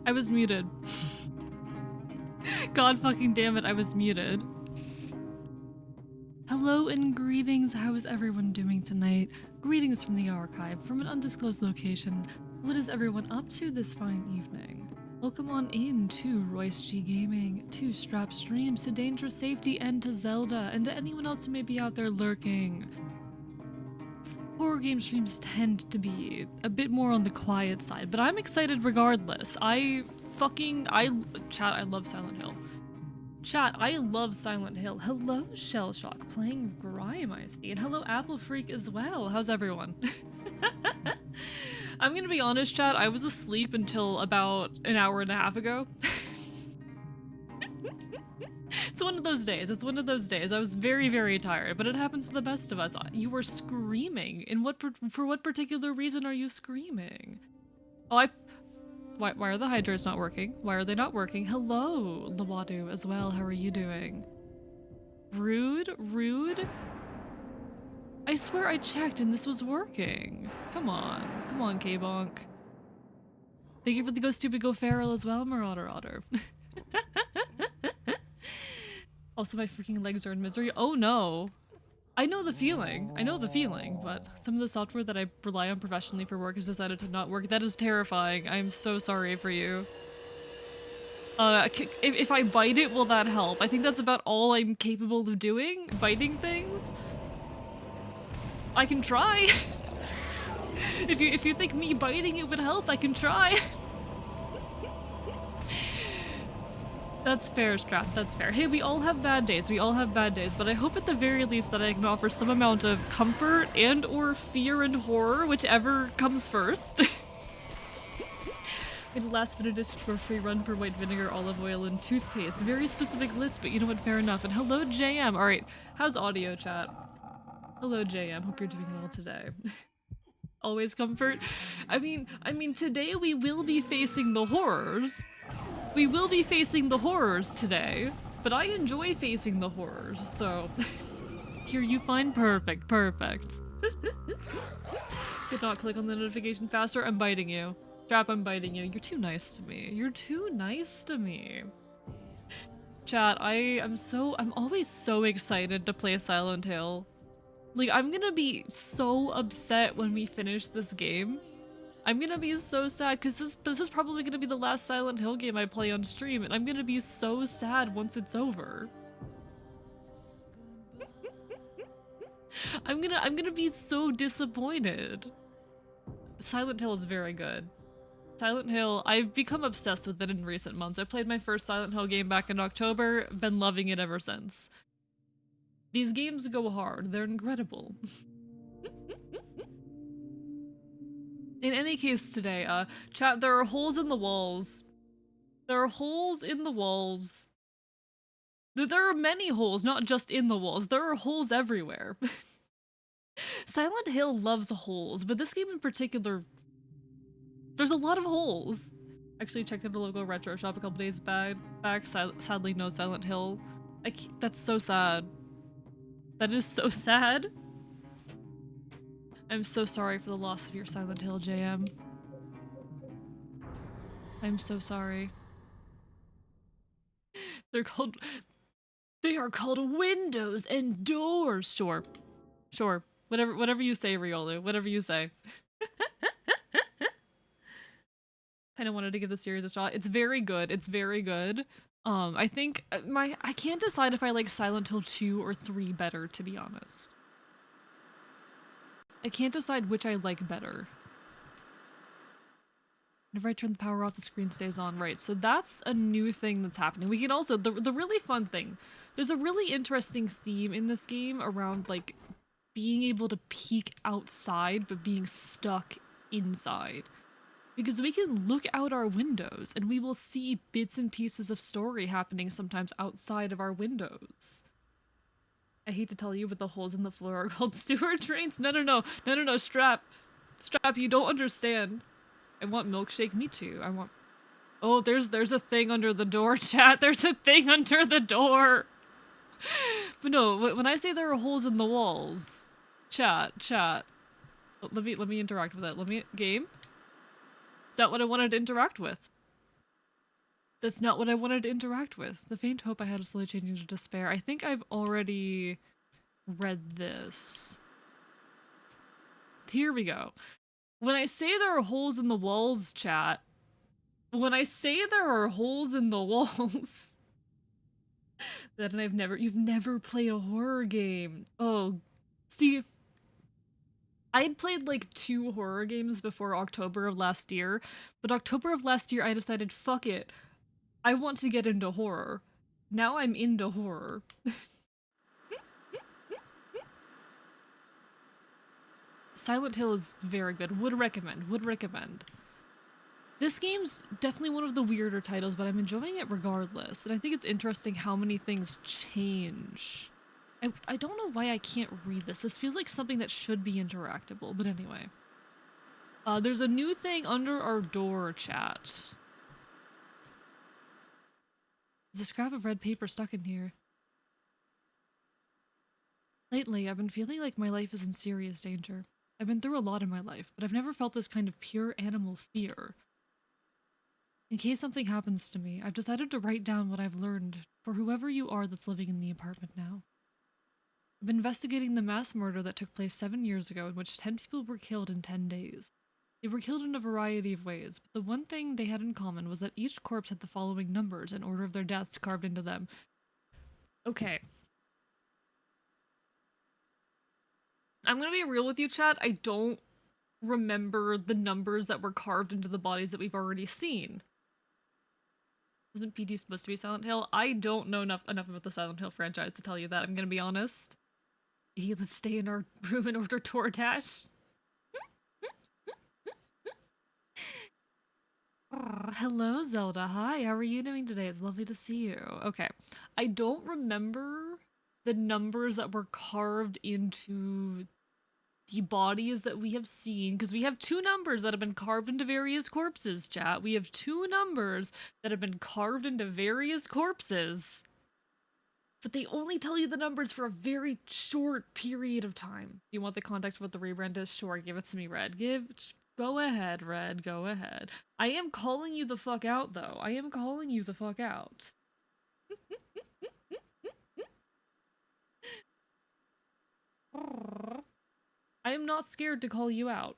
I was muted. God fucking damn it, I was muted. Hello and greetings, how is everyone doing tonight? Greetings from the archive, from an undisclosed location. What is everyone up to this fine evening? Welcome on in to Royce G Gaming, to Strap Streams, to Dangerous Safety, and to Zelda, and to anyone else who may be out there lurking. Horror game streams tend to be a bit more on the quiet side, but I'm excited regardless. Chat, I love Silent Hill. Chat, I love Silent Hill. Hello, Shellshock, playing Grime, I see. And hello, Apple Freak as well. How's everyone? I'm gonna be honest, chat, I was asleep until about an hour and a half ago. It's one of those days. It's one of those days. I was very, very tired, but it happens to the best of us. You were screaming. For what particular reason are you screaming? Oh, why are the hydros not working? Why are they not working? Hello, Lawadu as well. How are you doing? Rude? Rude? I swear I checked and this was working. Come on. Come on, K-Bonk. Thank you for the Go Stupid Go Feral as well, Marauder Otter. Also, my freaking legs are in misery. Oh no. I know the feeling. I know the feeling, but some of the software that I rely on professionally for work has decided to not work. That is terrifying. I'm so sorry for you. If I bite it, will that help? I think that's about all I'm capable of doing. Biting things. I can try. If you think me biting it would help, I can try. That's fair, Strap, that's fair. Hey, we all have bad days, but I hope at the very least that I can offer some amount of comfort and or fear and horror, whichever comes first. Made a last minute addition for a free run for white vinegar, olive oil, and toothpaste. Very specific list, but you know what, fair enough. And hello, JM. Alright, how's audio, chat? Hello, JM, hope you're doing well today. Always comfort. I mean, today we will be facing the horrors. We will be facing the horrors today, but I enjoy facing the horrors, so here you find perfect. Could not click on the notification faster. I'm biting you. Strap, I'm biting you. You're too nice to me. You're too nice to me. Chat, I'm always so excited to play Silent Hill. Like, I'm gonna be so upset when we finish this game. I'm gonna be so sad because this is probably gonna be the last Silent Hill game I play on stream, and I'm gonna be so sad once it's over. I'm gonna be so disappointed. Silent Hill is very good. Silent Hill, I've become obsessed with it in recent months. I played my first Silent Hill game back in October, been loving it ever since. These games go hard, they're incredible. In any case today, chat, there are holes in the walls. There are holes in the walls. There are many holes, not just in the walls. There are holes everywhere. Silent Hill loves holes, but this game in particular, there's a lot of holes. Actually checked out a local retro shop a couple days back. Sadly, no Silent Hill. That's so sad. That is so sad. I'm so sorry for the loss of your Silent Hill, JM. I'm so sorry. They are called windows and doors. Sure. Whatever you say, Riolu. Whatever you say. Kind of wanted to give the series a shot. It's very good. It's very good. I think I can't decide if I like Silent Hill 2 or 3 better, to be honest. I can't decide which I like better. Whenever I turn the power off, the screen stays on. Right, so that's a new thing that's happening. We can also, the really fun thing, there's a really interesting theme in this game around, like, being able to peek outside, but being stuck inside. Because we can look out our windows, and we will see bits and pieces of story happening sometimes outside of our windows. I hate to tell you, but the holes in the floor are called sewer drains. No, Strap, you don't understand. I want milkshake. Me too. I want. Oh, there's a thing under the door, chat. There's a thing under the door. But no, when I say there are holes in the walls, chat. Let me interact with it. Game. It's not what I wanted to interact with. That's not what I wanted to interact with. The faint hope I had is slowly changing to despair. I think I've already read this. Here we go. When I say there are holes in the walls, chat, when I say there are holes in the walls, then you've never played a horror game. Oh, see, I had played like 2 horror games before October of last year, but October of last year I decided, fuck it, I want to get into horror. Now I'm into horror. Silent Hill is very good. Would recommend. Would recommend. This game's definitely one of the weirder titles, but I'm enjoying it regardless. And I think it's interesting how many things change. I don't know why I can't read this. This feels like something that should be interactable, but anyway. There's a new thing under our door, chat. There's a scrap of red paper stuck in here. Lately, I've been feeling like my life is in serious danger. I've been through a lot in my life, but I've never felt this kind of pure animal fear. In case something happens to me, I've decided to write down what I've learned for whoever you are that's living in the apartment now. I've been investigating the mass murder that took place 7 years ago in which 10 people were killed in 10 days. They were killed in a variety of ways, but the one thing they had in common was that each corpse had the following numbers in order of their deaths carved into them. Okay. I'm gonna be real with you, chat. I don't remember the numbers that were carved into the bodies that we've already seen. Wasn't PD supposed to be Silent Hill? I don't know enough about the Silent Hill franchise to tell you that, I'm gonna be honest. Hey, let's stay in our room and order DoorDash. Oh, hello, Zelda. Hi, how are you doing today? It's lovely to see you. Okay. I don't remember the numbers that were carved into the bodies that we have seen, because we have 2 numbers that have been carved into various corpses, chat. We have 2 numbers that have been carved into various corpses. But they only tell you the numbers for a very short period of time. You want the context of what the rebrand is? Sure, give it to me, Red. Go ahead, Red, go ahead. I am calling you the fuck out, though. I am calling you the fuck out. I am not scared to call you out.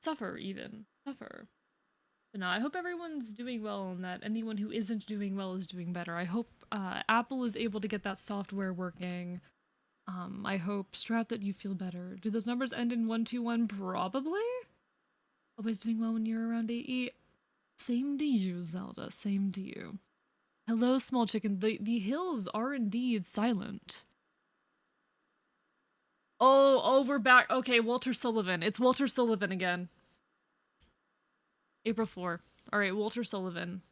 Suffer, even. Suffer. But no, I hope everyone's doing well and that anyone who isn't doing well is doing better. I hope Apple is able to get that software working. I hope, Strat, that you feel better. Do those numbers end in 121? Probably? Always doing well when you're around AE? Same to you, Zelda. Same to you. Hello, small chicken. The hills are indeed silent. Oh, we're back. Okay, Walter Sullivan. It's Walter Sullivan again. April 4. Alright, Walter Sullivan.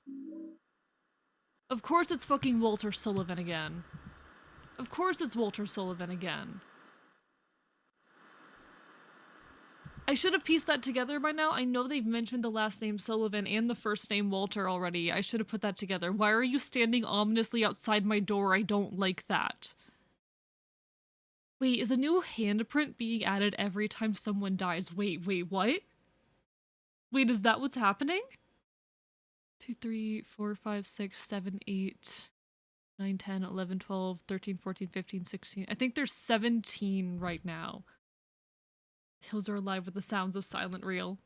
Of course it's fucking Walter Sullivan again. Of course it's Walter Sullivan again. I should have pieced that together by now. I know they've mentioned the last name Sullivan and the first name Walter already. I should have put that together. Why are you standing ominously outside my door? I don't like that. Wait, is a new handprint being added every time someone dies? Wait, what? Wait, is that what's happening? 2, 3, 4, 5, 6, 7, 8, 9, 10, 11, 12, 13, 14, 15, 16. I think there's 17 right now. Hills are alive with the sounds of silent real.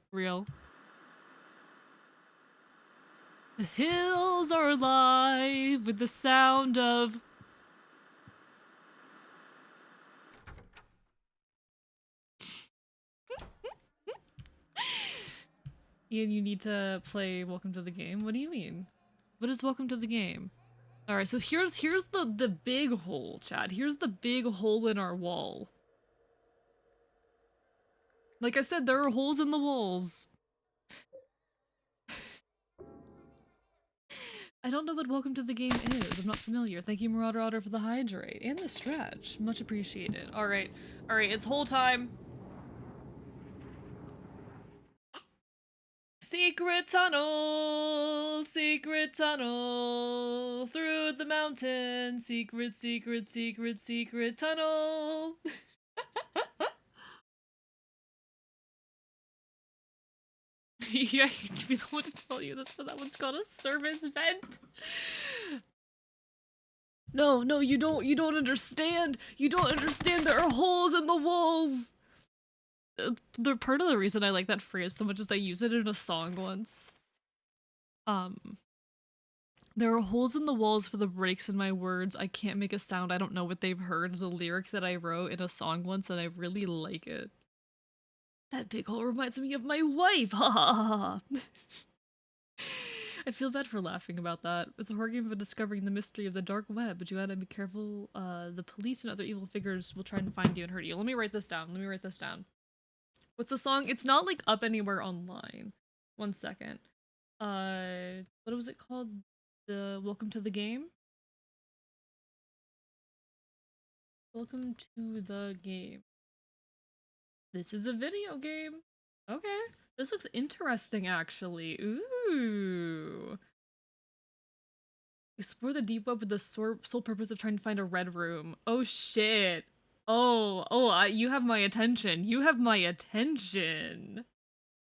The hills are alive with the sound of... Ian, you need to play Welcome to the Game? What do you mean? What is Welcome to the Game? Alright, so here's the big hole, Chad. Here's the big hole in our wall. Like I said, there are holes in the walls. I don't know what Welcome to the Game is. I'm not familiar. Thank you, Marauder Otter, for the hydrate and the stretch. Much appreciated. Alright, it's whole time. Secret tunnel, through the mountain. Secret tunnel. Yeah, I hate to be the one to tell you this, but that one's got a service vent. No, no, you don't understand. You don't understand. There are holes in the walls. The part of the reason I like that phrase so much is I use it in a song once. There are holes in the walls for the breaks in my words. I can't make a sound. I don't know what they've heard is a lyric that I wrote in a song once, and I really like it. That big hole reminds me of my wife. Ha ha ha ha. I feel bad for laughing about that. It's a horror game about discovering the mystery of the dark web, but you gotta be careful. The police and other evil figures will try and find you and hurt you. Let me write this down. Let me write this down. What's the song? It's not like up anywhere online. 1 second. What was it called? The Welcome to the Game? Welcome to the game. This is a video game. Okay. This looks interesting, actually. Ooh. Explore the deep web with the sole purpose of trying to find a red room. Oh, shit. You have my attention. You have my attention.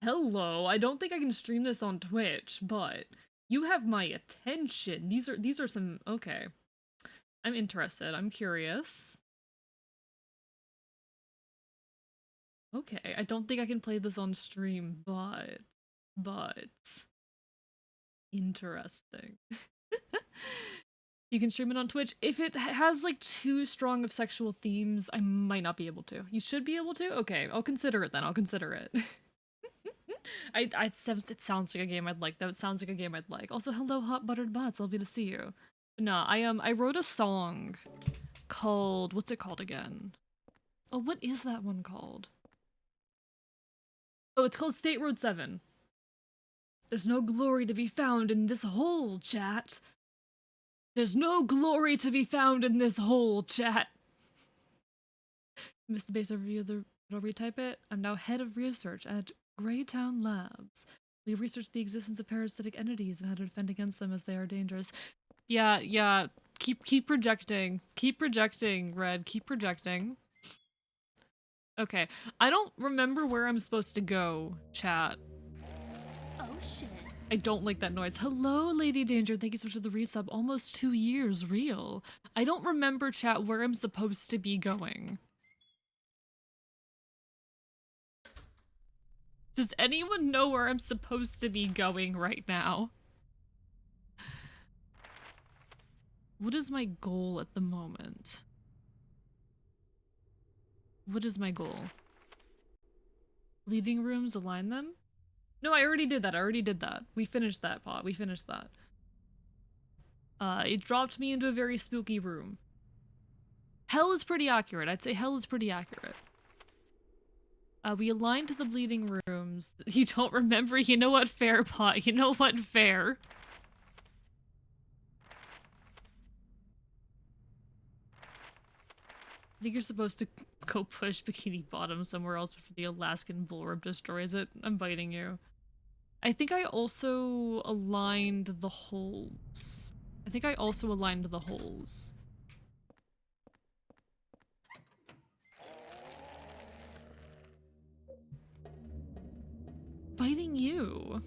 Hello. I don't think I can stream this on Twitch, but you have my attention. These are some... Okay. I'm interested. I'm curious. Okay, I don't think I can play this on stream, but interesting. You can stream it on Twitch. If it has like too strong of sexual themes, I might not be able to. You should be able to? Okay, I'll consider it then. I'll consider it. It sounds like a game I'd like, though. It sounds like a game I'd like. Also, hello, hot buttered bots. Lovely to see you. No, I wrote a song called, what's it called again? Oh, what is that one called? Oh, it's called State Road 7. There's no glory to be found in this hole, chat. There's no glory to be found in this hole, chat. Missed the base overview of the... I'll retype it. I'm now head of research at Greytown Labs. We researched the existence of parasitic entities and how to defend against them as they are dangerous. Yeah. Keep projecting. Keep projecting, Red. Keep projecting. Okay. I don't remember where I'm supposed to go, chat. Oh shit. I don't like that noise. Hello, Lady Danger. Thank you so much for the resub. Almost 2 years, real. I don't remember, chat, where I'm supposed to be going. Does anyone know where I'm supposed to be going right now? What is my goal at the moment? What is my goal? Bleeding rooms, align them? No, I already did that. I already did that. We finished that, Pot. We finished that. It dropped me into a very spooky room. Hell is pretty accurate. I'd say hell is pretty accurate. We aligned to the bleeding rooms. You don't remember? You know what, fair, Pot? You know what, fair? I think you're supposed to go push Bikini Bottom somewhere else before the Alaskan bullrope destroys it. I'm biting you. I think I also aligned the holes. Biting you.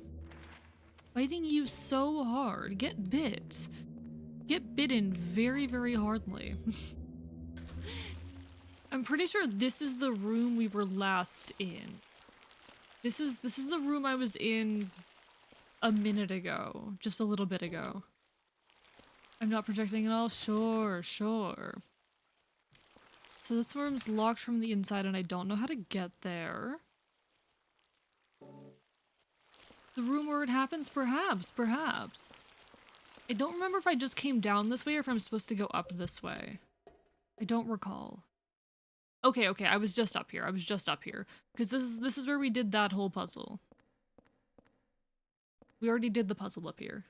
Biting you so hard. Get bit. Get bitten very, very hardly. I'm pretty sure this is the room we were last in. This is the room I was in a minute ago. Just a little bit ago. I'm not projecting at all? Sure. So this room's locked from the inside and I don't know how to get there. The room where it happens? Perhaps. I don't remember if I just came down this way or if I'm supposed to go up this way. I don't recall. Okay, I was just up here. Because this is where we did that whole puzzle. We already did the puzzle up here.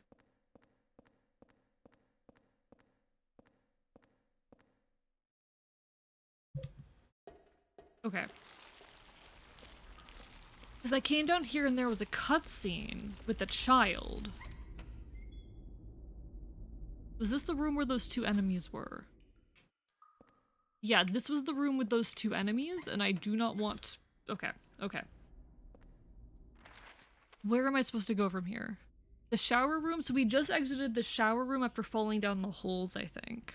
Okay. Because I came down here and there was a cutscene with a child. Was this the room where those 2 enemies were? Yeah, this was the room with those 2 enemies, and I do not want... Okay. Where am I supposed to go from here? The shower room? So we just exited the shower room after falling down the holes, I think.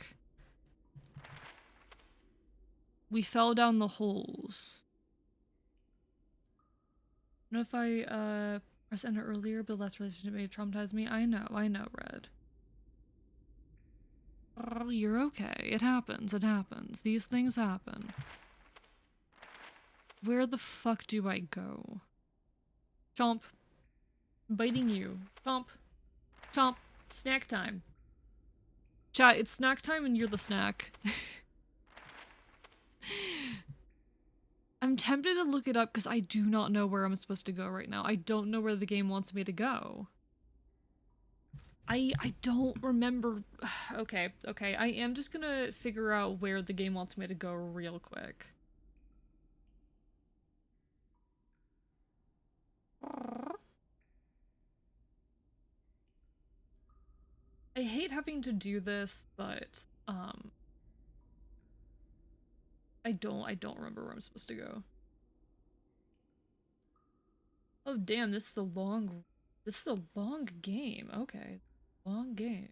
We fell down the holes. I don't know if I pressed enter earlier, but the last relationship may have traumatized me. I know, Red. Oh, you're okay. It happens, it happens. These things happen. Where the fuck do I go? Chomp. I'm biting you. Chomp. Chomp. Snack time. Chat, it's snack time and you're the snack. I'm tempted to look it up because I do not know where I'm supposed to go right now. I don't know where the game wants me to go. I don't remember. Okay, okay. I am just gonna figure out where the game wants me to go real quick. I hate having to do this, but I don't remember where I'm supposed to go. Oh damn, this is a long game. Okay. Long game.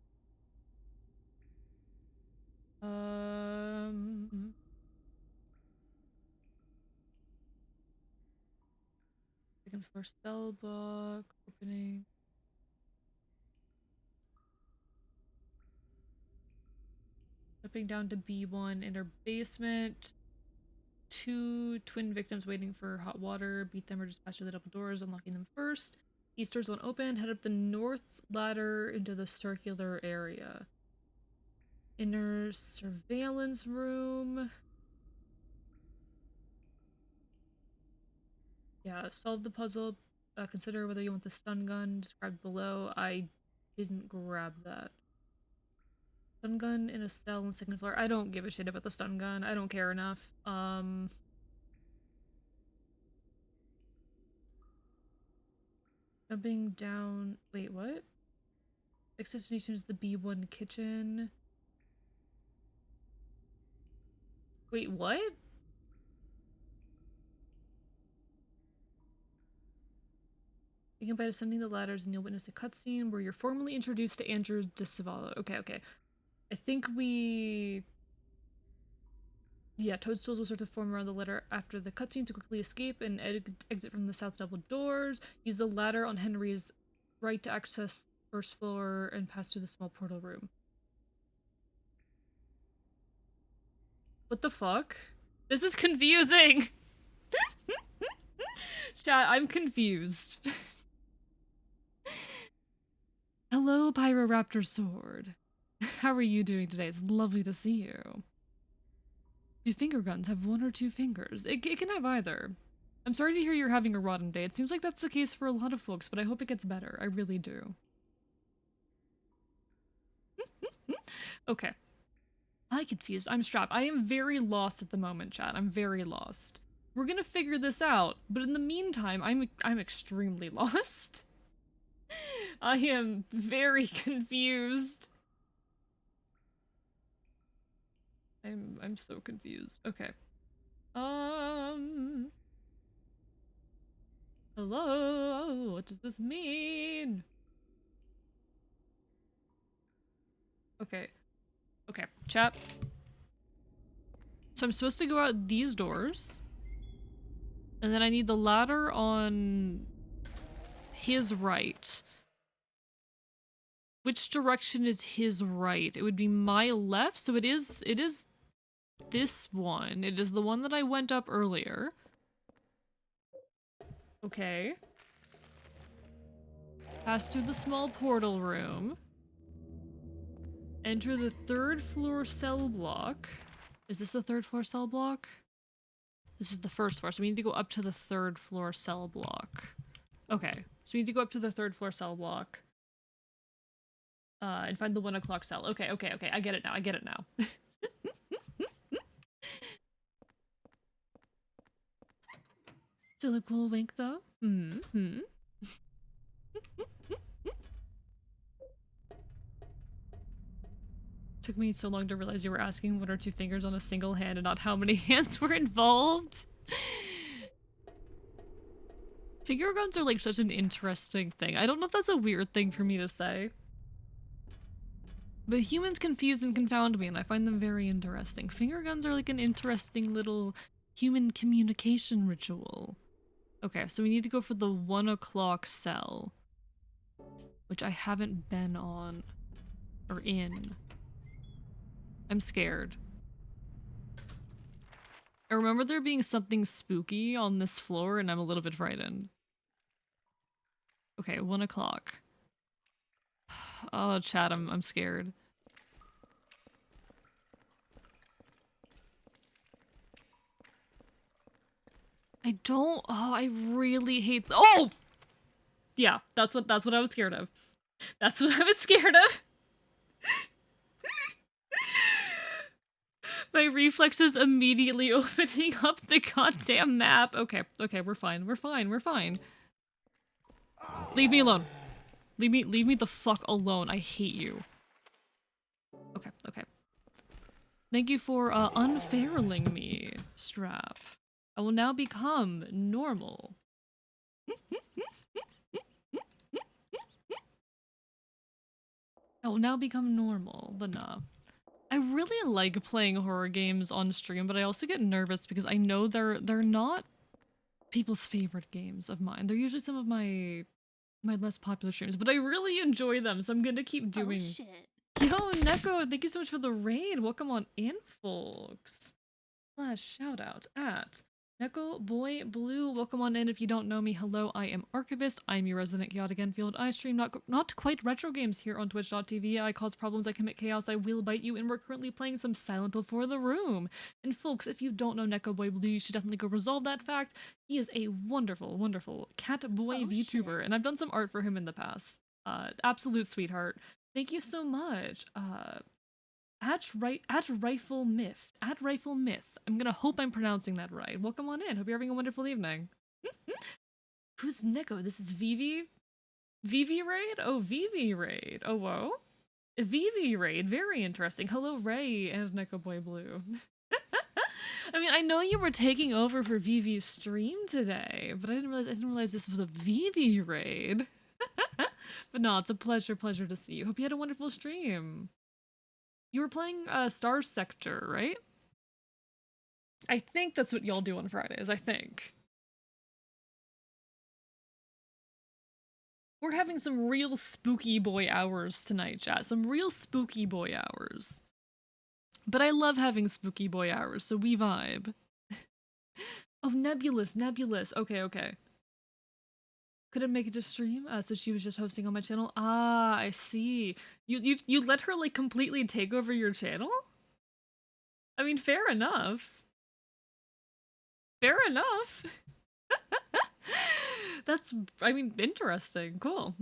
Second floor spell book, opening. Jumping down to B1 in her basement. 2 twin victims waiting for hot water. Beat them or just pass through the double doors, unlocking them first. East doors won't open. Head up the north ladder into the circular area. Inner surveillance room. Yeah, solve the puzzle. Consider whether you want the stun gun described below. I didn't grab that. Stun gun in a cell on the second floor. I don't give a shit about the stun gun. I don't care enough. Jumping down. Wait, what? Next destination is the B1 kitchen. Wait, what? Begin by descending the ladders and you'll witness a cutscene where you're formally introduced to Andrew DeSavallo. Okay, okay. I think we... Yeah, toadstools will start to form around the ladder after the cutscene to quickly escape and exit from the south double doors. Use the ladder on Henry's right to access first floor and pass through the small portal room. What the fuck? This is confusing! Chat, I'm confused. Hello, Pyroraptor Sword. How are you doing today? It's lovely to see you. Do finger guns have 1 or 2 fingers? It can have either. I'm sorry to hear you're having a rotten day. It seems like that's the case for a lot of folks, but I hope it gets better. I really do. Okay. I'm confused. I'm strapped. I am very lost at the moment, chat. I'm very lost. We're gonna figure this out, but in the meantime, I'm extremely lost. I am very confused. I'm so confused. Okay. Hello? What does this mean? Okay. Okay, chat. So I'm supposed to go out these doors. And then I need the ladder on his right. Which direction is his right? It would be my left, so it is this one. It is the one that I went up earlier. Okay. Pass through the small portal room. Enter the 3rd floor cell block. Is this the 3rd floor cell block? This is the 1st floor, so we need to go up to the 3rd floor cell block. Okay, so we need to go up to the 3rd floor cell block. And find the 1 o'clock cell. Okay, okay, okay, I get it now, I get it now. Still a cool wink, though? Mm-hmm. Took me so long to realize you were asking 1 or 2 fingers on a single hand and not how many hands were involved. Finger guns are like such an interesting thing. I don't know if that's a weird thing for me to say. But humans confuse and confound me, and I find them very interesting. Finger guns are like an interesting little human communication ritual. Okay, so we need to go for the 1 o'clock cell, which I haven't been on or in. I'm scared. I remember there being something spooky on this floor, and I'm a little bit frightened. Okay, 1 o'clock. Oh, chat, I'm scared. I really hate, oh! Yeah, that's what I was scared of. That's what I was scared of. My reflexes immediately opening up the goddamn map. Okay, we're fine. Leave me alone. Leave me the fuck alone. I hate you. Okay. Thank you for unfailing me, Strap. I will now become normal. But nah. I really like playing horror games on stream, but I also get nervous because I know they're not people's favorite games of mine. They're usually some of my less popular streams, but I really enjoy them, so I'm gonna keep doing. Oh shit. Yo, Neko, thank you so much for the raid. Welcome on in, folks. Shout out at Neko Boy Blue. Welcome on in. If you don't know me, hello, I am Archivist. I'm your resident chaotic Enfield. I stream not quite retro games here on twitch.tv. I cause problems, I commit chaos, I will bite you, and we're currently playing some Silent Hill for the Room. And folks, if you don't know Neko Boy Blue, you should definitely go resolve that fact. He is a wonderful, wonderful cat boy VTuber, and I've done some art for him in the past. Absolute sweetheart. Thank you so much. At Rifle Myth. I'm gonna hope I'm pronouncing that right. Welcome on in. Hope you're having a wonderful evening. Who's Neko? This is Vivi? Vivi Raid? Oh, Vivi Raid. Oh, whoa. Vivi Raid. Very interesting. Hello, Ray and Neko Boy Blue. I mean, I know you were taking over for Vivi's stream today, but I didn't realize this was a Vivi Raid. But no, it's a pleasure to see you. Hope you had a wonderful stream. You were playing Star Sector, right? I think that's what y'all do on Fridays, I think. We're having some real spooky boy hours tonight, chat. Some real spooky boy hours. But I love having spooky boy hours, so we vibe. Oh, Nebulous. Okay. Couldn't make it to stream, so she was just hosting on my channel. Ah, I see. You let her like completely take over your channel? I mean, fair enough. That's, I mean, interesting. Cool.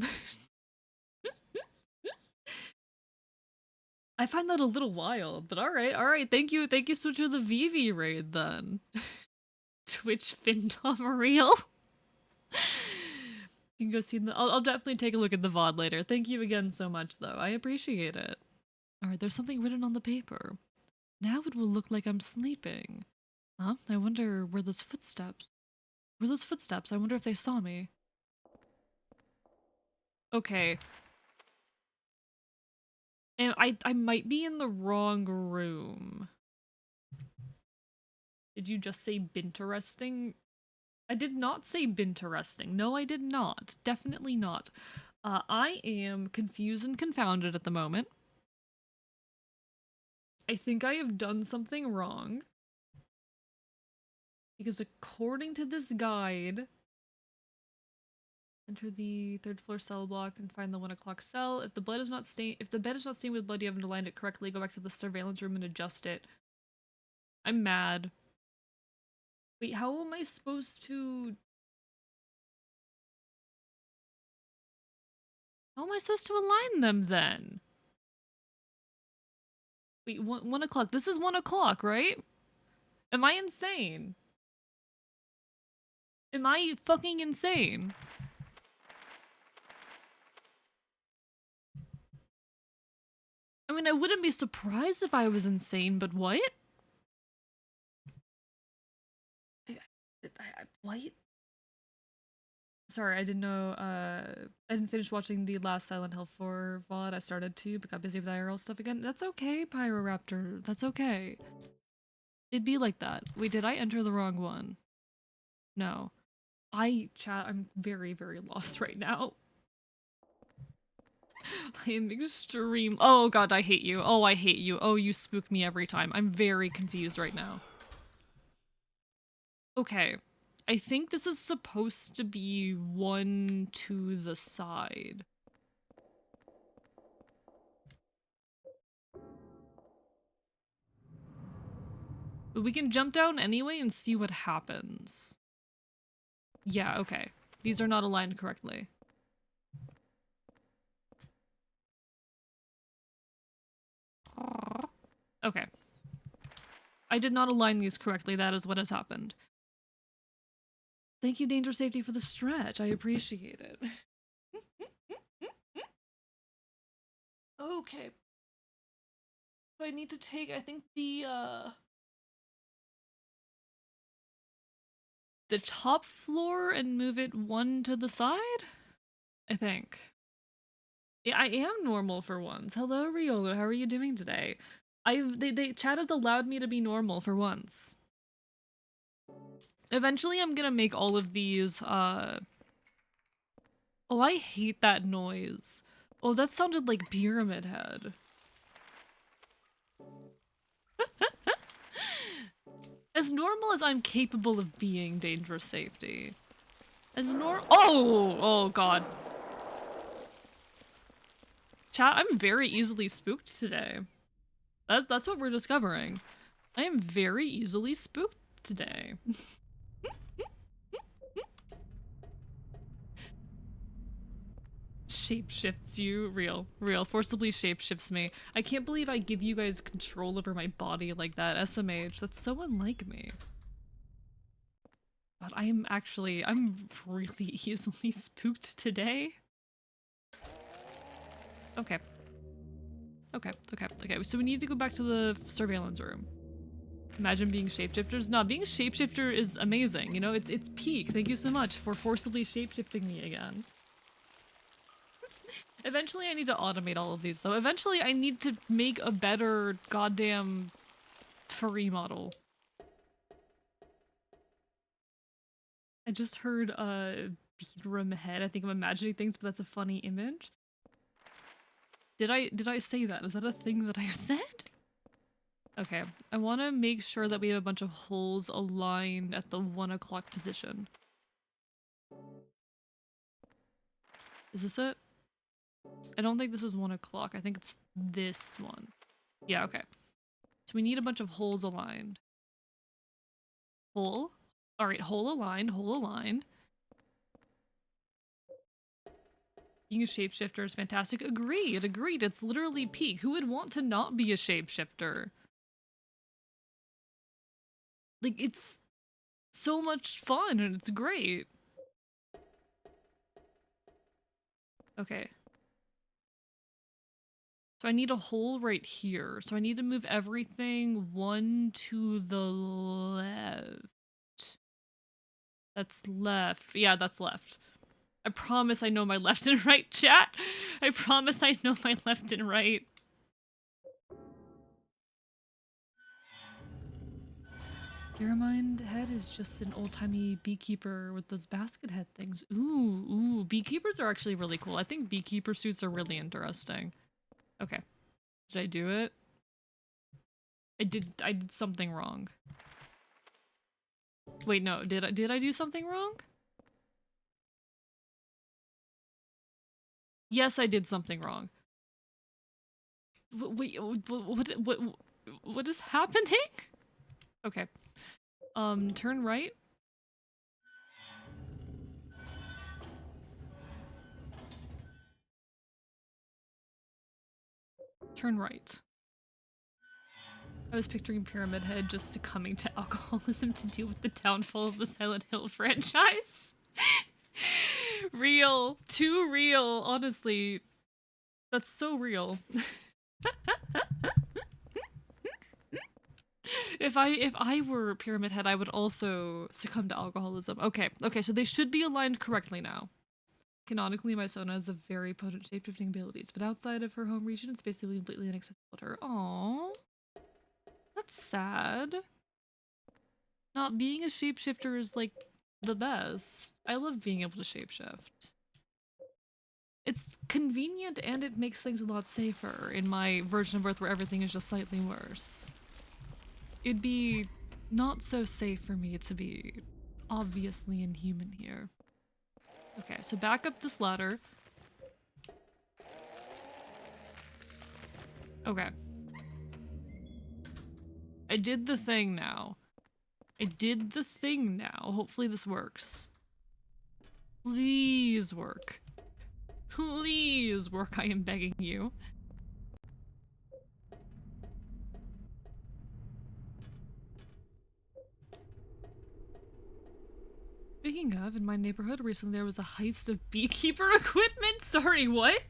I find that a little wild, but alright. Thank you so much for the Vivi raid then. Twitch Findom Real. You can go see the. I'll definitely take a look at the VOD later. Thank you again so much, though. I appreciate it. Alright, there's something written on the paper. Now it will look like I'm sleeping. Huh? I wonder where those footsteps. I wonder if they saw me. Okay. And I might be in the wrong room. Did you just say binteresting? I did not say binteresting. No, I did not. Definitely not. I am confused and confounded at the moment. I think I have done something wrong. Because according to this guide, enter the 3rd floor cell block and find the 1 o'clock cell. If the bed is not stained with blood, you haven't aligned it correctly. Go back to the surveillance room and adjust it. I'm mad. Wait, how am I supposed to... How am I supposed to align them then? Wait, 1 o'clock. This is 1 o'clock, right? Am I insane? Am I fucking insane? I mean, I wouldn't be surprised if I was insane, but what? What? Sorry, I didn't know, I didn't finish watching the last Silent Hill 4 VOD. I started to, but got busy with IRL stuff again. That's okay, Pyroraptor. That's okay. It'd be like that. Wait, did I enter the wrong one? No. I'm very, very lost right now. I am extreme. Oh god, I hate you. Oh, I hate you. Oh, you spook me every time. I'm very confused right now. Okay. I think this is supposed to be one to the side. But we can jump down anyway and see what happens. Yeah, okay. These are not aligned correctly. Okay. I did not align these correctly. That is what has happened. Thank you, Danger Safety, for the stretch. I appreciate it. Okay. So I need to take, I think, the top floor and move it one to the side? I think. Yeah, I am normal for once. Hello, Riolo. How are you doing today? Chat has allowed me to be normal for once. Eventually, I'm gonna make all of these, Oh, I hate that noise. Oh, that sounded like Pyramid Head. As normal as I'm capable of being, Dangerous Safety. Oh god. Chat, I'm very easily spooked today. That's what we're discovering. I am very easily spooked today. Shapeshifts you. Real. Forcibly shapeshifts me. I can't believe I give you guys control over my body like that. SMH. That's so unlike me. But I'm really easily spooked today. Okay. Okay. So we need to go back to the surveillance room. Imagine being shapeshifters. No, being a shapeshifter is amazing. You know, it's peak. Thank you so much for forcibly shapeshifting me again. Eventually I need to automate all of these though. Eventually I need to make a better goddamn furry model. I just heard beadroom head. I think I'm imagining things, but that's a funny image. Did I say that? Is that a thing that I said? Okay, I want to make sure that we have a bunch of holes aligned at the 1 o'clock position. Is this it? I don't think this is 1 o'clock. I think it's this one. Yeah, okay. So we need a bunch of holes aligned. Hole? Alright, hole aligned, hole aligned. Being a shapeshifter is fantastic. Agreed. It's literally peak. Who would want to not be a shapeshifter? Like, it's so much fun and it's great. Okay. So I need a hole right here. So I need to move everything 1 to the left. That's left. Yeah, that's left. I promise I know my left and right, chat. I promise I know my left and right. Yaramind head is just an old-timey beekeeper with those basket head things. Ooh, beekeepers are actually really cool. I think beekeeper suits are really interesting. Okay. Did I do it? I did something wrong. Wait, no, did I do something wrong? Yes, I did something wrong. Wait, what is happening? Okay. Turn right. Turn right. I was picturing Pyramid Head just succumbing to alcoholism to deal with the downfall of the Silent Hill franchise. Real. Too real, honestly. That's so real. If I were Pyramid Head, I would also succumb to alcoholism. Okay, okay, so they should be aligned correctly now. Canonically, my Sona has a very potent shapeshifting abilities, but outside of her home region, it's basically completely inaccessible to her. Aww. That's sad. Not being a shapeshifter is like the best. I love being able to shapeshift. It's convenient and it makes things a lot safer in my version of Earth where everything is just slightly worse. It'd be not so safe for me to be obviously inhuman here. Okay, so back up this ladder. Okay. I did the thing now. I did the thing now. Hopefully this works. Please work. Please work, I am begging you. Speaking of, in my neighborhood recently there was a heist of beekeeper equipment. Sorry, what?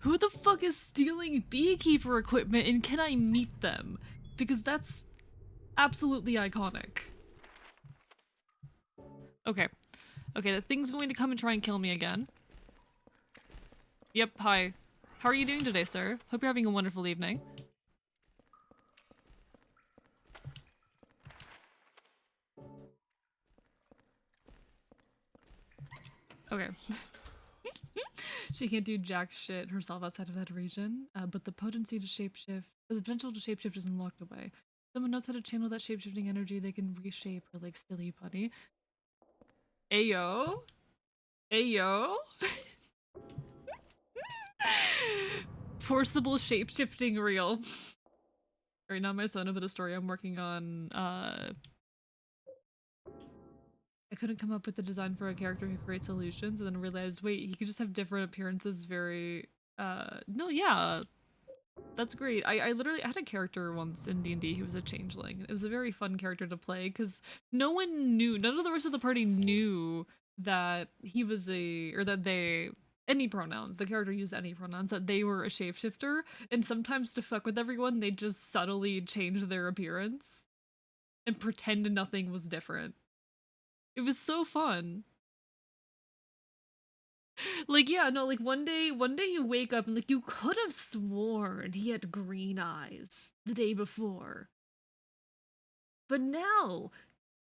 Who the fuck is stealing beekeeper equipment and can I meet them? Because that's absolutely iconic. Okay. Okay, that thing's going to come and try and kill me again. Yep, hi. How are you doing today, sir? Hope you're having a wonderful evening. Okay. She can't do jack shit herself outside of that region, but the potency to shapeshift, or the potential to shapeshift is unlocked away. Someone knows how to channel that shapeshifting energy, they can reshape her like silly putty. Ayo? Ayo? Forcible shapeshifting reel. Right now my son a bit of story I'm working on, I couldn't come up with a design for a character who creates illusions and then realized, wait, he could just have different appearances very, no, yeah. That's great. I literally had a character once in D&D who was a changeling. It was a very fun character to play because no one knew, none of the rest of the party knew that he was or that they, any pronouns, the character used any pronouns, that they were a shapeshifter, and sometimes to fuck with everyone, they just subtly change their appearance and pretend nothing was different. It was so fun. Like, yeah, no, like one day you wake up and like you could have sworn he had green eyes the day before. But now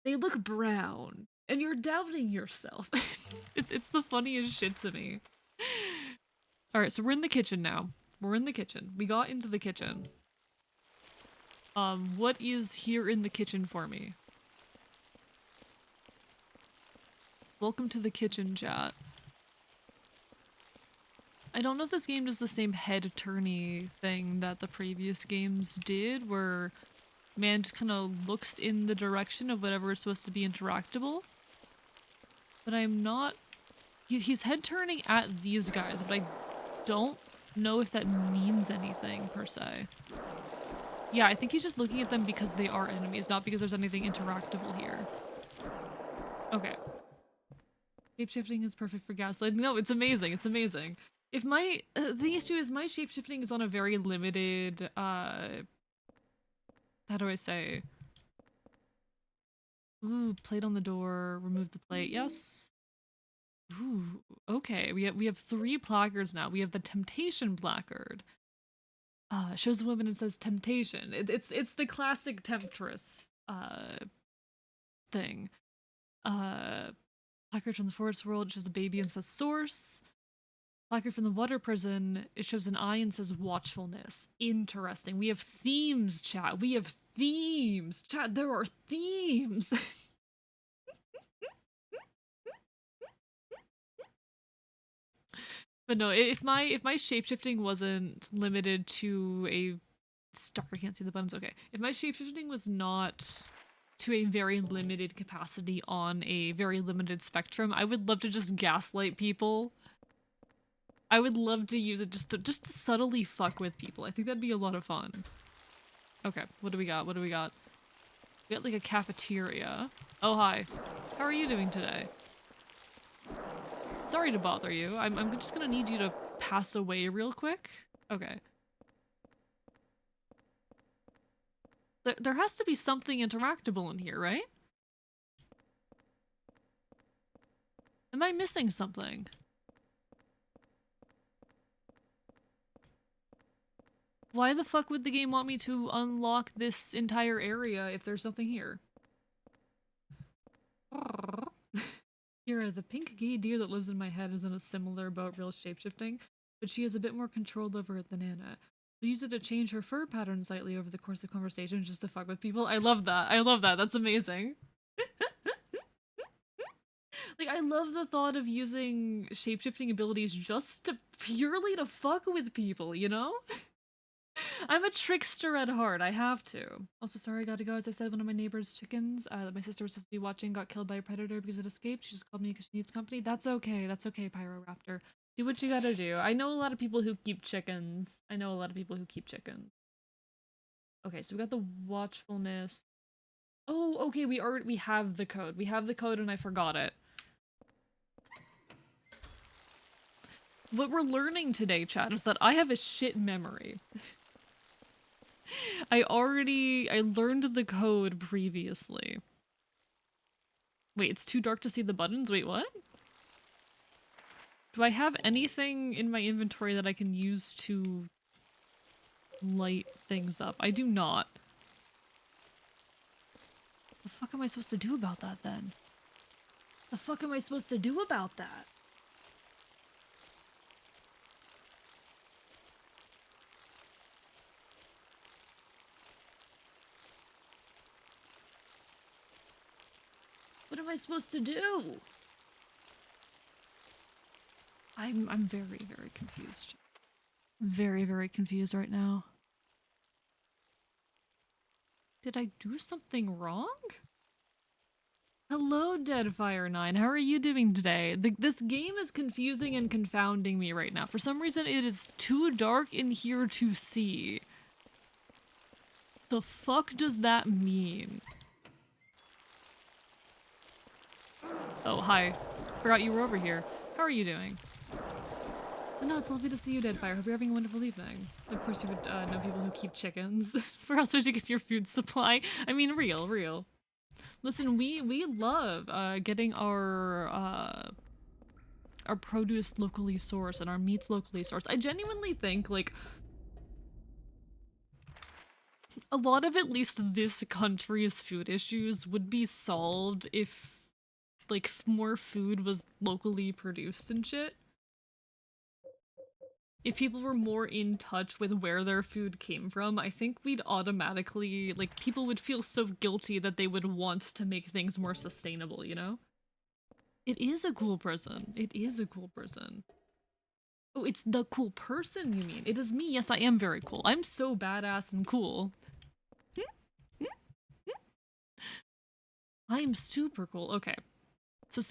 they look brown and you're doubting yourself. It's the funniest shit to me. All right, so we're in the kitchen now. We're in the kitchen. We got into the kitchen. What is here in the kitchen for me? Welcome to the kitchen, chat. I don't know if this game does the same head turny thing that the previous games did, where man just kind of looks in the direction of whatever is supposed to be interactable. But I'm not... He's head turning at these guys, but I don't know if that means anything, per se. Yeah, I think he's just looking at them because they are enemies, not because there's anything interactable here. Okay. Shapeshifting is perfect for gaslighting. No, it's amazing. It's amazing. If my the issue is my shapeshifting is on a very limited how do I say? Ooh, plate on the door, remove the plate. Yes. Ooh, okay. We have 3 placards now. We have the temptation placard. Shows a woman and says temptation. It's the classic temptress thing. Placard from the forest world shows a baby and says source. Placard from the water prison, it shows an eye and says watchfulness. Interesting. We have themes, chat. We have themes. Chat, there are themes. But no, if my shapeshifting wasn't limited to a stuck, I can't see the buttons. Okay. If my shapeshifting was not to a very limited capacity on a very limited spectrum, I would love to just gaslight people. I would love to use it just to subtly fuck with people. I think that'd be a lot of fun. Okay, what do we got? What do we got? We got like a cafeteria. Oh, hi. How are you doing today? Sorry to bother you. I'm just gonna need you to pass away real quick. Okay. There has to be something interactable in here, right? Am I missing something? Why the fuck would the game want me to unlock this entire area if there's nothing here? Kira, the pink gay deer that lives in my head is in a similar about real shapeshifting, but she has a bit more control over it than Anna. We use it to change her fur pattern slightly over the course of conversation just to fuck with people. I love that. I love that. That's amazing. Like, I love the thought of using shapeshifting abilities just to purely to fuck with people, you know? I'm a trickster at heart. I have to. Also, sorry, I gotta go. As I said, one of my neighbor's chickens that my sister was supposed to be watching got killed by a predator because it escaped. She just called me because she needs company. That's okay. That's okay, Pyroraptor. Do what you gotta do. I know a lot of people who keep chickens. I know a lot of people who keep chickens. Okay, so we got the watchfulness. Oh, okay, we have the code. We have the code and I forgot it. What we're learning today, chat, is that I have a shit memory. I learned the code previously. Wait, it's too dark to see the buttons? Wait, what? Do I have anything in my inventory that I can use to light things up? I do not. The fuck am I supposed to do about that then? The fuck am I supposed to do about that? What am I supposed to do? I'm very, very confused. Very, very confused right now. Did I do something wrong? Hello, Deadfire9. How are you doing today? This game is confusing and confounding me right now. For some reason, it is too dark in here to see. The fuck does that mean? Oh, hi. Forgot you were over here. How are you doing? Oh, no, it's lovely to see you, Deadfire. Hope you're having a wonderful evening. Of course, you would know people who keep chickens. For else would you get your food supply? I mean, real. Listen, we love getting our produce locally sourced and our meats locally sourced. I genuinely think like a lot of at least this country's food issues would be solved if like more food was locally produced and shit. If people were more in touch with where their food came from, I think we'd automatically, like, people would feel so guilty that they would want to make things more sustainable, you know? It is a cool prison. It is a cool prison. Oh, it's the cool person, you mean? It is me. Yes, I am very cool. I'm so badass and cool. I'm super cool. Okay. So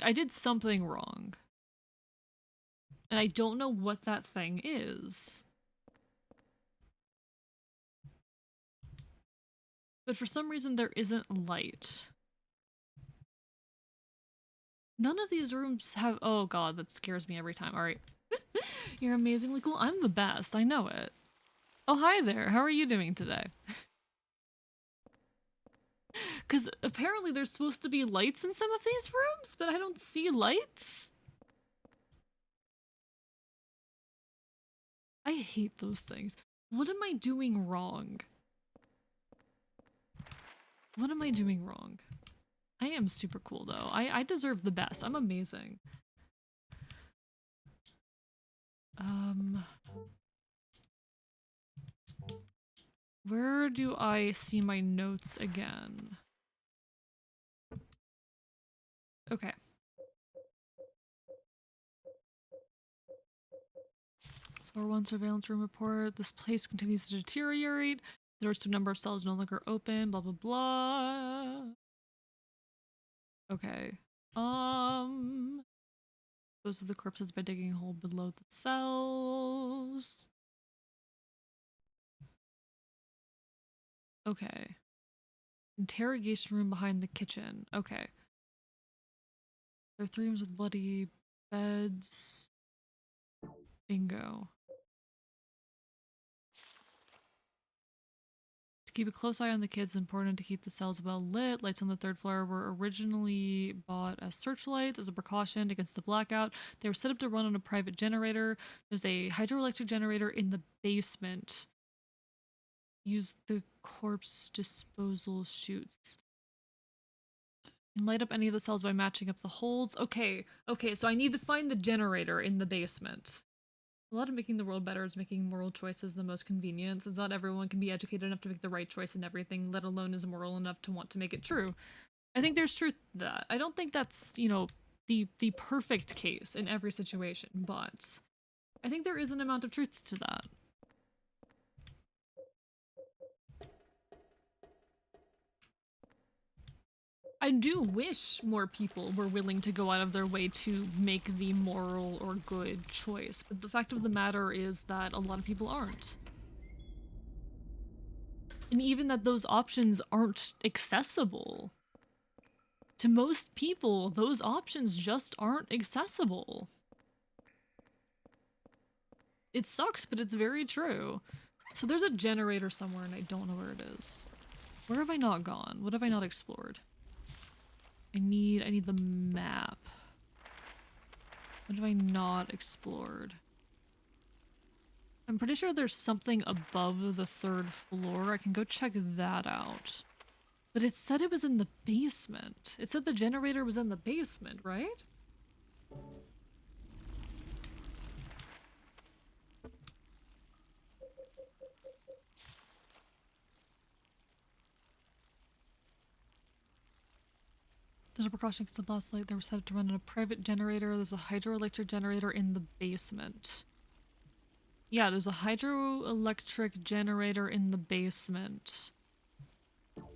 I did something wrong. And I don't know what that thing is. But for some reason there isn't light. None of these rooms have- oh god, that scares me every time. Alright. You're amazingly cool. I'm the best. I know it. Oh, hi there. How are you doing today? Because apparently there's supposed to be lights in some of these rooms, but I don't see lights. I hate those things. What am I doing wrong? What am I doing wrong? I am super cool though. I deserve the best. I'm amazing. Where do I see my notes again? Okay. Floor 1 surveillance room report. This place continues to deteriorate. The doors to a number of cells no longer open. Blah, blah, blah. Okay. Those are the corpses by digging a hole below the cells. Okay. Interrogation room behind the kitchen. Okay. There are 3 rooms with bloody beds. Bingo. keep a close eye on the kids. It's important to keep the cells well lit. Lights on the third floor were originally bought as searchlights as a precaution against the blackout. They were set up to run on a private generator. There's a hydroelectric generator in the basement. Use the corpse disposal chutes. And light up any of the cells by matching up the holes. Okay, so I need to find the generator in the basement. A lot of making the world better is making moral choices the most convenient, since not everyone can be educated enough to make the right choice in everything, let alone is moral enough to want to make it true. I think there's truth to that. I don't think that's, you know, the perfect case in every situation, but I think there is an amount of truth to that. I do wish more people were willing to go out of their way to make the moral or good choice, but the fact of the matter is that a lot of people aren't. And even that those options aren't accessible. To most people, those options just aren't accessible. It sucks, but it's very true. So there's a generator somewhere and I don't know where it is. Where have I not gone? What have I not explored? I need the map. What have I not explored? I'm pretty sure there's something above the third floor. I can go check that out. But it said it was in the basement. It said the generator was in the basement, right? There's a precaution against the blast light. They were set up to run on a private generator. There's a hydroelectric generator in the basement. Yeah, there's a hydroelectric generator in the basement.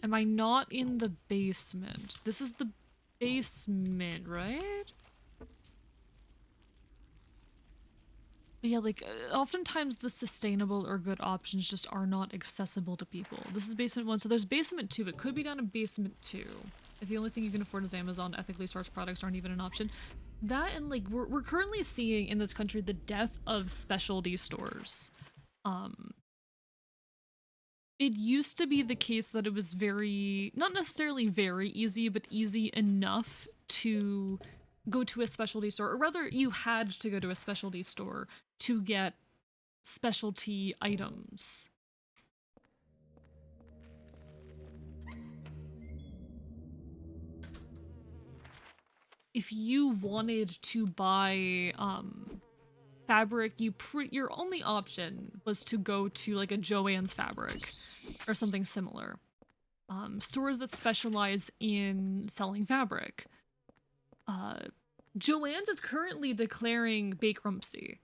Am I not in the basement? This is the basement, right? But yeah, like, oftentimes the sustainable or good options just are not accessible to people. This is basement 1, so there's basement 2. It could be down in basement 2. If the only thing you can afford is Amazon, ethically sourced products aren't even an option. That and, like, we're currently seeing in this country the death of specialty stores. It used to be the case that it was very, not necessarily very easy, but easy enough to go to a specialty store, or rather you had to go to a specialty store to get specialty items. If you wanted to buy fabric, your only option was to go to like a Joann's Fabric or something similar. Stores that specialize in selling fabric. Joann's is currently declaring bankruptcy.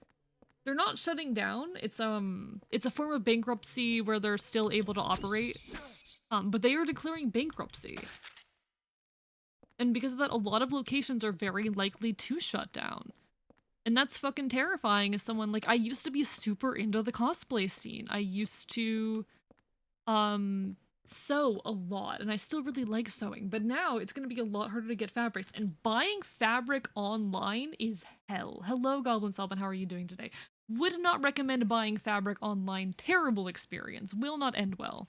They're not shutting down. It's a form of bankruptcy where they're still able to operate. But they are declaring bankruptcy. And because of that, a lot of locations are very likely to shut down. And that's fucking terrifying as someone, like, I used to be super into the cosplay scene. I used to, sew a lot, and I still really like sewing, but now it's gonna be a lot harder to get fabrics, and buying fabric online is hell. Hello, Goblin Salvin, how are you doing today? Would not recommend buying fabric online. Terrible experience. Will not end well.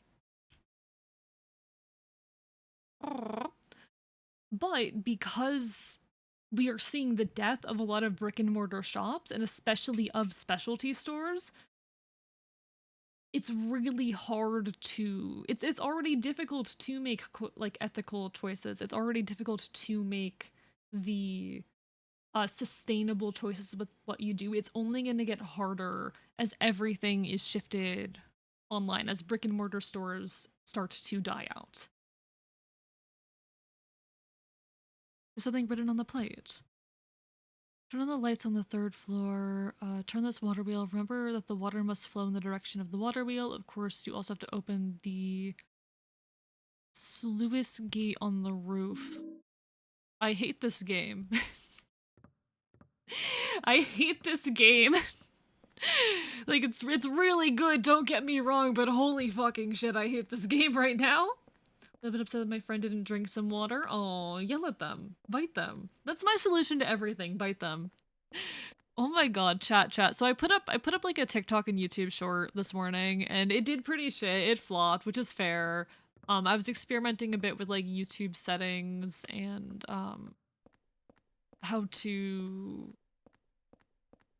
But because we are seeing the death of a lot of brick and mortar shops, and especially of specialty stores, it's really hard to, it's already difficult to make like ethical choices. It's already difficult to make the sustainable choices with what you do. It's only going to get harder as everything is shifted online, as brick and mortar stores start to die out. There's something written on the plate. Turn on the lights on the third floor. Turn this water wheel. Remember that the water must flow in the direction of the water wheel. Of course, you also have to open the sluice gate on the roof. I hate this game. I hate this game. Like, it's really good, don't get me wrong, but holy fucking shit, I hate this game right now. A bit upset that my friend didn't drink some water. Oh, yell at them. Bite them. That's my solution to everything. Bite them. Oh my god, chat. So I put up like a TikTok and YouTube short this morning and it did pretty shit. It flopped, which is fair. I was experimenting a bit with like YouTube settings and how to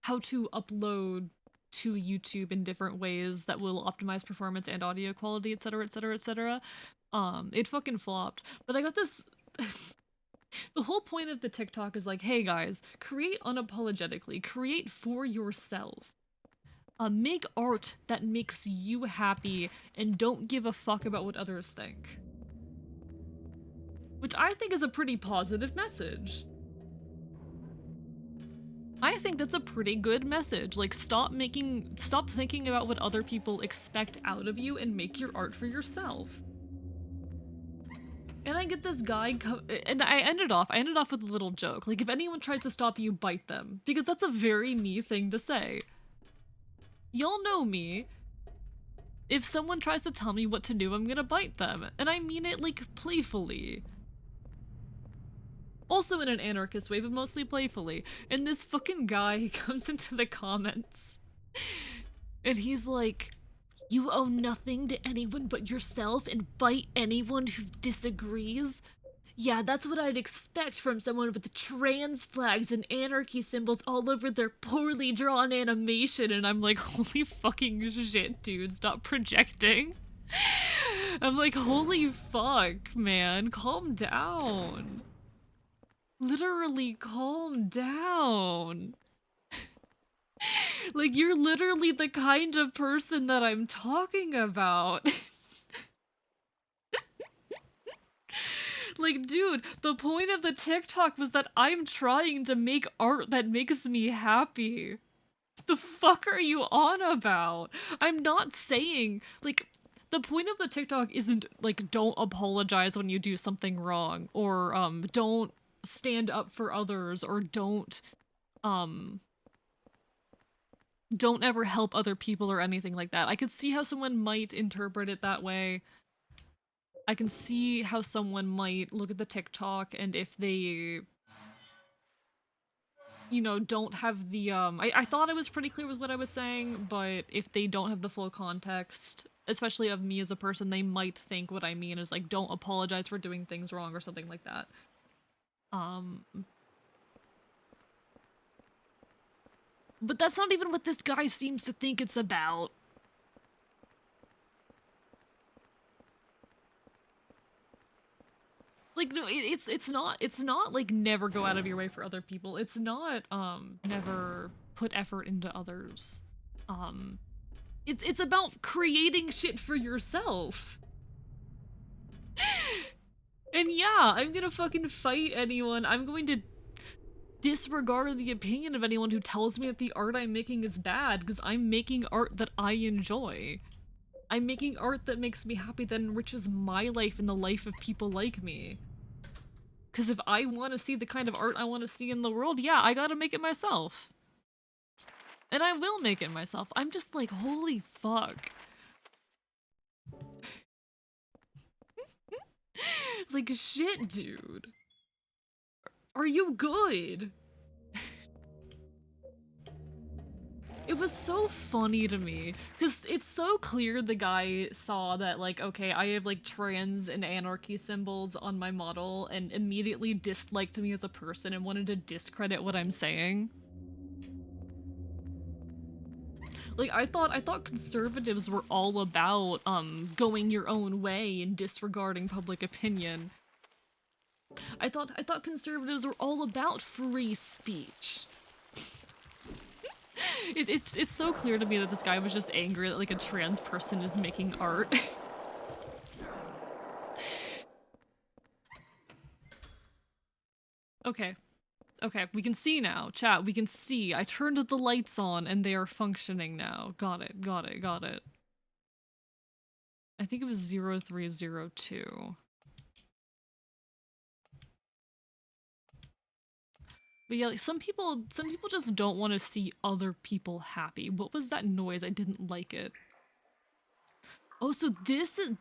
upload to YouTube in different ways that will optimize performance and audio quality, etc., etc., etc. It fucking flopped. But I got this the whole point of the TikTok is like, hey guys, create unapologetically, create for yourself. Make art that makes you happy and don't give a fuck about what others think. Which I think is a pretty positive message. I think that's a pretty good message. Like, stop thinking about what other people expect out of you and make your art for yourself. And I get this guy and I ended off with a little joke. Like, if anyone tries to stop you, bite them. Because that's a very me thing to say. Y'all know me. If someone tries to tell me what to do, I'm gonna bite them. And I mean it, like, playfully. Also in an anarchist way, but mostly playfully. And this fucking guy comes into the comments. And he's like, you owe nothing to anyone but yourself and bite anyone who disagrees? Yeah, that's what I'd expect from someone with trans flags and anarchy symbols all over their poorly drawn animation. And I'm like, holy fucking shit, dude, stop projecting. I'm like, holy fuck, man, calm down. Literally, calm down. Like, you're literally the kind of person that I'm talking about. Like, dude, the point of the TikTok was that I'm trying to make art that makes me happy. The fuck are you on about? I'm not saying, like, the point of the TikTok isn't, like, don't apologize when you do something wrong, or, don't stand up for others, or don't ever help other people or anything like that. I could see how someone might interpret it that way. I can see how someone might look at the TikTok and if they, you know, don't have the, I thought I was pretty clear with what I was saying, but if they don't have the full context, especially of me as a person, they might think what I mean is like, don't apologize for doing things wrong or something like that. But that's not even what this guy seems to think it's about. Like, no, it's not like never go out of your way for other people. It's not never put effort into others. It's about creating shit for yourself. And yeah, I'm gonna fucking fight anyone. I'm going to disregard the opinion of anyone who tells me that the art I'm making is bad, because I'm making art that I enjoy. I'm making art that makes me happy, that enriches my life and the life of people like me. Because if I want to see the kind of art I want to see in the world, yeah, I gotta make it myself. And I will make it myself. I'm just like, holy fuck. Like, shit, dude. Are you good? It was so funny to me, because it's so clear the guy saw that, like, okay, I have, like, trans and anarchy symbols on my model, and immediately disliked me as a person and wanted to discredit what I'm saying. Like, I thought conservatives were all about, going your own way and disregarding public opinion. I thought conservatives were all about free speech. It's so clear to me that this guy was just angry that, like, a trans person is making art. Okay. Okay, we can see now. Chat, we can see. I turned the lights on and they are functioning now. Got it, got it, got it. I think it was 0302. But yeah, like, some people just don't want to see other people happy. What was that noise? I didn't like it. Oh, so this is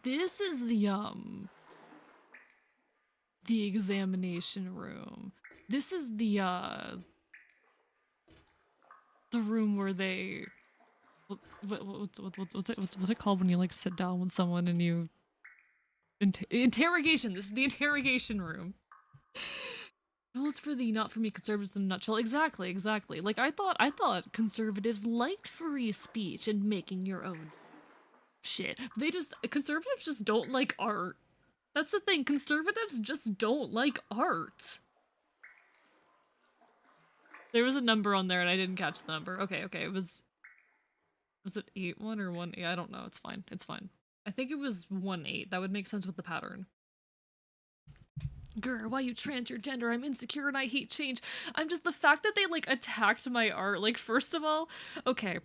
the examination room. This is the the room where they what's it called when you like sit down with someone and you interrogation. This is the interrogation room. Rules for the not for me conservatives in a nutshell. Exactly, exactly. Like I thought conservatives liked free speech and making your own shit. Conservatives just don't like art. That's the thing. Conservatives just don't like art. There was a number on there and I didn't catch the number. Okay, okay. Was it 8-1 or 1-8? I don't know. It's fine. It's fine. I think it was 1-8. That would make sense with the pattern. Grr, why you trans your gender? I'm insecure and I hate change. I'm just the fact that they like attacked my art. Like, first of all, okay,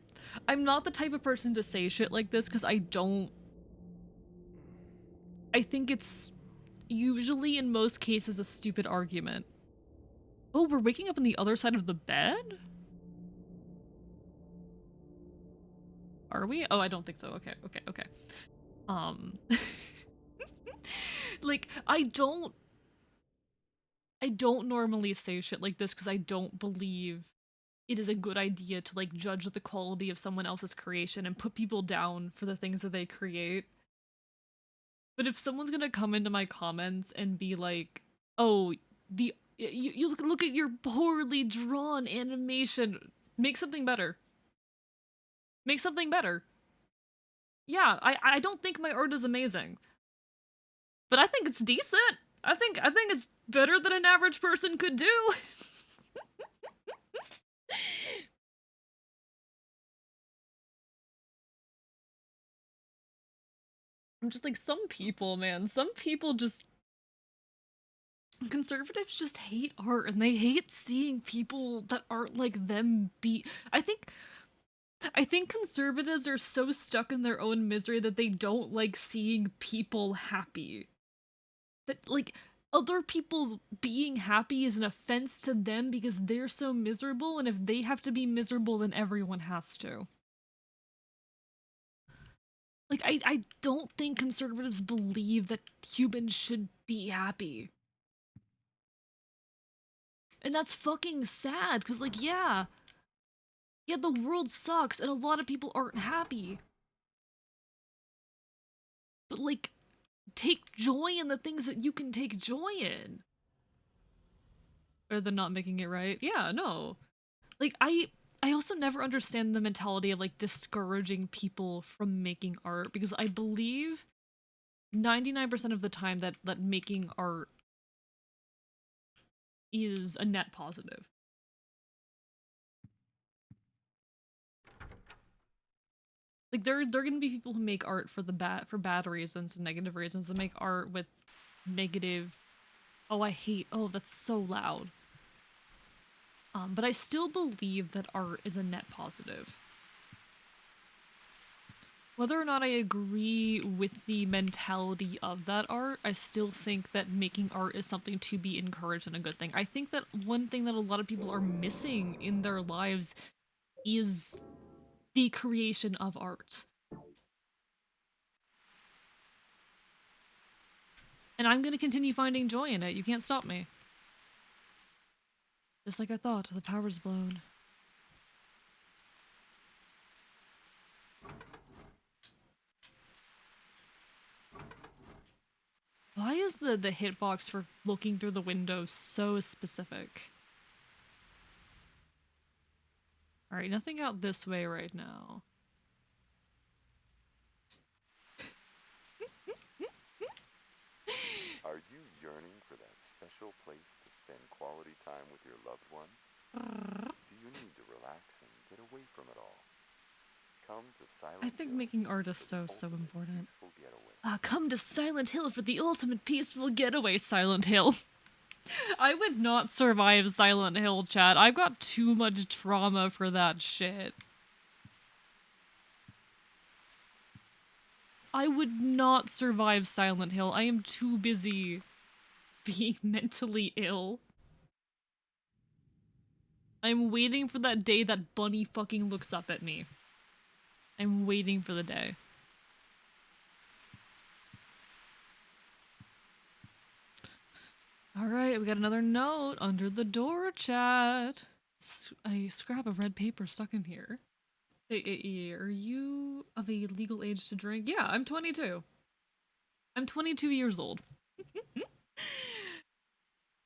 I'm not the type of person to say shit like this because I think it's usually in most cases a stupid argument. Oh, we're waking up on the other side of the bed? Are we? Oh, I don't think so. Okay, okay, okay. Like, I don't normally say shit like this because I don't believe it is a good idea to like judge the quality of someone else's creation and put people down for the things that they create. But if someone's gonna come into my comments and be like, "Oh, you look at your poorly drawn animation, make something better. Make something better." Yeah, I don't think my art is amazing, but I think it's decent. I think it's better than an average person could do. I'm just like, some people, man, some people just conservatives just hate art and they hate seeing people that aren't like them be. I think conservatives are so stuck in their own misery that they don't like seeing people happy. That like other people's being happy is an offense to them because they're so miserable, and if they have to be miserable then everyone has to. Like I don't think conservatives believe that humans should be happy. And that's fucking sad, because, like, yeah, the world sucks and a lot of people aren't happy. But, like, take joy in the things that you can take joy in. Rather than not making it right. Yeah, no. Like, I also never understand the mentality of, like, discouraging people from making art, because I believe 99% of the time that making art is a net positive. Like there are gonna be people who make art for bad reasons and negative reasons, that make art with negative. Oh, oh, that's so loud. But I still believe that art is a net positive. Whether or not I agree with the mentality of that art, I still think that making art is something to be encouraged and a good thing. I think that one thing that a lot of people are missing in their lives is the creation of art. And I'm gonna continue finding joy in it. You can't stop me. Just like I thought, the power's blown. Why is the hitbox for looking through the window so specific? Alright, nothing out this way right now. Are you yearning for that special place to spend quality time with your loved one? Do you need to relax and get away from it all? Come to Silent I think Hill making art is for the so ultimate important. peaceful getaway. Come to Silent Hill for the ultimate peaceful getaway, Silent Hill. I would not survive Silent Hill, chat. I've got too much trauma for that shit. I would not survive Silent Hill. I am too busy being mentally ill. I'm waiting for that day that Bunny fucking looks up at me. I'm waiting for the day. Alright, we got another note under the door, chat. a scrap of red paper stuck in here. Are you of a legal age to drink? Yeah, I'm 22. I'm 22 years old.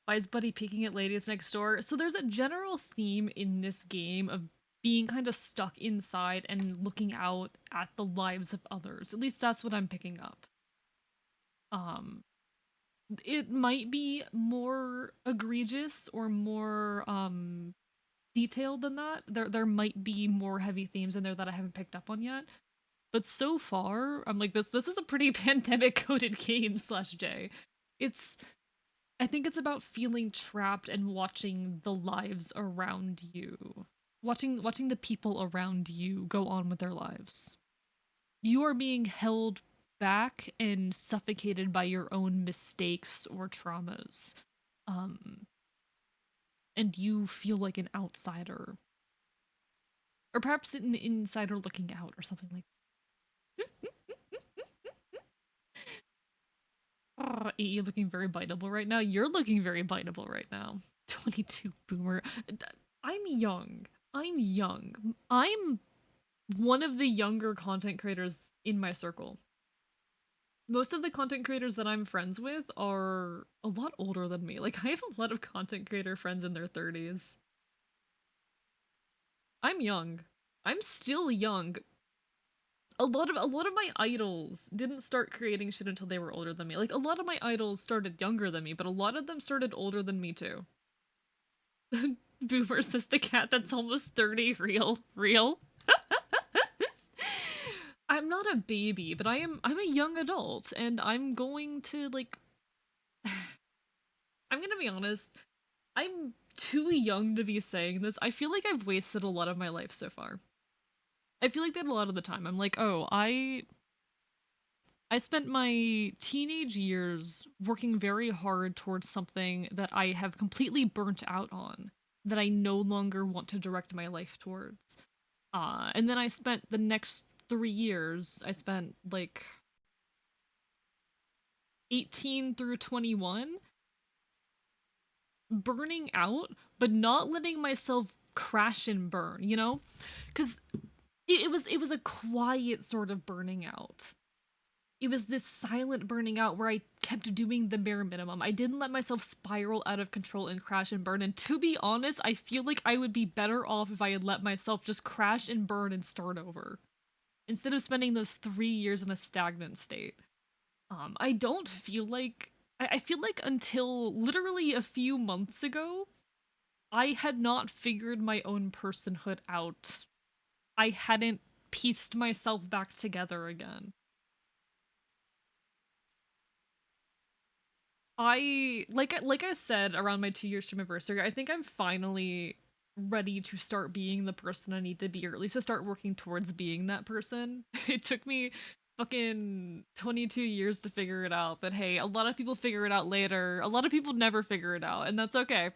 Why is Buddy peeking at ladies next door? So there's a general theme in this game of being kind of stuck inside and looking out at the lives of others. At least that's what I'm picking up. Um, it might be more egregious or more detailed than that. There might be more heavy themes in there that I haven't picked up on yet. But so far, I'm like this is a pretty pandemic coded game slash J. It's I think it's about feeling trapped and watching the lives around you. Watching the people around you go on with their lives. You are being held back and suffocated by your own mistakes or traumas. Um and you feel like an outsider. Or perhaps an insider looking out or something like that. AE looking very biteable right now. You're looking very biteable right now. 22 boomer. I'm young. I'm young. I'm one of the younger content creators in my circle. Most of the content creators that I'm friends with are a lot older than me. Like, I have a lot of content creator friends in their 30s. I'm young. I'm still young. A lot of my idols didn't start creating shit until they were older than me. Like, a lot of my idols started younger than me, but a lot of them started older than me too. Boomer says the cat that's almost 30. Real. I'm not a baby, but I'm a young adult, and I'm going to like I'm gonna be honest, I'm too young to be saying this. I feel like I've wasted a lot of my life so far. I feel like that a lot of the time. I'm like, oh, I spent my teenage years working very hard towards something that I have completely burnt out on, that I no longer want to direct my life towards. And then I spent the next 3 years, I spent like 18 through 21 burning out, but not letting myself crash and burn, you know? Because it was a quiet sort of burning out. It was this silent burning out where I kept doing the bare minimum. I didn't let myself spiral out of control and crash and burn. And to be honest, I feel like I would be better off if I had let myself just crash and burn and start over instead of spending those 3 years in a stagnant state. I don't feel like I feel like until literally a few months ago, I had not figured my own personhood out. I hadn't pieced myself back together again. I said around my 2 year stream anniversary, I think I'm finally ready to start being the person I need to be, or at least to start working towards being that person. It took me fucking 22 years to figure it out, but hey, a lot of people figure it out later. A lot of people never figure it out, and that's okay.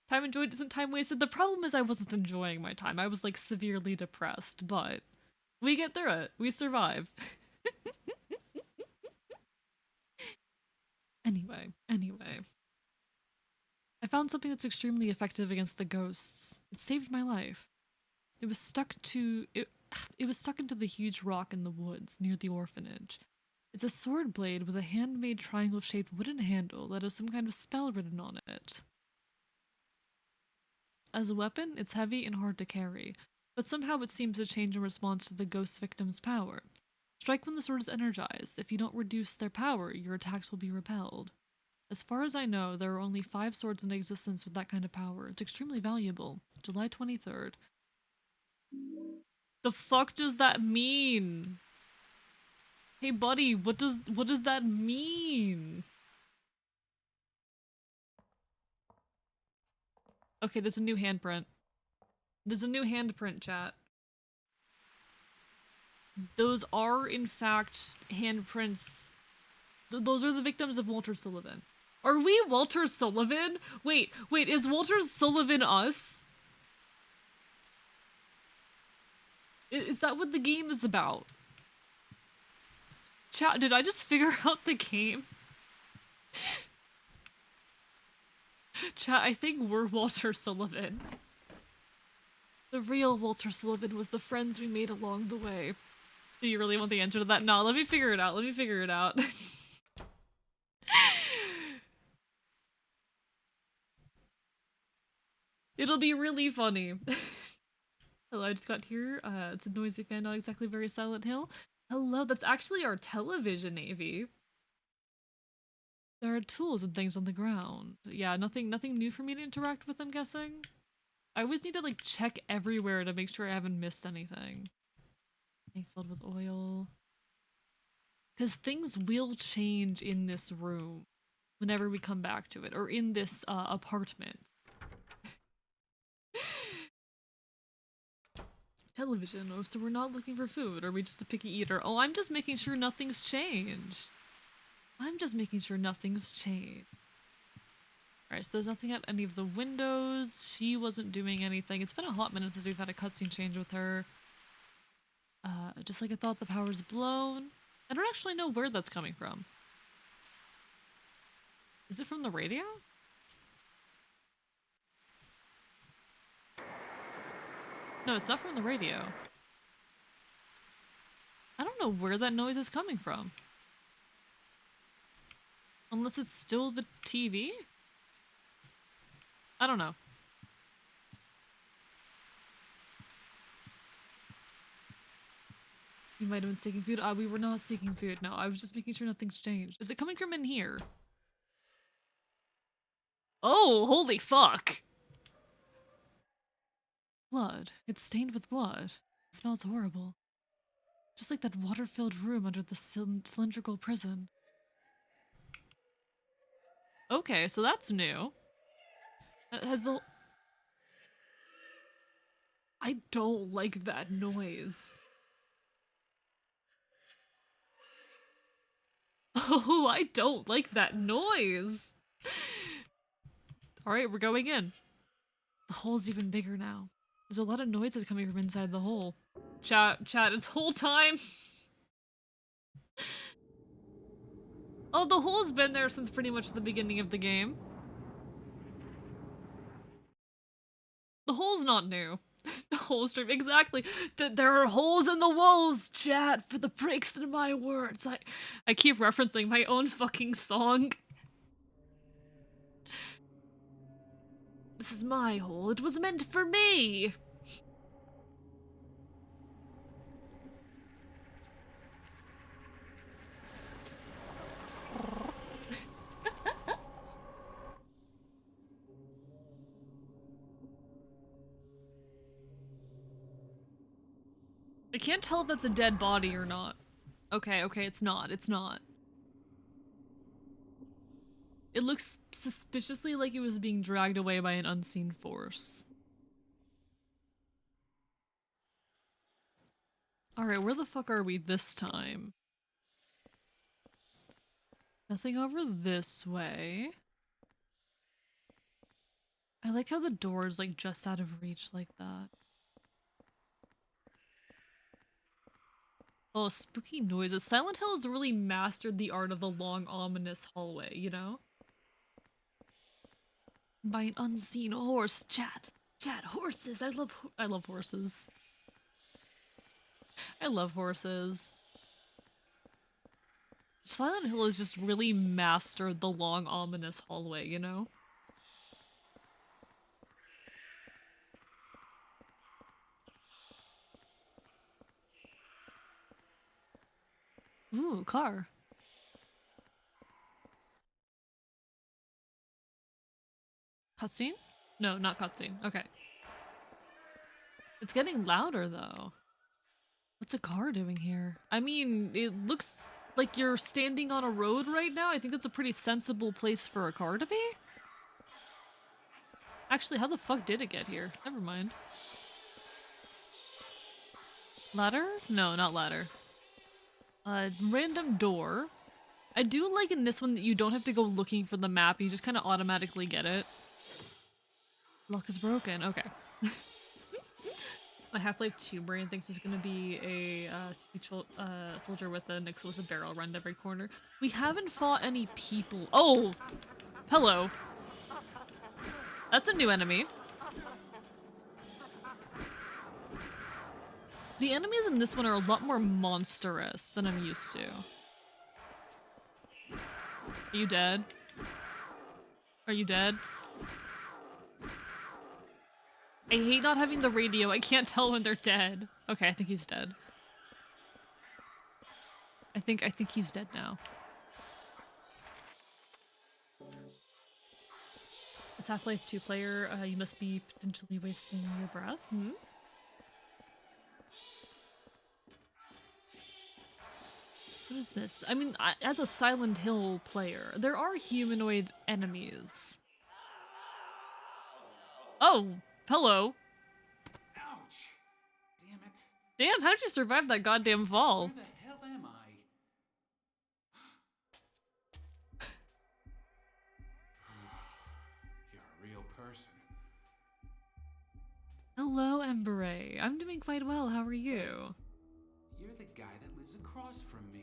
Time enjoyed isn't time wasted. The problem is I wasn't enjoying my time. I was like severely depressed, but we get through it. We survive. Anyway. I found something that's extremely effective against the ghosts. It saved my life. It was stuck to it. It was stuck into the huge rock in the woods near the orphanage. It's a sword blade with a handmade triangle-shaped wooden handle that has some kind of spell written on it. As a weapon, it's heavy and hard to carry, but somehow it seems to change in response to the ghost victim's power. Strike when the sword is energized. If you don't reduce their power, your attacks will be repelled. As far as I know, there are only 5 swords in existence with that kind of power. It's extremely valuable. July 23rd. The fuck does that mean? Hey buddy, what does that mean? Okay, there's a new handprint. There's a new handprint, chat. Those are in fact handprints. Those are the victims of Walter Sullivan. Are we Walter Sullivan? Wait, is Walter Sullivan us? Is that what the game is about? Chat, did I just figure out the game? Chat, I think we're Walter Sullivan. The real Walter Sullivan was the friends we made along the way. Do you really want the answer to that? No, let me figure it out. Let me figure it out. It'll be really funny. Hello, I just got here. It's a noisy fan, not exactly very Silent Hill. Hello, that's actually our television, Navy. There are tools and things on the ground. Yeah, nothing new for me to interact with, I'm guessing. I always need to like check everywhere to make sure I haven't missed anything. Tank filled with oil. Because things will change in this room whenever we come back to it, or in this apartment. Television. Oh, so we're not looking for food. Are we just a picky eater? Oh, I'm just making sure nothing's changed. I'm just making sure nothing's changed. Alright, so there's nothing at any of the windows. She wasn't doing anything. It's been a hot minute since we've had a cutscene change with her. Just like I thought, the power's blown. I don't actually know where that's coming from. Is it from the radio? No, it's not from the radio. I don't know where that noise is coming from. Unless it's still the TV? I don't know. You might have been seeking food. We were not seeking food. No, I was just making sure nothing's changed. Is it coming from in here? Oh, holy fuck! Blood. It's stained with blood. It smells horrible. Just like that water-filled room under the cylindrical prison. Okay, so that's new. Has the... I don't like that noise. Oh, I don't like that noise. Alright, we're going in. The hole's even bigger now. There's a lot of noises coming from inside the hole. Chat, it's hole time! Oh, the hole's been there since pretty much the beginning of the game. The hole's not new. The hole stream, exactly. There are holes in the walls, chat, for the breaks in my words. I keep referencing my own fucking song. This is my hole. It was meant for me. I can't tell if that's a dead body or not. Okay, it's not. It's not. It looks suspiciously like it was being dragged away by an unseen force. Alright, where the fuck are we this time? Nothing over this way. I like how the door's like just out of reach like that. Oh, spooky noises. Silent Hill has really mastered the art of the long, ominous hallway, you know? By an unseen horse. Chat, horses. I love horses. I love horses. Silent Hill has just really mastered the long, ominous hallway, you know? Ooh, car. Cutscene? No, not cutscene. Okay. It's getting louder, though. What's a car doing here? I mean, it looks like you're standing on a road right now. I think that's a pretty sensible place for a car to be. Actually, how the fuck did it get here? Never mind. Ladder? No, not ladder. Random door. I do like in this one that you don't have to go looking for the map. You just kind of automatically get it. Lock is broken. Okay. My Half-Life 2 brain thinks there's gonna be a soldier with an explosive barrel around every corner. We haven't fought any people. Oh! Hello. That's a new enemy. The enemies in this one are a lot more monstrous than I'm used to. Are you dead? Are you dead? I hate not having the radio. I can't tell when they're dead. Okay, I think he's dead. I think he's dead now. It's Half-Life 2 player. You must be potentially wasting your breath. Hmm? What is this? I mean, as a Silent Hill player, there are humanoid enemies. Oh, hello. Ouch! Damn it. Damn, how did you survive that goddamn fall? Where the hell am I? You're a real person. Hello, Embere. I'm doing quite well. How are you? You're the guy that lives across from me.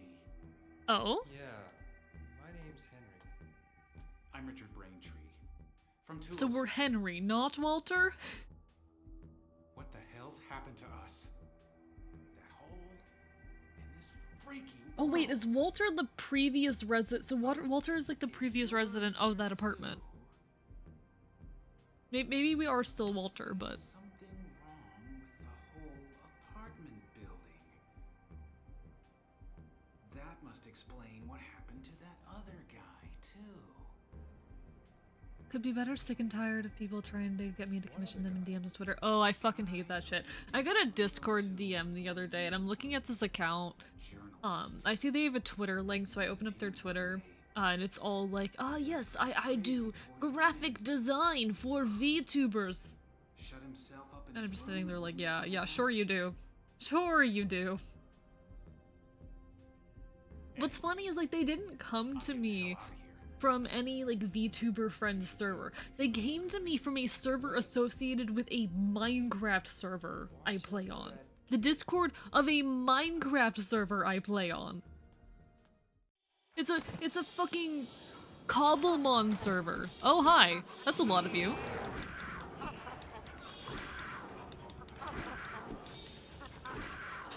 Oh? Yeah, my name's Henry. I'm Richard Braintree. From Toulouse. So we're Henry, not Walter? What the hell's happened to us? That hole in this freaky Oh wait, world. is Walter the previous resident? So Walter is like the previous resident of that apartment. Maybe we are still Walter, but... Something wrong with the whole apartment building. That must explain what happened to that other guy, too. Could be better sick and tired of people trying to get me to commission them in DMs on Twitter. Oh, I fucking hate that shit. I got a Discord DM the other day and I'm looking at this account. I see they have a Twitter link, so I open up their Twitter. And it's all like, yes, I do graphic design for VTubers. Shut himself up in And I'm his just sitting there room. like, yeah, sure you do. Sure you do. What's funny is like they didn't come to me from any like VTuber friend server. They came to me from a server associated with a Minecraft server I play on. The Discord of a Minecraft server I play on. It's a fucking Cobblemon server. Oh hi, that's a lot of you.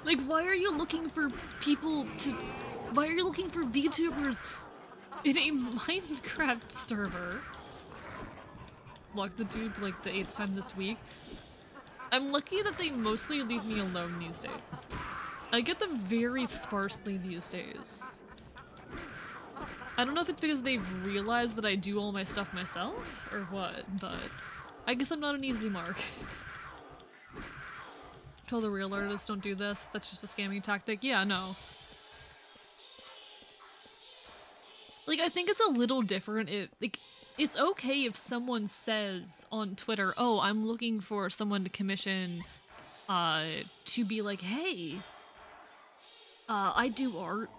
Like, why are you looking for people to... Why are you looking for VTubers in a Minecraft server? Blocked the dude like the 8th time this week. I'm lucky that they mostly leave me alone these days. I get them very sparsely these days. I don't know if it's because they've realized that I do all my stuff myself or what, but I guess I'm not an easy mark. Tell the real artists don't do this, that's just a scamming tactic. Yeah, no. Like, I think it's a little different. It's okay if someone says on Twitter, oh, I'm looking for someone to commission, to be like, hey, I do art.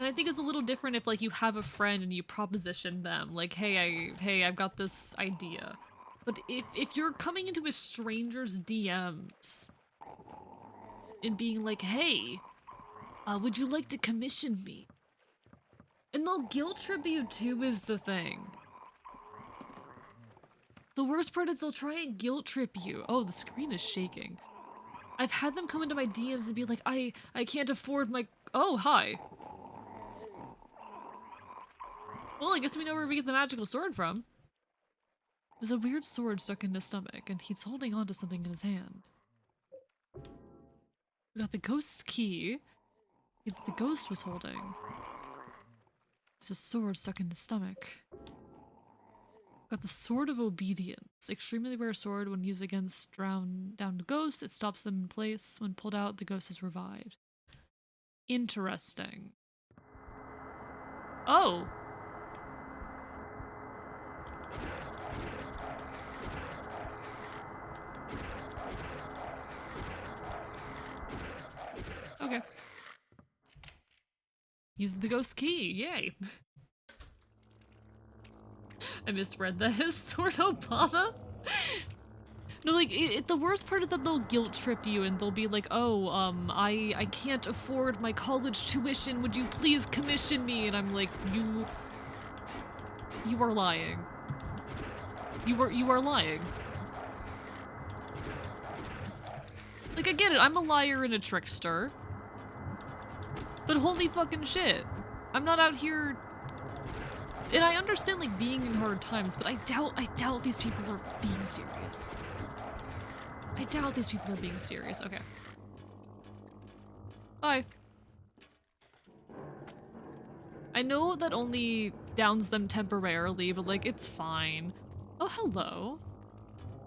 And I think it's a little different if, like, you have a friend and you proposition them, like, hey, I've got this idea. But if you're coming into a stranger's DMs and being like, hey, would you like to commission me? And they'll guilt trip you too is the thing. The worst part is they'll try and guilt trip you. Oh, the screen is shaking. I've had them come into my DMs and be like, I can't afford my... Oh, hi. Well, I guess we know where we get the magical sword from. There's a weird sword stuck in his stomach, and he's holding on to something in his hand. We got the ghost's key that the ghost was holding. There's a sword stuck in his stomach. Got the Sword of Obedience. Extremely rare sword. When used against downed ghosts, it stops them in place. When pulled out, the ghost is revived. Interesting. Oh! Okay. Use the ghost key, yay! I misread that as Sword Obama. No, like, the worst part is that they'll guilt trip you and they'll be like, oh, I can't afford my college tuition, would you please commission me? And I'm like, you are lying. You are lying. Like, I get it, I'm a liar and a trickster. But holy fucking shit. I'm not out here... And I understand, like, being in hard times, but I doubt these people are being serious. I doubt these people are being serious. Okay. Bye. I know that only downs them temporarily, but, like, it's fine. Oh, hello.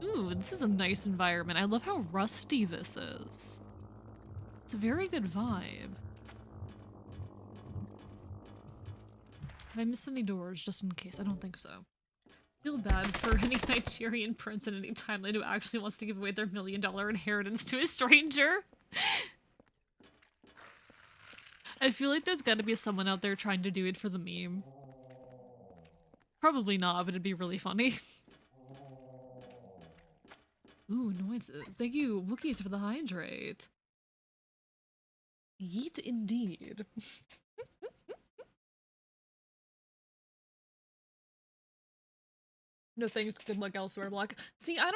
Ooh, this is a nice environment. I love how rusty this is. It's a very good vibe. Have I missed any doors, just in case? I don't think so. I feel bad for any Nigerian prince at any timeline who actually wants to give away their $1 million inheritance to a stranger. I feel like there's gotta be someone out there trying to do it for the meme. Probably not, but it'd be really funny. Ooh, noises. Thank you, Wookiees, for the hydrate. Yeet indeed. No thanks, good luck elsewhere, Block. See, I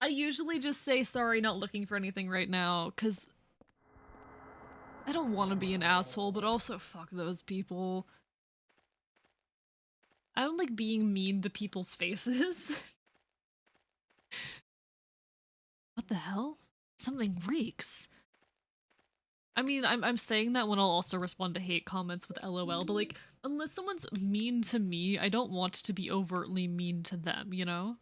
usually just say sorry, not looking for anything right now, because I don't want to be an asshole, but also fuck those people. I don't like being mean to people's faces. What the hell? Something reeks. I mean, I'm saying that when I'll also respond to hate comments with LOL, but like, unless someone's mean to me, I don't want to be overtly mean to them, you know?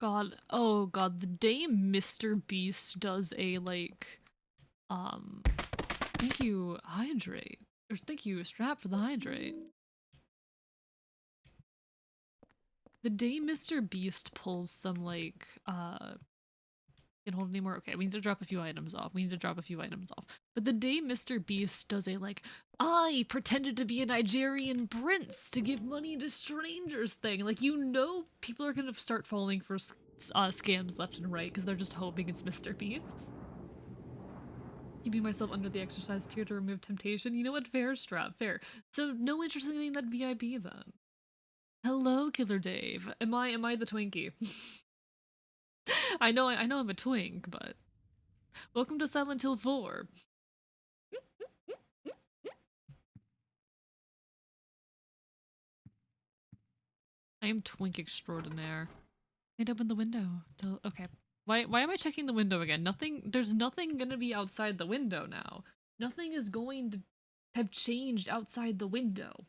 God, oh god, the day Mr. Beast does a, like, thank you, hydrate. Or thank you, strap for the hydrate. The day Mr. Beast pulls some, like, can't hold anymore. Okay, we need to drop a few items off. But the day Mr. Beast does a, like, I pretended to be a Nigerian prince to give money to strangers thing, like, you know people are gonna start falling for scams left and right because they're just hoping it's Mr. Beast. Keeping myself under the exercise tier to remove temptation. You know what? Fair, strap, fair. So no interest in getting that VIP then. Hello, Killer Dave. Am I the Twinkie? I know I'm a twink, but welcome to Silent Hill 4. I am twink extraordinaire. I'd open the window. Okay. Why am I checking the window again? There's nothing gonna be outside the window now. Nothing is going to have changed outside the window.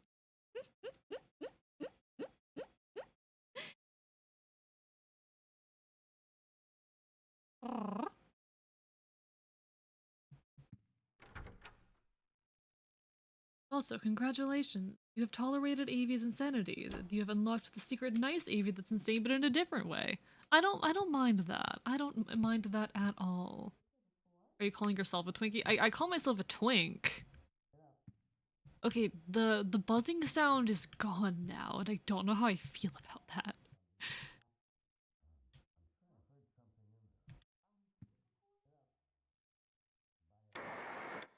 Also, congratulations. You have tolerated Avi's insanity. You have unlocked the secret nice Avi that's insane but in a different way. I don't mind that. I don't mind that at all. Are you calling yourself a Twinkie? I call myself a twink. Okay, the buzzing sound is gone now, and I don't know how I feel about that.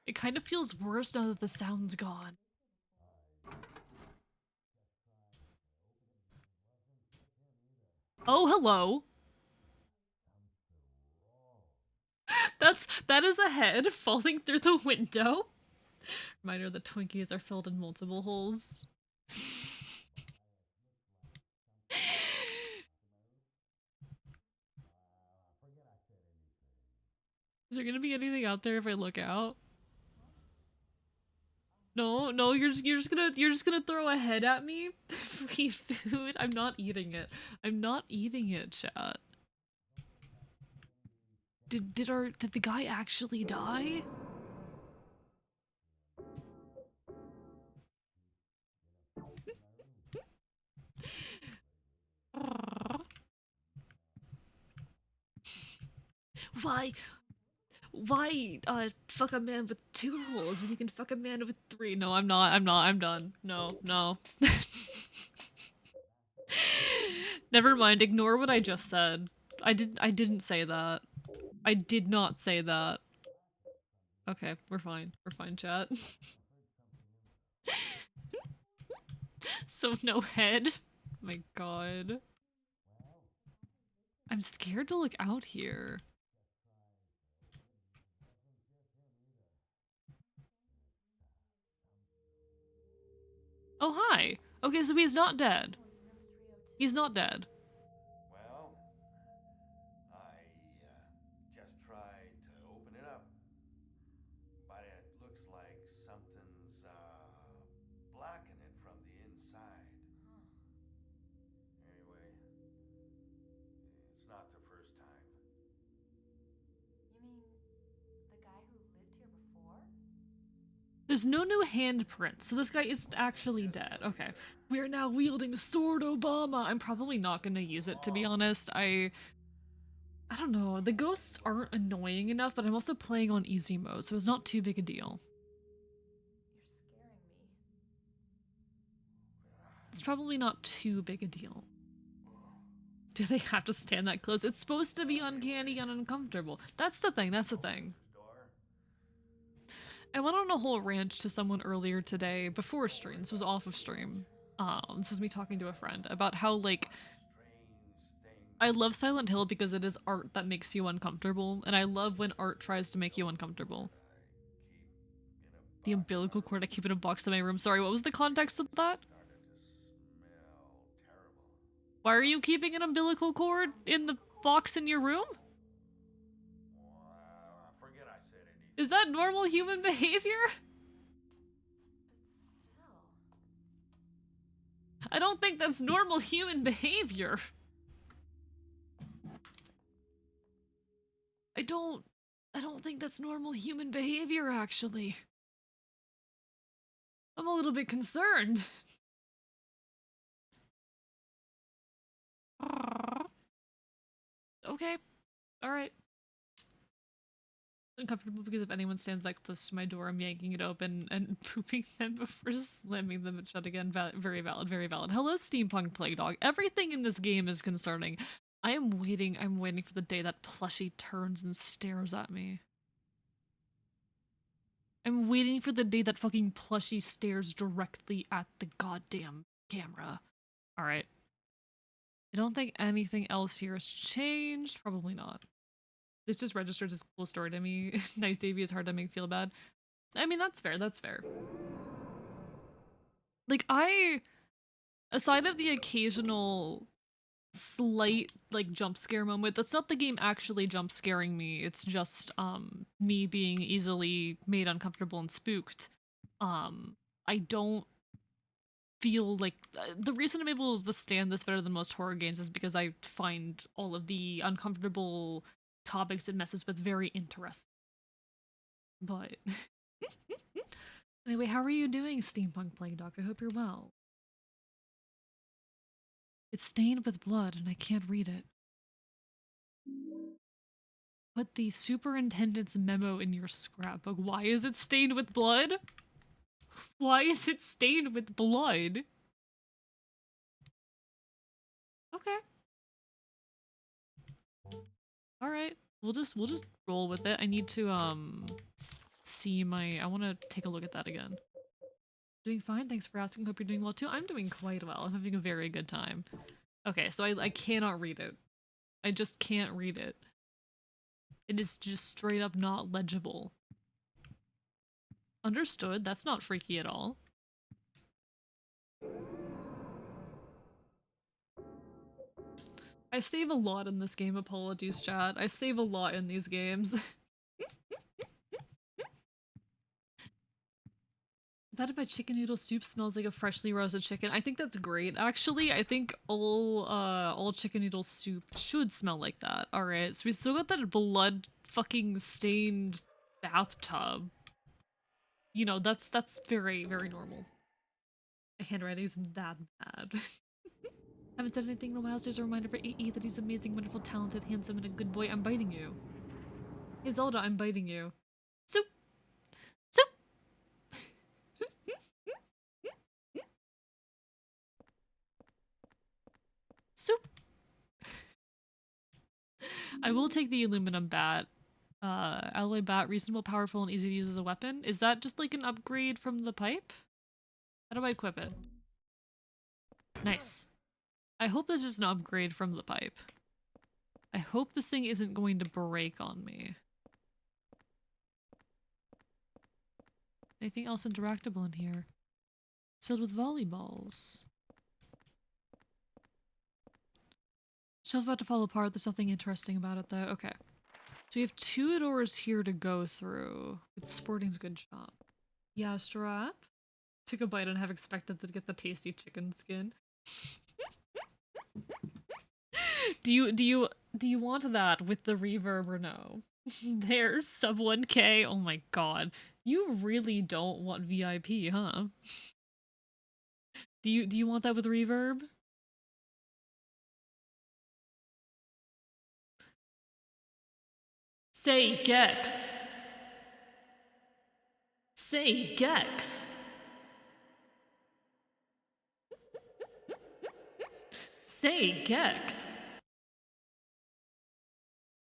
It kind of feels worse now that the sound's gone. Oh, hello. That is a head falling through the window. Reminder that Twinkies are filled in multiple holes. Is there gonna be anything out there if I look out? No, you're just gonna throw a head at me? Free food? I'm not eating it. I'm not eating it, chat. Did the guy actually die? Why fuck a man with 2 holes when you can fuck a man with 3? No, I'm done. No. Never mind, ignore what I just said. I didn't say that. I did not say that. Okay, we're fine. We're fine, chat. So no head? My god. I'm scared to look out here. Oh, hi. Okay, so he's not dead. He's not dead. Well, I just tried to open it up, but it looks like something's blocking it from the inside. Anyway, it's not the first time. You mean the guy who lived here before? There's no new handprint, so this guy is actually dead. Okay. We are now wielding Sword Obama. I'm probably not gonna use it, to be honest. I don't know. The ghosts aren't annoying enough, but I'm also playing on easy mode, so it's not too big a deal. You're scaring me. It's probably not too big a deal. Do they have to stand that close? It's supposed to be uncanny and uncomfortable. That's the thing, that's the thing. I went on a whole rant to someone earlier today, before stream. This was off of stream. This was me talking to a friend about how, like, I love Silent Hill because it is art that makes you uncomfortable, and I love when art tries to make you uncomfortable. The umbilical cord I keep in a box in my room. Sorry, what was the context of that? Why are you keeping an umbilical cord in the box in your room? Is that normal human behavior? But still. I don't think that's normal human behavior. I don't think that's normal human behavior, actually. I'm a little bit concerned. Okay. Alright. Uncomfortable because if anyone stands that close to my door, I'm yanking it open and pooping them before slamming them shut again. Very valid, very valid. Hello, Steampunk Plague Dog. Everything in this game is concerning. I'm waiting for the day that plushie turns and stares at me. I'm waiting for the day that fucking plushie stares directly at the goddamn camera. Alright. I don't think anything else here has changed. Probably not. This just registers as a cool story to me. Nice Davy is hard to make feel bad. I mean, that's fair, that's fair. Like, aside of the occasional slight, like, jump scare moment, that's not the game actually jump scaring me. It's just, me being easily made uncomfortable and spooked. I don't feel like the reason I'm able to stand this better than most horror games is because I find all of the uncomfortable topics it messes with very interesting. But anyway, how are you doing, Steampunk Plague Dog? I hope you're well. It's stained with blood and I can't read it. Put the superintendent's memo in your scrapbook. Why is it stained with blood? Why is it stained with blood? Okay. Alright. We'll just roll with it. I need to see my I wanna take a look at that again. Doing fine, thanks for asking. Hope you're doing well too. I'm doing quite well. I'm having a very good time. Okay, so I cannot read it. I just can't read it. It is just straight up not legible. Understood, that's not freaky at all. I save a lot in this game, apologies chat. I save a lot in these games. That if my chicken noodle soup smells like a freshly roasted chicken. I think that's great, actually. I think all chicken noodle soup should smell like that. Alright, so we still got that blood fucking stained bathtub. You know, that's very, very normal. My handwriting isn't that bad. Haven't said anything in a while, so there's a reminder for AE that he's amazing, wonderful, talented, handsome, and a good boy. I'm biting you. Hey Zelda, I'm biting you. Soup! Soup! Soup! I will take the aluminum bat. Alloy bat, reasonable, powerful, and easy to use as a weapon. Is that just like an upgrade from the pipe? How do I equip it? Nice. I hope that's just an upgrade from the pipe. I hope this thing isn't going to break on me. Anything else interactable in here? It's filled with volleyballs. Shelf about to fall apart. There's nothing interesting about it though. Okay. So we have 2 doors here to go through. Sporting's good shop. Yeah, strap. Took a bite and have expected to get the tasty chicken skin. Do you want that with the reverb or no? There's sub 1K. Oh my god. You really don't want VIP, huh? Do you want that with reverb? Say Gex. Say Gex. Say Gex.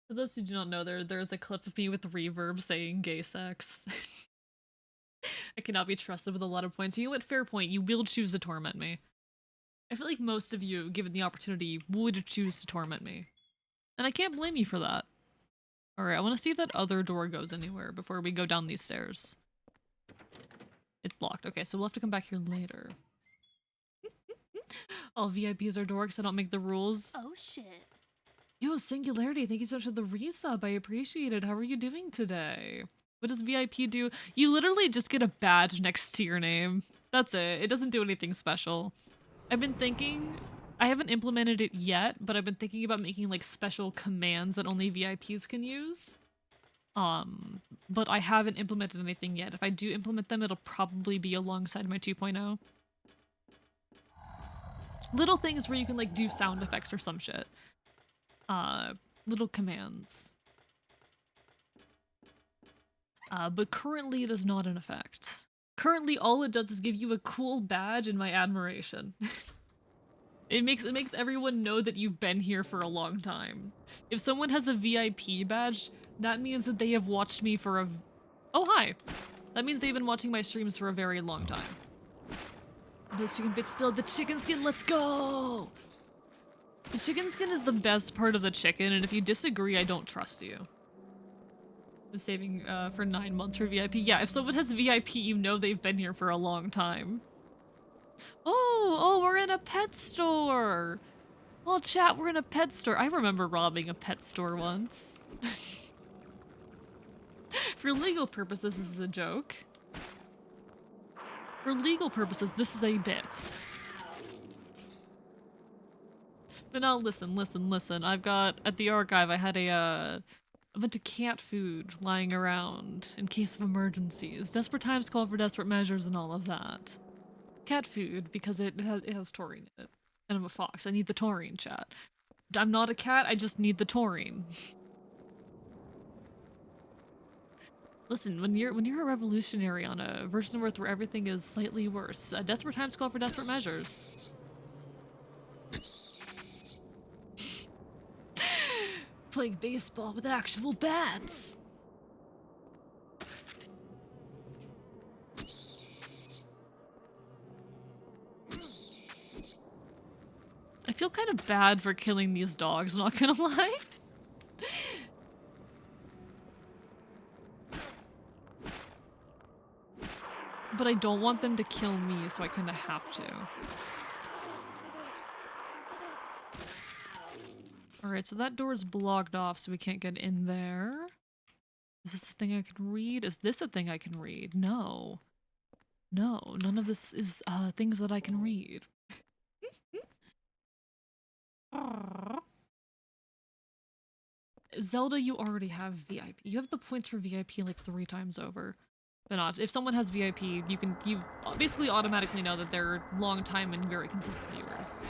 For those who do not know, there's a clip of me with reverb saying gay sex. I cannot be trusted with a lot of points. You know what? Fair point. You will choose to torment me. I feel like most of you, given the opportunity, would choose to torment me. And I can't blame you for that. Alright, I want to see if that other door goes anywhere before we go down these stairs. It's locked. Okay, so we'll have to come back here later. All VIPs are dorks. I don't make the rules. Oh shit. Yo, Singularity, thank you so much for the resub. I appreciate it. How are you doing today? What does VIP do? You literally just get a badge next to your name. That's it. It doesn't do anything special. I've been thinking... I haven't implemented it yet, but I've been thinking about making like special commands that only VIPs can use. But I haven't implemented anything yet. If I do implement them, it'll probably be alongside my 2.0. Little things where you can like do sound effects or some shit. Little commands. But currently it is not in effect. Currently all it does is give you a cool badge and my admiration. It makes everyone know that you've been here for a long time. If someone has a VIP badge, that means that they have watched me for a... Oh, hi! That means they've been watching my streams for a very long time. It is chicken bit still. The chicken skin, let's go! The chicken skin is the best part of the chicken, and if you disagree, I don't trust you. I'm saving for 9 months for VIP. Yeah, if someone has VIP, you know they've been here for a long time. Oh, we're in a pet store. Oh, chat, we're in a pet store. I remember robbing a pet store once. For legal purposes, this is a joke. For legal purposes, this is a bit. But now listen. I've got, at the archive, I had a bunch of cat food lying around in case of emergencies. Desperate times call for desperate measures and all of that. Cat food because it has taurine in it. And I'm a fox. I need the taurine, chat. I'm not a cat, I just need the taurine. Listen, when you're a revolutionary on a version of Earth where everything is slightly worse, desperate times call for desperate measures. Playing baseball with actual bats. I feel kind of bad for killing these dogs, not gonna lie. But I don't want them to kill me, so I kind of have to. Alright, so that door is blocked off, so we can't get in there. Is this a thing I can read? Is this a thing I can read? No. No, none of this is things that I can read. Zelda, you already have VIP. You have the points for VIP like 3 times over. But not. If someone has VIP, you basically automatically know that they're long time and very consistent viewers.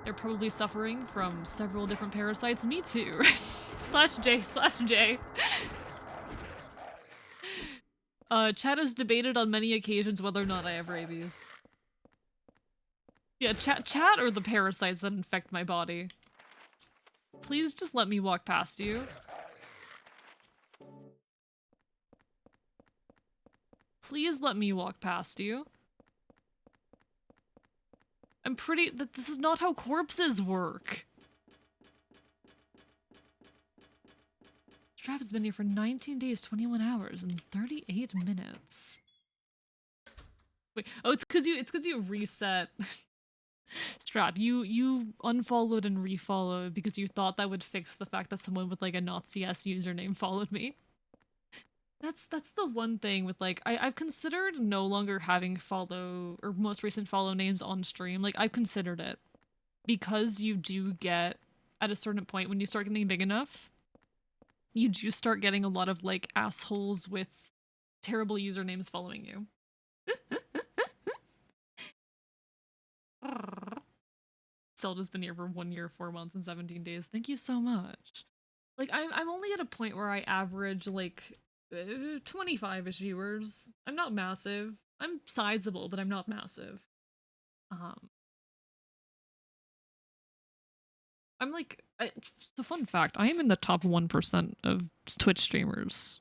They're probably suffering from several different parasites. Me too. /J/J. Chat has debated on many occasions whether or not I have rabies. Yeah, chat or the parasites that infect my body. please just let me walk past you. Please let me walk past you. I'm pretty- that this is not how corpses work. Strap has been here for 19 days, 21 hours, and 38 minutes. Wait, oh, it's cause you reset. Strap, you unfollowed and refollowed because you thought that would fix the fact that someone with like a Nazi-ass username followed me. That's the one thing with like I've considered no longer having follow or most recent follow names on stream. Like I've considered it because you do get at a certain point when you start getting big enough, you do start getting a lot of like assholes with terrible usernames following you. Zelda's been here for 1 year, 4 months, and 17 days. Thank you so much. Like I'm only at a point where I average like 25-ish viewers. I'm not massive. I'm sizable, but I'm not massive. I'm like, it's a fun fact. I am in the top 1% of Twitch streamers,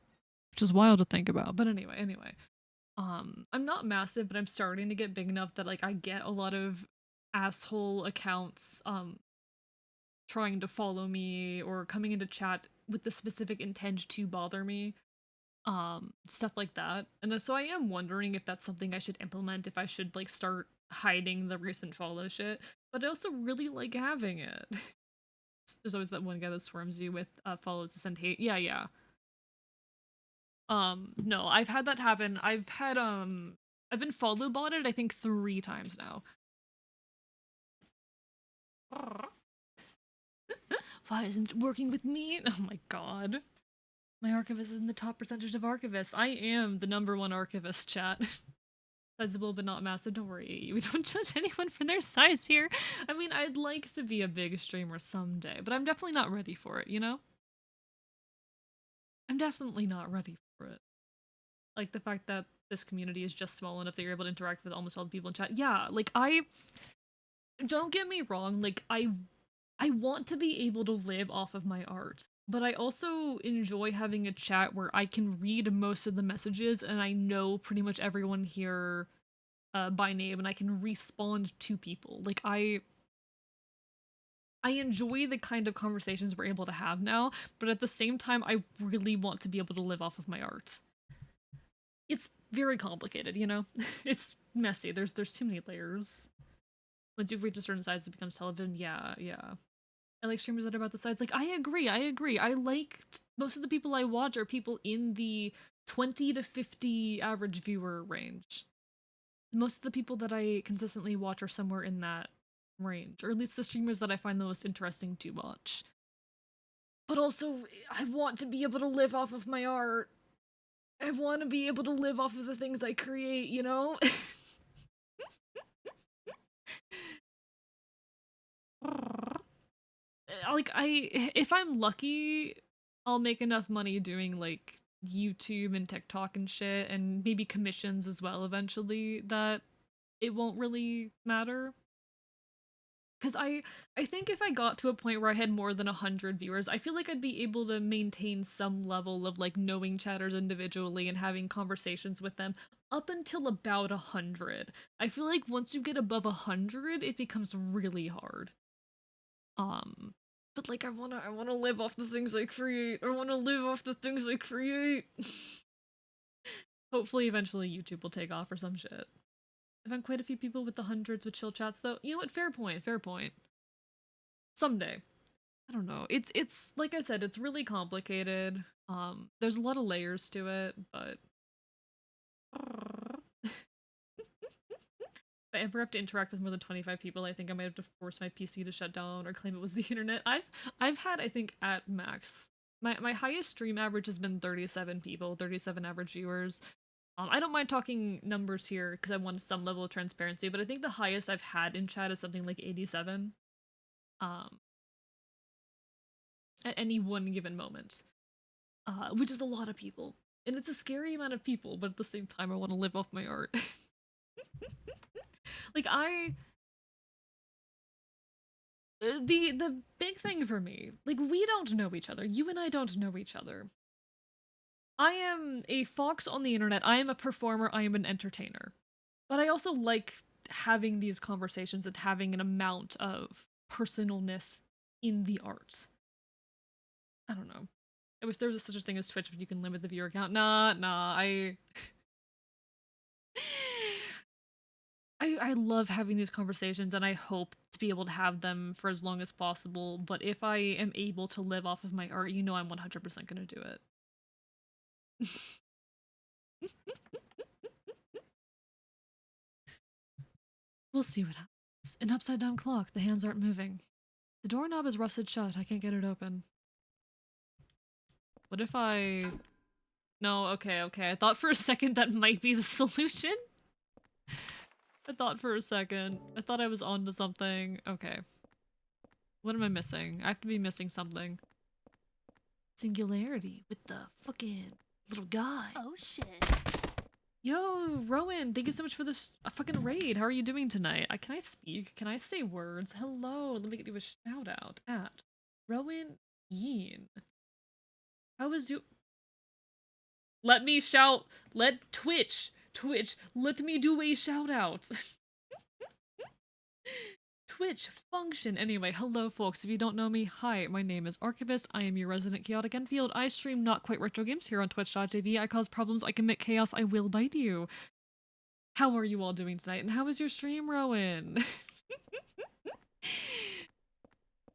which is wild to think about. But anyway. I'm not massive, but I'm starting to get big enough that like I get a lot of asshole accounts trying to follow me or coming into chat with the specific intent to bother me. Stuff like that. And so I am wondering if that's something I should implement, if I should like start hiding the recent follow shit. But I also really like having it. There's always that one guy that swarms you with follows to send hate. Yeah. No, I've had that happen. I've been follow botted I think 3 times now. Why isn't it working with me? Oh my god. My archivist is in the top percentage of archivists. I am the #1 archivist, chat. Sizable but not massive, don't worry. We don't judge anyone for their size here. I mean, I'd like to be a big streamer someday, but I'm definitely not ready for it, you know? I'm definitely not ready for it. Like, the fact that this community is just small enough that you're able to interact with almost all the people in chat. Yeah, like, don't get me wrong, like, I want to be able to live off of my art, but I also enjoy having a chat where I can read most of the messages and I know pretty much everyone here by name and I can respond to people. Like I enjoy the kind of conversations we're able to have now, but at the same time I really want to be able to live off of my art. It's very complicated, you know? It's messy. There's too many layers. Once you've reached a certain size it becomes television. Yeah. I like streamers that are about the size. Like, I agree. I like most of the people I watch are people in the 20 to 50 average viewer range. Most of the people that I consistently watch are somewhere in that range, or at least the streamers that I find the most interesting to watch. But also, I want to be able to live off of my art. I want to be able to live off of the things I create, you know? Like if I'm lucky, I'll make enough money doing like YouTube and TikTok and shit and maybe commissions as well eventually that it won't really matter. Cause I think if I got to a point where I had more than 100 viewers, I feel like I'd be able to maintain some level of like knowing chatters individually and having conversations with them up until about 100. I feel like once you get above 100, it becomes really hard. But like I wanna live off the things I create. I wanna live off the things I create. Hopefully eventually YouTube will take off or some shit. I've had quite a few people with the hundreds with chill chats though. You know what? Fair point. Someday. I don't know. It's like I said, it's really complicated. There's a lot of layers to it, but if I ever have to interact with more than 25 people, I think I might have to force my PC to shut down or claim it was the internet. I've had, I think, at max. My highest stream average has been 37 people, 37 average viewers. I don't mind talking numbers here because I want some level of transparency, but I think the highest I've had in chat is something like 87. At any one given moment. Which is a lot of people. And it's a scary amount of people, but at the same time I want to live off my art. Like The big thing for me, like, we don't know each other. You and I don't know each other. I am a fox on the internet. I am a performer. I am an entertainer. But I also like having these conversations and having an amount of personalness in the art. I don't know. I wish there was such a thing as Twitch, but you can limit the viewer count. Nah, I love having these conversations and I hope to be able to have them for as long as possible, but if I am able to live off of my art, you know I'm 100% gonna do it. We'll see what happens. An upside down clock, the hands aren't moving. The doorknob is rusted shut, I can't get it open. What if I... No, okay, I thought for a second that might be the solution. I thought for a second. I thought I was onto something. Okay. What am I missing? I have to be missing something. Singularity with the fucking little guy. Oh shit. Yo, Rowan, thank you so much for this fucking raid. How are you doing tonight? Can I speak? Can I say words? Hello, let me give you a shout out at Rowan Yeen. How is you? Let me shout. Let Twitch, let me do a shout out. Twitch function. Anyway, hello folks. If you don't know me, hi, my name is Archivist. I am your resident chaotic Enfield. I stream not quite retro games here on twitch.tv. I cause problems, I commit chaos, I will bite you. How are you all doing tonight? And how is your stream, Rowan?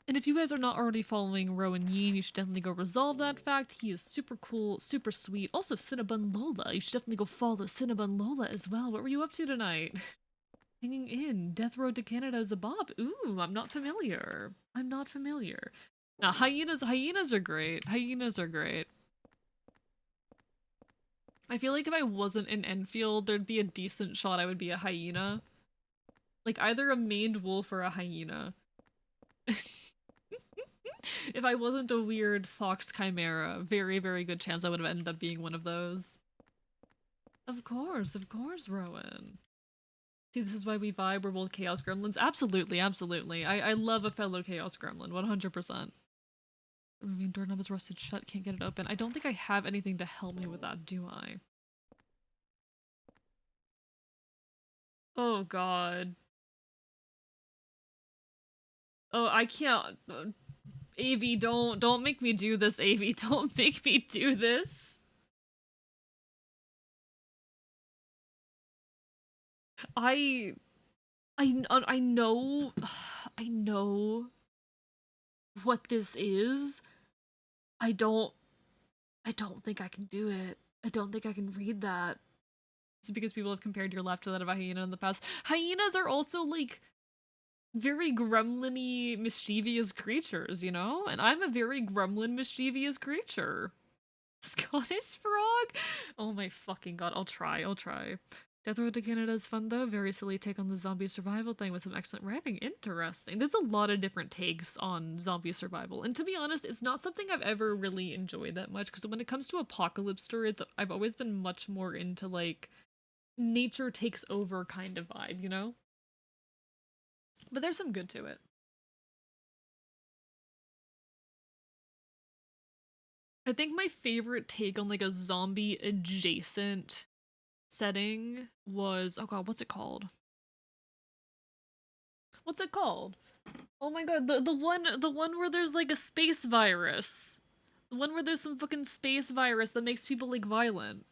And if you guys are not already following Rowan Yeen, you should definitely go resolve that fact. He is super cool, super sweet. Also, Cinnabon Lola. You should definitely go follow Cinnabon Lola as well. What were you up to tonight? Hanging in. Death Road to Canada is a bob. Ooh, I'm not familiar. I'm not familiar. Now, hyenas are great. Hyenas are great. I feel like if I wasn't in Enfield, there'd be a decent shot I would be a hyena. Like, either a maned wolf or a hyena. If I wasn't a weird fox chimera, very, very good chance I would have ended up being one of those. Of course, Rowan. See, this is why we vibe. We're both Chaos Gremlins. Absolutely, absolutely. I love a fellow Chaos Gremlin, 100%. I mean, doorknob is rusted shut, can't get it open. I don't think I have anything to help me with that, do I? Oh god. Oh, I can't. AV, don't make me do this, AV. Don't make me do this. I know I know what this is. I don't think I can do it. I don't think I can read that. It's because people have compared your laugh to that of a hyena in the past. Hyenas are also like very gremlin-y, mischievous creatures, you know? And I'm a very gremlin, mischievous creature. Scottish frog? Oh my fucking god, I'll try. Death Road to Canada is fun though. Very silly take on the zombie survival thing with some excellent writing. Interesting. There's a lot of different takes on zombie survival. And to be honest, it's not something I've ever really enjoyed that much because when it comes to apocalypse stories, I've always been much more into like nature takes over kind of vibe, you know? But there's some good to it. I think my favorite take on like a zombie adjacent setting was, oh god, what's it called? What's it called? Oh my god, the one where there's like a space virus. The one where there's some fucking space virus that makes people like violent.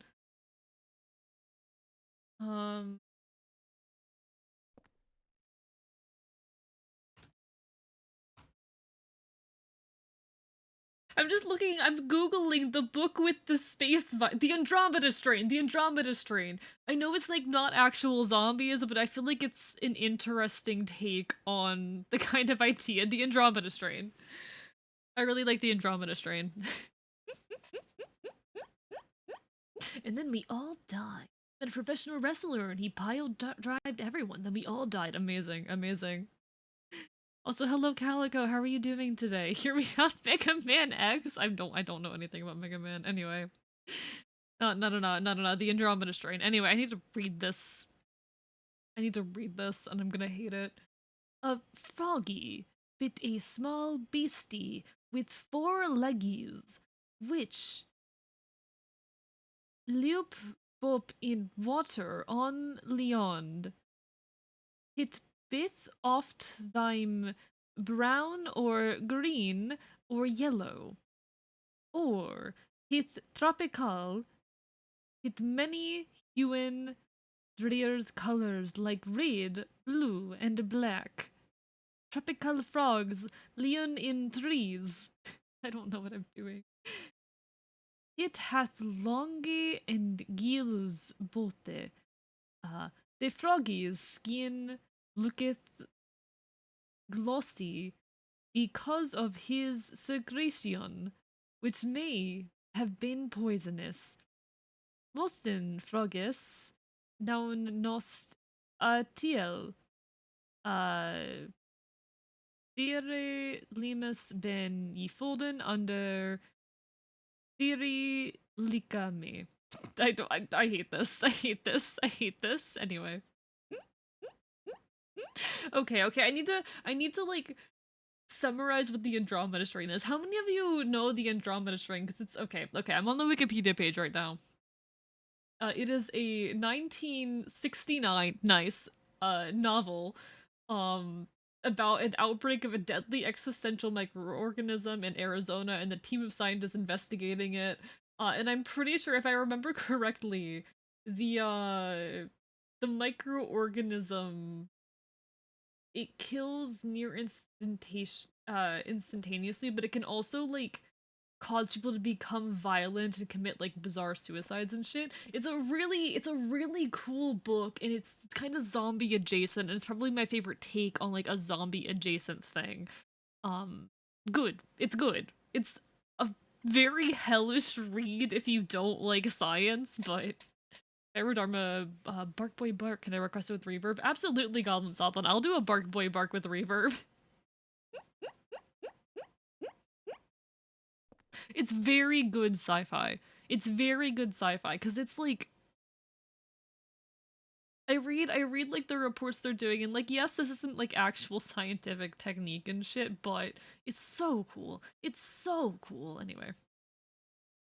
I'm just looking, I'm googling the book with the the Andromeda strain. I know it's like not actual zombies, but I feel like it's an interesting take on the kind of idea, the Andromeda strain. I really like the Andromeda strain. And then we all died. Been a professional wrestler and he drived everyone, then we all died. Amazing. Also, hello Calico, how are you doing today? Here we have Mega Man X. I don't know anything about Mega Man. Anyway. No, the Andromeda strain. Anyway, I need to read this. And I'm gonna hate it. Froggy. bit a small beastie with 4 leggies, which leap up in water on Leond. It bit oft thym brown or green or yellow, or hit tropical, hit many huein drears colors like red, blue, and black. Tropical frogs leon in trees. I don't know what I'm doing. It hath longy and gills both. The froggy's skin looketh glossy because of his secretion, which may have been poisonous. Mosten frogges, noun nost tiel, Thierry limus ben yifolden under Thierry likame. I hate this. I hate this. I hate this. Anyway. Okay, I need to like summarize what the Andromeda strain is. How many of you know the Andromeda strain? Because it's okay. Okay, I'm on the Wikipedia page right now. It is a 1969 nice novel about an outbreak of a deadly existential microorganism in Arizona and the team of scientists investigating it. And I'm pretty sure if I remember correctly, the microorganism, it kills near instantaneously, but it can also like cause people to become violent and commit like bizarre suicides and shit. It's a really cool book, and it's kind of zombie adjacent, and it's probably my favorite take on like a zombie adjacent thing. Good. It's good. It's a very hellish read if you don't like science, but Aerodharma, Bark Boy Bark, can I request it with reverb? Absolutely, Goblin Soblin. I'll do a Bark Boy Bark with reverb. It's very good sci-fi. It's very good sci-fi, because it's like I read like the reports they're doing, and like yes, this isn't like actual scientific technique and shit, but it's so cool. It's so cool. Anyway.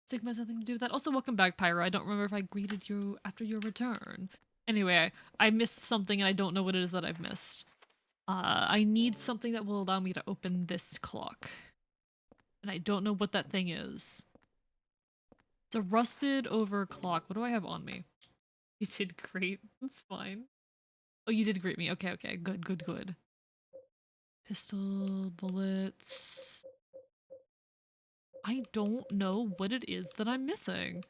Sigma has nothing to do with that. Also, welcome back, Pyro. I don't remember if I greeted you after your return. Anyway, I missed something and I don't know what it is that I've missed. I need something that will allow me to open this clock. And I don't know what that thing is. It's a rusted over clock. What do I have on me? You did great. That's fine. Oh, you did greet me. Okay, okay. Good, good, good. Pistol, bullets. I don't know what it is that I'm missing.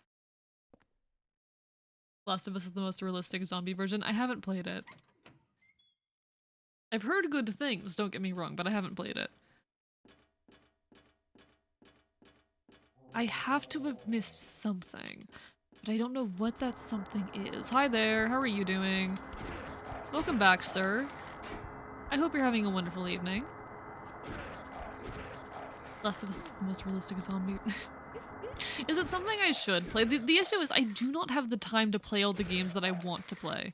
Last of Us is the most realistic zombie version. I haven't played it. I've heard good things, don't get me wrong, but I haven't played it. I have to have missed something, but I don't know what that something is. Hi there, how are you doing? Welcome back, sir. I hope you're having a wonderful evening. Last of Us is the most realistic zombie. Is it something I should play? The issue is I do not have the time to play all the games that I want to play.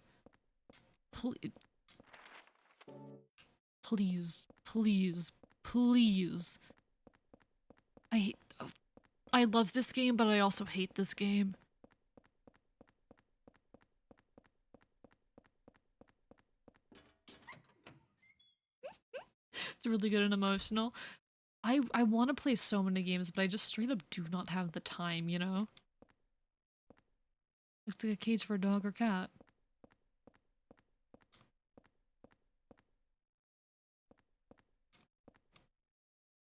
Please, please, please. I love this game, but I also hate this game. It's really good and emotional. I want to play so many games, but I just straight up do not have the time, you know? Looks like a cage for a dog or cat.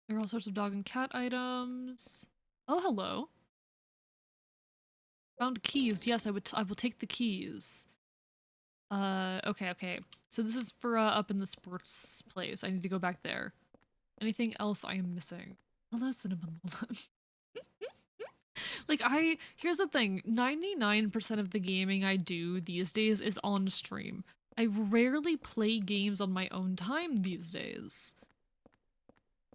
There are all sorts of dog and cat items. Oh, hello. Found keys. Yes, I will take the keys. Okay, okay. So this is for up in the sports place. I need to go back there. Anything else I am missing? Hello, Cinnamon. Like, here's the thing. 99% of the gaming I do these days is on stream. I rarely play games on my own time these days.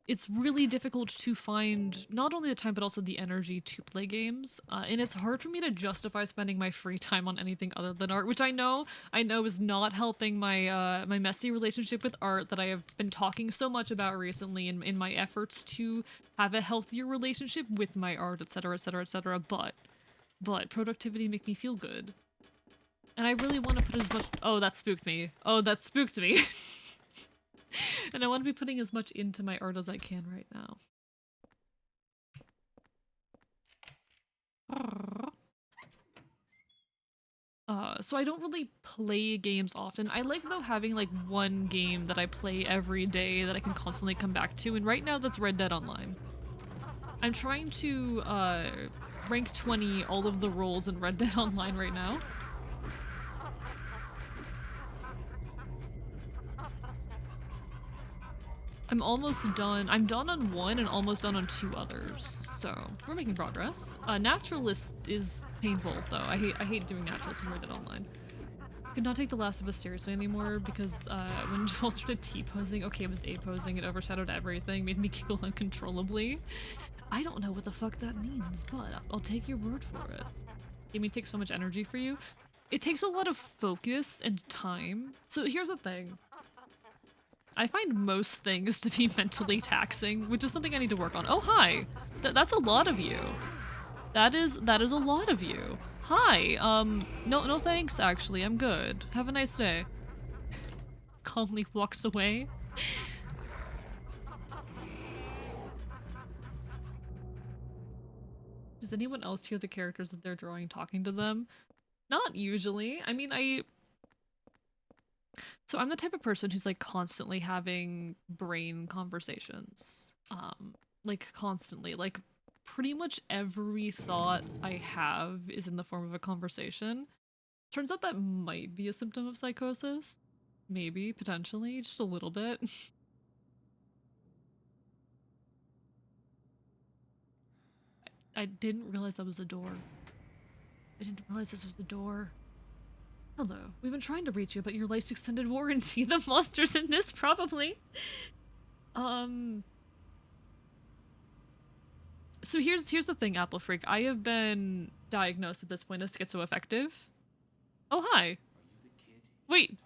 it's really difficult to find not only the time but also the energy to play games, and it's hard for me to justify spending my free time on anything other than art, which I know is not helping my my messy relationship with art that I have been talking so much about recently in my efforts to have a healthier relationship with my art, etc., etc., etc. But productivity make me feel good, and I really want to put as much. Oh, that spooked me. Oh, that spooked me. And I want to be putting as much into my art as I can right now. So I don't really play games often. I like, though, having like one game that I play every day that I can constantly come back to, and right now that's Red Dead Online. I'm trying to rank 20 all of the roles in Red Dead Online right now. I'm almost done. I'm done on one and almost done on 2 others, so we're making progress. Naturalist is painful, though. I hate doing Naturalist in Red Dead Online. Could not take The Last of Us seriously anymore because when Joel started T-posing, okay, it was A-posing, it overshadowed everything, made me giggle uncontrollably. I don't know what the fuck that means, but I'll take your word for it. Gaming takes so much energy for you. It takes a lot of focus and time. So here's the thing. I find most things to be mentally taxing, which is something I need to work on. Oh, hi! That's a lot of you. That is a lot of you. Hi, no thanks, actually. I'm good. Have a nice day. Calmly walks away. Does anyone else hear the characters that they're drawing talking to them? Not usually. I mean, So I'm the type of person who's like constantly having brain conversations. Like constantly. Like pretty much every thought I have is in the form of a conversation. Turns out that might be a symptom of psychosis. Maybe, potentially, just a little bit. I didn't realize that was a door. I didn't realize this was the door. Hello. We've been trying to reach you about your life's extended warranty. The monsters in this, probably. So here's the thing, Apple Freak. I have been diagnosed at this point as schizoaffective. Oh, hi. Wait.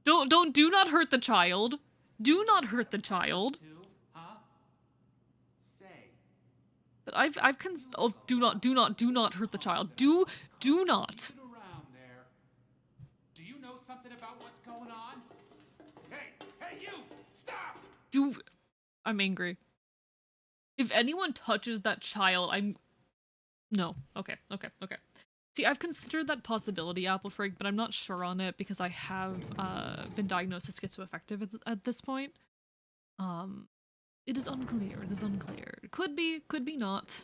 Do not hurt the child. Do not hurt the child. But oh, do not hurt the child. Do not. Do you know something about what's going on? Hey, you! Stop! I'm angry. If anyone touches that child, no. Okay. See, I've considered that possibility, Apple Freak, but I'm not sure on it because I have been diagnosed as schizoaffective at this point. It is unclear. Could be not.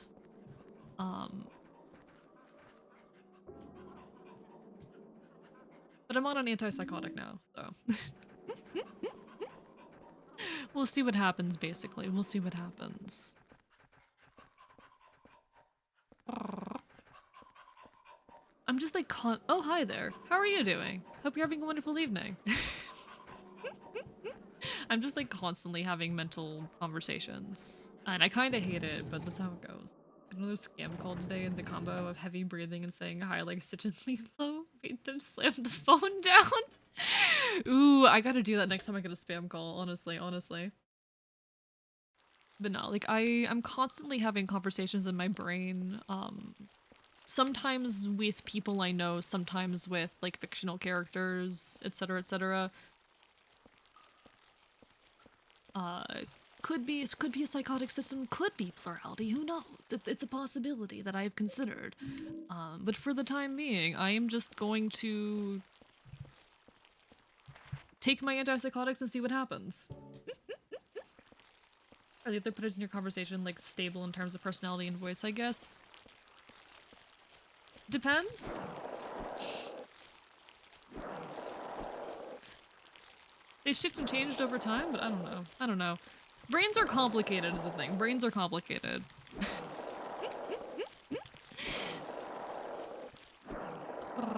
But I'm on an antipsychotic now, so. We'll see what happens, basically. We'll see what happens. I'm just like oh, hi there. How are you doing? Hope you're having a wonderful evening. I'm just like constantly having mental conversations. And I kind of hate it, but that's how it goes. Another scam call today, and the combo of heavy breathing and saying hi like stitchingly low made them slam the phone down. Ooh, I gotta do that next time I get a spam call, honestly. But no, like I'm constantly having conversations in my brain, sometimes with people I know, sometimes with like fictional characters, etc., etc. Could be a psychotic system, could be plurality, who knows? It's a possibility that I have considered. But for the time being, I am just going to take my antipsychotics and see what happens. Are the other players in your conversation like stable in terms of personality and voice, I guess? Depends. They've shifted and changed over time, but I don't know. Brains are complicated is the thing. Brains are complicated.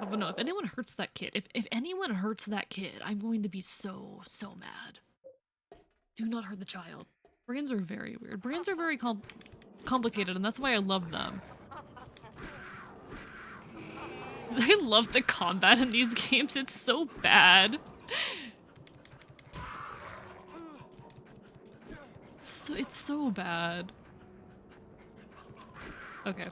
But no, if anyone hurts that kid, if anyone hurts that kid, I'm going to be so mad. Do not hurt the child. Brains are very weird. Brains are very complicated, and that's why I love them. I love the combat in these games. It's so bad. It's so bad. Okay.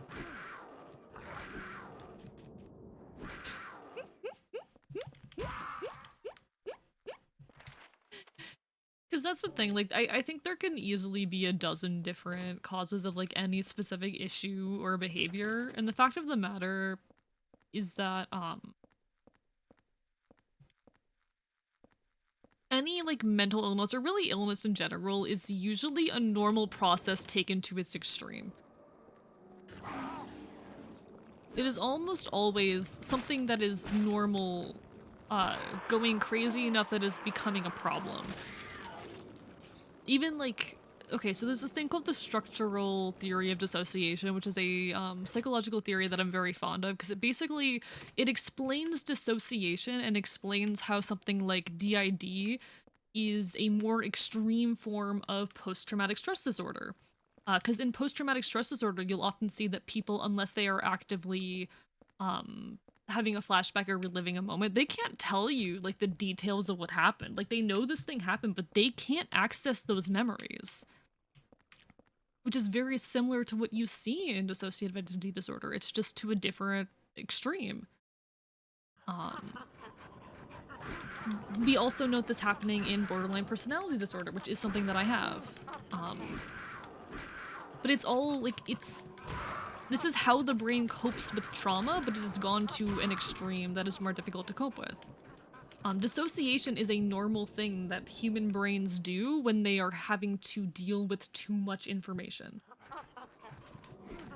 Because that's the thing, like, I think there can easily be a dozen different causes of, like, any specific issue or behavior, and the fact of the matter is that, any, like, mental illness, or really illness in general, is usually a normal process taken to its extreme. It is almost always something that is normal, going crazy enough that is becoming a problem. Even like, okay, so there's this thing called the structural theory of dissociation, which is a psychological theory that I'm very fond of, because it explains dissociation and explains how something like DID is a more extreme form of post-traumatic stress disorder. Because in post-traumatic stress disorder, you'll often see that people, unless they are actively having a flashback or reliving a moment, they can't tell you like the details of what happened. Like they know this thing happened, but they can't access those memories. Which is very similar to what you see in dissociative identity disorder. It's just to a different extreme. We also note this happening in borderline personality disorder, which is something that I have. But it's all like this is how the brain copes with trauma, but it has gone to an extreme that is more difficult to cope with. Dissociation is a normal thing that human brains do when they are having to deal with too much information.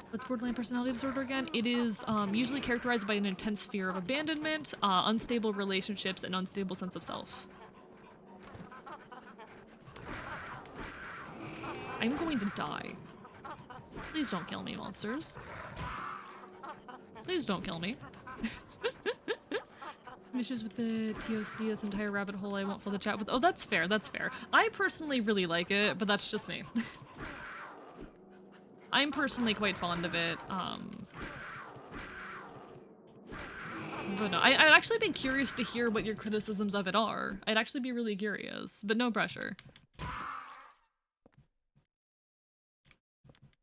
What's borderline personality disorder again? It is usually characterized by an intense fear of abandonment, unstable relationships, and unstable sense of self. I'm going to die. Please don't kill me, monsters. Please don't kill me. Issues with the TOC, that's an entire rabbit hole I won't fill the chat with. Oh, that's fair, that's fair. I personally really like it, but that's just me. I'm personally quite fond of it. But no, I'd actually be curious to hear what your criticisms of it are. I'd actually be really curious, but no pressure.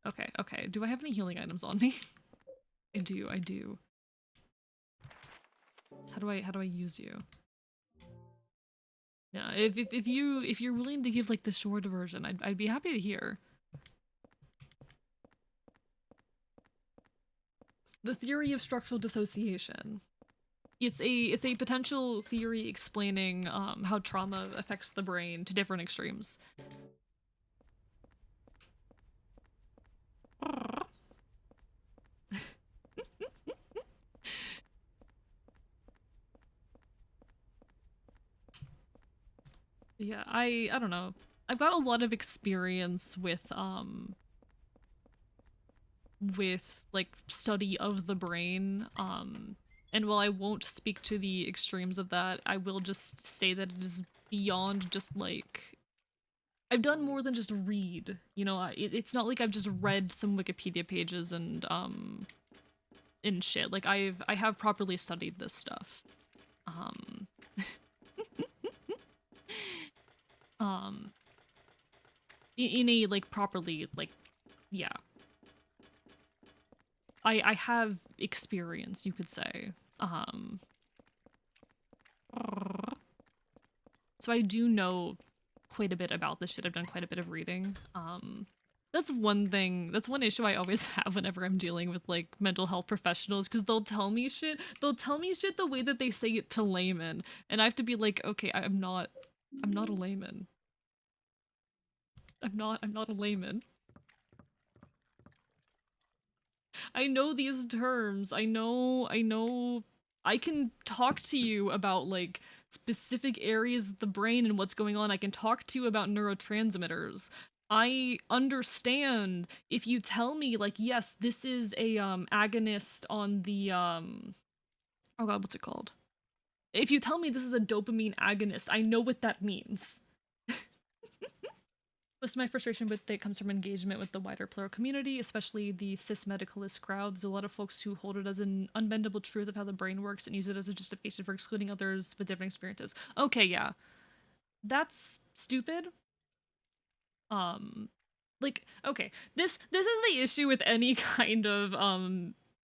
Okay, okay. Do I have any healing items on me? I do, I do. How do I use you? Yeah, if you're willing to give like the short version, I'd be happy to hear. The theory of structural dissociation. It's a potential theory explaining how trauma affects the brain to different extremes. Yeah, I don't know. I've got a lot of experience with like study of the brain, and while I won't speak to the extremes of that, I will just say that it is beyond just like I've done more than just read, you know. It's not like I've just read some Wikipedia pages and shit. Like I have properly studied this stuff. In a like properly like, yeah. I have experience, you could say. So I do know quite a bit about this shit. I've done quite a bit of reading. That's one issue I always have whenever I'm dealing with like mental health professionals, because they'll tell me shit the way that they say it to laymen, and I have to be like, okay, I'm not a layman. I'm not a layman. I know these terms. I know I can talk to you about like specific areas of the brain and what's going on. I can talk to you about neurotransmitters. I understand if you tell me like, yes, this is a agonist on the oh god, what's it called? If you tell me this is a dopamine agonist, I know what that means. Most of my frustration with it comes from engagement with the wider plural community, especially the cis medicalist crowd. There's a lot of folks who hold it as an unbendable truth of how the brain works and use it as a justification for excluding others with different experiences. Okay, yeah. That's stupid. Um like, okay, this is the issue with any kind of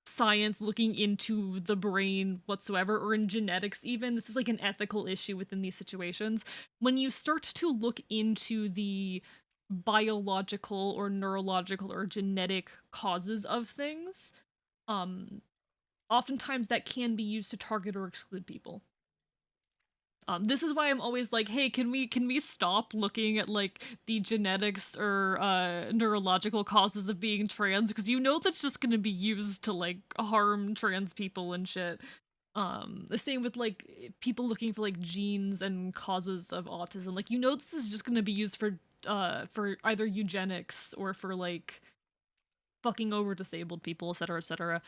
science looking into the brain whatsoever, or in genetics even. This is like an ethical issue within these situations. When you start to look into the biological or neurological or genetic causes of things, um oftentimes that can be used to target or exclude people. This is why I'm always like, hey, can we stop looking at like the genetics or neurological causes of being trans? Because you know that's just gonna be used to like harm trans people and shit. The same with like people looking for like genes and causes of autism. Like, you know, this is just gonna be used for either eugenics or for like fucking over disabled people, etc., etc.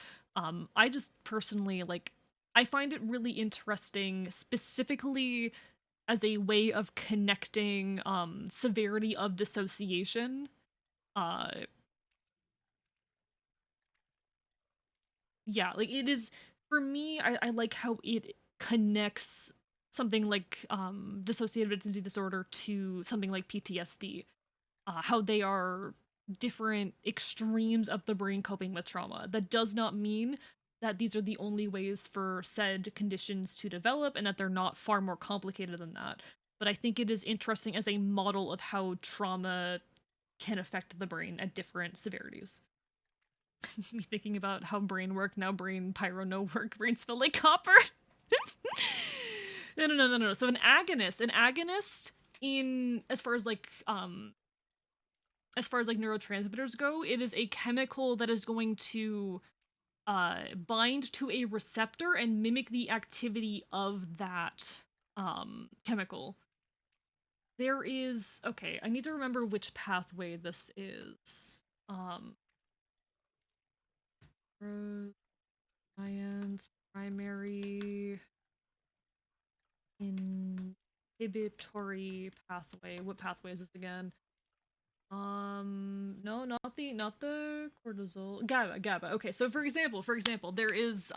I just personally like, I find it really interesting, specifically as a way of connecting severity of dissociation. Uh, yeah, like it is for me. I like how it connects something like dissociative identity disorder to something like PTSD. How they are different extremes of the brain coping with trauma. That does not mean that these are the only ways for said conditions to develop and that they're not far more complicated than that. But I think it is interesting as a model of how trauma can affect the brain at different severities. Me thinking about how brain work, now brain pyro no work, brain spill like copper. No. So an agonist in as far as like neurotransmitters go, it is a chemical that is going to bind to a receptor and mimic the activity of that chemical. There is, okay, I need to remember which pathway this is. Science primary inhibitory pathway. What pathway is this again? No, not the cortisol. GABA. Okay, so for example, there is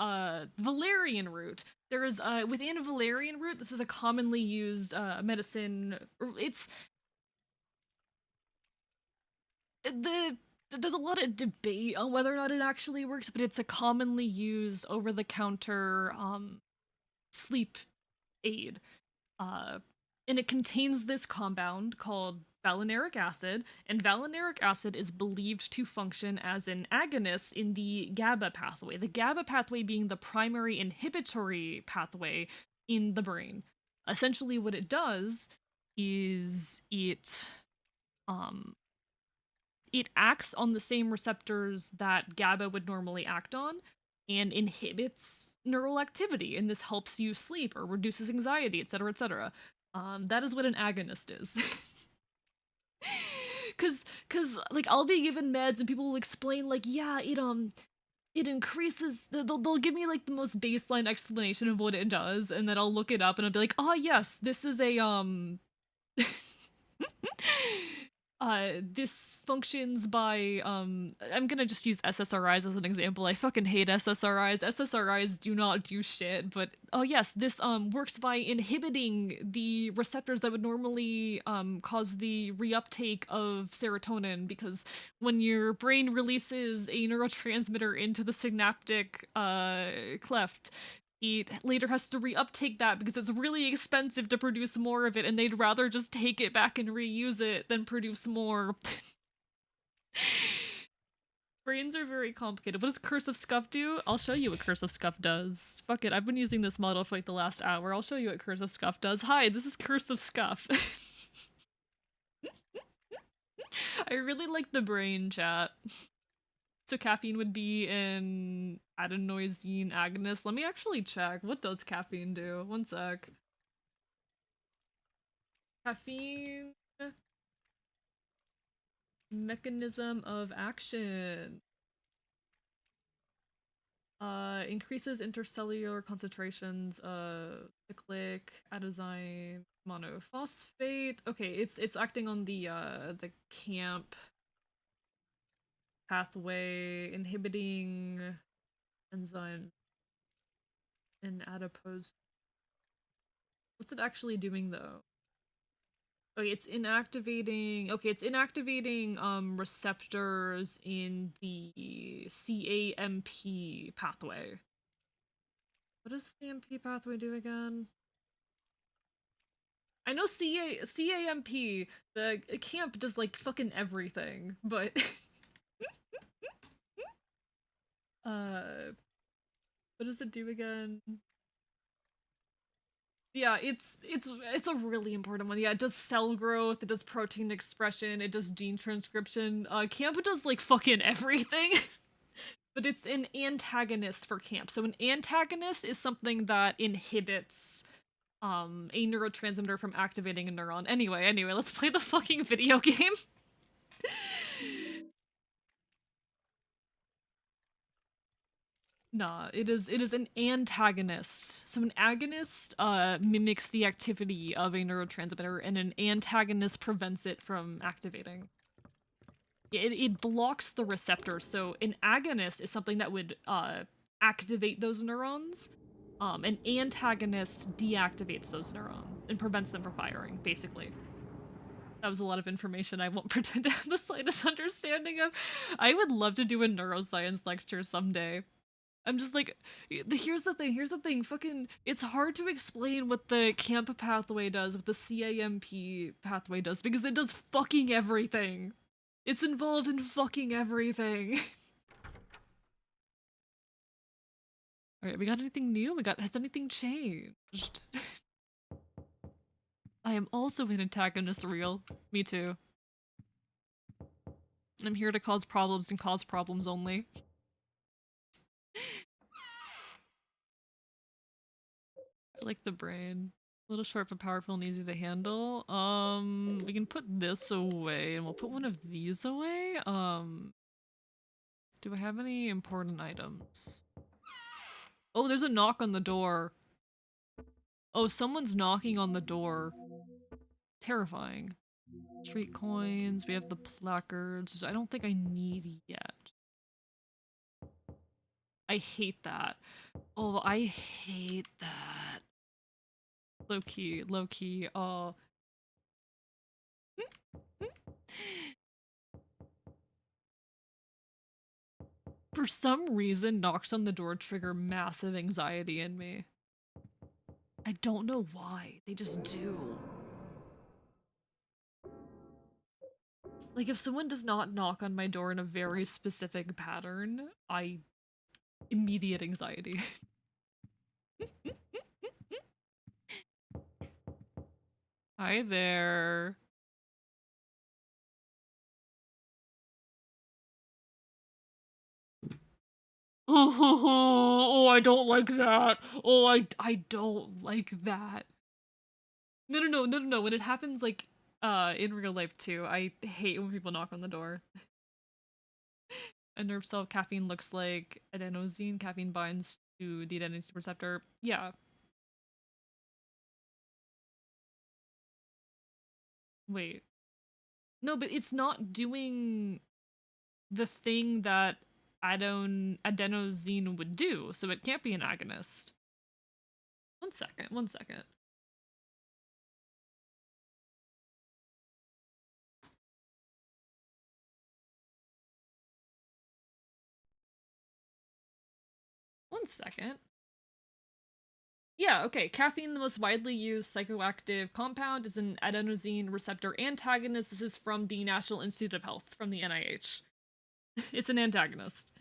valerian root. There is within valerian root, this is a commonly used medicine. It's the there's a lot of debate on whether or not it actually works, but it's a commonly used over the counter sleep aid. Uh, and it contains this compound called valeric acid, and valeric acid is believed to function as an agonist in the GABA pathway. The GABA pathway being the primary inhibitory pathway in the brain. Essentially, what it does is um it acts on the same receptors that GABA would normally act on and inhibits neural activity, and this helps you sleep or reduces anxiety, etc., etc. That is what an agonist is. Cause like I'll be given meds and people will explain like, yeah, it increases. They'll give me like the most baseline explanation of what it does, and then I'll look it up and I'll be like, oh yes, this is a this functions by I'm gonna just use SSRIs as an example. I fucking hate SSRIs. SSRIs do not do shit, but oh yes, this works by inhibiting the receptors that would normally cause the reuptake of serotonin, because when your brain releases a neurotransmitter into the synaptic cleft, it later has to reuptake that because it's really expensive to produce more of it, and they'd rather just take it back and reuse it than produce more. Brains are very complicated. What does Curse of Scuff do? I'll show you what Curse of Scuff does. Fuck it, I've been using this model for like the last hour. I'll show you what Curse of Scuff does. Hi, this is Curse of Scuff. I really like the brain chat. So caffeine would be an adenosine agonist. Let me actually check. What does caffeine do? One sec. Caffeine mechanism of action. Increases intercellular concentrations of cyclic, adenosine, monophosphate. Okay, it's acting on the camp pathway, inhibiting enzyme in adipose. What's it actually doing though? Okay, it's inactivating. Okay, it's inactivating receptors in the CAMP pathway. What does the CAMP pathway do again? I know CAMP, the camp does like fucking everything, but uh what does it do again? Yeah, it's a really important one. Yeah, it does cell growth, it does protein expression, it does gene transcription. Camp does like fucking everything. But it's an antagonist for camp. So an antagonist is something that inhibits a neurotransmitter from activating a neuron. Anyway, let's play the fucking video game. Nah, it is an antagonist. So an agonist mimics the activity of a neurotransmitter, and an antagonist prevents it from activating. It blocks the receptor. So an agonist is something that would activate those neurons. An antagonist deactivates those neurons and prevents them from firing, basically. That was a lot of information I won't pretend to have the slightest understanding of. I would love to do a neuroscience lecture someday. I'm just like, here's the thing, fucking, it's hard to explain what the CAMP pathway does, what the CAMP pathway does, because it does fucking everything. It's involved in fucking everything. Alright, we got anything new? Has anything changed? I am also an antagonist real. Me too. I'm here to cause problems and cause problems only. I like the brain. A little short but powerful and easy to handle. We can put this away and we'll put one of these away. Do I have any important items? Oh, there's a knock on the door. Oh, someone's knocking on the door. Terrifying. Street coins, we have the placards. I don't think I need yet. I hate that. Oh, I hate that. Low key, oh. For some reason, knocks on the door trigger massive anxiety in me. I don't know why, they just do. Like, if someone does not knock on my door in a very specific pattern, immediate anxiety. Hi there. Oh, I don't like that. Oh, I don't like that. No. When it happens, like, in real life too, I hate when people knock on the door. A nerve cell caffeine looks like adenosine. Caffeine binds to the adenosine receptor. Yeah. Wait. No, but it's not doing the thing that adenosine would do, so it can't be an agonist. One second. One second. Yeah, okay. Caffeine, the most widely used psychoactive compound, is an adenosine receptor antagonist. This is from the National Institute of Health, from the NIH. It's an antagonist.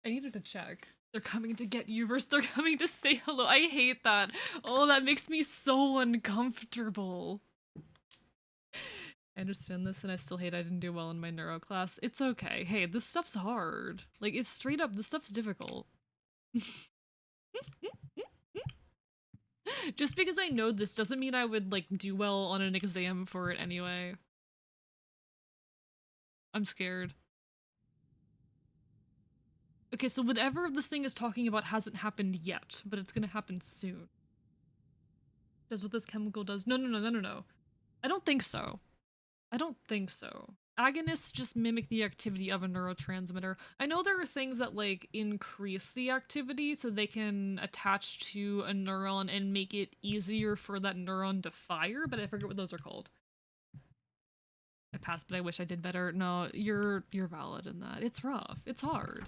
I needed to check. They're coming to get you versus they're coming to say hello. I hate that. Oh, that makes me so uncomfortable. I understand this and I still hate I didn't do well in my neuro class. It's okay. Hey, this stuff's hard. Like, it's straight up, this stuff's difficult. Just because I know this doesn't mean I would, like, do well on an exam for it anyway. I'm scared. Okay, so whatever this thing is talking about hasn't happened yet, but it's gonna happen soon. Does what this chemical does. No. I don't think so. I don't think so. Agonists just mimic the activity of a neurotransmitter. I know there are things that like increase the activity so they can attach to a neuron and make it easier for that neuron to fire, but I forget what those are called. I passed, but I wish I did better. No, you're valid in that. It's rough. It's hard.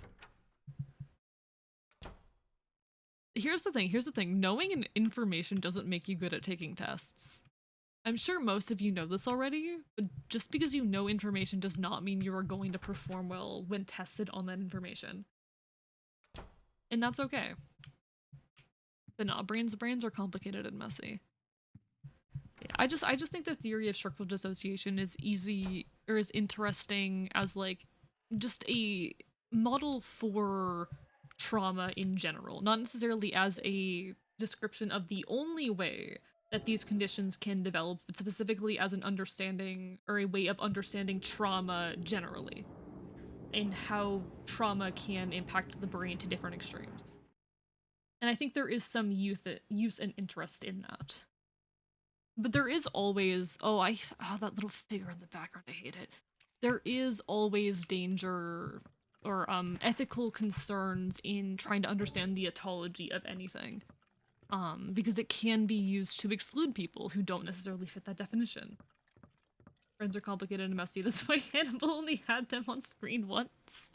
Here's the thing. Knowing an information doesn't make you good at taking tests. I'm sure most of you know this already, but just because you know information does not mean you are going to perform well when tested on that information. And that's okay. But no, brains are complicated and messy. Yeah, I just think the theory of structural dissociation is easy or is interesting as like just a model for trauma in general, not necessarily as a description of the only way that these conditions can develop, but specifically as an understanding or a way of understanding trauma generally and how trauma can impact the brain to different extremes. And I think there is some use and interest in that. But there is always that little figure in the background, I hate it. There is always danger or ethical concerns in trying to understand the etiology of anything. Because it can be used to exclude people who don't necessarily fit that definition. Friends are complicated and messy, that's why Hannibal only had them on screen once.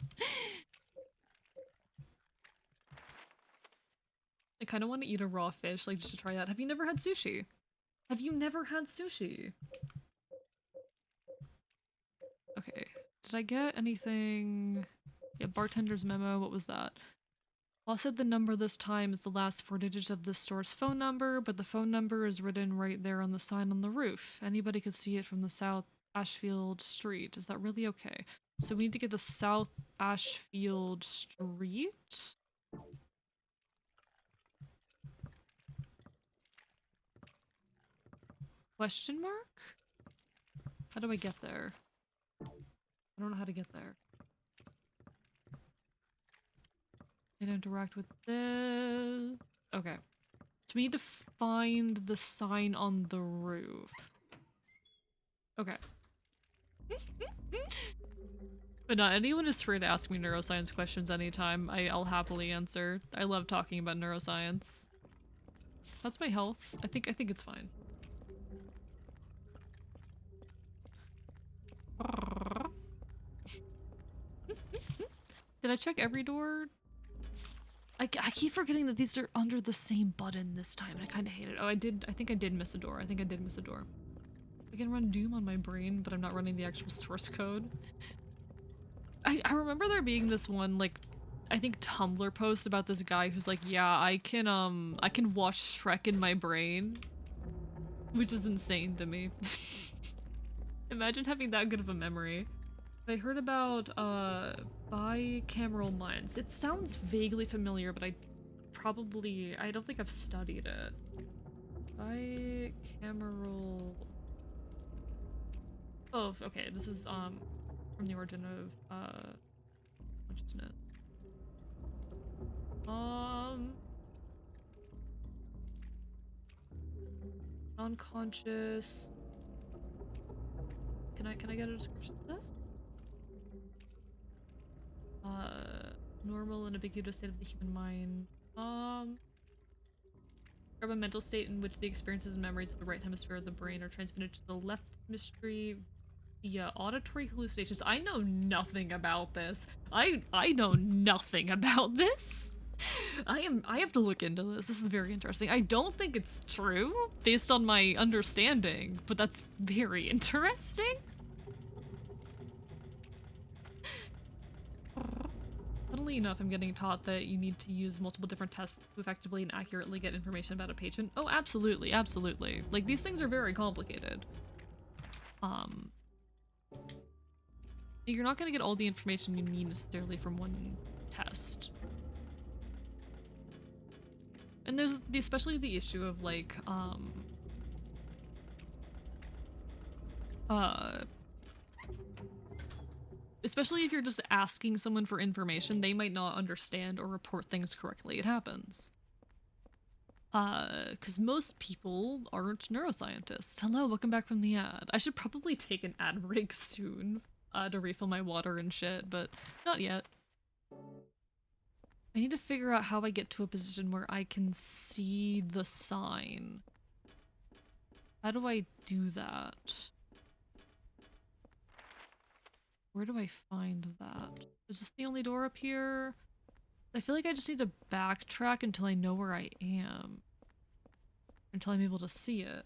I kind of want to eat a raw fish, like just to try that. Have you never had sushi? Have you never had sushi? Okay, did I get anything? Yeah, bartender's memo, what was that? Well, I said the number this time is the last 4 digits of the store's phone number, but the phone number is written right there on the sign on the roof. Anybody could see it from the South Ashfield Street. Is that really okay? So we need to get to South Ashfield Street? Question mark? How do I get there? I don't know how to get there. And interact with this. Okay. So we need to find the sign on the roof. Okay. But not anyone is free to ask me neuroscience questions anytime. I'll happily answer. I love talking about neuroscience. That's my health. I think it's fine. Did I check every door? I keep forgetting that these are under the same button this time, and I kind of hate it. Oh, I think I did miss a door. I can run Doom on my brain, but I'm not running the actual source code. I remember there being this one, like, I think Tumblr post about this guy who's like, yeah, I can watch Shrek in my brain. Which is insane to me. Imagine having that good of a memory. I heard about bicameral minds. It sounds vaguely familiar, but I don't think I've studied it. Bicameral. Oh, okay. This is from the origin of consciousness. Unconscious. Can I get a description of this? Normal and ubiquitous state of the human mind. Describe a mental state in which the experiences and memories of the right hemisphere of the brain are transmitted to the left hemisphere via auditory hallucinations. I know nothing about this. I know nothing about this. I have to look into this. This is very interesting. I don't think it's true based on my understanding, but that's very interesting. Funnily enough, I'm getting taught that you need to use multiple different tests to effectively and accurately get information about a patient. Oh, absolutely, absolutely. Like, these things are very complicated. You're not gonna get all the information you need necessarily from one test. And there's especially the issue of, like, especially if you're just asking someone for information, they might not understand or report things correctly. It happens. Because most people aren't neuroscientists. Hello, welcome back from the ad. I should probably take an ad break soon, to refill my water and shit, but not yet. I need to figure out how I get to a position where I can see the sign. How do I do that? Where do I find that? Is this the only door up here? I feel like I just need to backtrack until I know where I am. Until I'm able to see it.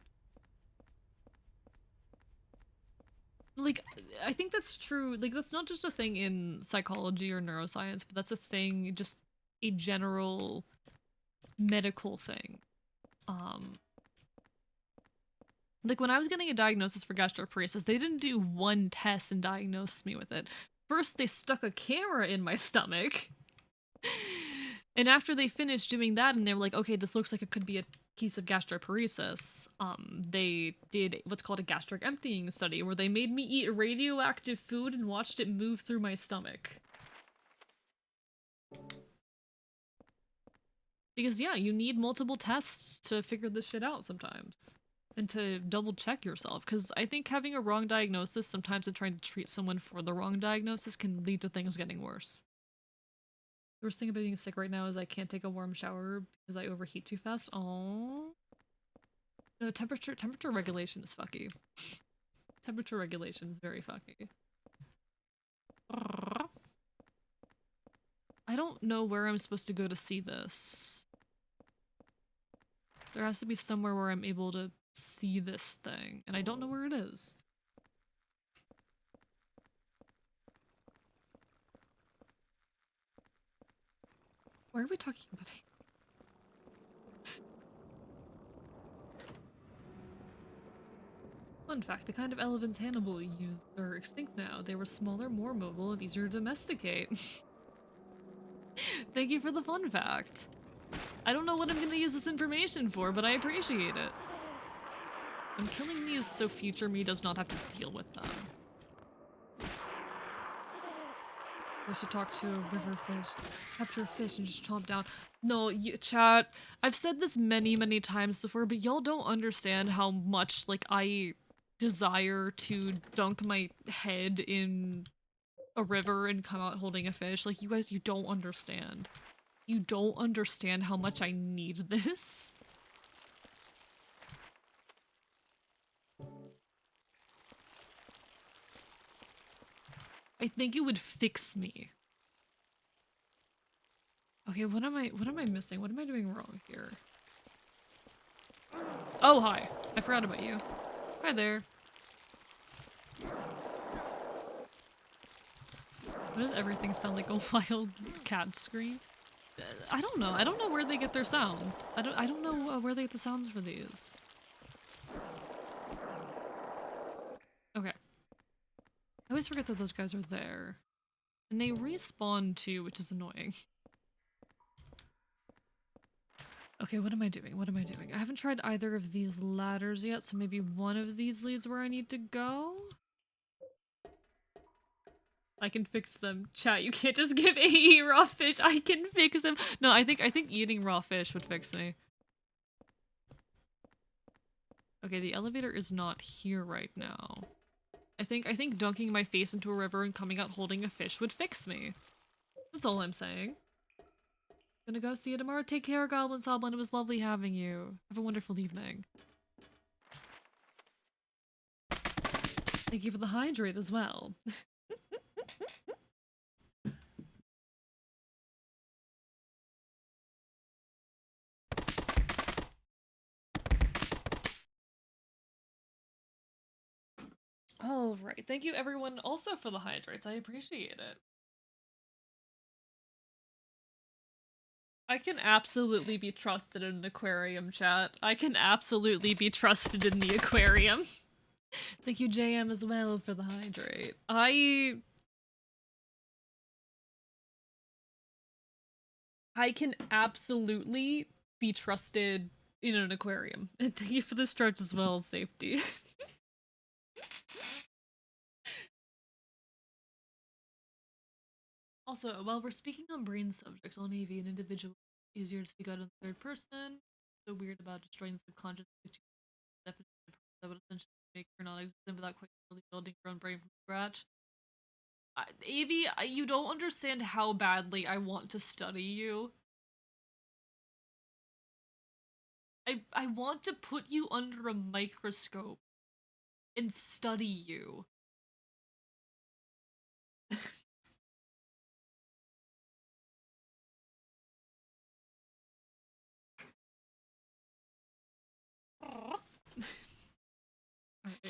Like, I think that's true. Like, that's not just a thing in psychology or neuroscience, but that's a thing, just a general medical thing. Like, when I was getting a diagnosis for gastroparesis, they didn't do one test and diagnose me with it. First, they stuck a camera in my stomach. And after they finished doing that and they were like, okay, this looks like it could be a case of gastroparesis, they did what's called a gastric emptying study where they made me eat radioactive food and watched it move through my stomach. Because yeah, you need multiple tests to figure this shit out sometimes. And to double check yourself, because I think having a wrong diagnosis sometimes and trying to treat someone for the wrong diagnosis can lead to things getting worse. The worst thing about being sick right now is I can't take a warm shower because I overheat too fast. Aww. No, temperature regulation is fucky. Temperature regulation is very fucky. I don't know where I'm supposed to go to see this. There has to be somewhere where I'm able to see this thing, and I don't know where it is. Why are we talking about it? Fun fact, the kind of elephants Hannibal used are extinct now. They were smaller, more mobile, and easier to domesticate. Thank you for the fun fact. I don't know what I'm gonna use this information for, but I appreciate it. I'm killing these so future me does not have to deal with them. I should talk to a river fish. Capture a fish and just chomp down. No, chat, I've said this many, many times before, but y'all don't understand how much, like, I desire to dunk my head in a river and come out holding a fish. Like, you guys, you don't understand. You don't understand how much I need this. I think it would fix me. Okay, what am I missing? What am I doing wrong here? Oh, hi. I forgot about you. Hi there. Why does everything sound like a wild cat scream? I don't know. I don't know where they get their sounds. I don't know where they get the sounds for these. Okay. I always forget that those guys are there. And they respawn too, which is annoying. Okay, what am I doing? What am I doing? I haven't tried either of these ladders yet, so maybe one of these leads where I need to go? I can fix them. Chat, you can't just give AE raw fish. I can fix them. No, I think eating raw fish would fix me. Okay, the elevator is not here right now. I think dunking my face into a river and coming out holding a fish would fix me. That's all I'm saying. Gonna go see you tomorrow. Take care, Goblin Soblin. It was lovely having you. Have a wonderful evening. Thank you for the hydrate as well. Alright, thank you everyone also for the hydrates. I appreciate it. I can absolutely be trusted in an aquarium, chat. I can absolutely be trusted in the aquarium. Thank you, JM, as well, for the hydrate. I can absolutely be trusted in an aquarium. And thank you for the stretch as well, safety. Also, while we're speaking on brain subjects, on AV, an individual is easier to speak out in the third person. So weird about destroying the subconscious definition that would essentially make her not exist without quite really building her own brain from scratch. Avi, you don't understand how badly I want to study you. I want to put you under a microscope and study you.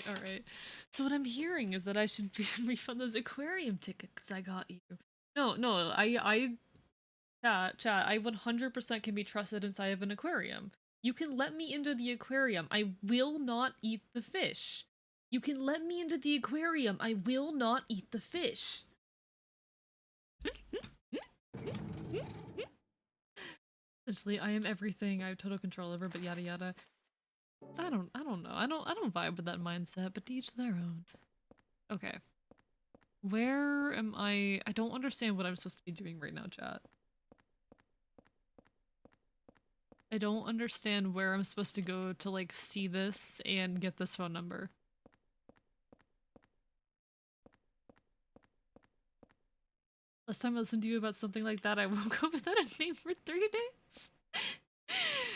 Alright. So what I'm hearing is that I should refund those aquarium tickets I got you. No, chat, I 100% can be trusted inside of an aquarium. You can let me into the aquarium. I will not eat the fish. You can let me into the aquarium. I will not eat the fish. Essentially, I am everything I have total control over, but yada yada. I don't know. I don't vibe with that mindset, but to each their own. Okay. Where am I? I don't understand what I'm supposed to be doing right now, chat. I don't understand where I'm supposed to go to, like, see this and get this phone number. Last time I listened to you about something like that, I woke up without a name for 3 days.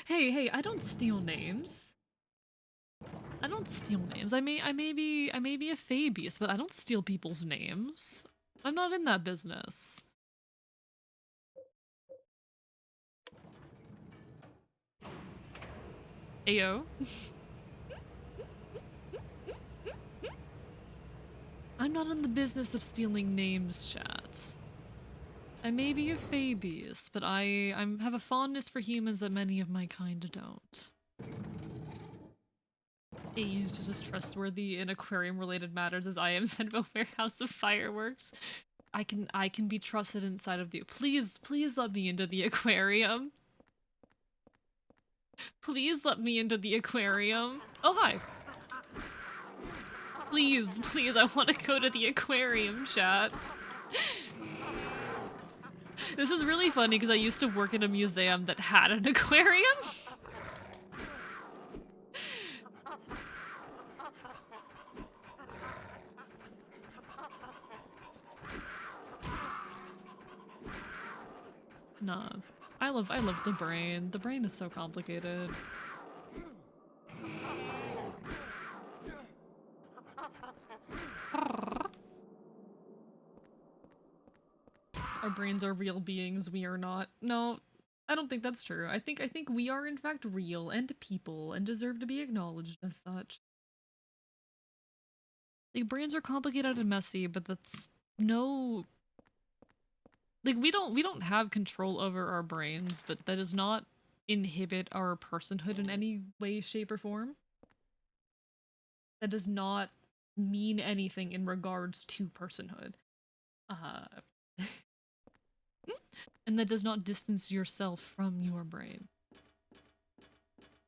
Hey, I don't steal names. I don't steal names. I may be a Fabius, but I don't steal people's names. I'm not in that business. Ayo. I'm not in the business of stealing names, chat. I may be a Fabius, but I have a fondness for humans that many of my kind don't. He's just as trustworthy in aquarium-related matters as I am said of a warehouse of fireworks. I can be trusted inside of the— Please let me into the aquarium. Please let me into the aquarium. Oh, hi. Please, I want to go to the aquarium, chat. This is really funny because I used to work in a museum that had an aquarium. Nah. I love the brain. The brain is so complicated. Our brains are real beings, we are not. No, I don't think that's true. I think we are in fact real and people and deserve to be acknowledged as such. Like, brains are complicated and messy, but that's no— like, we don't have control over our brains, but that does not inhibit our personhood in any way, shape, or form. That does not mean anything in regards to personhood. And that does not distance yourself from your brain.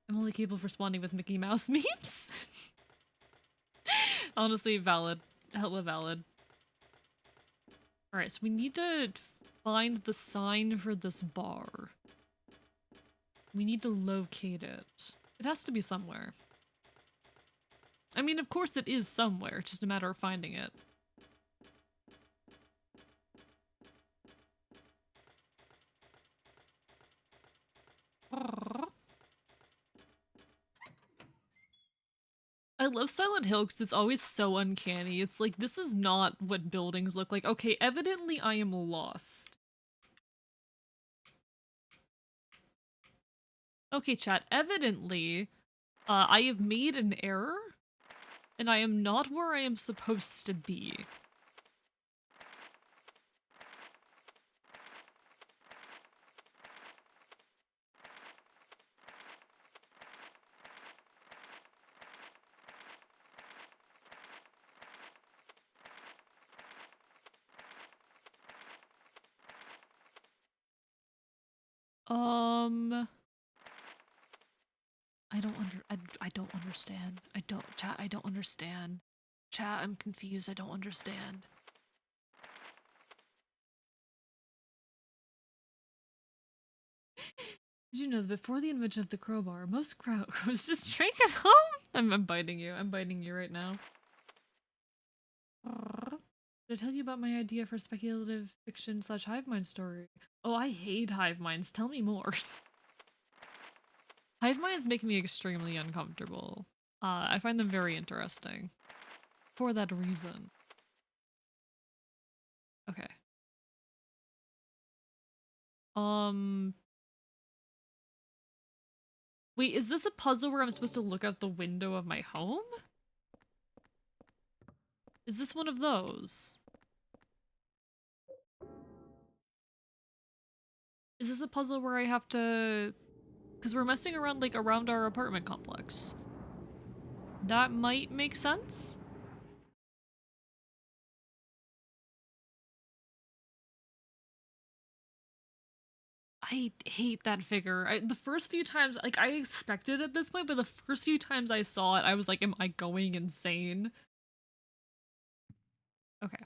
I'm only capable of responding with Mickey Mouse memes. Honestly, valid. Hella valid. Alright, so we need to find the sign for this bar. We need to locate it. It has to be somewhere. I mean, of course it is somewhere, it's just a matter of finding it. I love Silent Hill because it's always so uncanny. It's like, this is not what buildings look like. Okay, evidently I am lost. Okay, chat, evidently, I have made an error, and I am not where I am supposed to be. I don't understand. Chat, I don't understand. Chat, I'm confused, I don't understand. Did you know that before the invention of the crowbar, most crows just drank at home? I'm biting you. I'm biting you right now. Did I tell you about my idea for speculative fiction / hive mind story? Oh, I hate hive minds. Tell me more. Hive minds make me extremely uncomfortable. I find them very interesting. For that reason. Okay. Wait, is this a puzzle where I'm supposed to look out the window of my home? Is this one of those? Is this a puzzle where I have to... Because we're messing around, like, around our apartment complex. That might make sense? I hate that figure. The first few times, like, I expected at this point, but the first few times I saw it, I was like, am I going insane? Okay.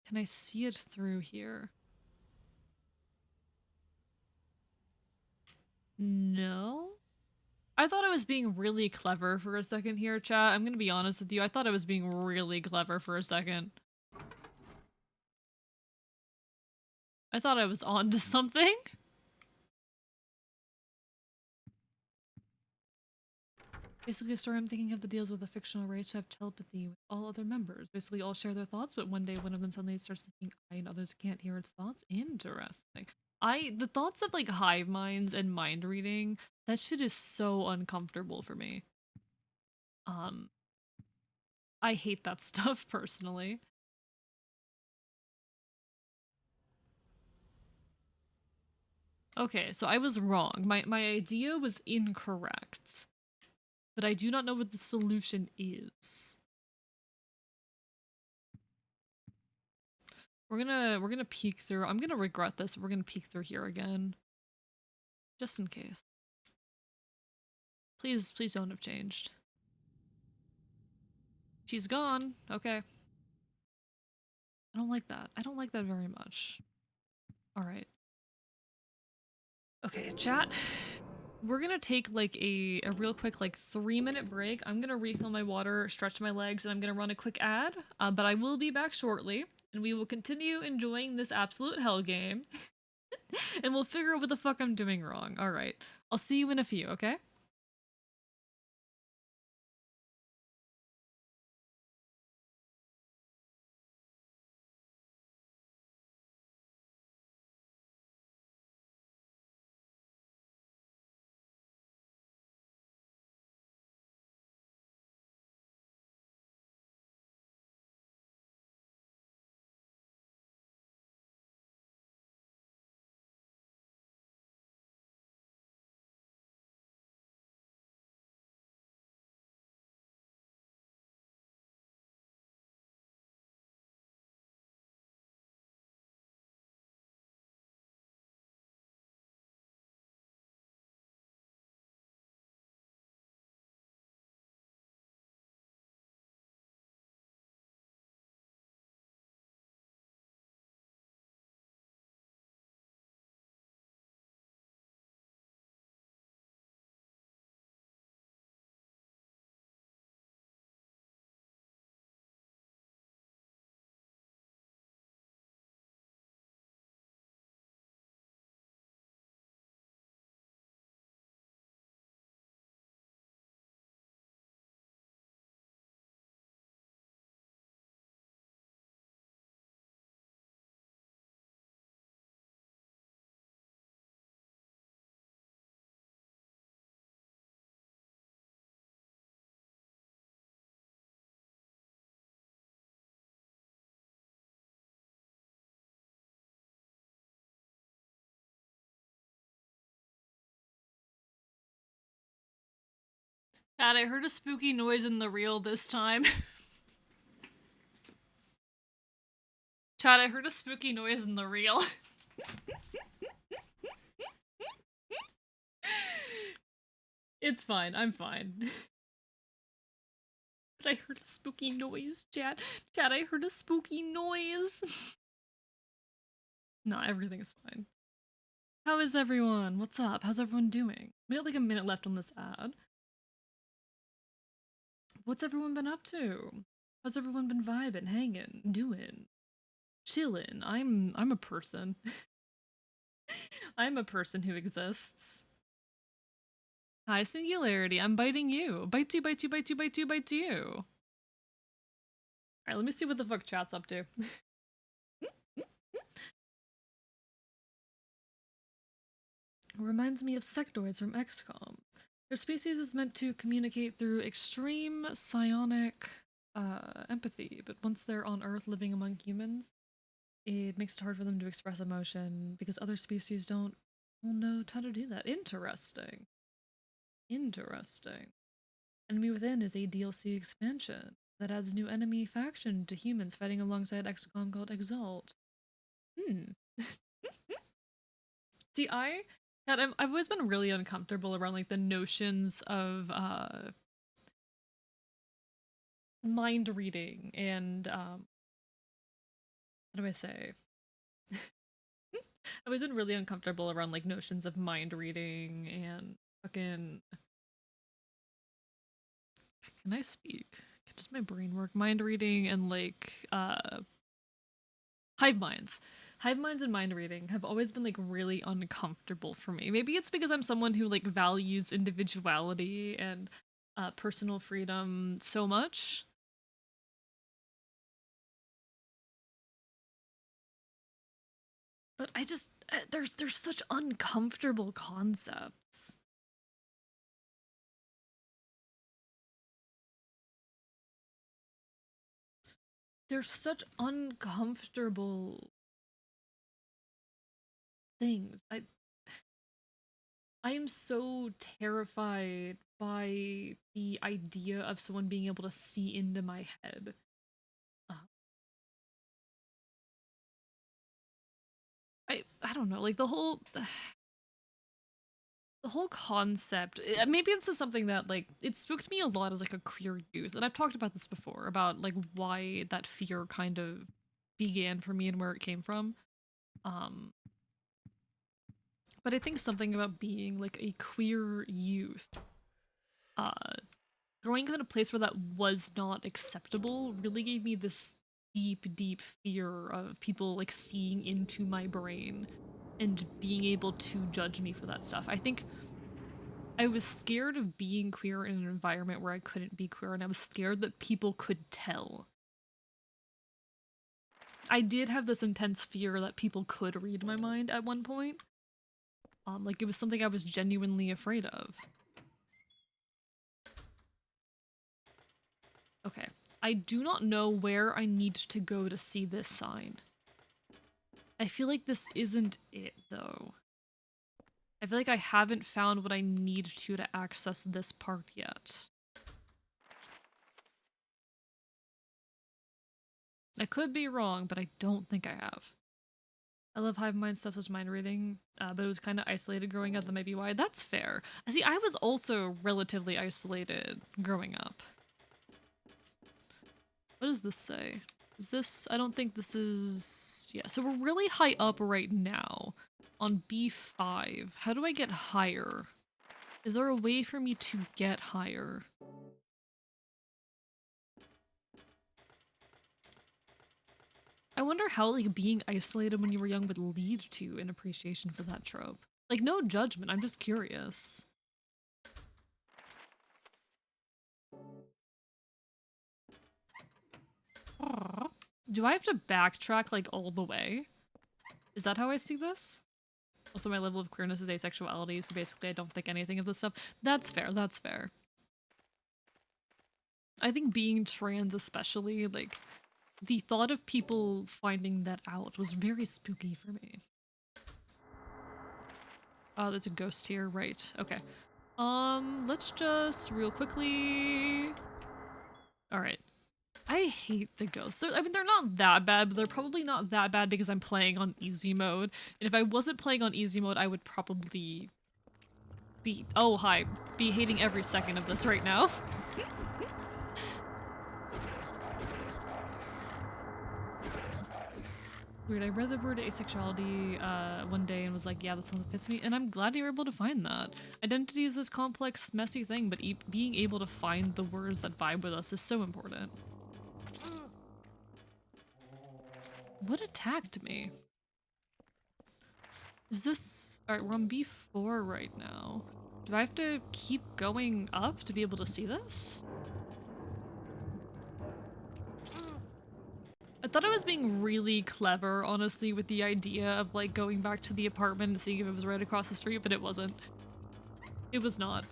Can I see it through here? No? I thought I was being really clever for a second here, chat. I'm gonna be honest with you. I thought I was being really clever for a second. I thought I was on to something. Basically, a story I'm thinking of that deals with a fictional race who have telepathy with all other members. Basically, all share their thoughts, but one day one of them suddenly starts thinking I and others can't hear its thoughts. Interesting. The thoughts of like hive minds and mind reading, that shit is so uncomfortable for me. I hate that stuff personally. Okay, so I was wrong. My idea was incorrect. But I do not know what the solution is. We're gonna peek through. I'm gonna regret this. We're gonna peek through here again. Just in case. Please don't have changed. She's gone. Okay. I don't like that. I don't like that very much. Alright. Okay, chat. We're gonna take like a real quick like 3-minute break. I'm gonna refill my water, stretch my legs, and I'm gonna run a quick ad. But I will be back shortly, and we will continue enjoying this absolute hell game. And we'll figure out what the fuck I'm doing wrong. Alright. I'll see you in a few, okay? Dad, I heard a spooky noise in the reel this time. Chad, I heard a spooky noise in the reel. It's fine, I'm fine. I heard a spooky noise, chat. Chat, I heard a spooky noise. No, everything's fine. How is everyone? What's up? How's everyone doing? We got like a minute left on this ad. What's everyone been up to? How's everyone been vibing, hanging, doing, chilling? I'm a person. I'm a person who exists. Hi, Singularity. I'm biting you. Bite you, bite you, bite you, bite you, bite you. Alright, let me see what the fuck chat's up to. Reminds me of sectoids from XCOM. Their species is meant to communicate through extreme psionic empathy, but once they're on Earth living among humans, it makes it hard for them to express emotion because other species don't know how to do that. Interesting. Interesting. Enemy Within is a DLC expansion that adds new enemy faction to humans fighting alongside XCOM called Exalt. See, I've always been really uncomfortable around like the notions of mind reading and how do I say? I've always been really uncomfortable around like notions of mind reading and fucking. Can I speak? Does my brain work? Mind reading and like hive minds. Hive minds and mind reading have always been like really uncomfortable for me. Maybe it's because I'm someone who like values individuality and personal freedom so much. But I just there's such uncomfortable concepts. There's such uncomfortable things. I am so terrified by the idea of someone being able to see into my head. I don't know, like the whole concept. Maybe this is something that like it spooked me a lot as like a queer youth, and I've talked about this before about like why that fear kind of began for me and where it came from. But I think something about being like a queer youth, uh, growing up in a place where that was not acceptable really gave me this deep fear of people like seeing into my brain and being able to judge me for that stuff. I think I was scared of being queer in an environment where I couldn't be queer, and I was scared that people could tell. I did have this intense fear that people could read my mind at one point. Like it was something I was genuinely afraid of. Okay. I do not know where I need to go to see this sign. I feel like this isn't it, though. I feel like I haven't found what I need to access this part yet. I could be wrong, but I don't think I have. I love hive mind stuff such mind reading, but it was kind of isolated growing up. That might be why. That's fair. See, I was also relatively isolated growing up. What does this say? Is this... I don't think this is... Yeah, so we're really high up right now on B5. How do I get higher? Is there a way for me to get higher? I wonder how like being isolated when you were young would lead to an appreciation for that trope. Like no judgment, I'm just curious. Do I have to backtrack like all the way? Is that how I see this? Also, my level of queerness is asexuality, so basically I don't think anything of this stuff. That's fair, that's fair. I think being trans especially, like, the thought of people finding that out was very spooky for me. Oh, there's a ghost here, right. Okay. Let's just real quickly... Alright. I hate the ghosts. I mean, they're not that bad, but they're probably not that bad because I'm playing on easy mode. And if I wasn't playing on easy mode, I would probably be... Oh, hi. Be hating every second of this right now. Weird. I read the word asexuality one day and was like, yeah, that's something that fits me. And I'm glad you were able to find that. Identity is this complex, messy thing, but being able to find the words that vibe with us is so important. What attacked me? Is this... Alright, we're on B4 right now. Do I have to keep going up to be able to see this? I thought I was being really clever, honestly, with the idea of, like, going back to the apartment and seeing if it was right across the street, but it wasn't. It was not.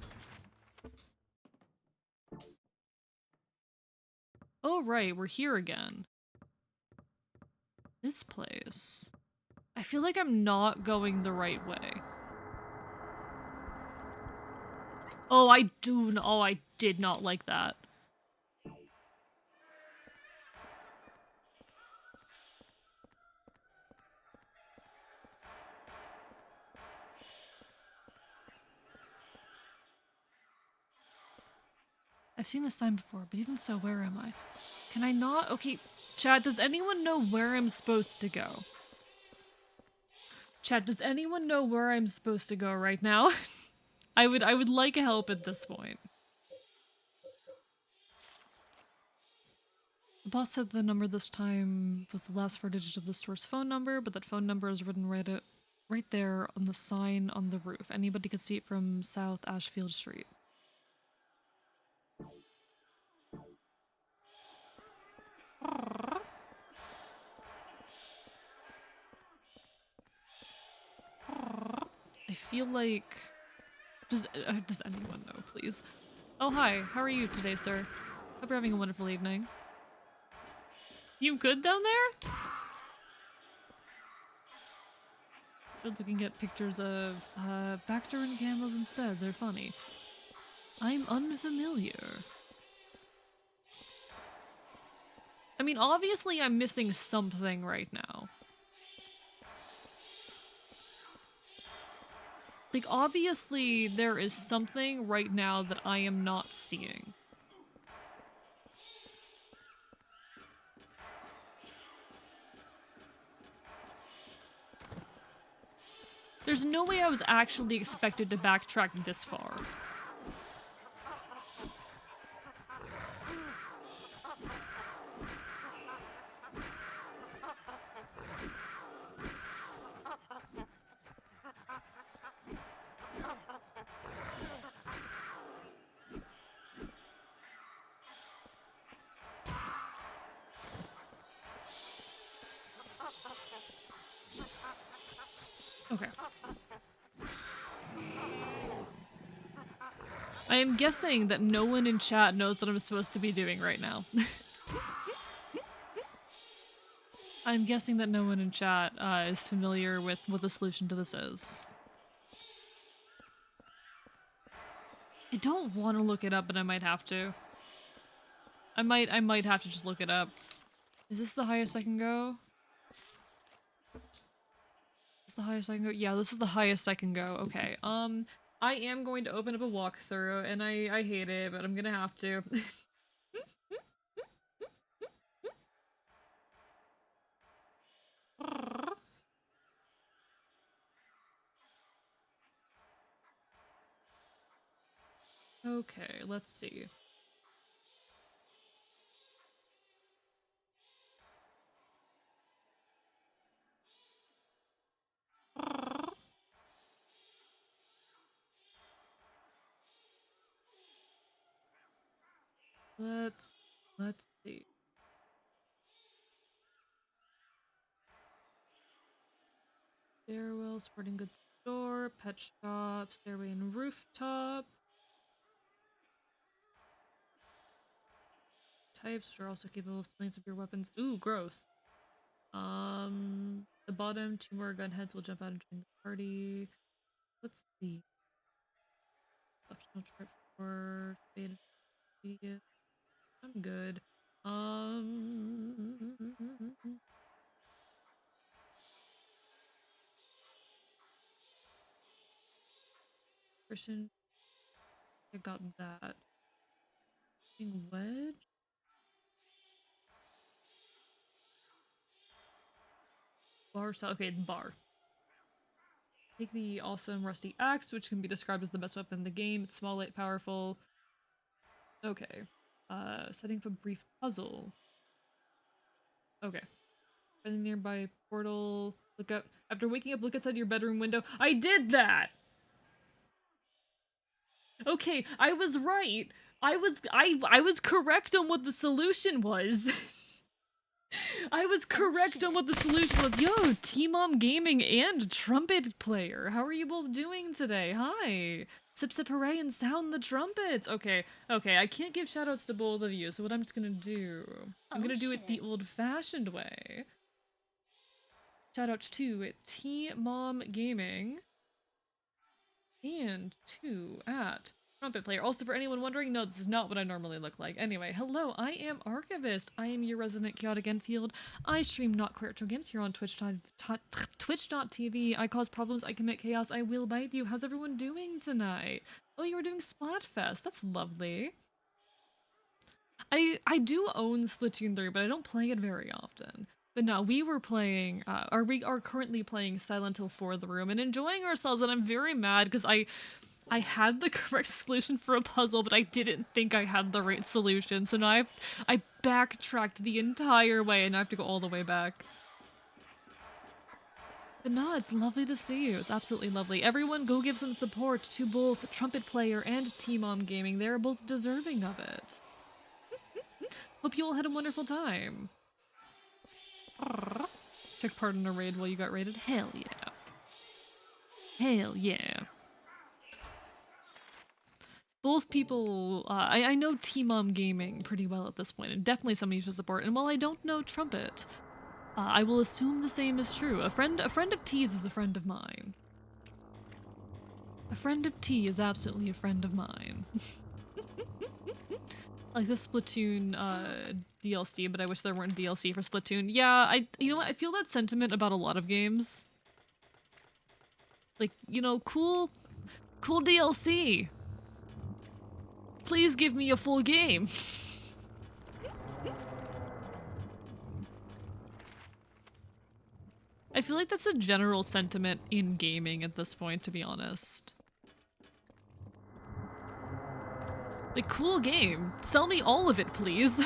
Oh, right, we're here again. This place. I feel like I'm not going the right way. Oh, oh, I did not like that. I've seen this sign before, but even so, where am I? Can I not? Okay, chat, does anyone know where I'm supposed to go? Chat, does anyone know where I'm supposed to go right now? I would like help at this point. The boss said the number this time was the last 4 digits of the store's phone number, but that phone number is written right there on the sign on the roof. Anybody could see it from South Ashfield Street. I feel like... Does anyone know, please? Oh, hi. How are you today, sir? Hope you're having a wonderful evening. You good down there? We're looking at pictures of Bacter and candles instead. They're funny. I'm unfamiliar. I mean, obviously I'm missing something right now. Like, obviously there is something right now that I am not seeing. There's no way I was actually expected to backtrack this far. Okay. I am guessing that no one in chat knows what I'm supposed to be doing right now. I'm guessing that no one in chat is familiar with what the solution to this is. I don't want to look it up, but I might have to. I might have to just look it up. Is this the highest I can go? Is this the highest I can go? Yeah, this is the highest I can go. Okay. I am going to open up a walkthrough, and I hate it, but I'm gonna have to. Okay, let's see. Let's see. Stairwell, sporting goods store, pet shop, stairway and rooftop. Types are also capable of stealing some of your weapons. Ooh, gross. The bottom, 2 more gunheads will jump out and join the party. Let's see. Optional trip for beta. I'm good. Christian, I got that. Wedge? Bar style. Okay, bar. Take the awesome rusty axe, which can be described as the best weapon in the game. It's small, light, powerful. Okay. Setting up a brief puzzle. Okay. Find the nearby portal. Look up. After waking up, look outside your bedroom window. I did that! Okay, I was right. I was correct on what the solution was. I was correct on what the solution was. Yo, T-Mom Gaming and Trumpet Player. How are you both doing today? Hi. Sip sip hooray and sound the trumpets. Okay, okay, I can't give shoutouts to both of you, so what I'm just gonna do, I'm gonna do it the old-fashioned way. Shoutouts to T-Mom Gaming and to at Trumpet Player. Also, for anyone wondering, no, this is not what I normally look like. Anyway, hello, I am Archivist. I am your resident chaotic Enfield. I stream not queer retro games here on Twitch.tv. I cause problems, I commit chaos, I will bite you. How's everyone doing tonight? Oh, you were doing Splatfest. That's lovely. I do own Splatoon 3, but I don't play it very often. But no, we were playing, we are currently playing Silent Hill 4 The Room and enjoying ourselves, and I'm very mad because I had the correct solution for a puzzle, but I didn't think I had the right solution, so now I backtracked the entire way, and I have to go all the way back. But no, it's lovely to see you. It's absolutely lovely. Everyone go give some support to both Trumpet Player and T-Mom Gaming. They're both deserving of it. Hope you all had a wonderful time. Took part in a raid while you got raided? Hell yeah. Hell yeah. Both people, I know T-Mom Gaming pretty well at this point, and definitely somebody you should support. And while I don't know Trumpet, I will assume the same is true. A friend of T's is a friend of mine. A friend of T is absolutely a friend of mine. Like the Splatoon DLC, but I wish there weren't DLC for Splatoon. Yeah, you know what? I feel that sentiment about a lot of games. Like, you know, cool DLC. Please give me a full game. I feel like that's a general sentiment in gaming at this point, to be honest. Like, cool game. Sell me all of it, please.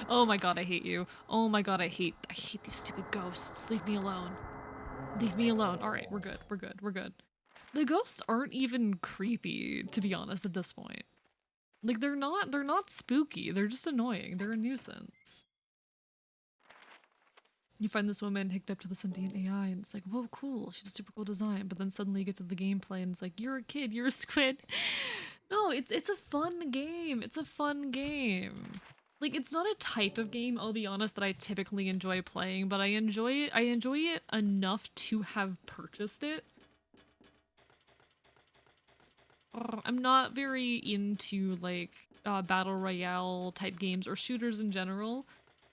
Oh my god, I hate you. Oh my god, I hate these stupid ghosts. Leave me alone. Leave me alone. Alright, we're good. We're good. We're good. The ghosts aren't even creepy, to be honest, at this point. Like, they're not spooky. They're just annoying. They're a nuisance. You find this woman hooked up to the sentient AI, and it's like, whoa, cool, she's a super cool design. But then suddenly you get to the gameplay, and it's like, you're a kid, you're a squid. No, it's a fun game. It's a fun game. Like, it's not a type of game, I'll be honest, that I typically enjoy playing, but I enjoy it. I enjoy it enough to have purchased it. I'm not very into, like, battle royale type games or shooters in general.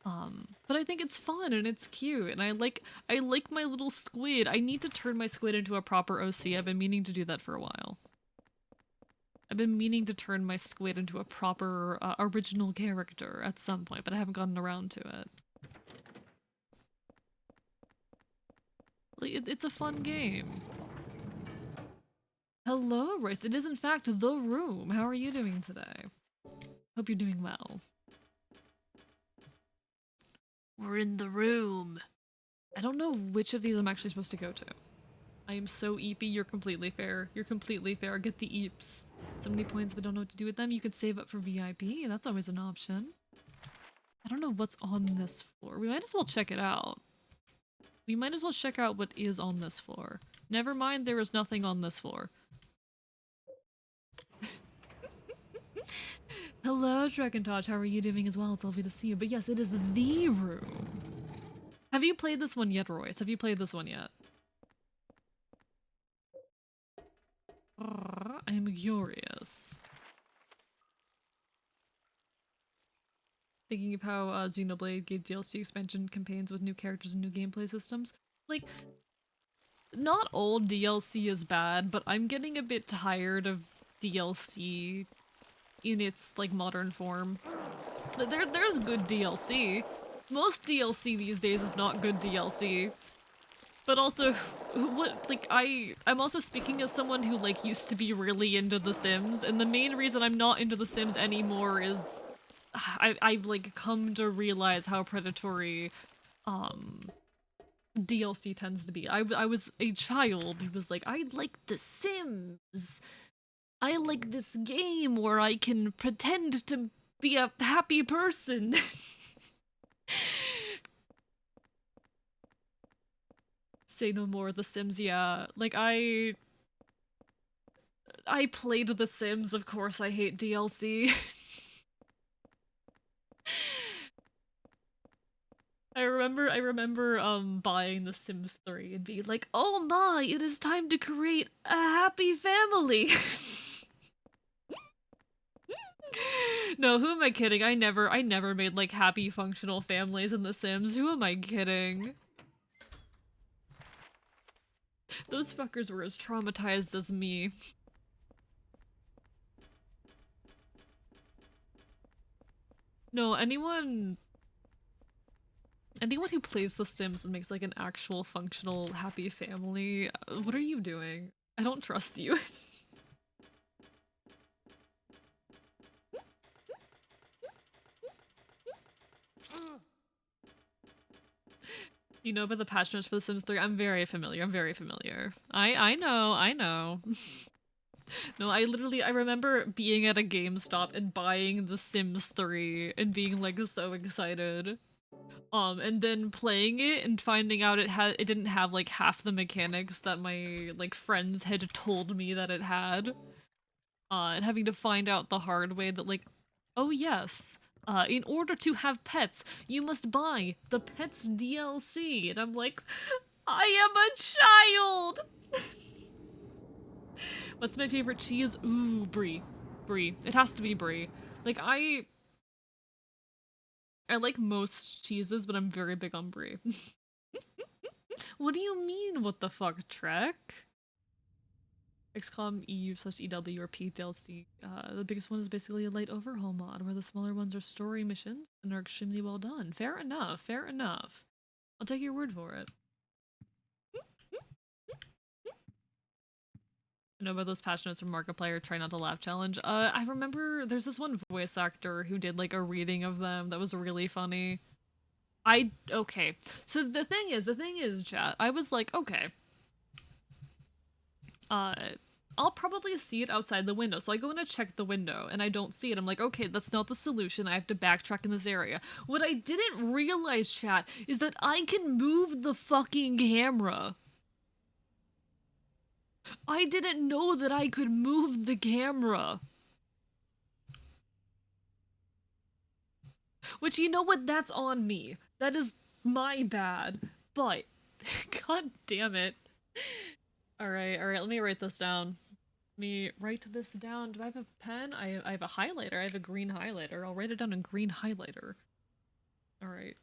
But I think it's fun and it's cute, and I like my little squid. I need to turn my squid into a proper OC. I've been meaning to do that for a while. I've been meaning to turn my squid into a proper original character at some point, but I haven't gotten around to it. Like, it's a fun game. Hello, Royce. It is in fact The Room. How are you doing today? Hope you're doing well. We're in the room. I don't know which of these I'm actually supposed to go to. I am so eepy, you're completely fair. You're completely fair. Get the eeps. So many points but don't know what to do with them. You could save up for VIP. That's always an option. I don't know what's on this floor. We might as well check it out. We might as well check out what is on this floor. Never mind, there is nothing on this floor. Hello, Dragontosh. How are you doing as well? It's lovely to see you. But yes, it is The Room. Have you played this one yet, Royce? Have you played this one yet? I am curious. Thinking of how Xenoblade gave DLC expansion campaigns with new characters and new gameplay systems. Like, not all DLC is bad, but I'm getting a bit tired of DLC in its, like, modern form. There's good DLC. most DLC these days is not good DLC. But also, what, like, I'm also speaking as someone who, like, used to be really into The Sims, and the main reason I'm not into The Sims anymore is I've, like, come to realize how predatory, DLC tends to be. I was a child who was like, I like The Sims. I like this game where I can pretend to be a happy person. Say no more, The Sims, yeah. Like, I played The Sims, of course I hate DLC. I remember buying The Sims 3 and being like, "Oh my, it is time to create a happy family." No, who am I kidding? I never made like happy functional families in The Sims. Who am I kidding? Those fuckers were as traumatized as me. No, anyone who plays The Sims and makes like an actual functional happy family, what are you doing? I don't trust you. You know about the patch notes for The Sims 3? I'm very familiar. I know. No, I remember being at a GameStop and buying The Sims 3 and being like so excited. And then playing it and finding out it didn't have like half the mechanics that my like friends had told me that it had. And having to find out the hard way that like, oh yes, in order to have pets, you must buy the pets DLC. And I'm like, I am a child! What's my favorite cheese? Ooh, brie. Brie. It has to be brie. Like, I like most cheeses, but I'm very big on brie. What do you mean, what the fuck, Trek? XCOM EU/EW or PDLC. The biggest one is basically a light overhaul mod, where the smaller ones are story missions and are extremely well done. Fair enough, fair enough. I'll take your word for it. I know about those patch notes from Markiplier Try Not to Laugh challenge. I remember there's this one voice actor who did like a reading of them that was really funny. Okay. So the thing is, chat, I was like, okay. I'll probably see it outside the window. So I go in to check the window and I don't see it. I'm like, okay, that's not the solution. I have to backtrack in this area. What I didn't realize, chat, is that I can move the fucking camera. I didn't know that I could move the camera. Which, you know what? That's on me. That is my bad. But, god damn it. Alright, let me write this down. Let me write this down. Do I have a pen? I have a highlighter. I have a green highlighter. I'll write it down in green highlighter. Alright.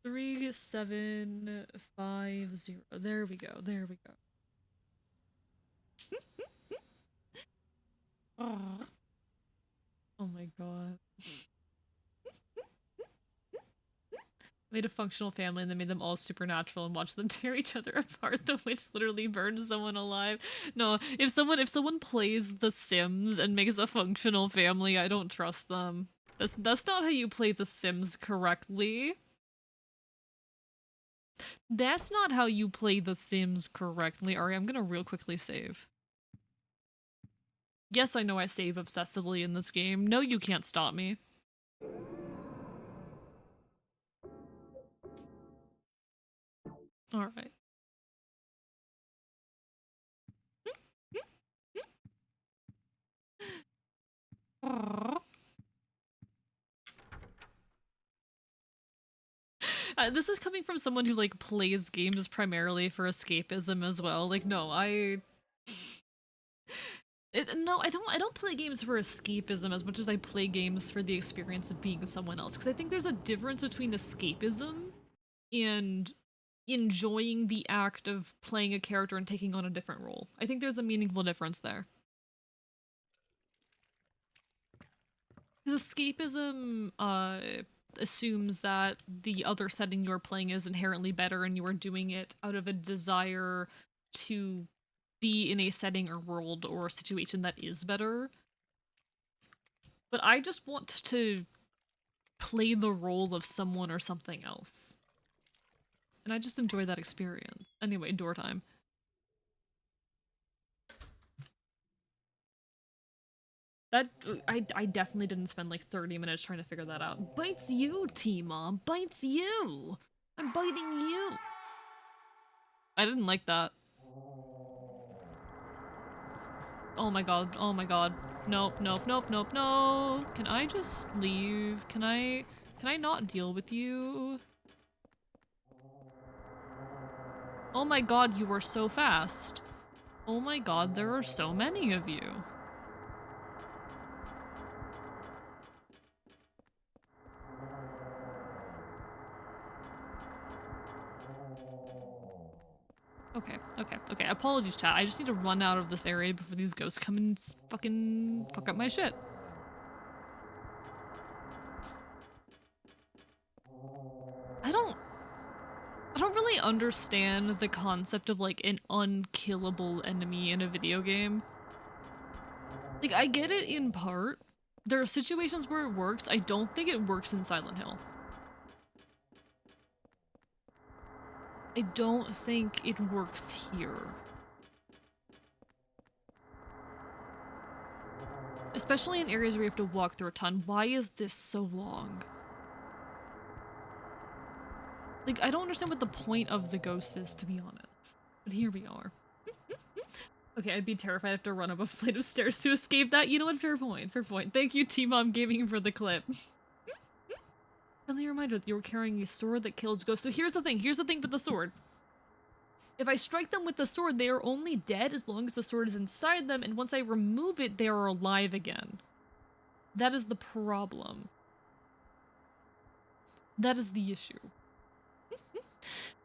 3750. There we go. Oh my god. Made a functional family and then made them all supernatural and watched them tear each other apart. The witch literally burned someone alive. No, if someone plays The Sims and makes a functional family, I don't trust them. That's not how you play The Sims correctly. That's not how you play The Sims correctly. Alright, I'm gonna real quickly save. Yes, I know I save obsessively in this game. No, you can't stop me. Alright. This is coming from someone who like plays games primarily for escapism as well. Like, no, no, I don't play games for escapism as much as I play games for the experience of being someone else. Because I think there's a difference between escapism and enjoying the act of playing a character and taking on a different role. I think there's a meaningful difference there. Because escapism, assumes that the other setting you're playing is inherently better and you are doing it out of a desire to be in a setting or world or situation that is better. But I just want to play the role of someone or something else. And I just enjoy that experience. Anyway, door time. That I definitely didn't spend like 30 minutes trying to figure that out. Bites you, T-Mom. Bites you. I'm biting you. I didn't like that. Oh my god. Oh my god. Nope, nope, nope, nope, no. Can I just leave? Can I not deal with you? Oh my god, you are so fast. Oh my god, there are so many of you. Okay. Apologies, chat. I just need to run out of this area before these ghosts come and fucking fuck up my shit. I don't really understand the concept of like an unkillable enemy in a video game. Like, I get it in part. There are situations where it works. I don't think it works in Silent Hill. I don't think it works here. Especially in areas where you have to walk through a ton. Why is this so long? Like, I don't understand what the point of the ghost is, to be honest. But here we are. Okay, I'd be terrified I have to run up a flight of stairs to escape that. You know what? Fair point. Fair point. Thank you, T-Mom Gaming, for the clip. Friendly reminder that you were carrying a sword that kills ghosts. So here's the thing. Here's the thing with the sword. If I strike them with the sword, they are only dead as long as the sword is inside them, and once I remove it, they are alive again. That is the problem. That is the issue.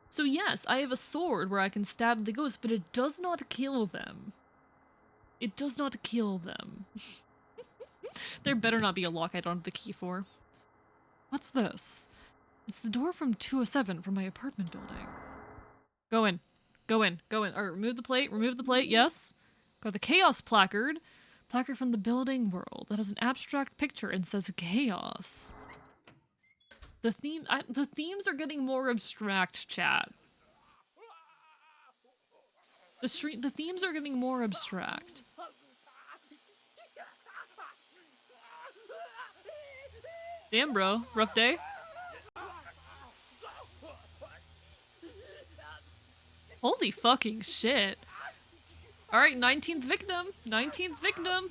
So yes, I have a sword where I can stab the ghost, but it does not kill them. It does not kill them. There better not be a lock I don't have the key for. What's this? It's the door from 207 from my apartment building. Go in. Go in. Go in. Alright, remove the plate. Remove the plate. Yes. Got the chaos placard. Placard from the building world that has an abstract picture and says chaos. The themes are getting more abstract, chat. The themes are getting more abstract. Damn, bro. Rough day? Holy fucking shit. Alright, 19th victim. 19th victim.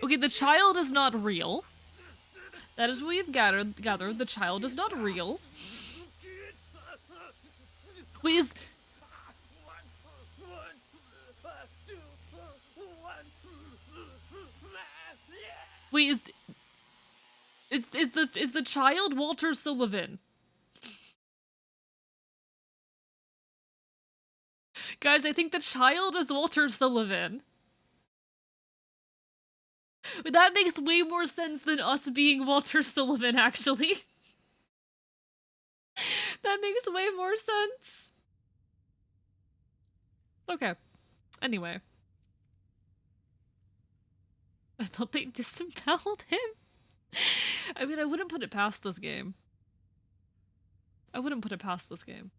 Okay, the child is not real. That is what we've gathered. The child is not real. Wait, is... Wait, is the child Walter Sullivan? Guys, I think the child is Walter Sullivan. That makes way more sense than us being Walter Sullivan, actually. That makes way more sense. Okay. Anyway. I thought they disemboweled him. I mean, I wouldn't put it past this game. I wouldn't put it past this game.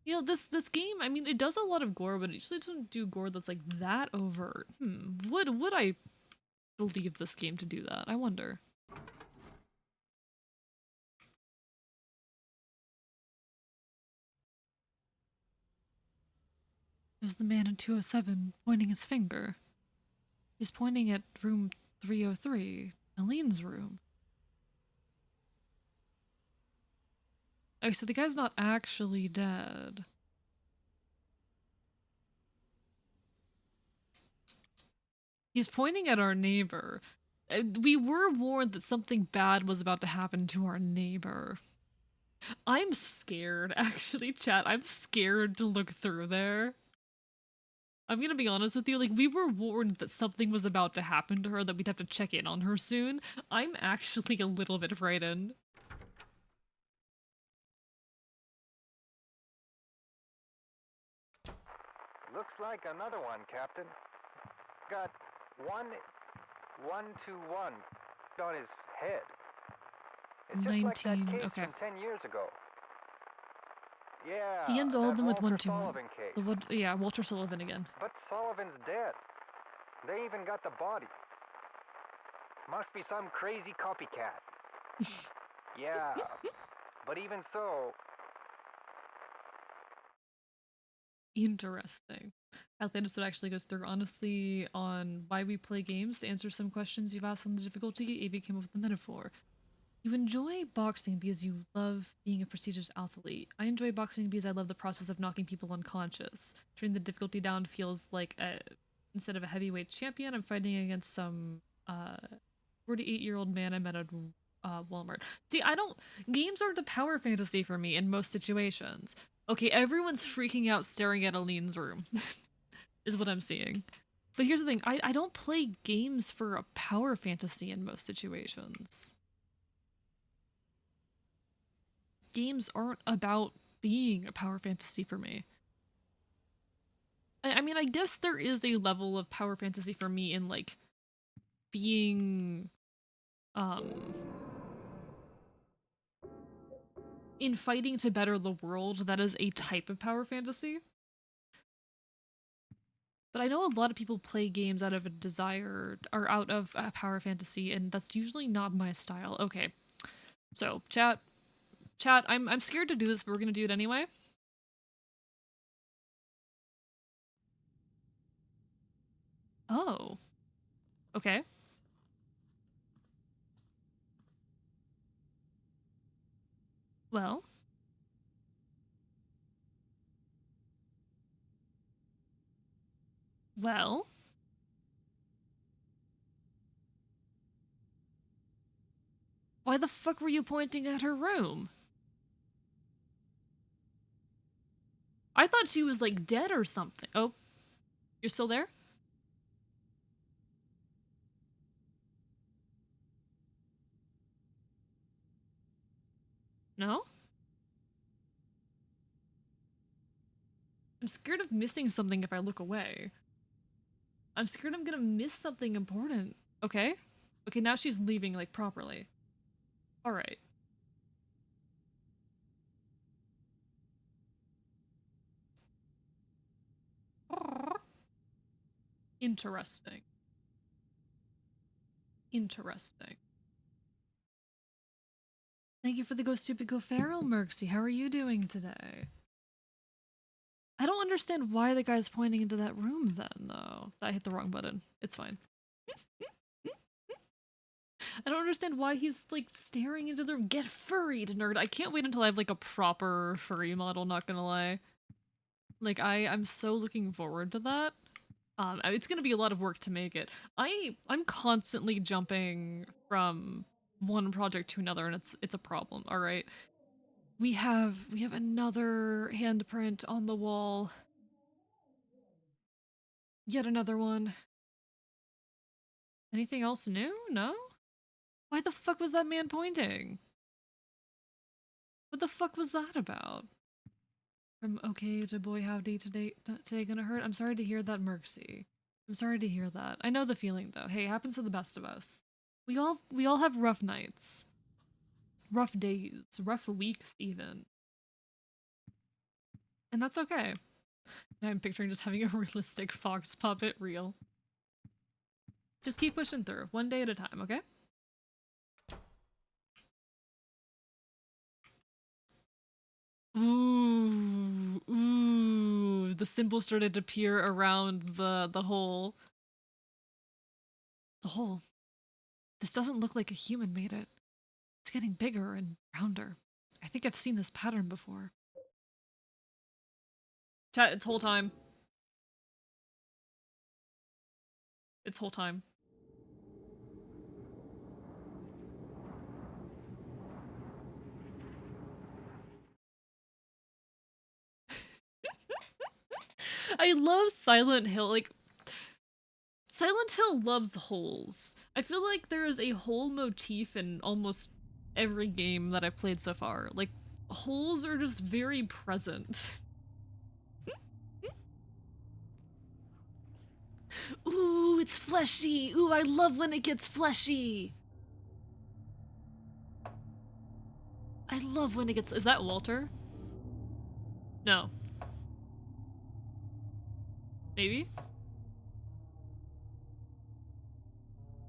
You know, this game, I mean, it does a lot of gore, but it usually doesn't do gore that's like that overt. Would I believe this game to do that? I wonder. There's the man in 207 pointing his finger. He's pointing at room 303, Eileen's room. Oh, so the guy's not actually dead. He's pointing at our neighbor. We were warned that something bad was about to happen to our neighbor. I'm scared, actually, chat. I'm scared to look through there. I'm gonna be honest with you, like, we were warned that something was about to happen to her, that we'd have to check in on her soon. I'm actually a little bit frightened. Looks like another one, Captain. Got 121 on his head. It's just like that 19, case okay. from 10 years ago. Yeah, He ends all of that them with Walter 121. Sullivan case. The one, yeah, Walter Sullivan again. But Sullivan's dead. They even got the body. Must be some crazy copycat. Yeah, but even so... Interesting. Outlandis actually goes through, honestly, on why we play games to answer some questions you've asked on the difficulty. AV came up with a metaphor. You enjoy boxing because you love being a prestigious athlete. I enjoy boxing because I love the process of knocking people unconscious. Turning the difficulty down feels like instead of a heavyweight champion, I'm fighting against some 48-year-old man I met at Walmart. See, games aren't a power fantasy for me in most situations. Okay, everyone's freaking out staring at Aline's room, is what I'm seeing. But here's the thing, I don't play games for a power fantasy in most situations. Games aren't about being a power fantasy for me. I mean, I guess there is a level of power fantasy for me in, like, being, in fighting to better the world. That is a type of power fantasy. But I know a lot of people play games out of a desire, or out of a power fantasy, and that's usually not my style. Okay, so chat, I'm scared to do this, but we're gonna do it anyway. Oh, okay. Well, well. Why the fuck were you pointing at her room? I thought she was, like, dead or something. Oh, you're still there? No? I'm scared of missing something if I look away. I'm scared I'm gonna miss something important. Okay? Okay, now she's leaving, like, properly. Alright. Interesting. Interesting. Thank you for the Go Stupid Go Feral, Merxy. How are you doing today? I don't understand why the guy's pointing into that room then, though. I hit the wrong button. It's fine. I don't understand why he's, like, staring into the room. Get furried, nerd. I can't wait until I have, like, a proper furry model, not gonna lie. Like, I'm so looking forward to that. It's gonna be a lot of work to make it. I'm constantly jumping from one project to another, and it's a problem, alright? We have another handprint on the wall. Yet another one. Anything else new? No? Why the fuck was that man pointing? What the fuck was that about? From okay to boy howdy today gonna hurt? I'm sorry to hear that, Merxy. I'm sorry to hear that. I know the feeling though. Hey, it happens to the best of us. We all have rough nights. Rough days, rough weeks even. And that's okay. Now I'm picturing just having a realistic fox puppet reel. Just keep pushing through, one day at a time, okay? Ooh, the symbol started to appear around the hole. The hole. This doesn't look like a human made it. It's getting bigger and rounder. I think I've seen this pattern before. Chat, it's whole time. It's whole time. I love Silent Hill. Like, Silent Hill loves holes. I feel like there is a hole motif in almost every game that I've played so far. Like, holes are just very present. Ooh, it's fleshy. Ooh, I love when it gets fleshy. I love when it gets. Is that Walter? No. Maybe?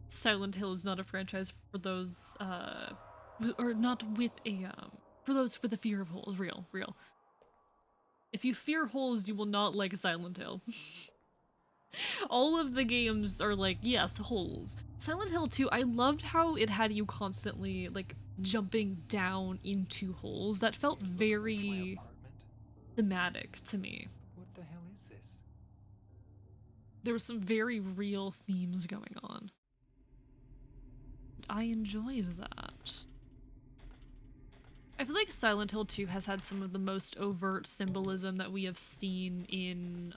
Silent Hill is not a franchise for those, or not with a, for those with a fear of holes. Real, real. If you fear holes, you will not like Silent Hill. All of the games are like, yes, holes. Silent Hill 2, I loved how it had you constantly, like, jumping down into holes. That felt It looks like my very apartment. thematic to me. What the hell is this? There were some very real themes going on. I enjoyed that. I feel like Silent Hill 2 has had some of the most overt symbolism that we have seen in,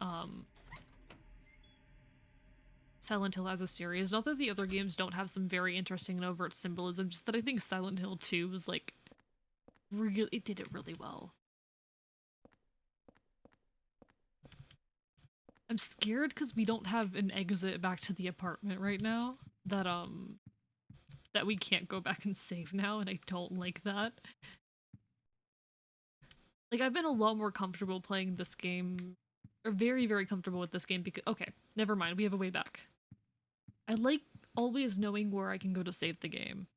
Silent Hill as a series. Not that the other games don't have some very interesting and overt symbolism, just that I think Silent Hill 2 was like, really, it did it really well. I'm scared because we don't have an exit back to the apartment right now. That we can't go back and save now, and I don't like that. Like, I've been a lot more comfortable playing this game, or very, very comfortable with this game because, okay, never mind, we have a way back. I like always knowing where I can go to save the game.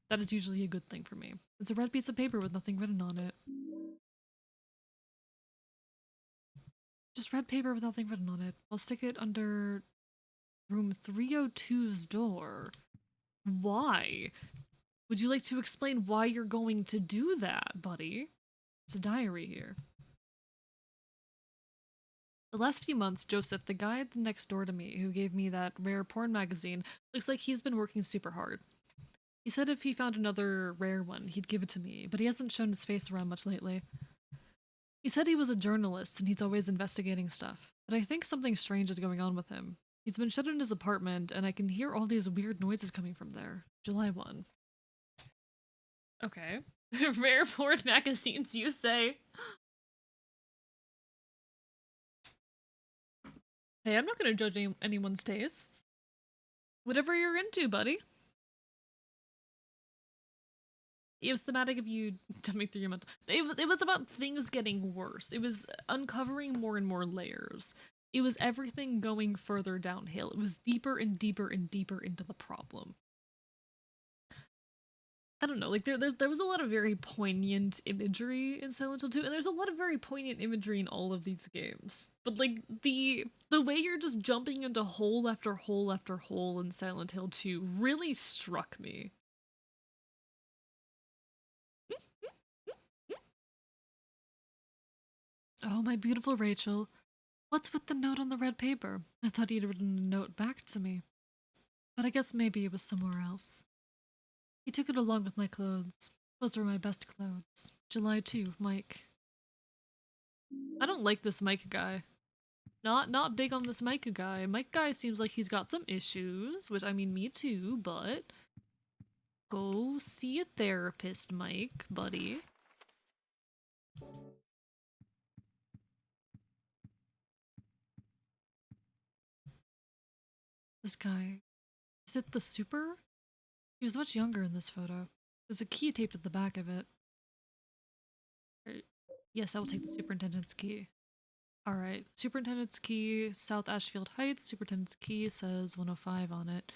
That is usually a good thing for me. It's a red piece of paper with nothing written on it. Just red paper with nothing written on it. I'll stick it under room 302's door. Why? Would you like to explain why you're going to do that, buddy? It's a diary here. The last few months, Joseph, the guy next door to me who gave me that rare porn magazine, looks like he's been working super hard. He said if he found another rare one, he'd give it to me, but he hasn't shown his face around much lately. He said he was a journalist and he's always investigating stuff, but I think something strange is going on with him. He's been shut in his apartment and I can hear all these weird noises coming from there. July 1. Okay. Rare porn magazines, you say? Hey, I'm not gonna judge anyone's tastes. Whatever you're into, buddy. It was thematic of you jumping through your mental. It was about things getting worse. It was uncovering more and more layers. It was everything going further downhill. It was deeper and deeper and deeper into the problem. I don't know, like there was a lot of very poignant imagery in Silent Hill 2, and there's a lot of very poignant imagery in all of these games. But like the way you're just jumping into hole after hole after hole in Silent Hill 2 really struck me. Oh, my beautiful Rachel. What's with the note on the red paper? I thought he'd written a note back to me. But I guess maybe it was somewhere else. He took it along with my clothes. Those were my best clothes. July 2, Mike. I don't like this Mike guy. Not big on this Mike guy. Mike guy seems like he's got some issues, which I mean me too, but go see a therapist, Mike, buddy. This guy. Is it the super? He was much younger in this photo. There's a key taped at the back of it. Yes, I will take the superintendent's key. Alright, superintendent's key, South Ashfield Heights. Superintendent's key says 105 on it.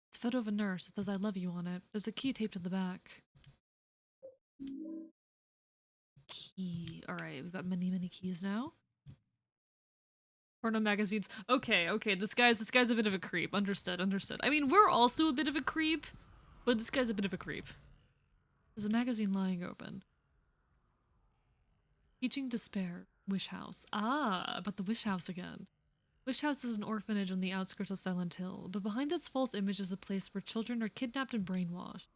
It's a photo of a nurse. It says I love you on it. There's a key taped at the back. Key. Alright, we've got many, many keys now. Porno magazines. Okay, this guy's a bit of a creep. Understood. I mean, we're also a bit of a creep, but this guy's a bit of a creep. There's a magazine lying open. Teaching Despair. Wish House. Ah, but the Wish House again. Wish House is an orphanage on the outskirts of Silent Hill, but behind its false image is a place where children are kidnapped and brainwashed.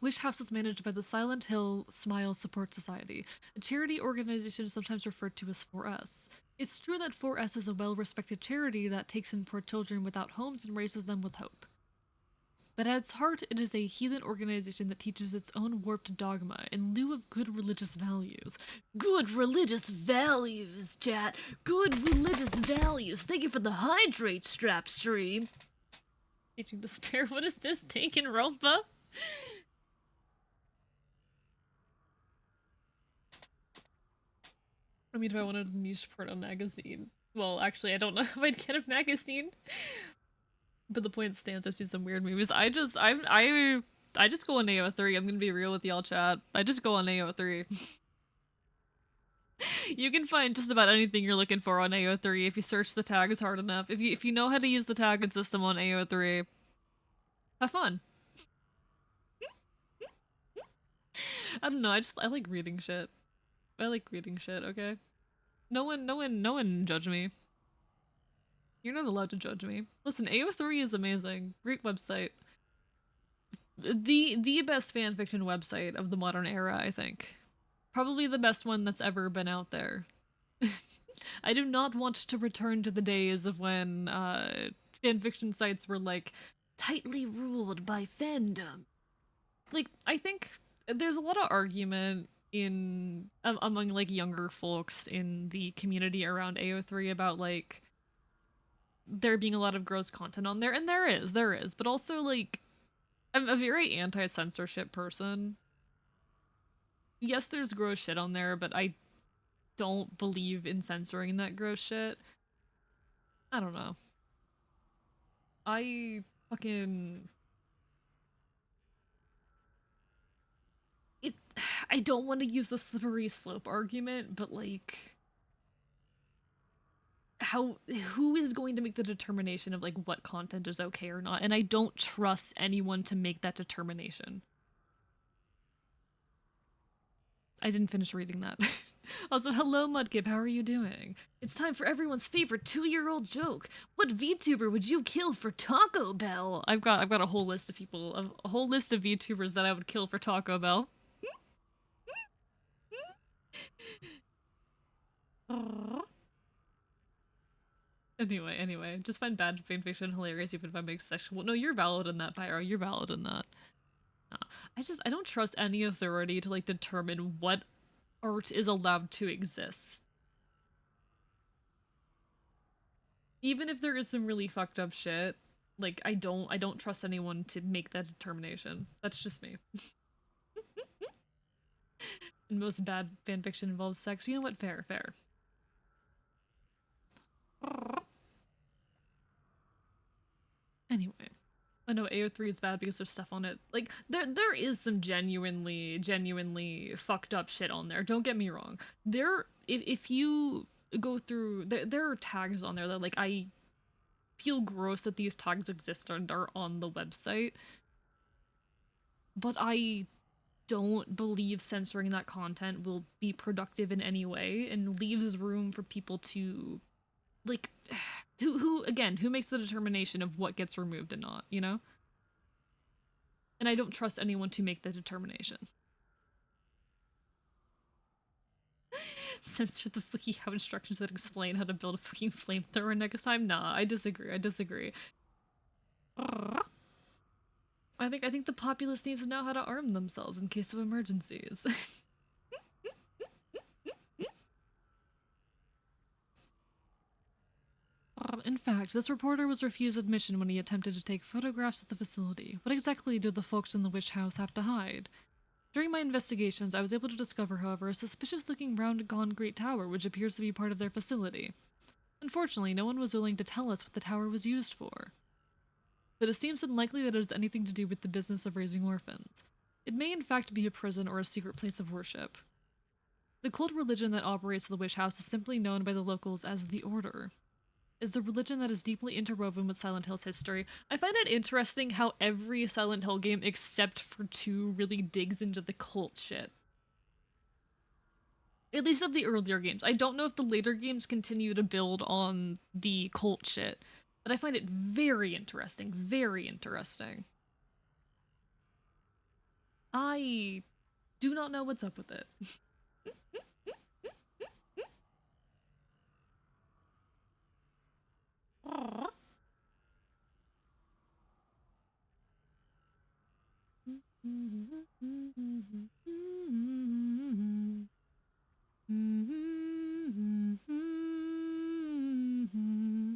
Wish House is managed by the Silent Hill Smile Support Society, a charity organization sometimes referred to as 4S. It's true that 4S is a well-respected charity that takes in poor children without homes and raises them with hope. But at its heart, it is a heathen organization that teaches its own warped dogma in lieu of good religious values. Good religious values, chat! Good religious values! Thank you for the hydrate strap stream! Teaching despair, what is this, taking Rompa? I mean, if I wanted a niche porno magazine. Well, actually, I don't know if I'd get a magazine. But the point stands, I've seen some weird movies. I just go on AO3. I'm gonna be real with y'all, chat. I just go on AO3. You can find just about anything you're looking for on AO3 if you search the tags hard enough. If you know how to use the tagging system on AO3, have fun. I don't know. I like reading shit. I like reading shit. Okay. No one judge me. You're not allowed to judge me. Listen, AO3 is amazing. Great website. The best fanfiction website of the modern era, I think. Probably the best one that's ever been out there. I do not want to return to the days of when fanfiction sites were like tightly ruled by fandom. Like, I think there's a lot of argument in among like younger folks in the community around AO3 about like there being a lot of gross content on there, and there is, but also like I'm a very anti-censorship person. Yes, there's gross shit on there, but I don't believe in censoring that gross shit. I don't know. I fucking it I don't want to use the slippery slope argument, but like who is going to make the determination of like what content is okay or not? And I don't trust anyone to make that determination. I didn't finish reading that. Also, hello Mudkip, how are you doing? It's time for everyone's favorite 2-year-old joke. What VTuber would you kill for Taco Bell? I've got a whole list of people, a whole list of VTubers that I would kill for Taco Bell. Anyway, just find bad fanfiction hilarious even if I make sexual. No, you're valid in that, Pyro. You're valid in that. No, I don't trust any authority to like determine what art is allowed to exist. Even if there is some really fucked up shit, like I don't trust anyone to make that determination. That's just me. And most bad fanfiction involves sex. You know what? Fair. Anyway, I know AO3 is bad because there's stuff on it. Like there is some genuinely fucked up shit on there. Don't get me wrong. If you go through, there are tags on there that like I feel gross that these tags exist and are on the website. But I don't believe censoring that content will be productive in any way and leaves room for people to like who again, who makes the determination of what gets removed and not, you know? And I don't trust anyone to make the determination. Censor the fucking how instructions that explain how to build a fucking flamethrower next time? Nah, I disagree. I think the populace needs to know how to arm themselves in case of emergencies. In fact, this reporter was refused admission when he attempted to take photographs at the facility. What exactly did the folks in the witch house have to hide? During my investigations, I was able to discover, however, a suspicious-looking round concrete tower which appears to be part of their facility. Unfortunately, no one was willing to tell us what the tower was used for. But it seems unlikely that it has anything to do with the business of raising orphans. It may in fact be a prison or a secret place of worship. The cult religion that operates the witch house is simply known by the locals as the Order. Is a religion that is deeply interwoven with Silent Hill's history. I find it interesting how every Silent Hill game except for 2 really digs into the cult shit. At least of the earlier games. I don't know if the later games continue to build on the cult shit, but I find it very interesting. I do not know what's up with it.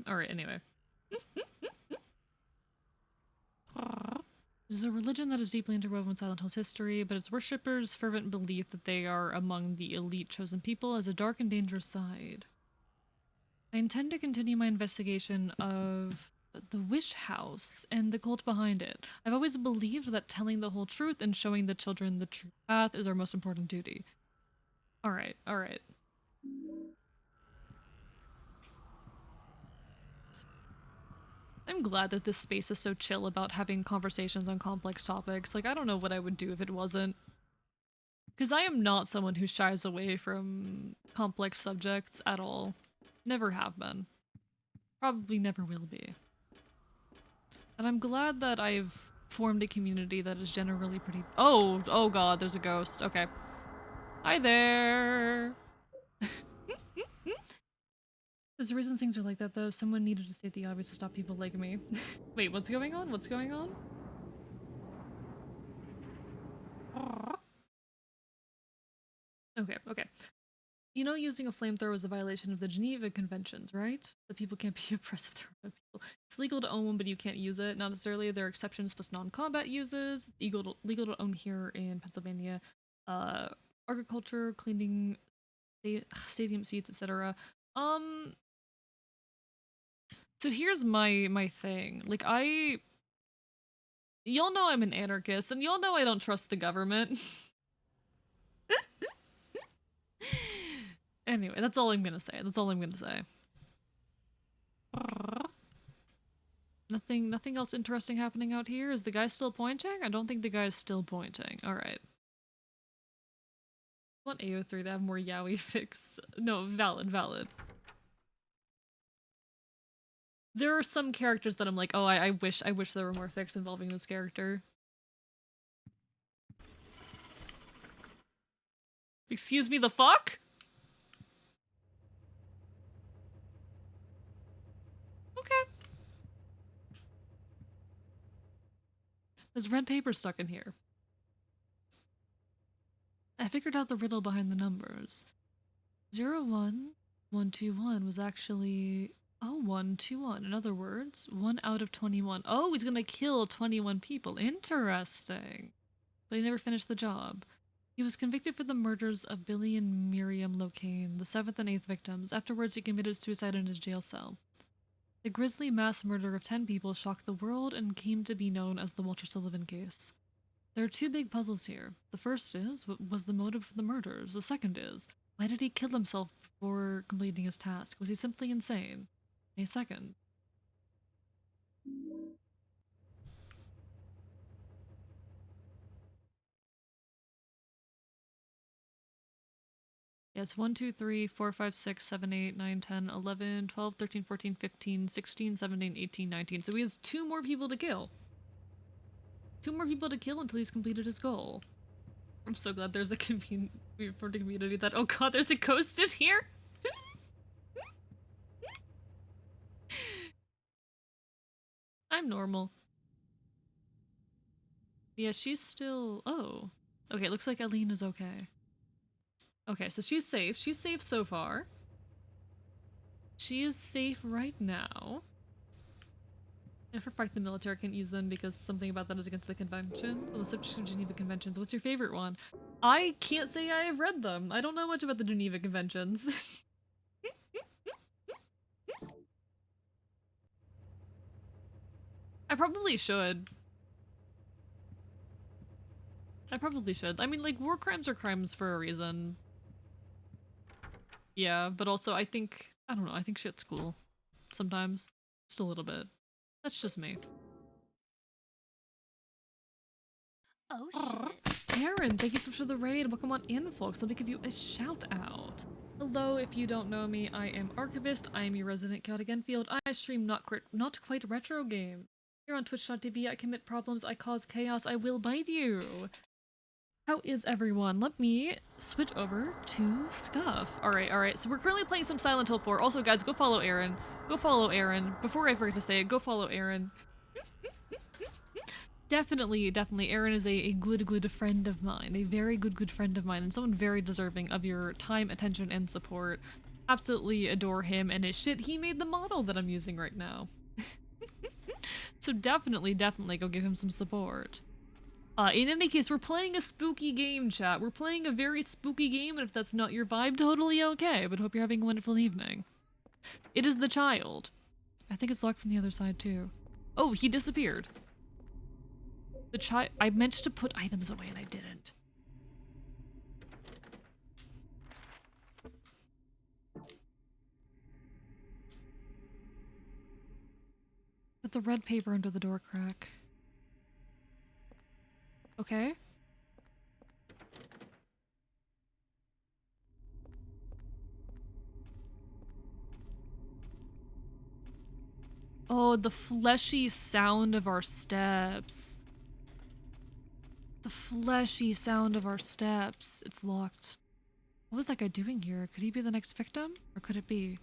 Alright, anyway. It is a religion that is deeply interwoven with Silent Hill's history, but its worshippers' fervent belief that they are among the elite chosen people has a dark and dangerous side. I intend to continue my investigation of the Wish House and the cult behind it. I've always believed that telling the whole truth and showing the children the true path is our most important duty. Alright, alright. I'm glad that this space is so chill about having conversations on complex topics. Like, I don't know what I would do if it wasn't. Because I am not someone who shies away from complex subjects at all. Never have been. Probably never will be. And I'm glad that I've formed a community that is generally pretty- Oh god, there's a ghost. Okay. Hi there! There's a reason things are like that though. Someone needed to state the obvious to stop people like me. Wait, what's going on? What's going on? Okay, okay. You know, using a flamethrower is a violation of the Geneva Conventions, right? That people can't be oppressive to other people. It's legal to own one, but you can't use it. Not necessarily. There are exceptions plus non-combat uses. Legal to own here in Pennsylvania. Agriculture, cleaning, stadium seats, etc. So here's my thing. Like, y'all know I'm an anarchist, and y'all know I don't trust the government. Anyway, that's all I'm gonna say. That's all I'm gonna say. Nothing else interesting happening out here? Is the guy still pointing? I don't think the guy's still pointing. Alright. I want AO3 to have more yaoi fix. No, valid. There are some characters that I'm like, oh, I wish there were more fics involving this character. Excuse me, the fuck? Okay. There's red paper stuck in here. I figured out the riddle behind the numbers. 01121 was actually 0121. In other words, 1 out of 21. Oh, he's gonna kill 21 people. Interesting. But he never finished the job. He was convicted for the murders of Billy and Miriam Locane, the 7th and 8th victims. Afterwards, he committed suicide in his jail cell. The grisly mass murder of 10 people shocked the world and came to be known as the Walter Sullivan case. There are two big puzzles here. The first is, what was the motive for the murders? The second is, why did he kill himself before completing his task? Was he simply insane? A second. Yeah, it's 1, 2, 3, 4, 5, 6, 7, 8, 9, 10, 11, 12, 13, 14, 15, 16, 17, 18, 19. So he has 2 more people to kill. 2 more people to kill until he's completed his goal. I'm so glad there's a community that- oh god, there's a ghost in here? I'm normal. Yeah, she's still- oh. Okay, looks like Aline is okay. Okay, so she's safe. She's safe so far. She is safe right now. And for fact the military can't use them because something about that is against the conventions. On the subject of Geneva Conventions, what's your favorite one? I can't say I have read them. I don't know much about the Geneva Conventions. I probably should. I mean, like, war crimes are crimes for a reason. Yeah, but also I think- I don't know, I think shit's cool. Sometimes. Just a little bit. That's just me. Oh shit. Aaron, thank you so much for the raid. Welcome on in, folks. Let me give you a shout out. Hello, if you don't know me, I am Archivist. I am your resident chaotic Enfield. I stream not quite retro games. Here on twitch.tv, I commit problems, I cause chaos, I will bite you. How is everyone? Let me switch over to Scuff. Alright. So we're currently playing some Silent Hill 4. Also, guys, go follow Aaron. Go follow Aaron. Before I forget to say it, go follow Aaron. Definitely. Aaron is a good friend of mine. A very good friend of mine, and someone very deserving of your time, attention, and support. Absolutely adore him and his shit. He made the model that I'm using right now. So definitely go give him some support. In any case, we're playing a spooky game, chat. We're playing a very spooky game, and if that's not your vibe, totally okay, but hope you're having a wonderful evening. It is the child. I think it's locked from the other side, too. Oh, he disappeared. The child— I meant to put items away and I didn't. Put the red paper under the door crack. Okay. Oh, the fleshy sound of our steps. The fleshy sound of our steps. It's locked. What was that guy doing here? Could he be the next victim? Or could it be?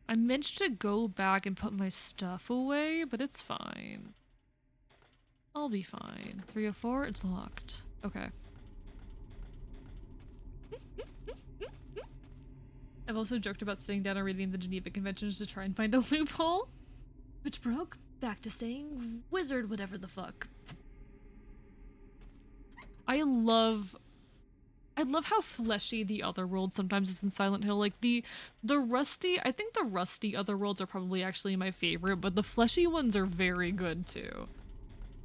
I meant to go back and put my stuff away, but it's fine. I'll be fine. 304, it's locked. Okay. I've also joked about sitting down and reading the Geneva Conventions to try and find a loophole. Which broke back to saying wizard whatever the fuck. I love how fleshy the Otherworld sometimes is in Silent Hill. Like the rusty— I think the rusty Otherworlds are probably actually my favorite, but the fleshy ones are very good too.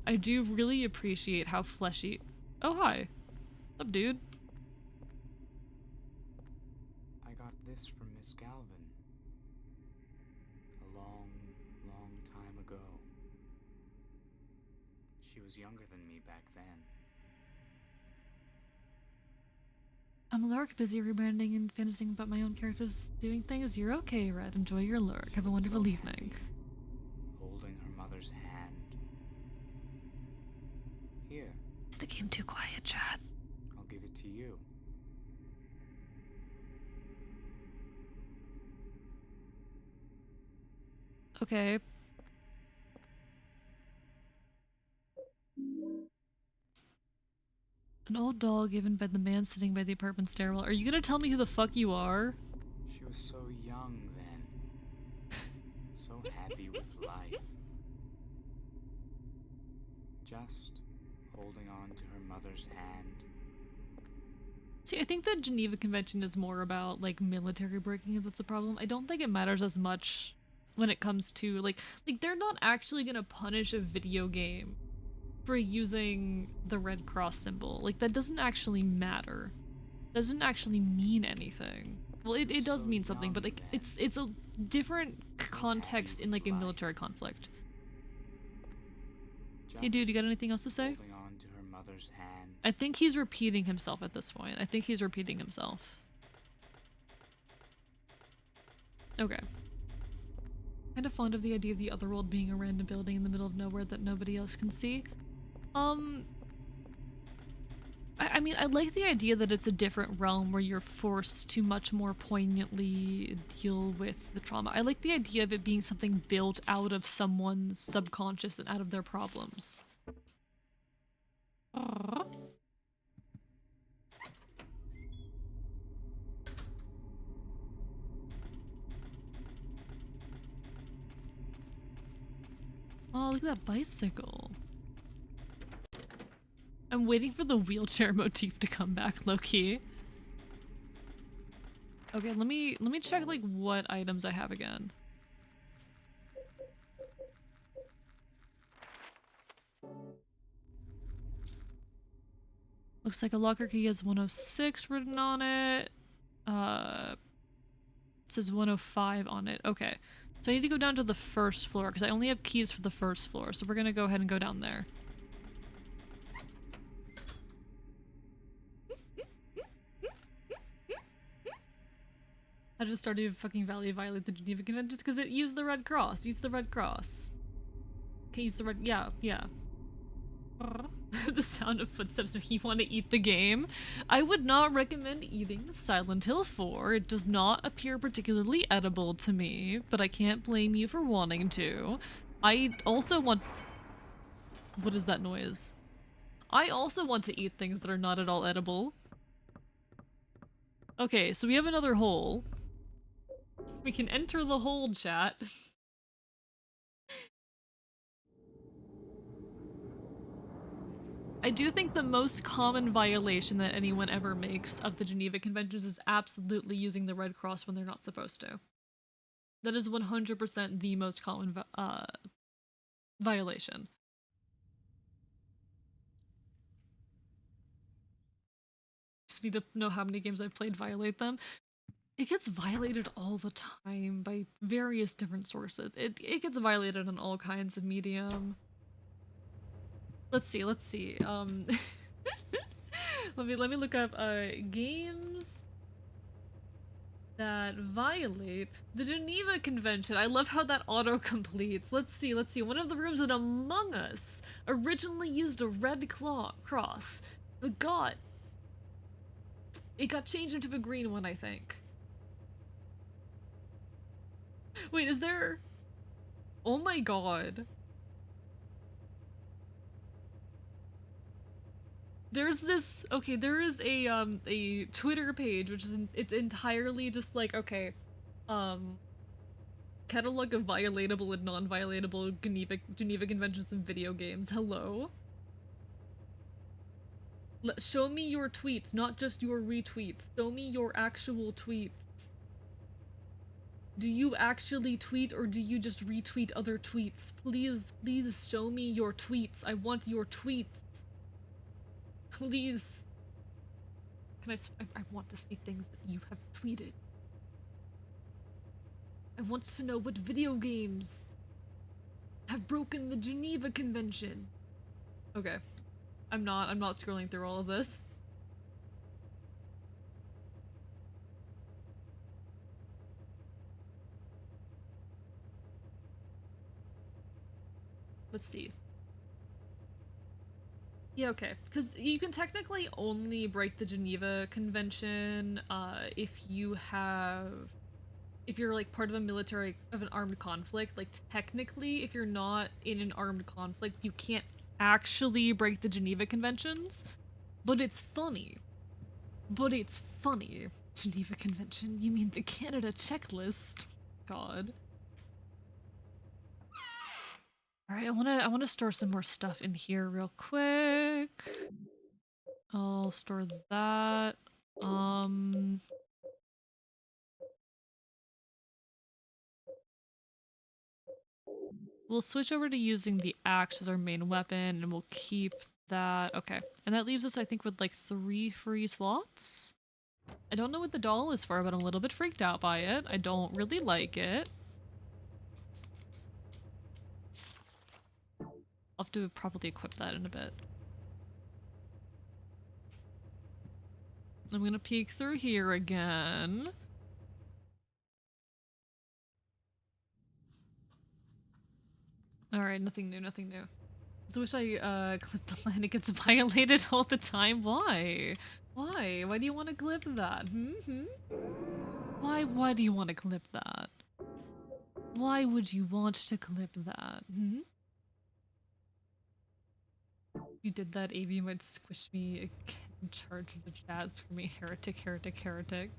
I do really appreciate how fleshy— Oh, hi. What's up, dude? I got this from Miss Galvin. A long time ago. She was younger than me back then. I'm a lurk, busy rebranding and fantasizing about my own characters doing things. You're okay, Red. Enjoy your lurk. Have a wonderful evening. Holding her mother's hand. Here. Is the game too quiet, chat? I'll give it to you. Okay. An old doll given by the man sitting by the apartment stairwell. Are you gonna tell me who the fuck you are? She was so young then. So happy with life. Just holding on to her mother's hand. See, I think the Geneva Convention is more about, like, military breaking if that's a problem. I don't think it matters as much when it comes to, like, they're not actually gonna punish a video game for using the Red Cross symbol. Like, that doesn't actually matter. Doesn't actually mean anything. Well, it does mean something, but, like, it's a different context in, like, a military conflict. Hey, dude, you got anything else to say? Holding on to her mother's hand. I think he's repeating himself at this point. I think he's repeating himself. Okay. Kind of fond of the idea of the Otherworld being a random building in the middle of nowhere that nobody else can see. I mean, I like the idea that it's a different realm where you're forced to much more poignantly deal with the trauma. I like the idea of it being something built out of someone's subconscious and out of their problems. Oh, look at that bicycle. I'm waiting for the wheelchair motif to come back, low-key. Okay, let me check, like, what items I have again. Looks like a locker key has 106 written on it. It says 105 on it. Okay. So I need to go down to the first floor, because I only have keys for the first floor, so we're gonna go ahead and go down there. I just started fucking Valley violate the Geneva Convention just because it used the Red Cross. Use the Red Cross. Okay, use the red— yeah. the sound of footsteps make you want to eat the game. I would not recommend eating Silent Hill 4. It does not appear particularly edible to me, but I can't blame you for wanting to. I also want... What is that noise? I also want to eat things that are not at all edible. Okay, so we have another hole. We can enter the hole, chat. I do think the most common violation that anyone ever makes of the Geneva Conventions is absolutely using the Red Cross when they're not supposed to. That is 100% the most common violation. Just need to know how many games I've played violate them. It gets violated all the time by various different sources. It gets violated on all kinds of medium. Let's see. let me look up games that violate the Geneva Convention. I love how that auto completes. Let's see. One of the rooms in Among Us originally used a red cross, but it got changed into a green one, I think. Wait, is there... Oh my god. There's this... Okay, there is a Twitter page, which is... It's entirely just like, okay, catalog of violatable and non-violatable Geneva Conventions and video games. Hello? Show me your tweets, not just your retweets. Show me your actual tweets. Do you actually tweet or do you just retweet other tweets? Please show me your tweets. I want your tweets. Please. I want to see things that you have tweeted. I want to know what video games have broken the Geneva Convention. Okay. I'm not scrolling through all of this. Let's see. Yeah, okay. Because you can technically only break the Geneva Convention if you're like part of an armed conflict. Like technically, if you're not in an armed conflict, you can't actually break the Geneva Conventions. But it's funny. Geneva Convention? You mean the Canada checklist? God. Alright, I wanna store some more stuff in here real quick. I'll store that. We'll switch over to using the axe as our main weapon, and we'll keep that. Okay, and that leaves us, I think, with like 3 free slots. I don't know what the doll is for, but I'm a little bit freaked out by it. I don't really like it. I'll have to probably equip that in a bit. I'm gonna peek through here again. Alright, nothing new. I just wish I clipped the line. It gets violated all the time. Why? Why do you want to clip that? Why do you want to clip that? Why would you want to clip that? You did that, Avi might squish me again, charge the chat, screaming heretic.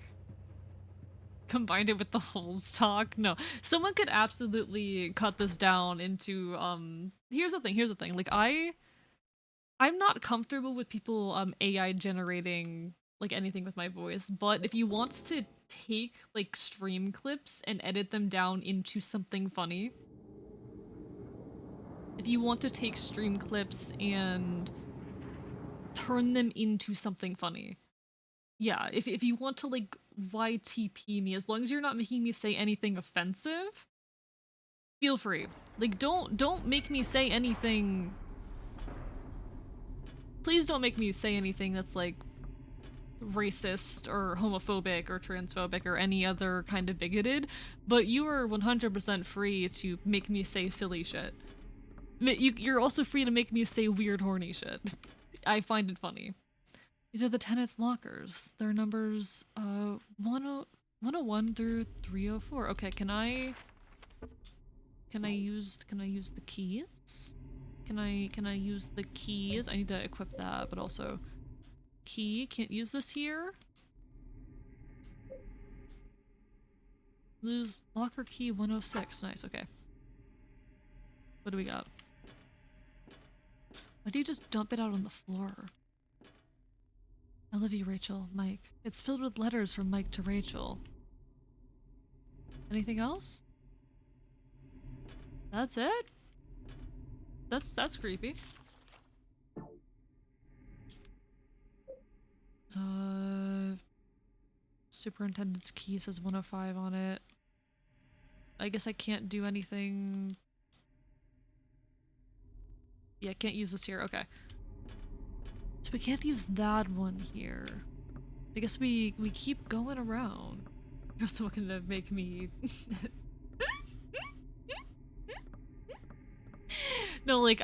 Combined it with the holes talk? No. Someone could absolutely cut this down into, here's the thing, like, I'm not comfortable with people, AI generating, like, anything with my voice, but if you want to take, like, stream clips and edit them down into something funny, if you want to take stream clips and turn them into something funny, yeah, if you want to, like, YTP me, as long as you're not making me say anything offensive, feel free. Like, don't make me say anything... Please don't make me say anything that's, like, racist or homophobic or transphobic or any other kind of bigoted, but you are 100% free to make me say silly shit. You're also free to make me say weird horny shit. I find it funny. These are the tenants' lockers. Their numbers 101 through 304. Okay, can I use the keys? Can I use the keys? I need to equip that, but also key. Can't use this here. Lose locker key 106. Nice, okay. What do we got? Why do you just dump it out on the floor? I love you, Rachel. Mike. It's filled with letters from Mike to Rachel. Anything else? That's it? That's creepy. Superintendent's key says 105 on it. I guess I can't do anything. Yeah, I can't use this here. Okay. So we can't use that one here. I guess we keep going around. You're also gonna make me... No, like,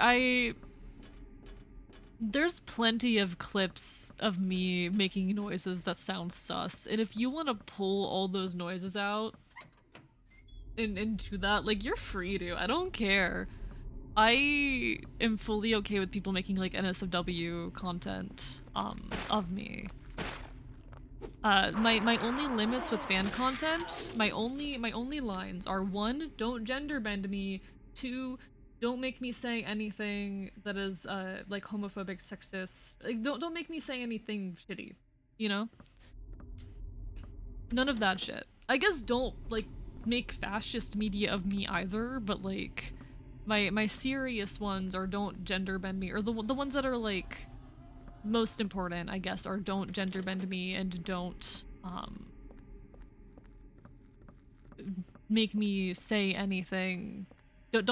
there's plenty of clips of me making noises that sound sus, and if you want to pull all those noises out and do that, like, you're free to. I don't care. I am fully okay with people making, like, NSFW content, of me. My only limits with fan content, my only lines are 1, don't gender bend me, 2, don't make me say anything that is, like, homophobic, sexist. Like, don't make me say anything shitty, you know? None of that shit. I guess don't, like, make fascist media of me either, but, like, my serious ones are don't gender bend me, or the ones that are, like, most important, I guess, are don't gender bend me and don't, make me say anything. Don't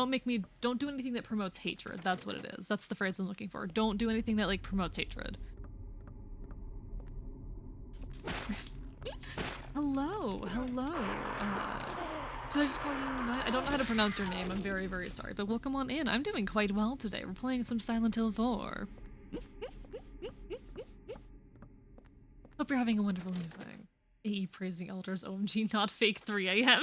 do anything that promotes hatred. That's what it is. That's the phrase I'm looking for. Don't do anything that, like, promotes hatred. Hello. Did I just call you? I don't know how to pronounce your name. I'm very, very sorry. But welcome on in. I'm doing quite well today. We're playing some Silent Hill 4. Hope you're having a wonderful evening. AE praising elders. OMG, not fake 3 AM.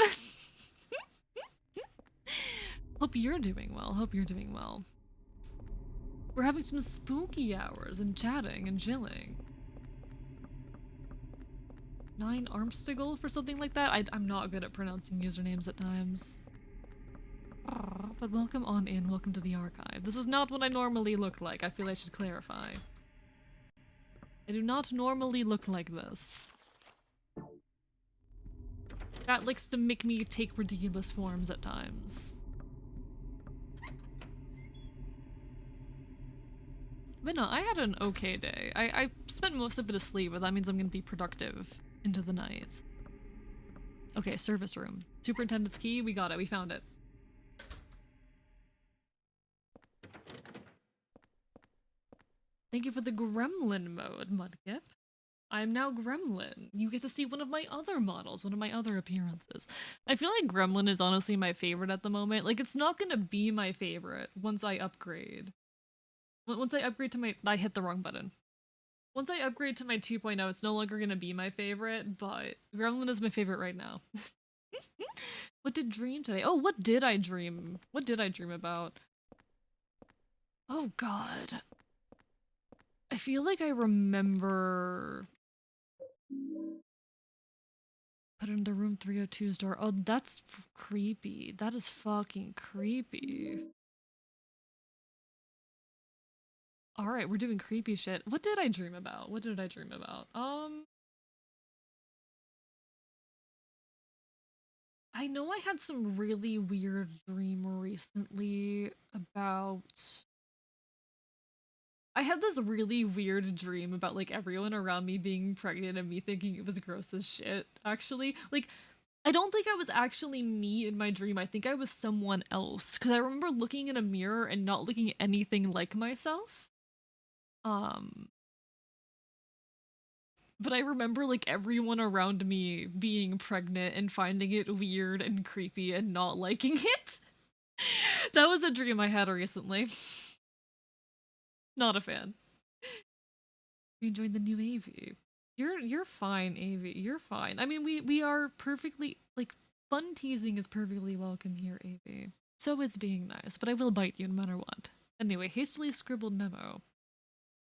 Hope you're doing well. We're having some spooky hours and chatting and chilling. 9 Armstiggle for something like that? I'm not good at pronouncing usernames at times. But welcome on in, welcome to the archive. This is not what I normally look like, I feel I should clarify. I do not normally look like this. That likes to make me take ridiculous forms at times. But no, I had an okay day. I spent most of it asleep, but that means I'm gonna be productive into the night. Okay, service room. Superintendent's key, we got it, we found it. Thank you for the gremlin mode, Mudkip. I am now Gremlin. You get to see one of my other models, one of my other appearances. I feel like Gremlin is honestly my favorite at the moment. Like, it's not gonna be my favorite once I upgrade. Once I upgrade to my- I hit the wrong button. Once I upgrade to my 2.0, it's no longer gonna be my favorite, but Gremlin is my favorite right now. What did dream today? Oh, what did I dream? What did I dream about? Oh god. I feel like I remember... Put it in the room 302's door. Oh, that's creepy. That is fucking creepy. Alright, we're doing creepy shit. What did I dream about? I know I had some really weird dream recently about... I had this really weird dream about, like, everyone around me being pregnant and me thinking it was gross as shit, actually. Like, I don't think I was actually me in my dream. I think I was someone else. Because I remember looking in a mirror and not looking anything like myself. But I remember, like, everyone around me being pregnant and finding it weird and creepy and not liking it. That was a dream I had recently. Not a fan. You enjoying the new AV? You're fine, AV. You're fine. I mean, we are perfectly like fun teasing is perfectly welcome here, AV. So is being nice, but I will bite you no matter what. Anyway, hastily scribbled memo.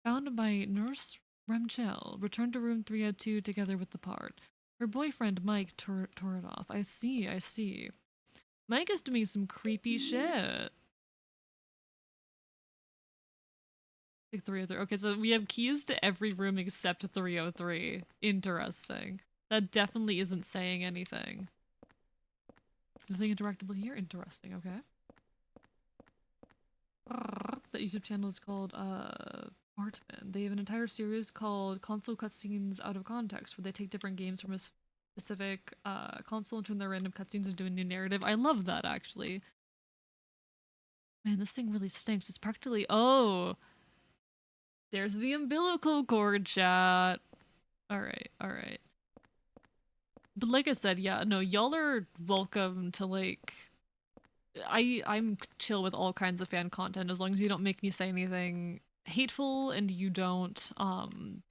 Found by Nurse Remchel. Returned to room 302 together with the part. Her boyfriend Mike tore it off. I see, I see. Mike is doing some creepy shit. Like 303. Okay, so we have keys to every room except 303. Interesting. That definitely isn't saying anything. Nothing interactable here? Interesting, okay. That YouTube channel is called, Bartman. They have an entire series called Console Cutscenes Out of Context, where they take different games from a specific, console and turn their random cutscenes into a new narrative. I love that, actually. Man, this thing really stinks. It's practically- oh! There's the umbilical cord, chat. Alright, alright. But like I said, yeah, no, y'all are welcome to, like... I'm chill with all kinds of fan content as long as you don't make me say anything hateful and you don't,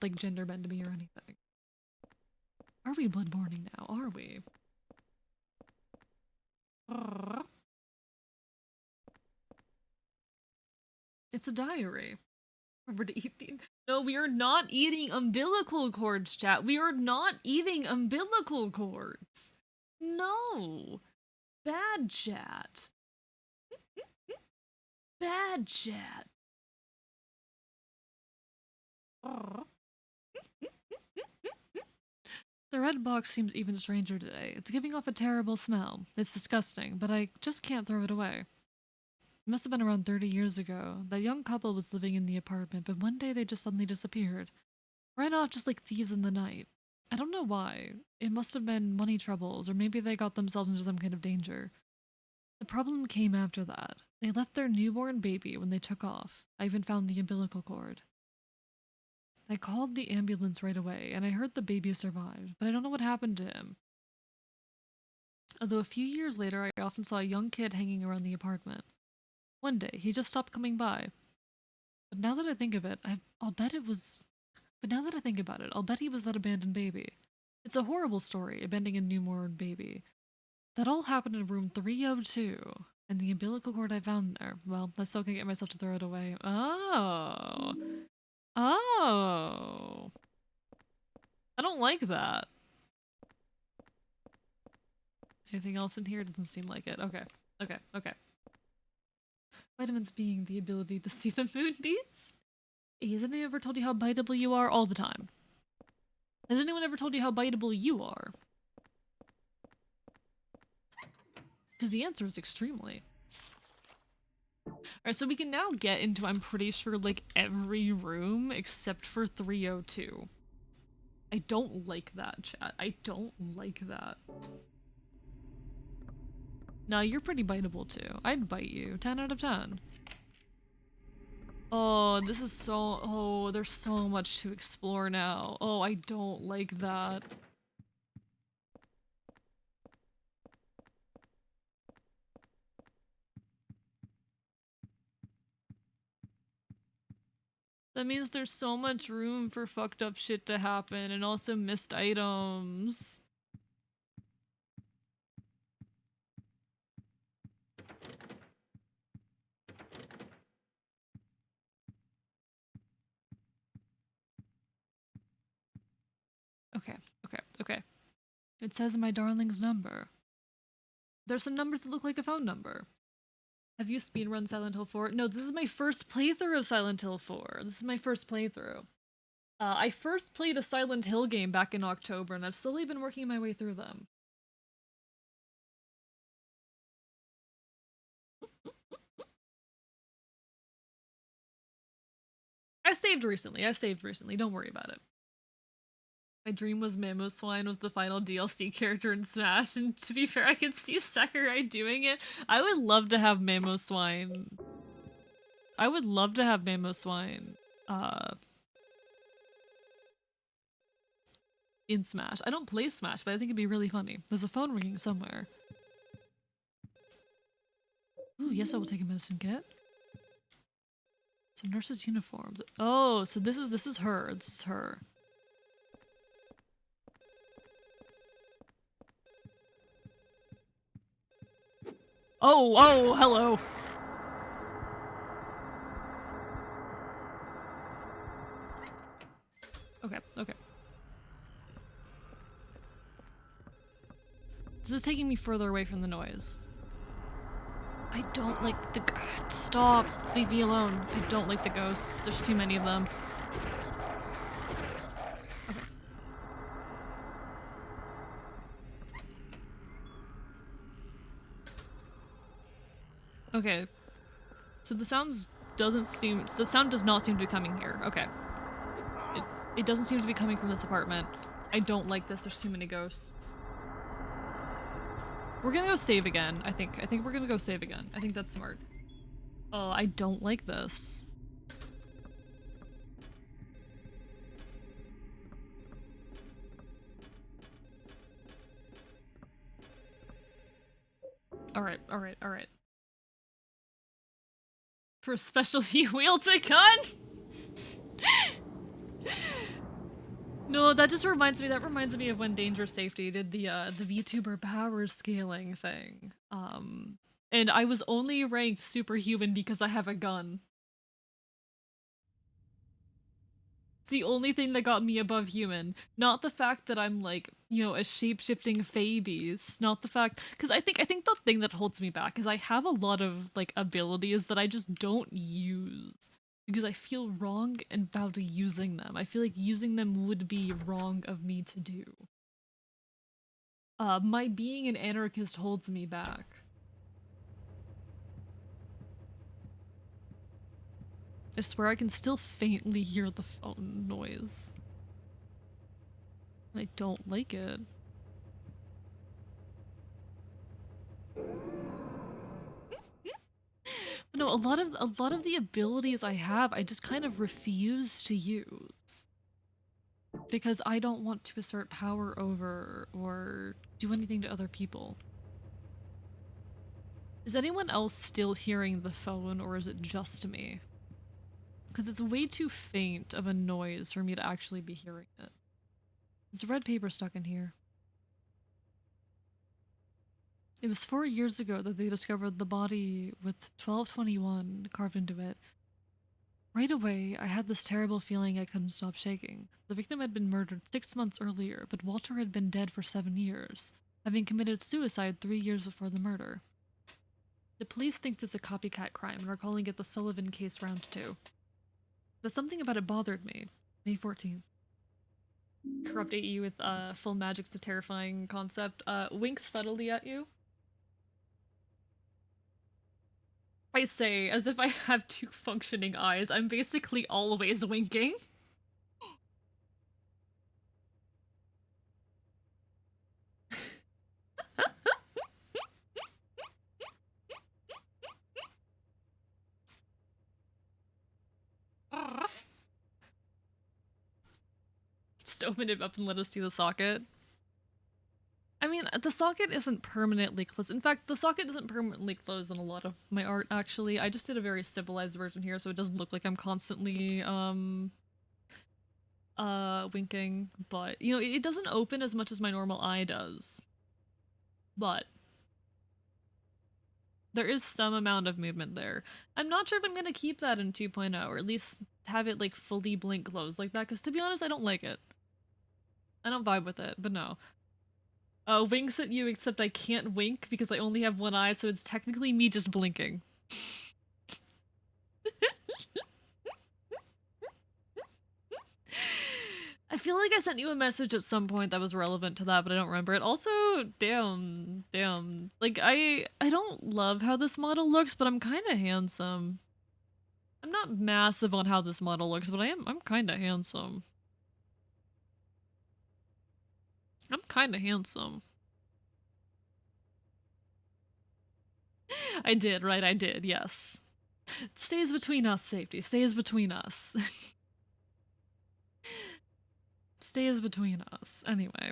like, gender bend me or anything. Are we bloodborning now? Are we? It's a diary. Remember to eat the- No, we are not eating umbilical cords, chat. We are not eating umbilical cords. No. Bad chat. Bad chat. The red box seems even stranger today. It's giving off a terrible smell. It's disgusting, but I just can't throw it away. It must have been around 30 years ago. That young couple was living in the apartment, but one day they just suddenly disappeared. Ran off just like thieves in the night. I don't know why. It must have been money troubles, or maybe they got themselves into some kind of danger. The problem came after that. They left their newborn baby when they took off. I even found the umbilical cord. I called the ambulance right away, and I heard the baby survived, but I don't know what happened to him. Although a few years later, I often saw a young kid hanging around the apartment. One day, he just stopped coming by. But now that I think of it, I'll bet it was... But now that I think about it, I'll bet he was that abandoned baby. It's a horrible story, abandoning a newborn baby. That all happened in room 302, and the umbilical cord I found there. Well, I still can't get myself to throw it away. Oh. Oh. I don't like that. Anything else in here? Doesn't seem like it. Okay. Okay. Okay. Vitamins being the ability to see the moonbeams? Has anyone ever told you how biteable you are? All the time. Has anyone ever told you how biteable you are? Because the answer is extremely. Alright, so we can now get into, I'm pretty sure, like, every room except for 302. I don't like that, chat. I don't like that. No, you're pretty biteable too. I'd bite you. 10 out of 10. Oh, this is so... Oh, there's so much to explore now. Oh, I don't like that. That means there's so much room for fucked up shit to happen and also missed items. Okay, okay, okay. It says my darling's number. There's some numbers that look like a phone number. Have you speedrun Silent Hill 4? No, this is my first playthrough of Silent Hill 4. This is my first playthrough. I first played a Silent Hill game back in October, and I've slowly been working my way through them. I saved recently, don't worry about it. My dream was Mamoswine was the final DLC character in Smash, and to be fair, I can see Sakurai doing it. I would love to have Mamoswine. I would love to have Mamoswine, in Smash. I don't play Smash, but I think it'd be really funny. There's a phone ringing somewhere. Ooh, yes, I will take a medicine kit. It's a nurse's uniform. Oh, so this is her. This is her. Oh, hello. Okay. This is taking me further away from the noise. I don't like the... Stop! Leave me alone. I don't like the ghosts. There's too many of them. Okay. So the sound does not seem to be coming here. Okay. It doesn't seem to be coming from this apartment. I don't like this. There's too many ghosts. We're gonna go save again, I think. I think we're gonna go save again. I think that's smart. Oh, I don't like this. Alright. For a special he wields a gun? No, that just reminds me of when Danger Safety did the VTuber power scaling thing. And I was only ranked superhuman because I have a gun. It's the only thing that got me above human. Not the fact that I'm like, you know, a shape-shifting Phoebes. Not the fact, because I think the thing that holds me back is I have a lot of like abilities that I just don't use. Because I feel wrong about using them. I feel like using them would be wrong of me to do. My being an anarchist holds me back. I swear I can still faintly hear the phone noise. I don't like it. No, a lot of the abilities I have, I just kind of refuse to use. Because I don't want to assert power over or do anything to other people. Is anyone else still hearing the phone, or is it just me? Because it's way too faint of a noise for me to actually be hearing it. There's red paper stuck in here. It was 4 years ago that they discovered the body with 1221 carved into it. Right away, I had this terrible feeling I couldn't stop shaking. The victim had been murdered 6 months earlier, but Walter had been dead for 7 years, having committed suicide 3 years before the murder. The police thinks it's a copycat crime and are calling it the Sullivan case round 2. But something about it bothered me. May 14th. Corrupt AE with full magic's a terrifying concept. Winks subtly at you. I say, as if I have 2 functioning eyes. I'm basically always winking. Just open it up and let us see the socket. I mean, the socket isn't permanently closed. In fact, the socket isn't permanently closed in a lot of my art, actually. I just did a very civilized version here, so it doesn't look like I'm constantly, winking. But, you know, it doesn't open as much as my normal eye does. But there is some amount of movement there. I'm not sure if I'm gonna keep that in 2.0, or at least have it, like, fully blink closed like that, because to be honest, I don't like it. I don't vibe with it, but no. Winks at you, except I can't wink because I only have one eye, so it's technically me just blinking. I feel like I sent you a message at some point that was relevant to that, but I don't remember it. Also, damn. Like, I don't love how this model looks, but I'm kind of handsome. I'm not massive on how this model looks, but I'm kind of handsome. I'm kind of handsome. I did, right? I did, yes. It stays between us, Safety. Stays between us. Stays between us. Anyway.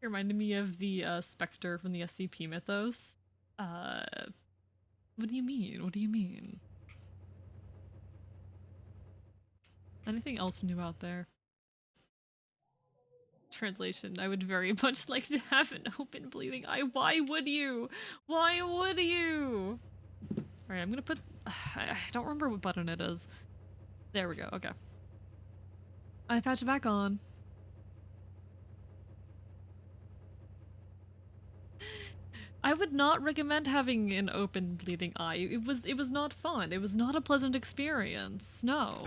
It reminded me of the specter from the SCP mythos. What do you mean? What do you mean? Anything else new out there? Translation, I would very much like to have an open bleeding eye. Why would you? Why would you? Alright, I'm gonna put... I don't remember what button it is. There we go, okay. I patch it back on. I would not recommend having an open bleeding eye. It was not fun. It was not a pleasant experience. No.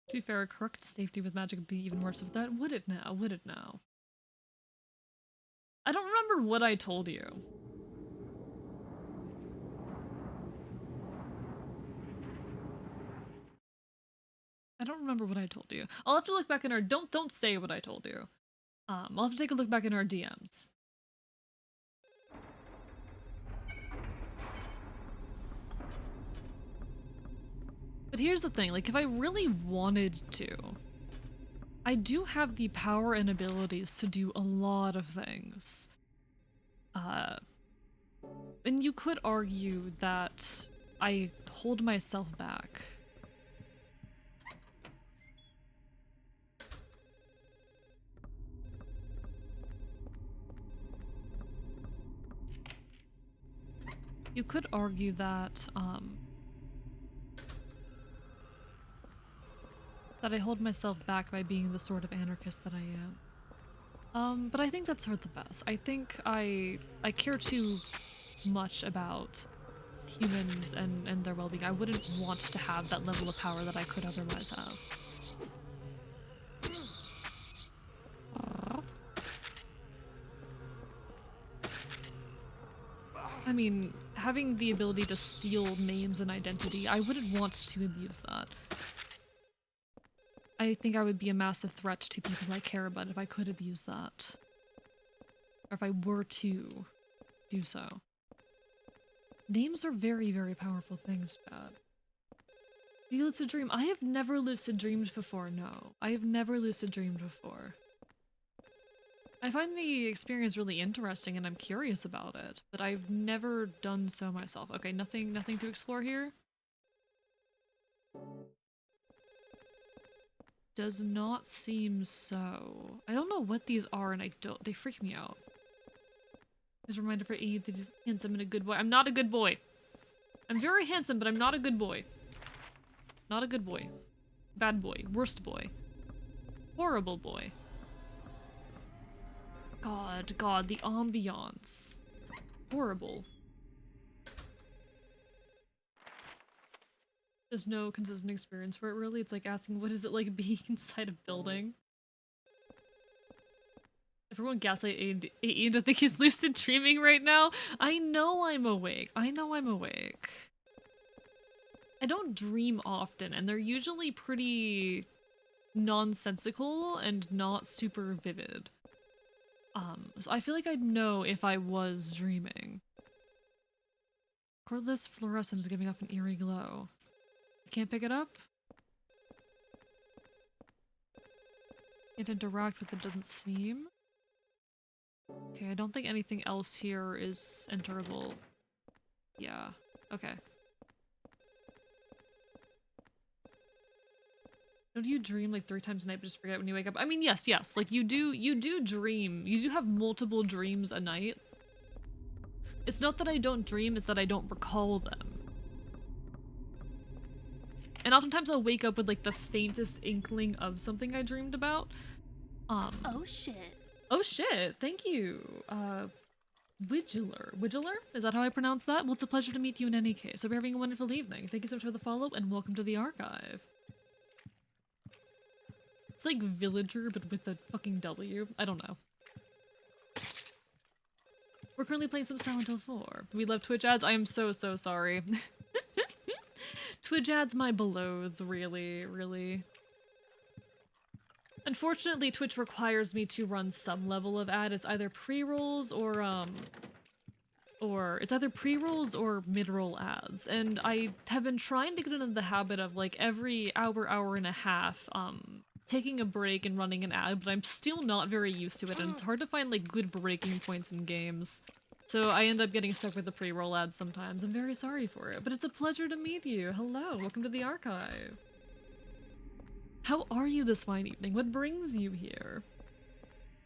To be fair, correct safety with magic would be even worse with that. Would it now? Would it now? I don't remember what I told you. I don't remember what I told you. I'll have to look back in our— don't say what I told you. I'll have to take a look back in our DMs. But here's the thing, like if I really wanted to, I do have the power and abilities to do a lot of things. And you could argue that I hold myself back. You could argue that, that I hold myself back by being the sort of anarchist that I am. But I think that's for the best. I think I care too much about humans and their well-being. I wouldn't want to have that level of power that I could otherwise have. I mean, having the ability to steal names and identity, I wouldn't want to abuse that. I think I would be a massive threat to people I care about if I could abuse that. Or if I were to do so. Names are very, very powerful things, Chad. You lucid dream? I have never lucid dreamed before, no. I have never lucid dreamed before. I find the experience really interesting and I'm curious about it, but I've never done so myself. Okay, nothing to explore here? Does not seem so. I don't know what these are and they freak me out. As a reminder for E that he's handsome and a good boy. I'm not a good boy. I'm very handsome, but I'm not a good boy. Not a good boy. Bad boy. Worst boy. Horrible boy. God, the ambiance. Horrible. There's no consistent experience for it, really. It's like asking, what is it like being inside a building? Everyone gaslight Ian to think he's lucid dreaming right now. I know I'm awake. I know I'm awake. I don't dream often, and they're usually pretty nonsensical and not super vivid. So I feel like I'd know if I was dreaming. Cordless fluorescent is giving off an eerie glow. I can't pick it up? Can't interact with it, doesn't seem. Okay, I don't think anything else here is enterable. Yeah, okay. Don't you dream like 3 times a night but just forget when you wake up? I mean, yes, like you do dream. You do have multiple dreams a night. It's not that I don't dream, it's that I don't recall them. And oftentimes I'll wake up with like the faintest inkling of something I dreamed about. Oh shit. Oh shit, thank you. Wiggler. Wiggler? Is that how I pronounce that? Well, it's a pleasure to meet you in any case. Hope you're having a wonderful evening. Thank you so much for the follow and welcome to the archive. It's like villager, but with a fucking W. I don't know. We're currently playing some Silent Hill 4. We love Twitch ads. I am so sorry. Twitch ads my beloathed, really. Unfortunately, Twitch requires me to run some level of ad. It's either pre-rolls or or it's either pre-rolls or mid-roll ads, and I have been trying to get into the habit of like every hour and a half taking a break and running an ad, but I'm still not very used to it, and it's hard to find like good breaking points in games. So I end up getting stuck with the pre-roll ads sometimes. I'm very sorry for it, but it's a pleasure to meet you. Hello, welcome to the archive. How are you this fine evening? What brings you here?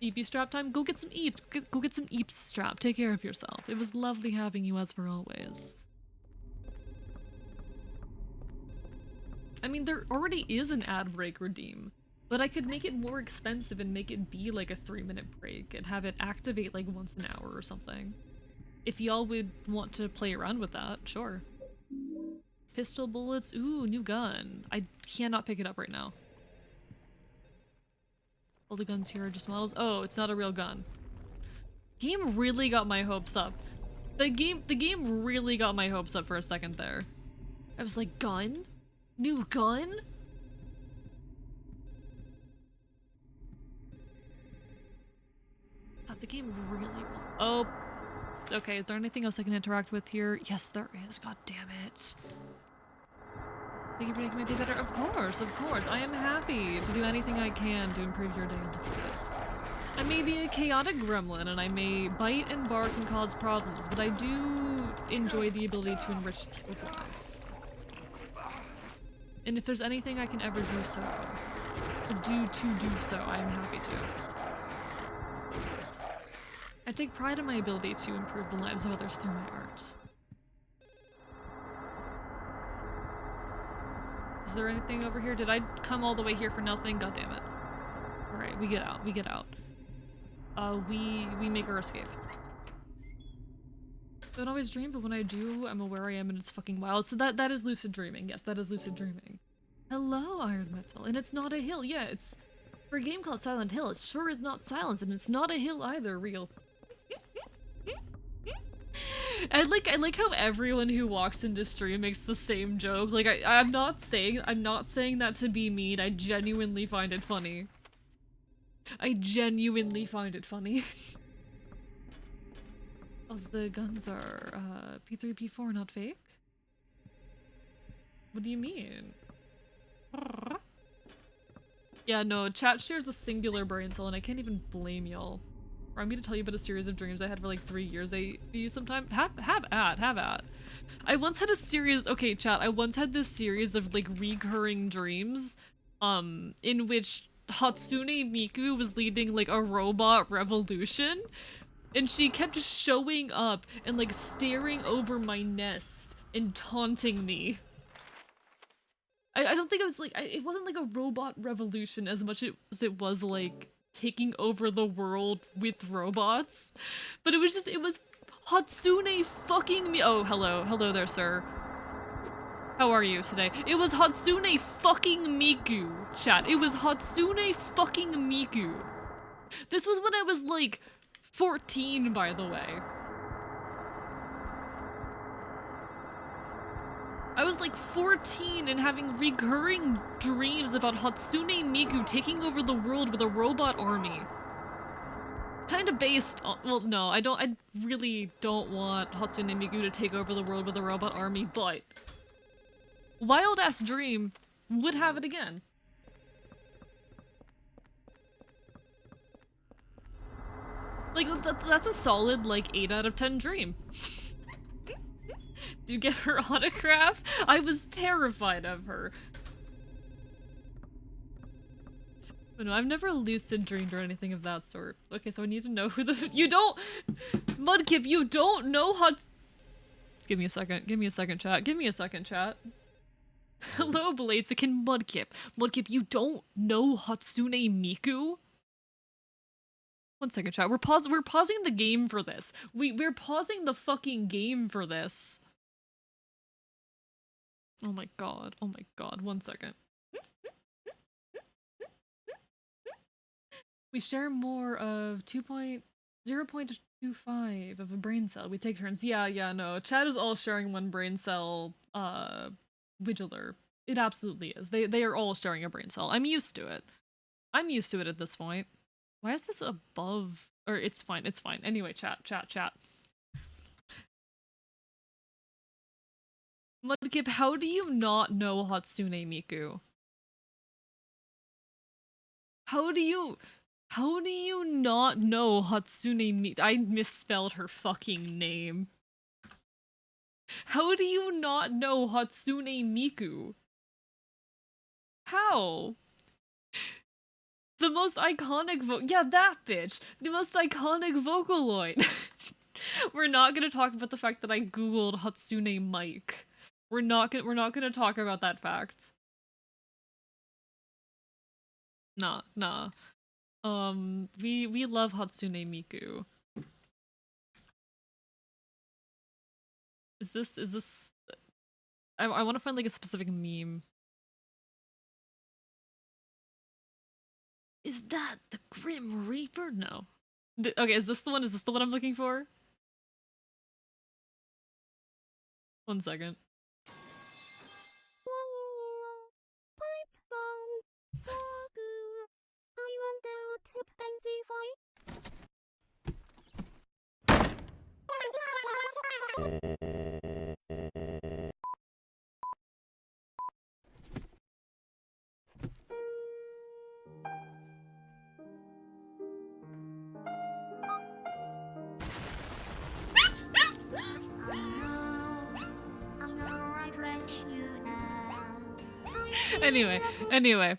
EP strap time? Go get some EEP. Go get some EEP strap. Take care of yourself. It was lovely having you as per always. I mean, there already is an ad break redeem, but I could make it more expensive and make it be like a 3-minute break and have it activate like once an hour or something. If y'all would want to play around with that, sure. Pistol bullets. Ooh, new gun. I cannot pick it up right now. All the guns here are just models. Oh, it's not a real gun. Game really got my hopes up. The game really got my hopes up for a second there. I was like, gun? New gun? God, the game really. Oh. Okay, is there anything else I can interact with here? Yes, there is. God damn it. Thank you for making my day better. Of course, of course. I am happy to do anything I can to improve your day a little bit. I may be a chaotic gremlin and I may bite and bark and cause problems, but I do enjoy the ability to enrich people's lives. And if there's anything I can ever do so, or do so, I am happy to. I take pride in my ability to improve the lives of others through my art. Is there anything over here? Did I come all the way here for nothing? God damn it. Alright, we get out. We get out. We make our escape. I don't always dream, but when I do, I'm aware I am and it's fucking wild. So that is lucid dreaming. Yes, that is lucid dreaming. Hello, Iron Metal. And it's not a hill. Yeah, it's... For a game called Silent Hill, it sure is not silent, and it's not a hill either, real. I like how everyone who walks into stream makes the same joke. Like I'm not saying that to be mean. I genuinely find it funny. I genuinely find it funny. Oh, the guns are P3, P4, not fake? What do you mean? Yeah, no, chat shares a singular brain cell and I can't even blame y'all. I'm going to tell you about a series of dreams I had for like 3 years. Sometimes have at. I once had a series. Okay, chat. I once had this series of like recurring dreams, in which Hatsune Miku was leading like a robot revolution, and she kept showing up and like staring over my nest and taunting me. I don't think it was like it wasn't like a robot revolution as much as it was like taking over the world with robots, but it was Hatsune fucking me. Oh, hello there, sir. How are you today? It was Hatsune fucking Miku, chat. It was Hatsune fucking Miku. This was when I was like 14, by the way. I was like 14 and having recurring dreams about Hatsune Miku taking over the world with a robot army. Kind of based on, well, no, I really don't want Hatsune Miku to take over the world with a robot army, but wild ass dream, would have it again. Like, that's a solid, like, 8 out of 10 dream. Did you get her autograph? I was terrified of her. But no, I've never lucid dreamed or anything of that sort. Okay, so I need to know who the— you don't— Mudkip, you don't know how— Give me a second, chat. Give me a second, chat. Hello, Blaziken Mudkip. Mudkip, you don't know Hatsune Miku? 1 second, chat. We're pausing the game for this. We're pausing the fucking game for this. Oh my god. 1 second. We share more of 0.25 of a brain cell. We take turns. Yeah, no. Chat is all sharing one brain cell, Vigiler. It absolutely is. They are all sharing a brain cell. I'm used to it. I'm used to it at this point. Why is this above? Or it's fine. Anyway, chat. Mudkip, how do you not know Hatsune Miku? How do you not know Hatsune Miku? I misspelled her fucking name. How do you not know Hatsune Miku? How? The most iconic yeah, that bitch. The most iconic Vocaloid. We're not gonna talk about the fact that I googled Hatsune Mike. We're not gonna talk about that fact. Nah. We love Hatsune Miku. Is this I want to find like a specific meme. Is that the Grim Reaper? No. Okay, is this the one? Is this the one I'm looking for? 1 second. Anyway.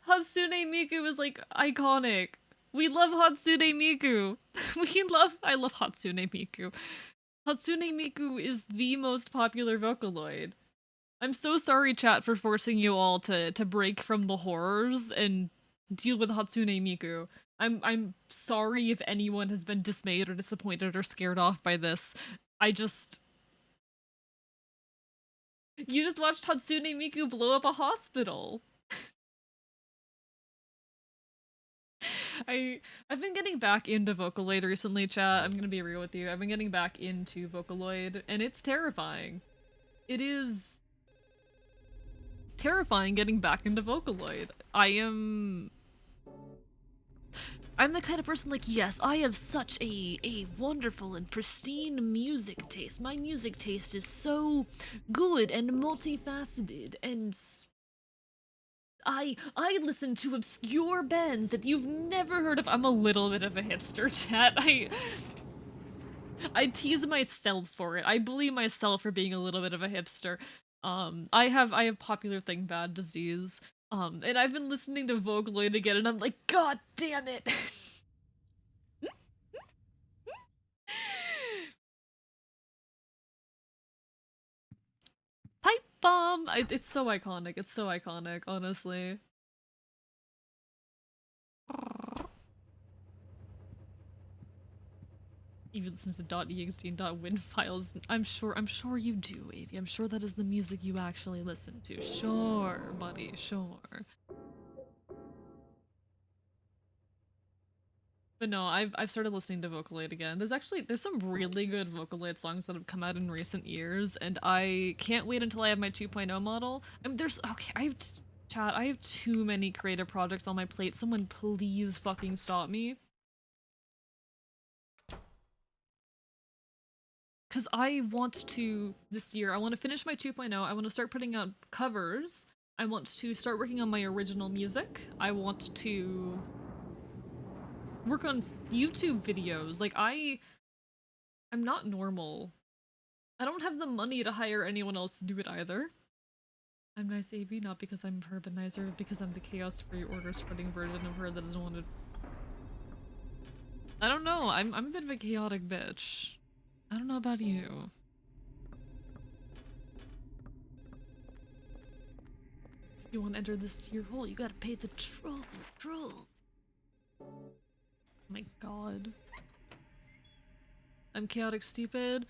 Hatsune Miku is like iconic. We love Hatsune Miku. I love Hatsune Miku. Hatsune Miku is the most popular Vocaloid. I'm so sorry, chat, for forcing you all to break from the horrors and deal with Hatsune Miku. I'm sorry if anyone has been dismayed or disappointed or scared off by this. You just watched Hatsune Miku blow up a hospital. I've been getting back into Vocaloid recently, chat. I'm gonna be real with you. I've been getting back into Vocaloid, and it's terrifying. It is terrifying getting back into Vocaloid. I'm the kind of person like, yes, I have such a wonderful and pristine music taste. My music taste is so good and multifaceted, and I listen to obscure bands that you've never heard of. I'm a little bit of a hipster, chat. I tease myself for it. I bully myself for being a little bit of a hipster. I have popular thing bad disease. And I've been listening to Vocaloid again, and I'm like, God damn it! Pipe bomb! It's so iconic. It's so iconic, honestly. Even listen to .ext and .win files. I'm sure you do, Avi. I'm sure that is the music you actually listen to. Sure, buddy, sure. But no, I've started listening to Vocaloid again. There's some really good Vocaloid songs that have come out in recent years, and I can't wait until I have my 2.0 model. I have too many creative projects on my plate. Someone please fucking stop me. Because I want to, this year, I want to finish my 2.0, I want to start putting out covers, I want to start working on my original music, I want to work on YouTube videos. Like, I'm not normal. I don't have the money to hire anyone else to do it either. I'm nice, AV, not because I'm her, but nicer, but because I'm the chaos-free order-spreading version of her that doesn't want to... I don't know, I'm a bit of a chaotic bitch. I don't know about you. If you want to enter this your hole, you gotta pay the troll. Oh my god. I'm chaotic stupid.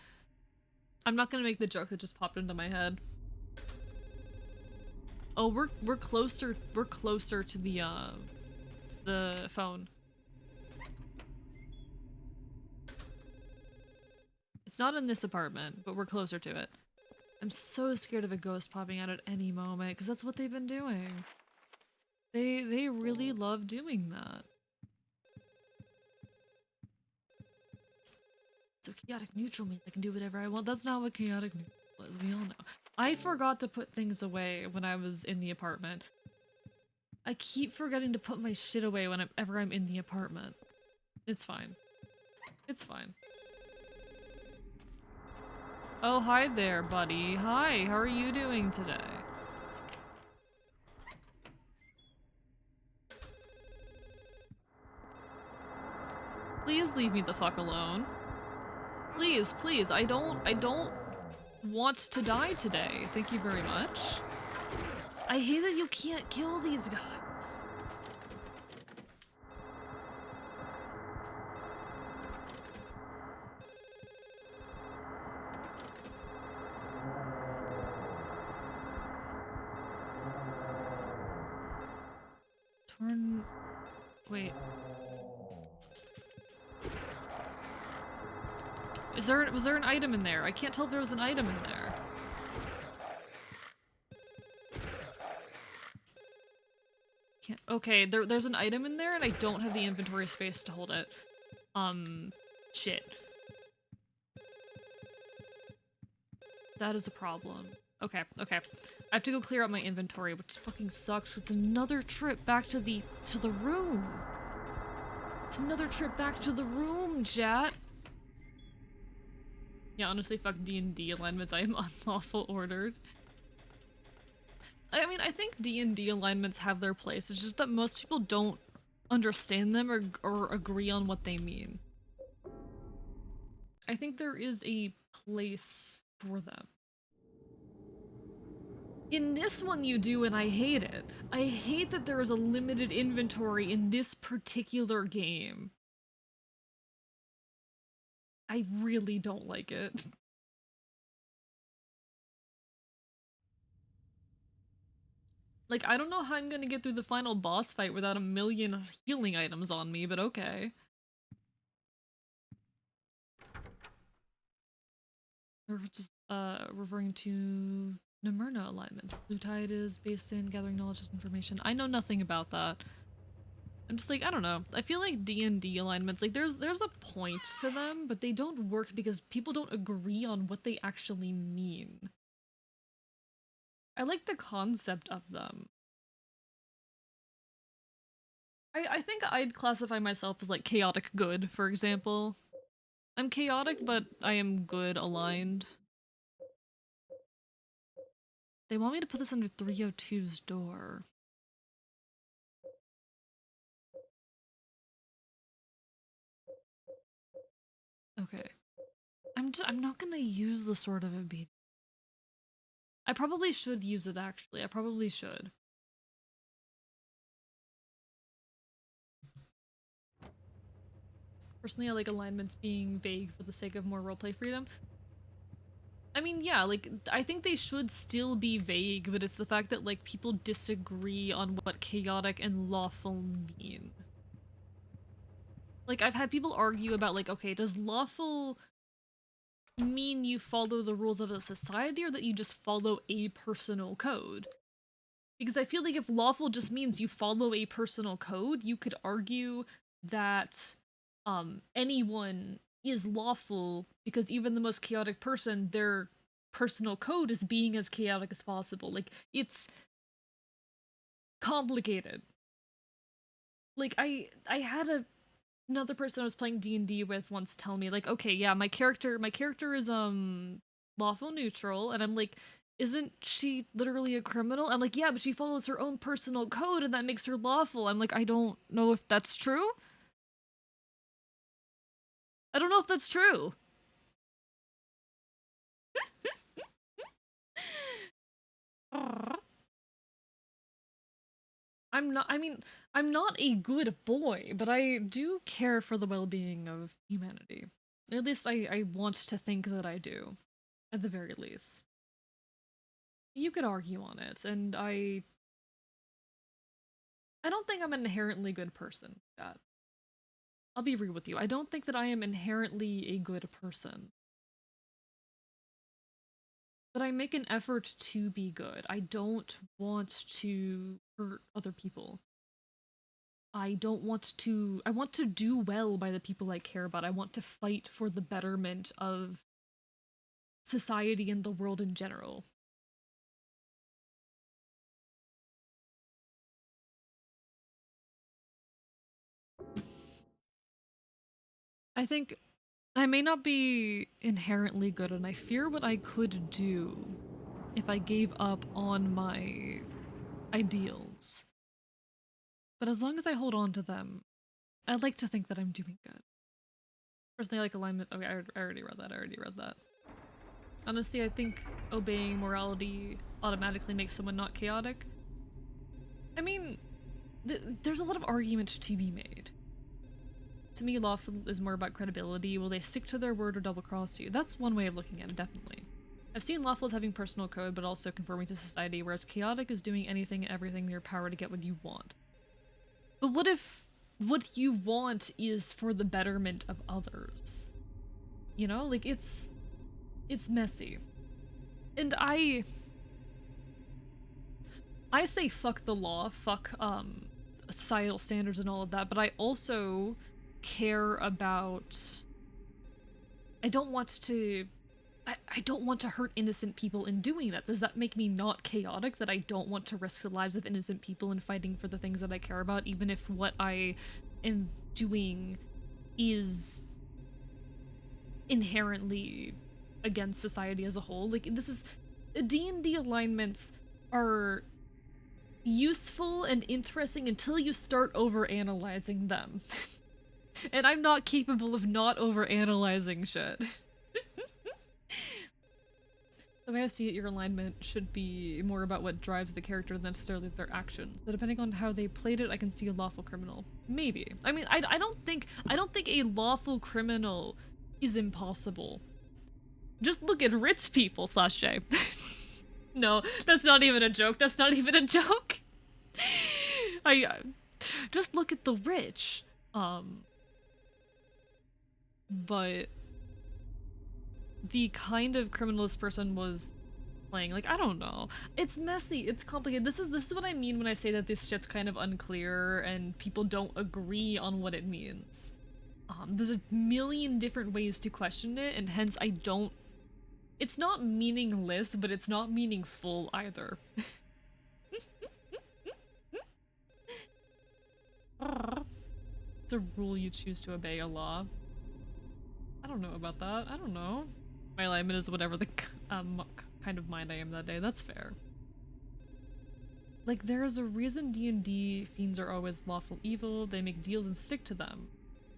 I'm not gonna make the joke that just popped into my head. Oh, we're closer to the phone. It's not in this apartment, but we're closer to it. I'm so scared of a ghost popping out at any moment, because that's what they've been doing. They really love doing that. So chaotic neutral means I can do whatever I want. That's not what chaotic neutral is, we all know. I forgot to put things away when I was in the apartment. I keep forgetting to put my shit away whenever I'm in the apartment. It's fine. It's fine. Oh, hi there, buddy. Hi, how are you doing today? Please leave me the fuck alone. Please, please, I don't want to die today. Thank you very much. I hate that you can't kill these guys. Wait. Was there an item in there? I can't tell if there was an item in there. Okay, there's an item in there and I don't have the inventory space to hold it. Shit. That is a problem. Okay. I have to go clear out my inventory, which fucking sucks. It's another trip back to the room. It's another trip back to the room, chat. Yeah, honestly, fuck D&D alignments. I am unlawful ordered. I mean, I think D&D alignments have their place. It's just that most people don't understand them or agree on what they mean. I think there is a place for them. In this one you do, and I hate it. I hate that there is a limited inventory in this particular game. I really don't like it. Like, I don't know how I'm gonna get through the final boss fight without a million healing items on me, but okay. Referring to Nimurna alignments. Blue Tide is based in gathering knowledge and information. I know nothing about that. I'm just like, I don't know. I feel like D&D alignments, like there's a point to them, but they don't work because people don't agree on what they actually mean. I like the concept of them. I think I'd classify myself as like chaotic good, for example. I'm chaotic, but I am good aligned. They want me to put this under 302's door. Okay. I'm not gonna use the Sword of Obedience. I probably should use it, actually. I probably should. Personally, I like alignments being vague for the sake of more roleplay freedom. I mean, yeah, like, I think they should still be vague, but it's the fact that, like, people disagree on what chaotic and lawful mean. Like, I've had people argue about, like, okay, does lawful mean you follow the rules of a society or that you just follow a personal code? Because I feel like if lawful just means you follow a personal code, you could argue that anyone is lawful because even the most chaotic person, their personal code is being as chaotic as possible. Like, it's complicated. Like, I had another person I was playing D&D with once tell me, like, okay, yeah, my character is lawful neutral, and I'm like, isn't she literally a criminal? I'm like, yeah, but she follows her own personal code and that makes her lawful. I'm like, I don't know if that's true. I don't know if that's true. I'm not a good boy, but I do care for the well-being of humanity. At least I want to think that I do, at the very least. You could argue on it, and I don't think I'm an inherently good person, Dad. I'll be real with you. I don't think that I am inherently a good person. But I make an effort to be good. I don't want to hurt other people. I don't want to, I want to do well by the people I care about. I want to fight for the betterment of society and the world in general. I think I may not be inherently good, and I fear what I could do if I gave up on my ideals. But as long as I hold on to them, I'd like to think that I'm doing good. Personally, I like alignment. Okay, I already read that. I already read that. Honestly, I think obeying morality automatically makes someone not chaotic. I mean, there's a lot of argument to be made. To me, lawful is more about credibility. Will they stick to their word or double cross you? That's one way of looking at it, definitely. I've seen lawful as having personal code, but also conforming to society, whereas chaotic is doing anything and everything in your power to get what you want. But what if what you want is for the betterment of others? You know, like it's messy. And I say fuck the law, fuck societal standards and all of that, but I also care about I don't want to hurt innocent people in doing that. Does that make me not chaotic, that I don't want to risk the lives of innocent people in fighting for the things that I care about, even if what I am doing is inherently against society as a whole? Like, this is... D&D alignments are useful and interesting until you start overanalyzing them. And I'm not capable of not overanalyzing shit. The way I see it, your alignment should be more about what drives the character than necessarily their actions. So depending on how they played it, I can see a lawful criminal. Maybe. I mean, I don't think a lawful criminal is impossible. Just look at rich people, /J. No, that's not even a joke. That's not even a joke. Just look at the rich. But the kind of criminal this person was playing, like, I don't know. It's messy, it's complicated. This is what I mean when I say that this shit's kind of unclear and people don't agree on what it means. There's a million different ways to question it, and hence I don't... It's not meaningless, but it's not meaningful either. It's a rule you choose to obey a law. I don't know about that. I don't know. My alignment is whatever the kind of mind I am that day. That's fair. Like, there is a reason D&D fiends are always lawful evil. They make deals and stick to them.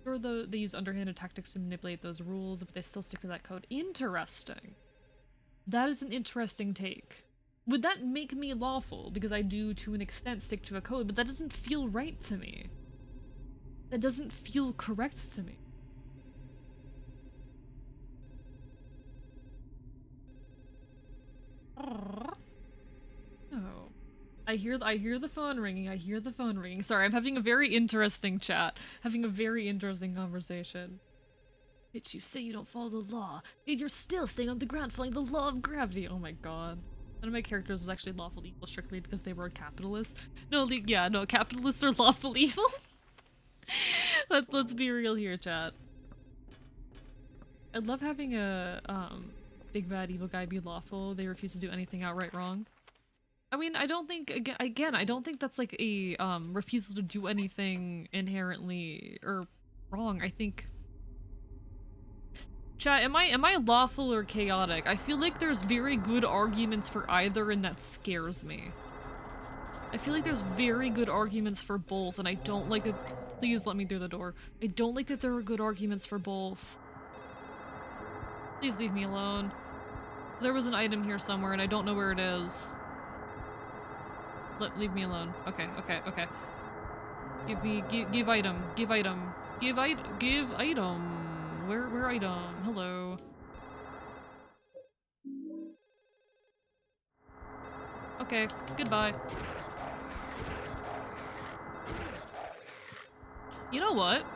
Sure, though, they use underhanded tactics to manipulate those rules, but they still stick to that code. Interesting. That is an interesting take. Would that make me lawful? Because I do, to an extent, stick to a code, but that doesn't feel right to me. That doesn't feel correct to me. Oh. I hear the phone ringing. I hear the phone ringing. Sorry, I'm having a very interesting chat. Having a very interesting conversation. Bitch, you say you don't follow the law, and you're still staying on the ground following the law of gravity. Oh my god. One of my characters was actually lawful evil strictly because they were a capitalist. No, yeah, no, capitalists are lawful evil. Let's be real here, chat. I'd love having a, big bad evil guy be lawful. They refuse to do anything outright wrong. I mean, I don't think, again, I don't think that's like a, refusal to do anything inherently, or wrong. I think... Chat, am I lawful or chaotic? I feel like there's very good arguments for either, and that scares me. I feel like there's very good arguments for both, and I don't like that- Please let me through the door. I don't like that there are good arguments for both. Please leave me alone. There was an item here somewhere, and I don't know where it is. Leave me alone. Okay, okay, okay. Give item. Give item. Give item. Where item? Hello. Okay, goodbye. You know what?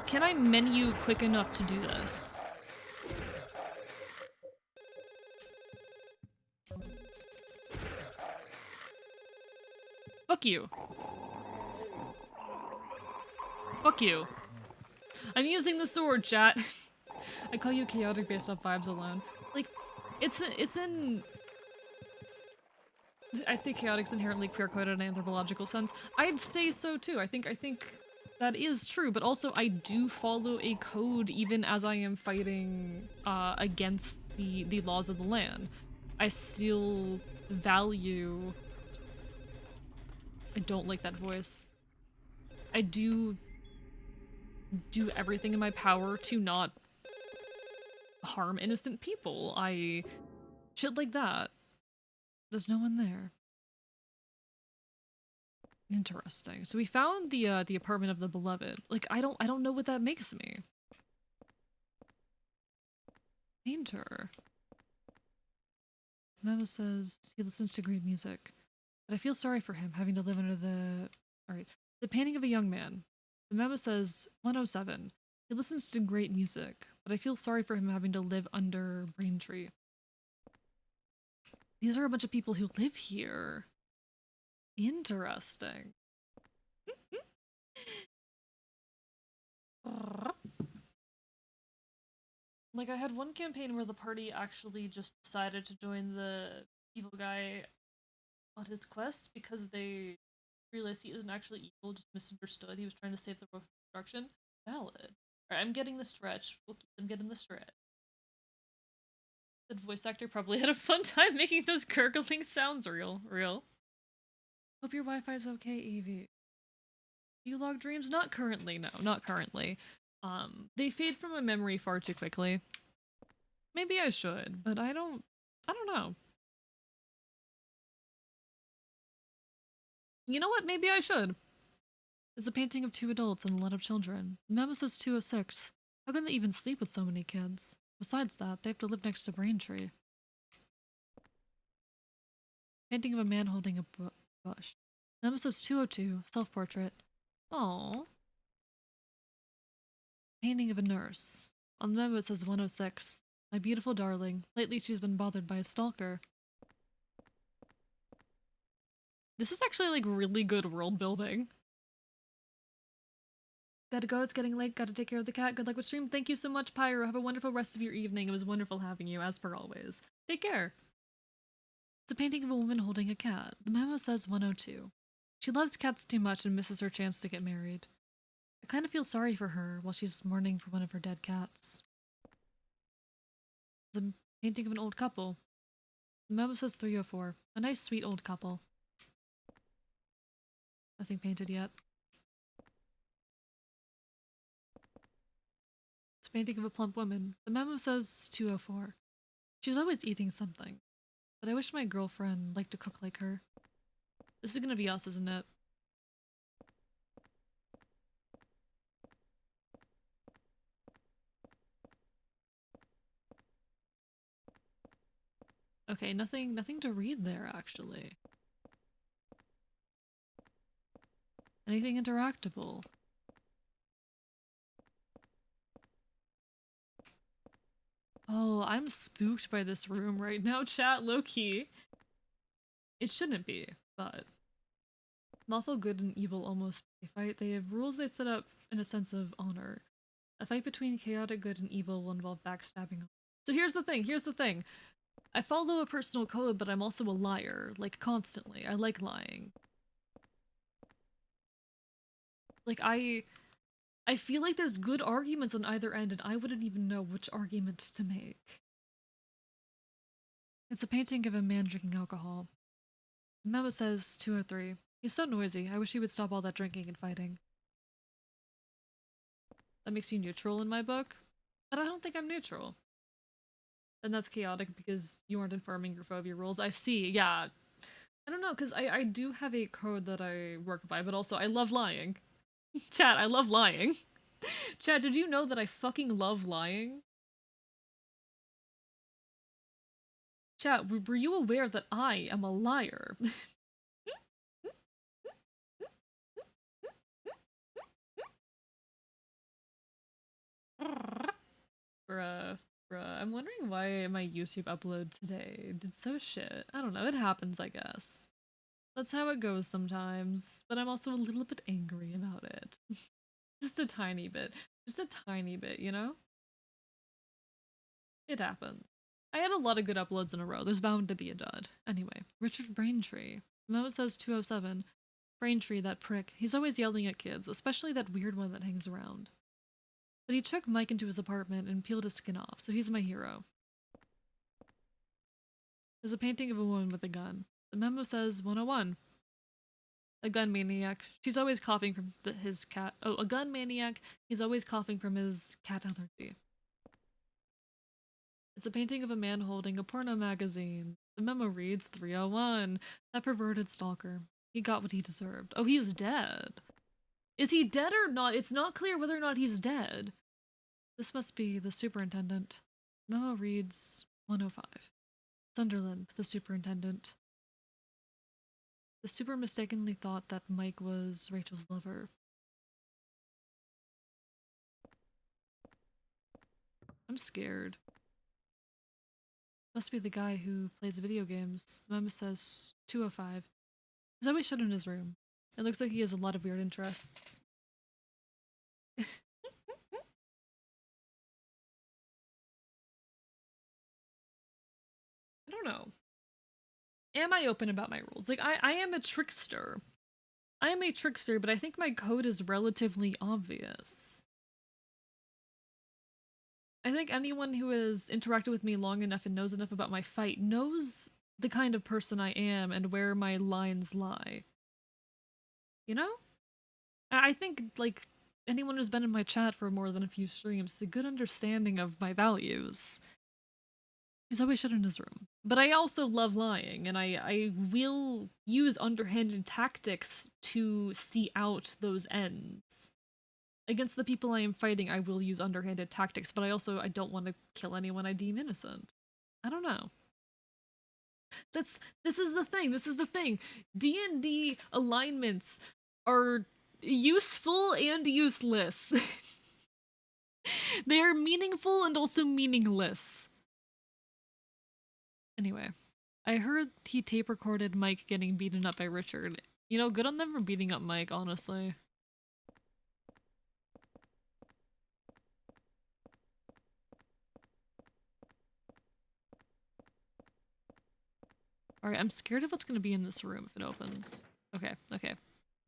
Can I menu quick enough to do this? Fuck you. Fuck you. I'm using the sword, chat. I call you chaotic based off vibes alone. Like, it's in... I'd say chaotic's inherently queer-coded in an anthropological sense. I'd say so too. I think that is true, but also I do follow a code even as I am fighting against the laws of the land. I still value... I don't like that voice. I do everything in my power to not harm innocent people. Shit like that. There's no one there. Interesting. So we found the apartment of the beloved. Like, I don't know what that makes me. Painter. Memo says he listens to great music, but I feel sorry for him having to live under the... Alright. The painting of a young man. The memo says 107. He listens to great music, but I feel sorry for him having to live under Braintree. These are a bunch of people who live here. Interesting. Like, I had one campaign where the party actually just decided to join the evil guy on his quest because they realized he isn't actually evil, just misunderstood. He was trying to save the world from destruction. Valid. Alright, I'm getting the stretch. We'll keep them getting the stretch. The voice actor probably had a fun time making those gurgling sounds real. Hope your Wi-Fi's okay, Evie. Do you log dreams? Not currently, no. Not currently. They fade from my memory far too quickly. Maybe I should, but I don't know. You know what? Maybe I should. It's a painting of 2 adults and a lot of children. The memo says 206. How can they even sleep with so many kids? Besides that, they have to live next to Braintree. Painting of a man holding a bush. Memo says 202. Self-portrait. Aww. Painting of a nurse. On the memo it says 106. My beautiful darling. Lately she's been bothered by a stalker. This is actually like really good world building. Gotta go, it's getting late, gotta take care of the cat. Good luck with stream. Thank you so much, Pyro. Have a wonderful rest of your evening. It was wonderful having you, as per always. Take care. It's a painting of a woman holding a cat. The memo says 102. She loves cats too much and misses her chance to get married. I kind of feel sorry for her while she's mourning for one of her dead cats. It's a painting of an old couple. The memo says 304. A nice, sweet old couple. Nothing painted yet. It's a painting of a plump woman. The memo says 204. She's always eating something. But I wish my girlfriend liked to cook like her. This is gonna be us, isn't it? Okay, nothing to read there, actually. Anything interactable? Oh, I'm spooked by this room right now, chat, low-key. It shouldn't be, but... Lawful good and evil almost fight. They have rules they set up in a sense of honor. A fight between chaotic good and evil will involve backstabbing. So here's the thing. I follow a personal code, but I'm also a liar, like constantly. I like lying. Like I feel like there's good arguments on either end and I wouldn't even know which argument to make. It's a painting of a man drinking alcohol. The memo says 203. He's so noisy. I wish he would stop all that drinking and fighting. That makes you neutral in my book, but I don't think I'm neutral. And that's chaotic because you aren't informing your phobia rules. I see, yeah. I don't know, because I do have a code that I work by, but also I love lying. Chat, I love lying. Chat, did you know that I fucking love lying? Chat, were you aware that I am a liar? Bruh. I'm wondering why my YouTube upload today did so shit. I don't know, it happens, I guess. That's how it goes sometimes, but I'm also a little bit angry about it. Just a tiny bit. Just a tiny bit, you know? It happens. I had a lot of good uploads in a row. There's bound to be a dud. Anyway, Richard Braintree. Memo says 207. Braintree, that prick. He's always yelling at kids, especially that weird one that hangs around. But he took Mike into his apartment and peeled his skin off, so he's my hero. There's a painting of a woman with a gun. The memo says 101. A gun maniac. She's always coughing from his cat. Oh, a gun maniac. He's always coughing from his cat allergy. It's a painting of a man holding a porno magazine. The memo reads 301. That perverted stalker. He got what he deserved. Oh, he's dead. Is he dead or not? It's not clear whether or not he's dead. This must be the superintendent. Memo reads 105. Sunderland, the superintendent. The super mistakenly thought that Mike was Rachel's lover. I'm scared. Must be the guy who plays video games. The memo says 205. He's always shut in his room. It looks like he has a lot of weird interests. I don't know. Am I open about my rules? Like, I am a trickster. I am a trickster, but I think my code is relatively obvious. I think anyone who has interacted with me long enough and knows enough about my fight knows the kind of person I am and where my lines lie. You know? I think, like, anyone who's been in my chat for more than a few streams has a good understanding of my values. He's always shut in his room. But I also love lying, and I will use underhanded tactics to see out those ends. Against the people I am fighting, I will use underhanded tactics, but I don't want to kill anyone I deem innocent. I don't know. This is the thing. D&D alignments are useful and useless. They are meaningful and also meaningless. Anyway, I heard he tape recorded Mike getting beaten up by Richard. You know, good on them for beating up Mike, honestly. Alright, I'm scared of what's gonna be in this room if it opens. Okay, okay.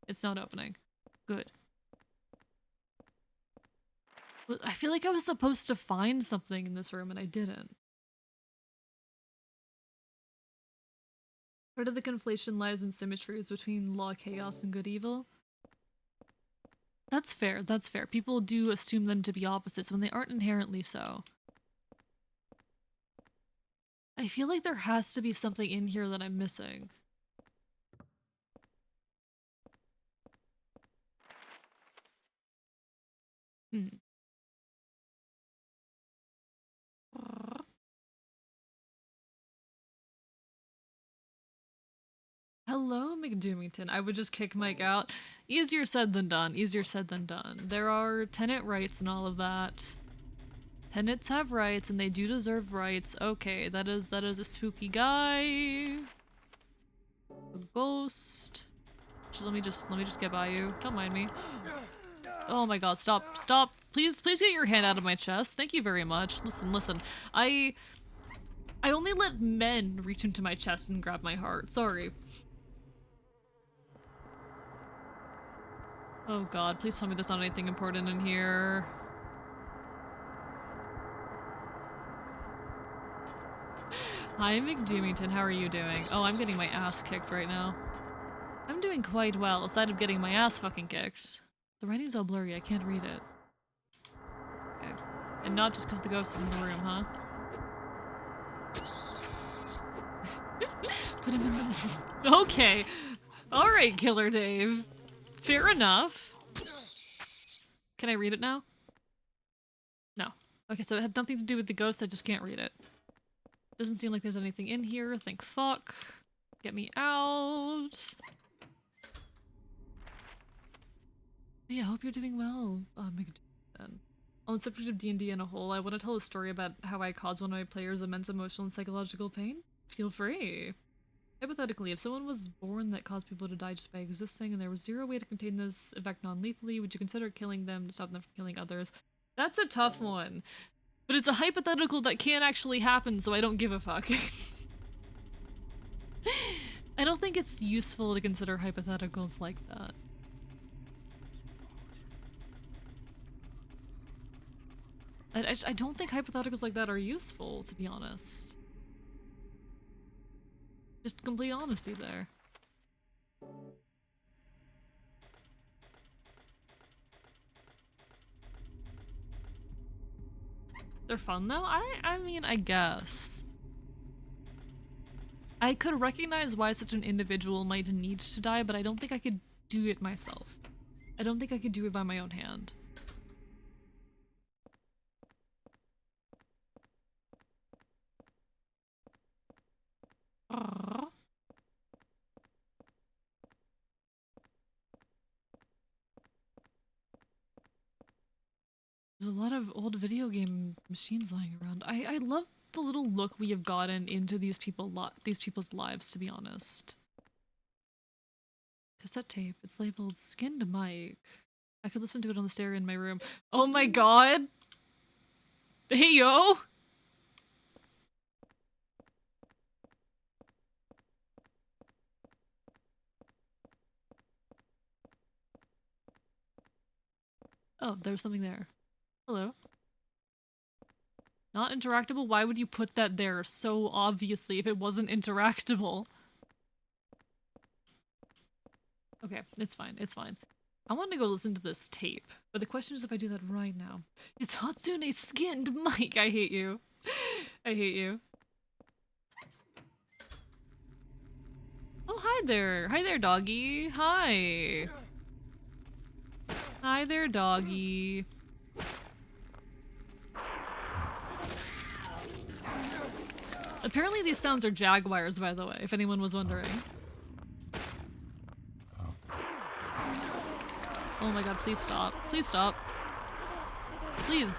It's not opening. Good. I feel like I was supposed to find something in this room and I didn't. Part of the conflation lies in symmetries between law, chaos, and good, evil. That's fair, that's fair. People do assume them to be opposites when they aren't inherently so. I feel like there has to be something in here that I'm missing. Hello, McDoomington. I would just kick Mike out. Easier said than done. Easier said than done. There are tenant rights and all of that. Tenants have rights and they do deserve rights. Okay, that is a spooky guy. A ghost. Let me just get by you. Don't mind me. Oh my god, stop. Please get your hand out of my chest. Thank you very much. Listen. I only let men reach into my chest and grab my heart. Sorry. Oh god, please tell me there's not anything important in here. Hi, McDoomington. How are you doing? Oh, I'm getting my ass kicked right now. I'm doing quite well, aside of getting my ass fucking kicked. The writing's all blurry, I can't read it. Okay. And not just because the ghost is in the room, huh? Put him in the... Okay. Alright, Killer Dave. Fair enough. Can I read it now? No. Okay, so it had nothing to do with the ghost, I just can't read it. Doesn't seem like there's anything in here, thank fuck. Get me out. Yeah, I hope you're doing well, McDoomington. On the subject of D&D in a whole, I want to tell a story about how I caused one of my players immense emotional and psychological pain. Feel free. Hypothetically, if someone was born that caused people to die just by existing and there was zero way to contain this effect non-lethally, would you consider killing them to stop them from killing others? That's a tough one. But it's a hypothetical that can't actually happen, so I don't give a fuck. I don't think it's useful to consider hypotheticals like that. I don't think hypotheticals like that are useful, to be honest. Just complete honesty there. They're fun though? I mean, I guess. I could recognize why such an individual might need to die, but I don't think I could do it myself. I don't think I could do it by my own hand. There's a lot of old video game machines lying around. I love the little look we have gotten into these people's lives, to be honest. Cassette tape. It's labeled Skinned Mike. I could listen to it on the stereo in my room. Oh my god! Hey yo! Oh, there's something there. Hello. Not interactable? Why would you put that there so obviously if it wasn't interactable? Okay, it's fine, it's fine. I want to go listen to this tape, but the question is if I do that right now. It's Hatsune Skinned Mike! I hate you. I hate you. Oh, hi there! Hi there, doggy! Hi! Hi there, doggy. Apparently these sounds are jaguars, by the way, if anyone was wondering. Oh my god, please stop. Please stop. Please.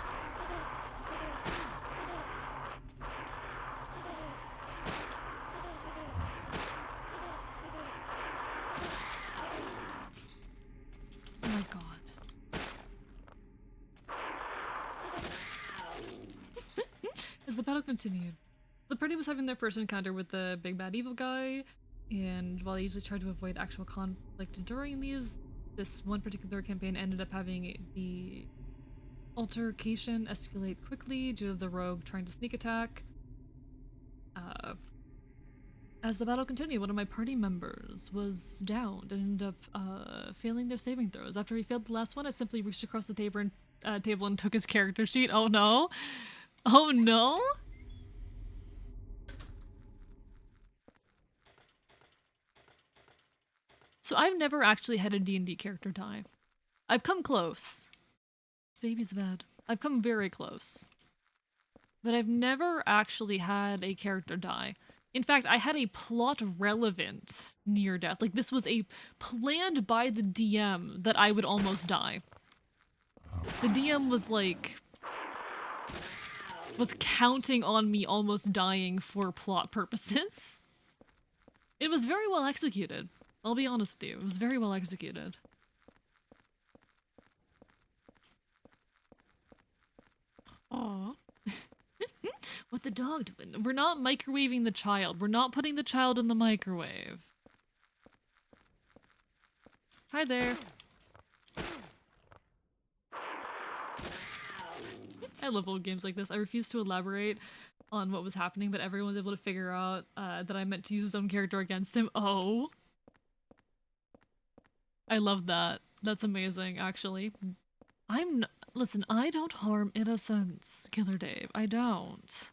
Oh my god. As the battle continued, the party was having their first encounter with the big bad evil guy, and while they usually try to avoid actual conflict during these, this one particular campaign ended up having the altercation escalate quickly due to the rogue trying to sneak attack. As the battle continued, one of my party members was downed and ended up failing their saving throws. After he failed the last one, I simply reached across the table and took his character sheet. Oh no! Oh no! So I've never actually had a D&D character die. I've come close. Baby's bad. I've come very close. But I've never actually had a character die. In fact, I had a plot-relevant near-death. Like, this was a planned by the DM that I would almost die. The DM was like... was counting on me almost dying for plot purposes. It was very well executed. I'll be honest with you, it was very well executed. Aww. What the dog doing? We're not microwaving the child. We're not putting the child in the microwave. Hi there. I love old games like this. I refuse to elaborate on what was happening, but everyone's able to figure out that I meant to use his own character against him. Oh. I love that. That's amazing, actually. Listen, I don't harm innocents, Killer Dave. I don't.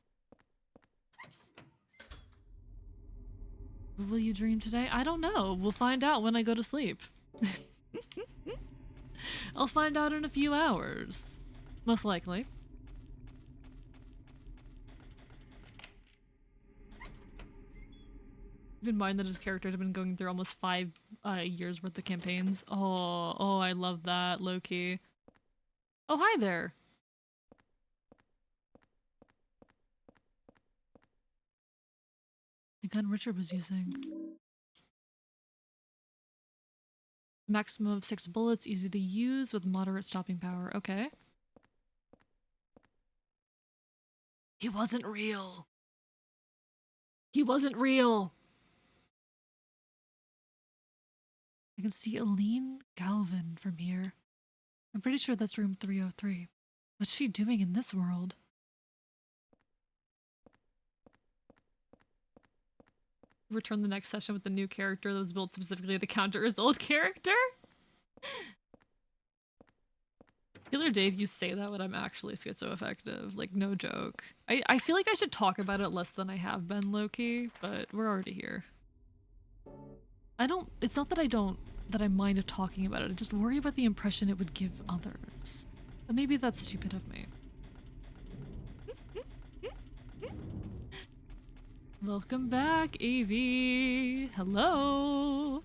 Will you dream today? I don't know. We'll find out when I go to sleep. I'll find out in a few hours. Most likely. Keep in mind that his character had been going through almost 5 years worth of campaigns. Oh, I love that, low-key. Oh, hi there! the gun Richard was using. Maximum of 6 bullets, easy to use with moderate stopping power. Okay. He wasn't real. He wasn't real. I can see Aline Galvin from here. I'm pretty sure that's room 303. What's she doing in this world? Return the next session with the new character that was built specifically to counter his old character? Killer Dave, you say that when I'm actually schizoaffective. Like, no joke. I feel like I should talk about it less than I have been, low-key, but we're already here. It's not that that I mind talking about it. I just worry about the impression it would give others. But maybe that's stupid of me. Welcome back, AV. Hello.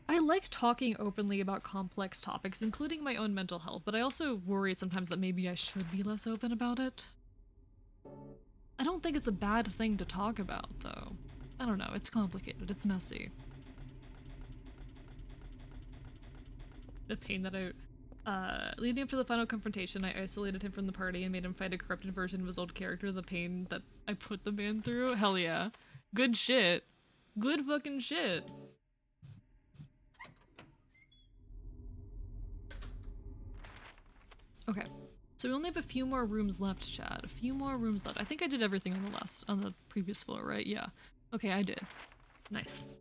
I like talking openly about complex topics, including my own mental health, but I also worry sometimes that maybe I should be less open about it. I don't think it's a bad thing to talk about, though. I don't know, it's complicated, it's messy. The pain that leading up to the final confrontation, I isolated him from the party and made him fight a corrupted version of his old character. The pain that I put the man through? Hell yeah. Good shit. Good fucking shit. Okay. So we only have a few more rooms left, Chad. A few more rooms left. I think I did everything on the previous floor, right? Yeah. Okay, I did. Nice.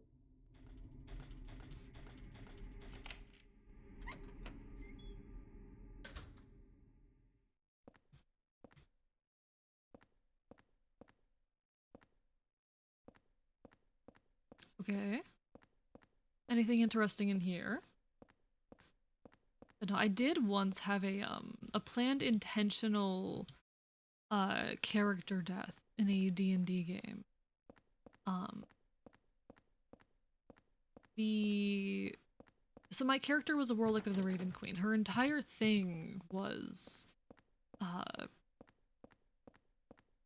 Okay. Anything interesting in here? But no, I did once have a planned intentional character death in a D&D game. So my character was a Warlock of the Raven Queen. Her entire thing was a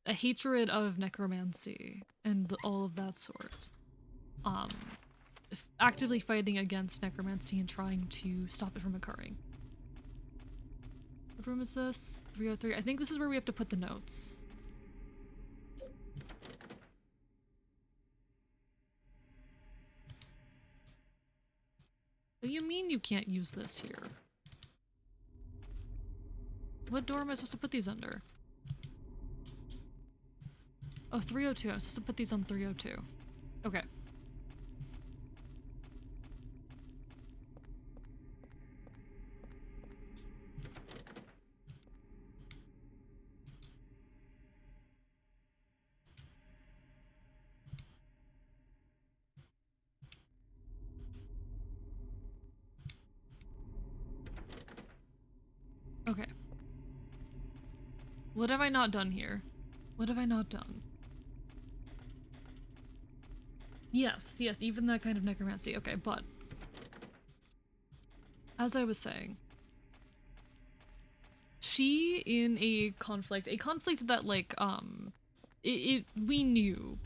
hatred of necromancy and all of that sort. Actively fighting against necromancy and trying to stop it from occurring. What room is this? 303. I think this is where we have to put the notes. What do you mean you can't use this here? What door am I supposed to put these under? Oh, 302. I'm supposed to put these on 302. Okay. Okay. What have I not done here? What have I not done? Yes, yes, even that kind of necromancy. Okay, but as I was saying, she in a conflict that like we knew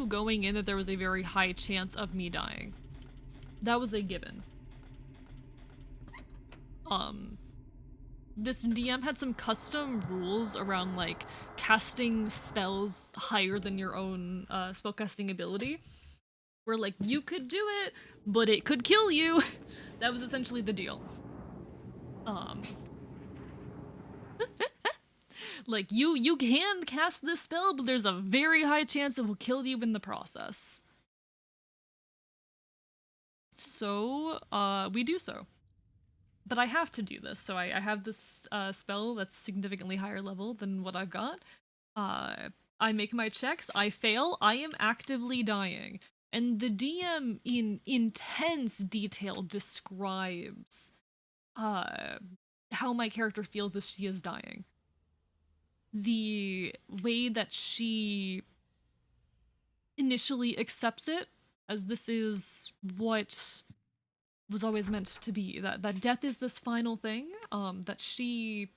going in that there was a very high chance of me dying. That was a given. This DM had some custom rules around like casting spells higher than your own spellcasting ability. Where like you could do it, but it could kill you. That was essentially the deal. Like you can cast this spell, but there's a very high chance it will kill you in the process. So, we do so. But I have to do this, so I have this spell that's significantly higher level than what I've got. I make my checks, I fail, I am actively dying. And the DM in intense detail describes how my character feels as she is dying. The way that she initially accepts it, as this is what was always meant to be, that death is this final thing, that she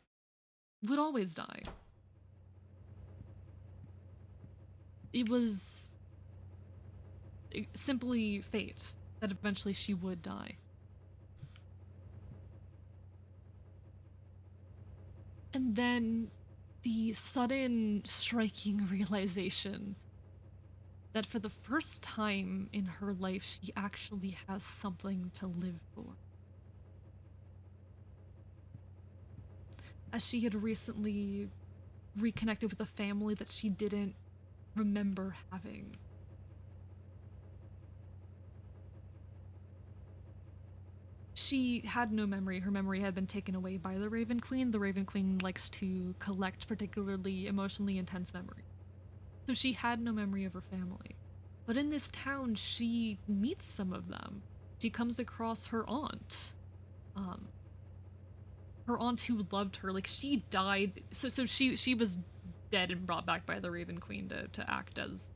would always die. it was simply fate that eventually she would die. And then the sudden striking realization that for the first time in her life, she actually has something to live for. As she had recently reconnected with a family that she didn't remember having. She had no memory. Her memory had been taken away by the Raven Queen. The Raven Queen likes to collect particularly emotionally intense memories. So she had no memory of her family. But in this town, she meets some of them. She comes across her aunt. Um, her aunt who loved her. Like, she died. So she was dead and brought back by the Raven Queen to act as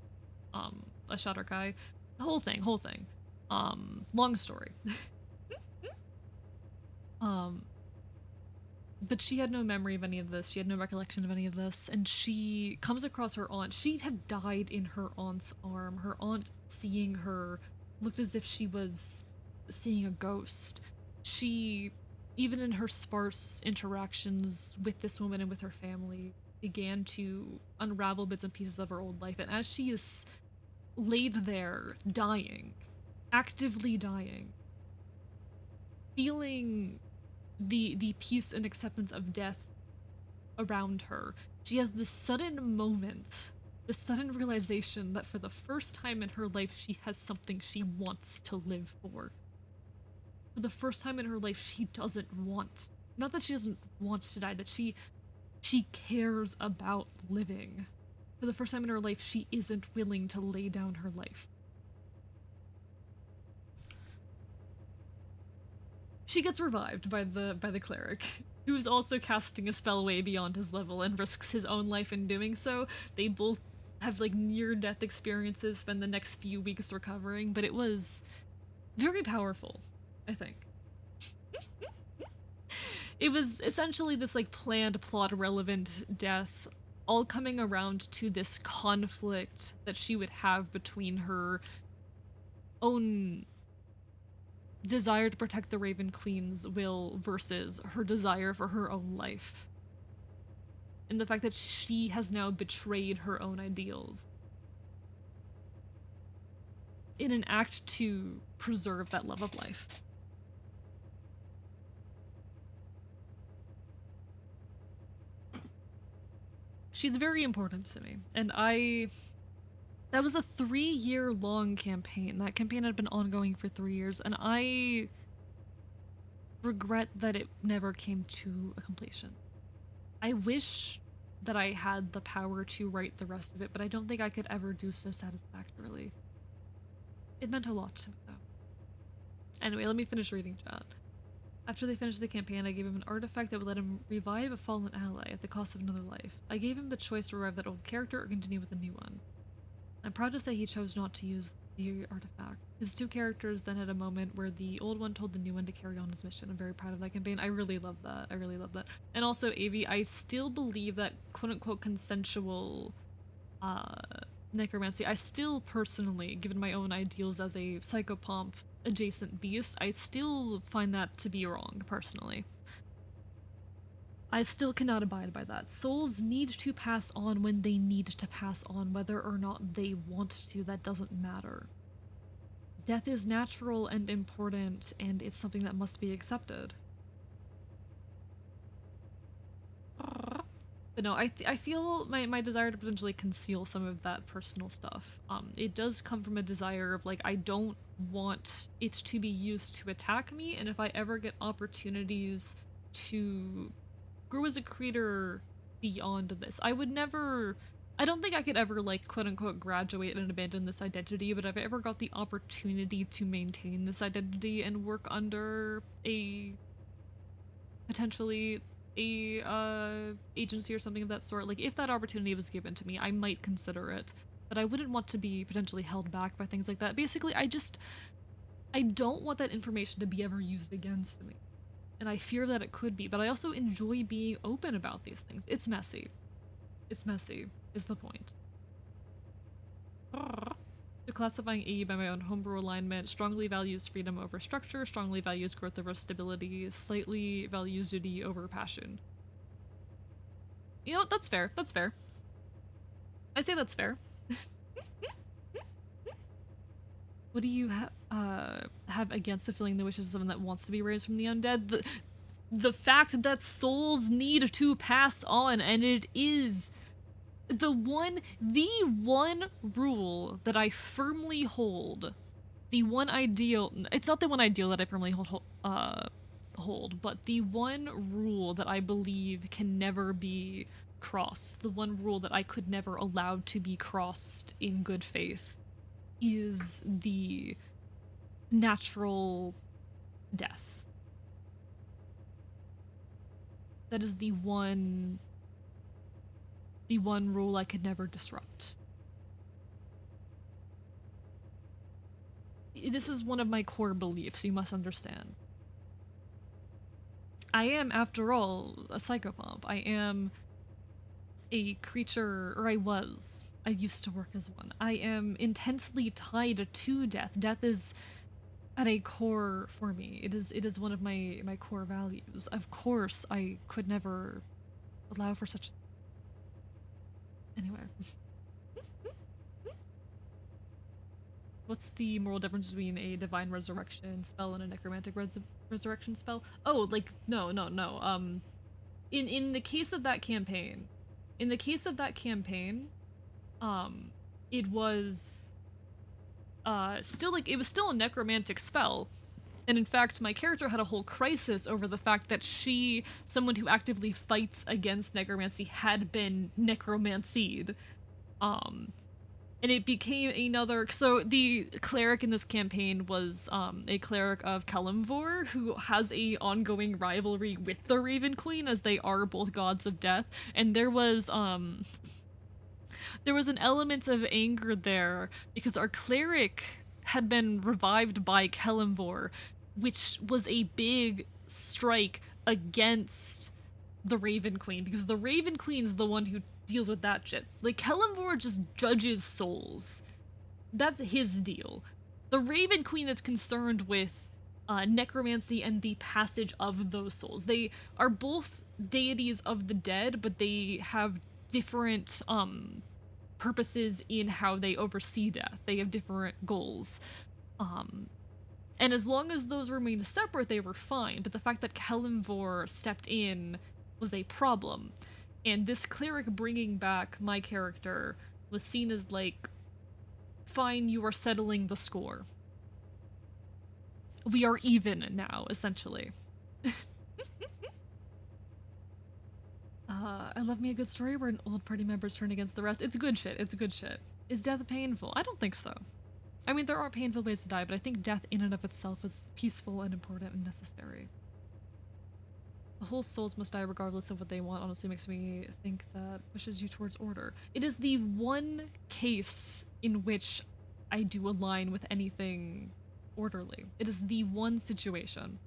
a Shadowkai. Whole thing. Long story. um but she had no memory of any of this. She had no recollection of any of this. And she comes across her aunt. She had died in her aunt's arm. Her aunt, seeing her, looked as if she was seeing a ghost. She, even in her sparse interactions with this woman and with her family, began to unravel bits and pieces of her old life. And as she is laid there, dying, actively dying, feeling the peace and acceptance of death around her, she has this sudden moment, this sudden realization that for the first time in her life, she has something she wants to live for. For the first time in her life, she doesn't want, not that she doesn't want to die, that she cares about living. For the first time in her life, she isn't willing to lay down her life. She gets revived by the cleric, who is also casting a spell way beyond his level and risks his own life in doing so. They both have like near death experiences, spend the next few weeks recovering, but it was very powerful, I think. It was essentially this like planned plot relevant death, all coming around to this conflict that she would have between her own desire to protect the Raven Queen's will versus her desire for her own life. And the fact that she has now betrayed her own ideals in an act to preserve that love of life. She's very important to me. And that was a 3-year long campaign. That campaign had been ongoing for 3 years, and I regret that it never came to a completion. I wish that I had the power to write the rest of it, but I don't think I could ever do so satisfactorily. It meant a lot to me, though. Anyway, let me finish reading chat. After they finished the campaign, I gave him an artifact that would let him revive a fallen ally at the cost of another life. I gave him the choice to revive that old character or continue with a new one. I'm proud to say he chose not to use the artifact. His two characters then had a moment where the old one told the new one to carry on his mission. I'm very proud of that campaign. I really love that. I really love that. And also, Avi, I still believe that quote-unquote consensual necromancy, I still personally, given my own ideals as a psychopomp adjacent beast, I still find that to be wrong, personally. I still cannot abide by that. Souls need to pass on when they need to pass on, whether or not they want to, that doesn't matter. Death is natural and important, and it's something that must be accepted. But no, I feel my desire to potentially conceal some of that personal stuff. It does come from a desire of like, I don't want it to be used to attack me, and if I ever get opportunities to grow as a creator beyond this, I don't think I could ever like quote unquote graduate and abandon this identity, but if I ever got the opportunity to maintain this identity and work under a potentially a agency or something of that sort, like if that opportunity was given to me, I might consider it. But I wouldn't want to be potentially held back by things like that. Basically, I don't want that information to be ever used against me. And I fear that it could be, but I also enjoy being open about these things. It's messy. It's messy, is the point. classifying AE by my own homebrew alignment, strongly values freedom over structure, strongly values growth over stability, slightly values duty over passion. You know, that's fair. That's fair. I say that's fair. What do you have against fulfilling the wishes of someone that wants to be raised from the undead? The fact that souls need to pass on, and it is the one rule that I firmly hold, the one ideal, it's not the one ideal that I firmly hold, but the one rule that I believe can never be crossed, the one rule that I could never allow to be crossed in good faith, is the natural death. That is the one rule I could never disrupt. This is one of my core beliefs, you must understand. I am, after all, a psychopomp. I am a creature, or I was. I used to work as one. I am intensely tied to death. Death is at a core for me. It is one of my core values. Of course, I could never allow for such. Anyway. What's the moral difference between a divine resurrection spell and a necromantic resurrection spell? Oh, like no. In the case of that campaign, it was still like it was still a necromantic spell. And in fact, my character had a whole crisis over the fact that she, someone who actively fights against necromancy, had been necromancied. And it became another. So the cleric in this campaign was a cleric of Kalimvor who has a ongoing rivalry with the Raven Queen, as they are both gods of death. And there was an element of anger there because our cleric had been revived by Kalimvor, which was a big strike against the Raven Queen, because the Raven Queen's the one who deals with that shit. Like, Kalimvor just judges souls. That's his deal. The Raven Queen is concerned with necromancy and the passage of those souls. They are both deities of the dead, but they have different purposes in how they oversee death. They have different goals. And as long as those remained separate, they were fine. But the fact that Kalimvor stepped in was a problem. And this cleric bringing back my character was seen as like, fine, you are settling the score. We are even now, essentially. I love me a good story where an old party members turn against the rest. It's good shit. It's good shit. Is death painful? I don't think so. I mean, there are painful ways to die, but I think death in and of itself is peaceful and important and necessary. The whole souls must die regardless of what they want honestly makes me think that pushes you towards order. It is the one case in which I do align with anything orderly. It is the one situation.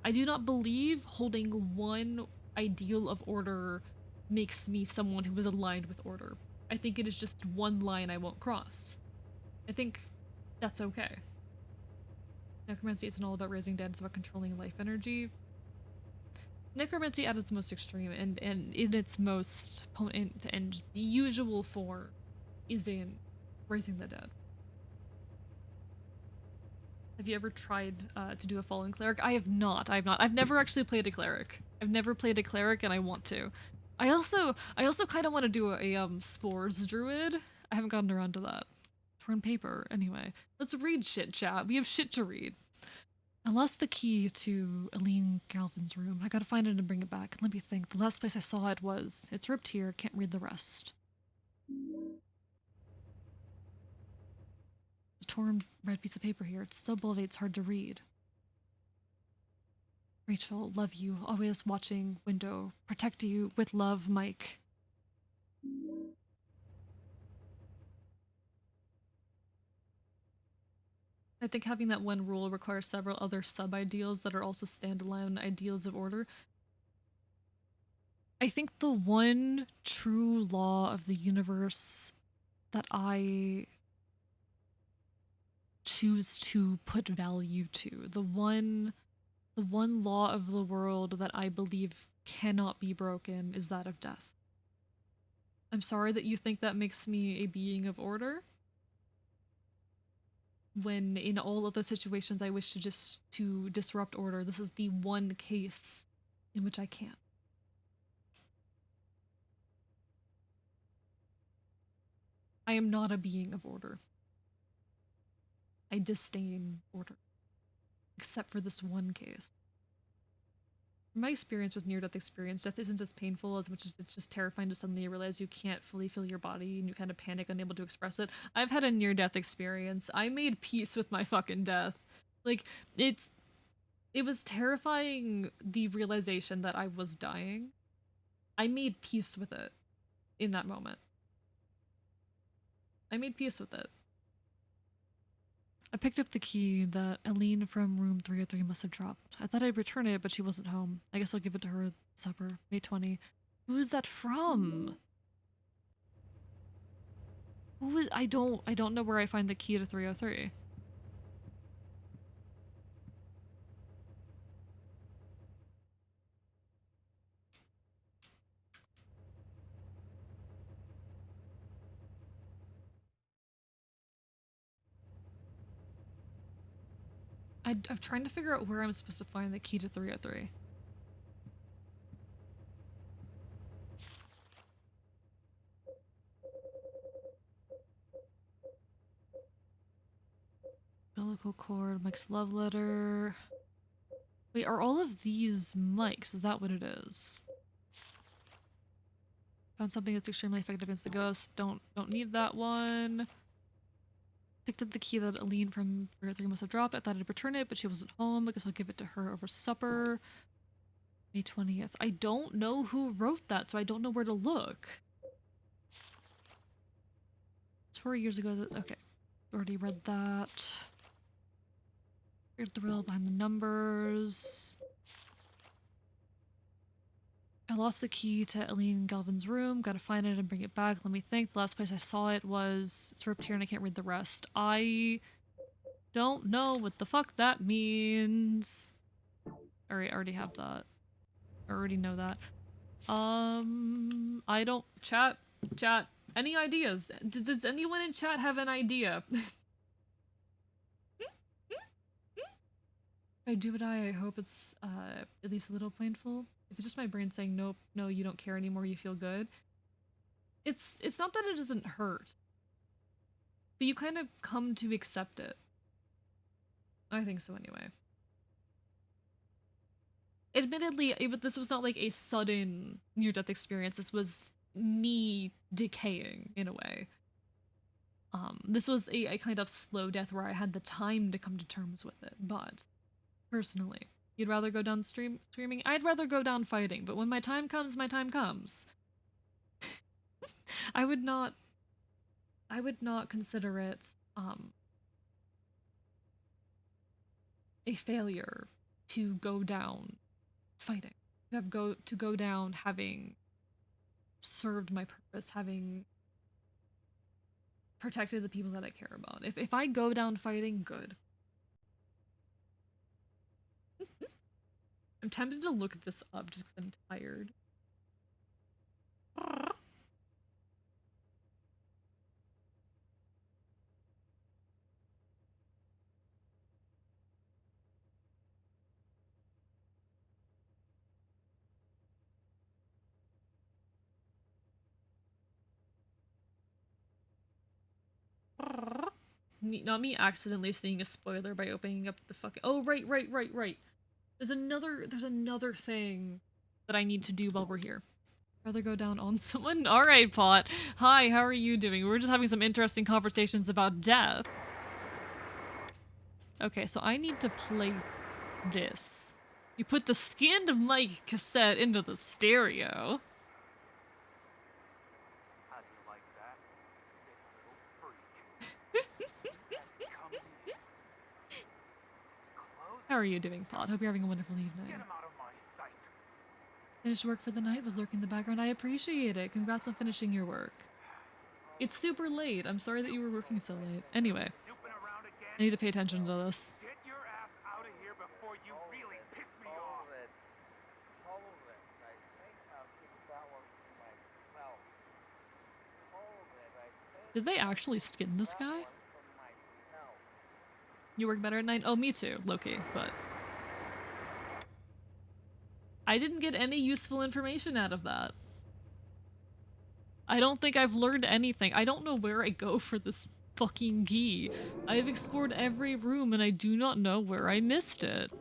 I do not believe holding one ideal of order makes me someone who is aligned with order. I think it is just one line I won't cross. I think that's okay. Necromancy isn't all about raising dead, it's about controlling life energy. Necromancy at its most extreme and in its most potent and usual form is in raising the dead. Have you ever tried to do a fallen cleric? I have not. I've never actually played a cleric. I've never played a cleric, and I want to. I also kind of want to do a spores druid. I haven't gotten around to that. We're on paper anyway. Let's read shit, chat. We have shit to read. I lost the key to Aline Galvin's room. I gotta find it and bring it back. Let me think. The last place I saw it was. It's ripped here. Can't read the rest. The torn red piece of paper here. It's so bloody it's hard to read. Rachel, love you. Always watching window. Protect you with love, Mike. I think having that one rule requires several other sub-ideals that are also standalone ideals of order. I think the one true law of the universe that I choose to put value to. The one law of the world that I believe cannot be broken is that of death. I'm sorry that you think that makes me a being of order, when in all other situations I wish to disrupt order. This is the one case in which I can't. I am not a being of order. I disdain order. Except for this one case. From my experience with near-death experience, death isn't as painful as much as it's just terrifying to suddenly realize you can't fully feel your body and you kind of panic, unable to express it. I've had a near-death experience. I made peace with my fucking death. Like, it was terrifying, the realization that I was dying. I made peace with it in that moment. I made peace with it. I picked up the key that Aline from room 303 must have dropped. I thought I'd return it, but she wasn't home. I guess I'll give it to her at supper. May 20. Who is that from? Who is— I don't know where I find the key to 303. I'm trying to figure out where I'm supposed to find the key to 303. Umbilical cord, Mike's love letter. Wait, are all of these Mike's? Is that what it is? Found something that's extremely effective against the ghost. Don't need that one. Picked up the key that Aline from 303 must have dropped. I thought I'd return it, but she wasn't home. I guess I'll give it to her over supper. May 20th. I don't know who wrote that, so I don't know where to look. It's 4 years ago that— okay. Already read that. Here's the riddle behind the numbers. I lost the key to Aline Galvin's room. Gotta find it and bring it back. Let me think. The last place I saw it was— it's ripped here and I can't read the rest. I don't know what the fuck that means. Alright, I already have that. I already know that. I don't— chat, any ideas? Does anyone in chat have an idea? If I do what I hope it's at least a little painful. If it's just my brain saying nope, no, you don't care anymore, you feel good. It's not that it doesn't hurt, but you kind of come to accept it. I think so anyway. Admittedly, this was not like a sudden near-death experience. This was me decaying in a way. This was a kind of slow death where I had the time to come to terms with it, but personally, you'd rather go down screaming? I'd rather go down fighting, but when my time comes, my time comes. I would not consider it a failure to go down fighting. To go down having served my purpose, having protected the people that I care about. If I go down fighting, good. I'm tempted to look this up just because I'm tired. Not me accidentally seeing a spoiler by opening up the fucking— oh, right. There's another thing that I need to do while we're here. Rather go down on someone? Alright, Pot. Hi, how are you doing? We're just having some interesting conversations about death. Okay, so I need to play this. You put the scanned mic cassette into the stereo. How do you like that, sick little freak? Come here. Close. How are you doing, Pot? Hope you're having a wonderful evening. Get him out of my sight. Finished work for the night, was lurking in the background. I appreciate it. Congrats on finishing your work. It's super late. I'm sorry that you were working so late. Anyway. Snooping around again? I need to pay attention to this. Get your ass out of here before you really piss me off. Hold it. I think I'll keep that one for myself. Hold it. I think Did they actually skin this that guy? one for myself. You work better at night? Oh, me too, Loki, but I didn't get any useful information out of that. I don't think I've learned anything. I don't know where I go for this fucking key. I've explored every room and I do not know where I missed it.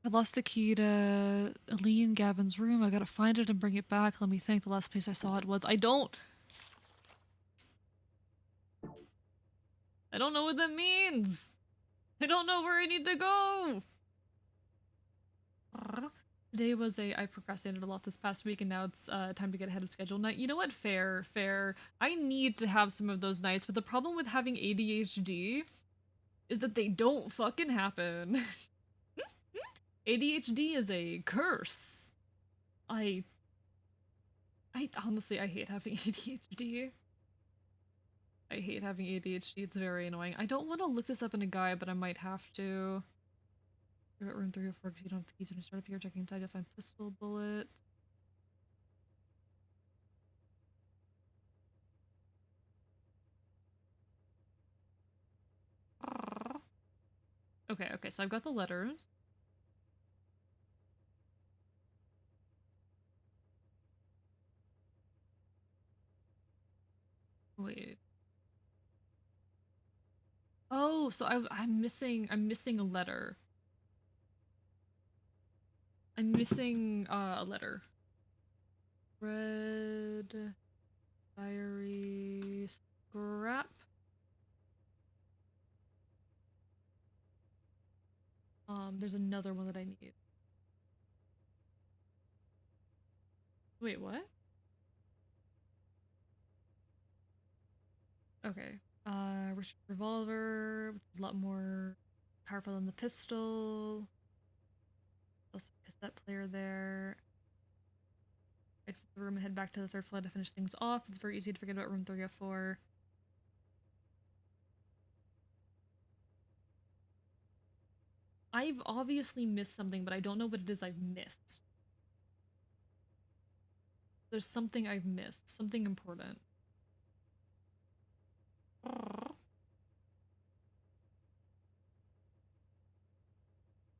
I lost the key to Lee and Gavin's room. I gotta find it and bring it back. Let me think. The last place I saw it was. I don't know what that means. I don't know where I need to go. Today was I procrastinated a lot this past week and now it's time to get ahead of schedule. Now, you know what? Fair. I need to have some of those nights, but the problem with having ADHD is that they don't fucking happen. ADHD is a curse. I honestly, I hate having ADHD. I hate having ADHD, it's very annoying. I don't want to look this up in a guide, but I might have to. You're at room 304 because you don't have the keys when you start up here. Checking inside, you'll find pistol bullets. Okay, so I've got the letters. Wait. Oh, so I'm missing a letter. I'm missing a letter. Red diary scrap. There's another one that I need. Wait, what? Okay. Richard revolver, which is a lot more powerful than the pistol. Also cassette player there. Exit the room and head back to the third floor to finish things off. It's very easy to forget about room 304. I've obviously missed something, but I don't know what it is I've missed. There's something I've missed. Something important.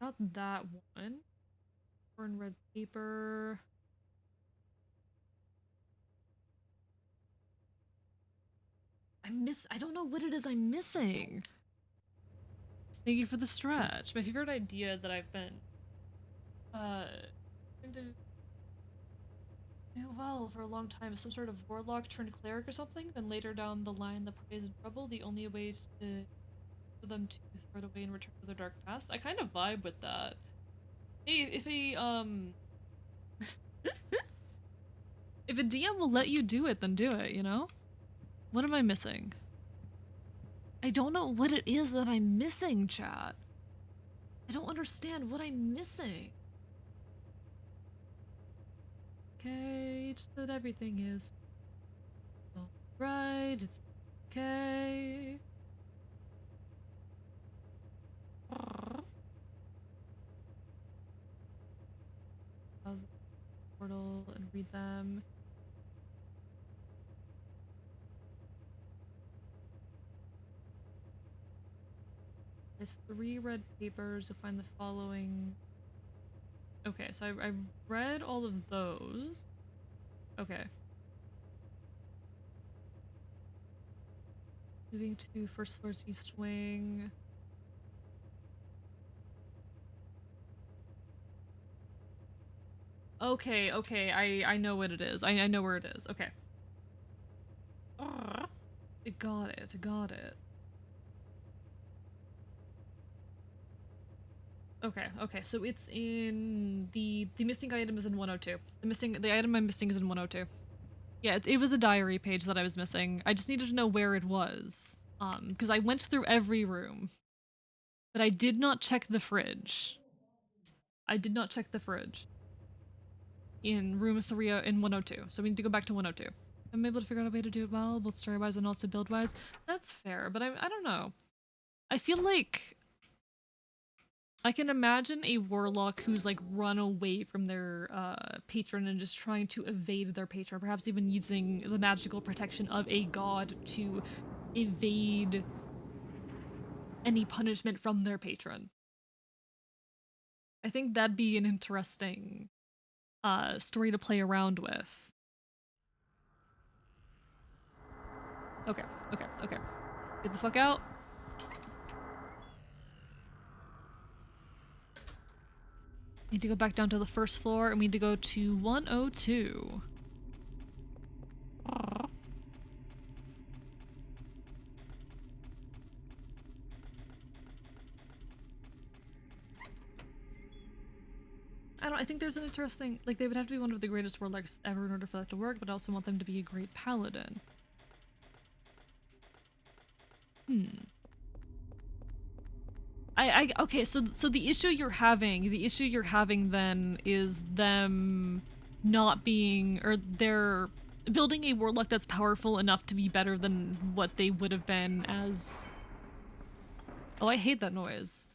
Not that one. Burn red paper. I don't know what it is I'm missing. Thank you for the stretch. My favorite idea that I've been trying to do well for a long time is some sort of warlock turned cleric or something. Then later down the line, the party is in trouble. The only way for them to throw it away and return to their dark past. I kind of vibe with that. Hey, if if a DM will let you do it, then do it, you know? What am I missing? I don't know what it is that I'm missing, chat. I don't understand what I'm missing. Okay, just that everything is all right. It's okay. Portal and read them. There's 3 red papers. You'll find the following. Okay, so I've read all of those. Okay. Moving to first floor's east wing. Okay, I know what it is. I know where it is. Okay. Got it. Okay, so it's in the missing item is in 102. The item I'm missing is in 102. Yeah, it was a diary page that I was missing. I just needed to know where it was. Because I went through every room, but I did not check the fridge. I did not check the fridge in room 3 in 102, so we need to go back to 102. I'm able to figure out a way to do it well, both story-wise and also build-wise. That's fair, but I don't know. I feel like I can imagine a warlock who's like run away from their patron and just trying to evade their patron, perhaps even using the magical protection of a god to evade any punishment from their patron. I think that'd be an interesting story to play around with. Okay. Get the fuck out. Need to go back down to the first floor, and we need to go to 102. I think there's an interesting, like, they would have to be one of the greatest warlocks ever in order for that to work, but I also want them to be a great paladin. Okay, so the issue you're having then is them not being, or they're building a warlock that's powerful enough to be better than what they would have been as, oh, I hate that noise,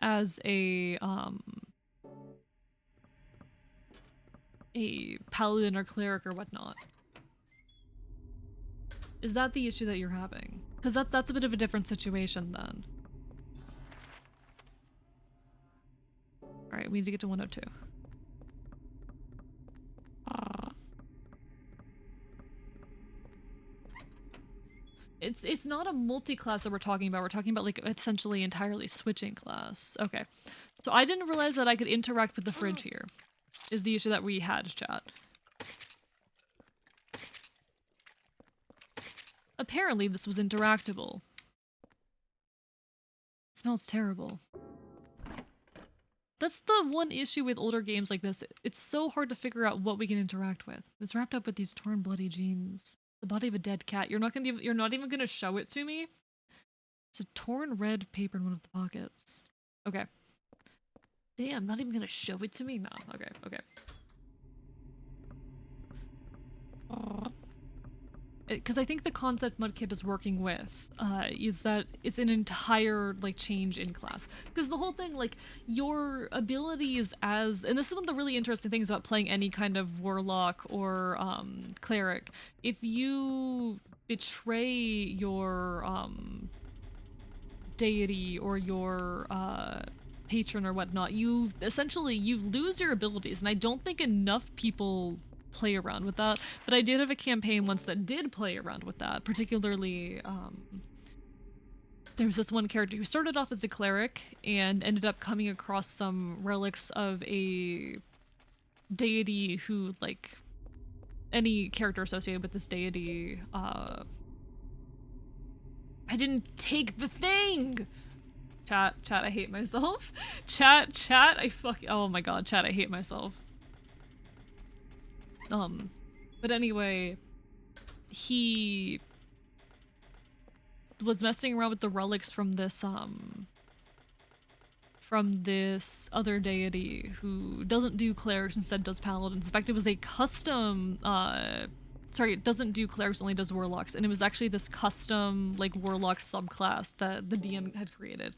as a paladin or cleric or whatnot. Is that the issue that you're having? Because that's a bit of a different situation then. Alright, we need to get to 102. It's not a multi-class that we're talking about. We're talking about like essentially entirely switching class. Okay. So I didn't realize that I could interact with the fridge here. Is the issue that we had, chat. Apparently this was interactable. It smells terrible. That's the one issue with older games like this. It's so hard to figure out what we can interact with. It's wrapped up with these torn, bloody jeans. The body of a dead cat. You're not even gonna show it to me? It's a torn red paper in one of the pockets. Okay. Damn, not even gonna show it to me? No. Okay. Because I think the concept Mudkip is working with is that it's an entire like change in class. Because the whole thing, like, your abilities as, and this is one of the really interesting things about playing any kind of warlock or cleric. If you betray your deity or your patron or whatnot, you lose your abilities, and I don't think enough people play around with that, but I did have a campaign once that did play around with that, particularly there was this one character who started off as a cleric and ended up coming across some relics of a deity who, like, any character associated with this deity, I didn't take the thing! Chat, I hate myself. Chat, oh my god, chat, I hate myself. But anyway, he was messing around with the relics from this other deity who doesn't do clerics, instead does paladins. In fact, it was a custom, sorry, it doesn't do clerics, only does warlocks, and it was actually this custom, like, warlock subclass that the DM had created.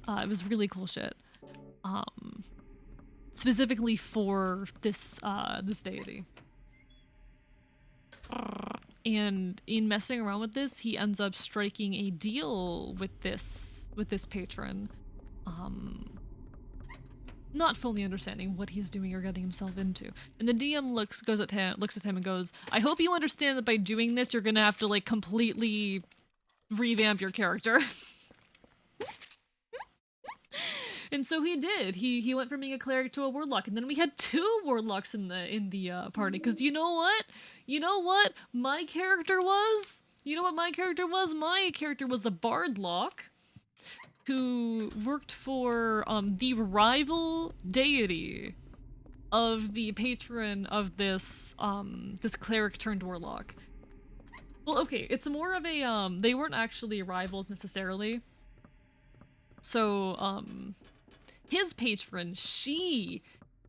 It was really cool shit. Specifically for this, this deity. And in messing around with this, he ends up striking a deal with this patron. Not fully understanding what he's doing or getting himself into. And the DM looks at him and goes, I hope you understand that by doing this, you're gonna have to, like, completely revamp your character. And so he did. He went from being a cleric to a warlock, and then we had 2 warlocks in the party. Because you know what? You know what my character was? You know what my character was? My character was a bardlock who worked for the rival deity of the patron of this this cleric turned warlock. Well, okay, it's more of a they weren't actually rivals necessarily. So, his patron, she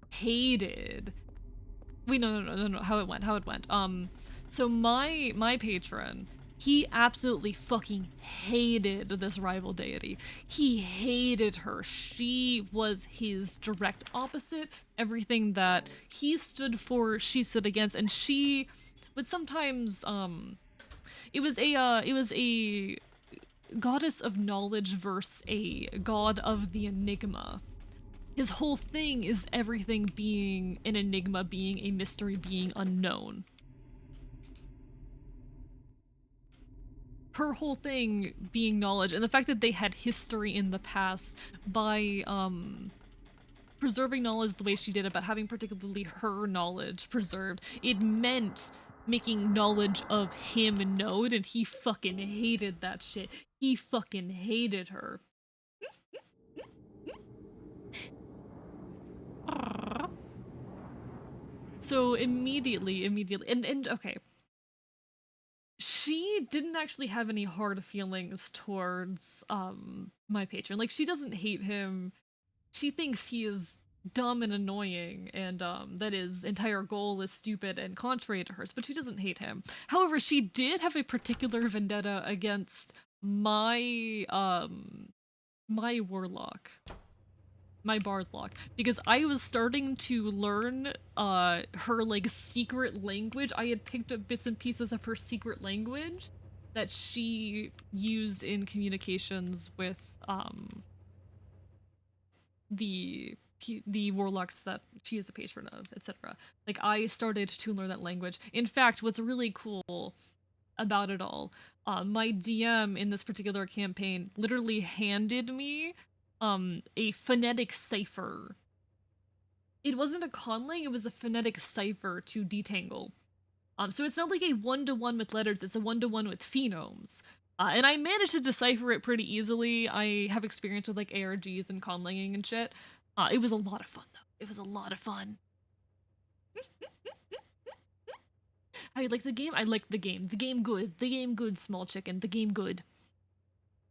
hated. Wait, no. How it went? How it went? So my patron, he absolutely fucking hated this rival deity. He hated her. She was his direct opposite. Everything that he stood for, she stood against, and she would sometimes it was a goddess of knowledge versus a god of the enigma. His whole thing is everything being an enigma, being a mystery, being unknown. Her whole thing being knowledge, and the fact that they had history in the past by preserving knowledge the way she did about having particularly her knowledge preserved, it meant making knowledge of him known, and he fucking hated that shit. He fucking hated her. So immediately, and okay, she didn't actually have any hard feelings towards my patron. Like, she doesn't hate him. She thinks he is dumb and annoying, and that his entire goal is stupid and contrary to hers, but she doesn't hate him. However, she did have a particular vendetta against my warlock, my bardlock, because I was starting to learn her like secret language. I had picked up bits and pieces of her secret language that she used in communications with the warlocks that she is a patron of, etc. Like, I started to learn that language. In fact, what's really cool about it all, my DM in this particular campaign literally handed me a phonetic cipher. It wasn't a conlang, it was a phonetic cipher to detangle. So it's not like a one-to-one with letters, it's a one-to-one with phonemes. And I managed to decipher it pretty easily. I have experience with like ARGs and conlanging and shit. It was a lot of fun though. It was a lot of fun. I like the game. I like the game. The game good. The game good, small chicken. The game good.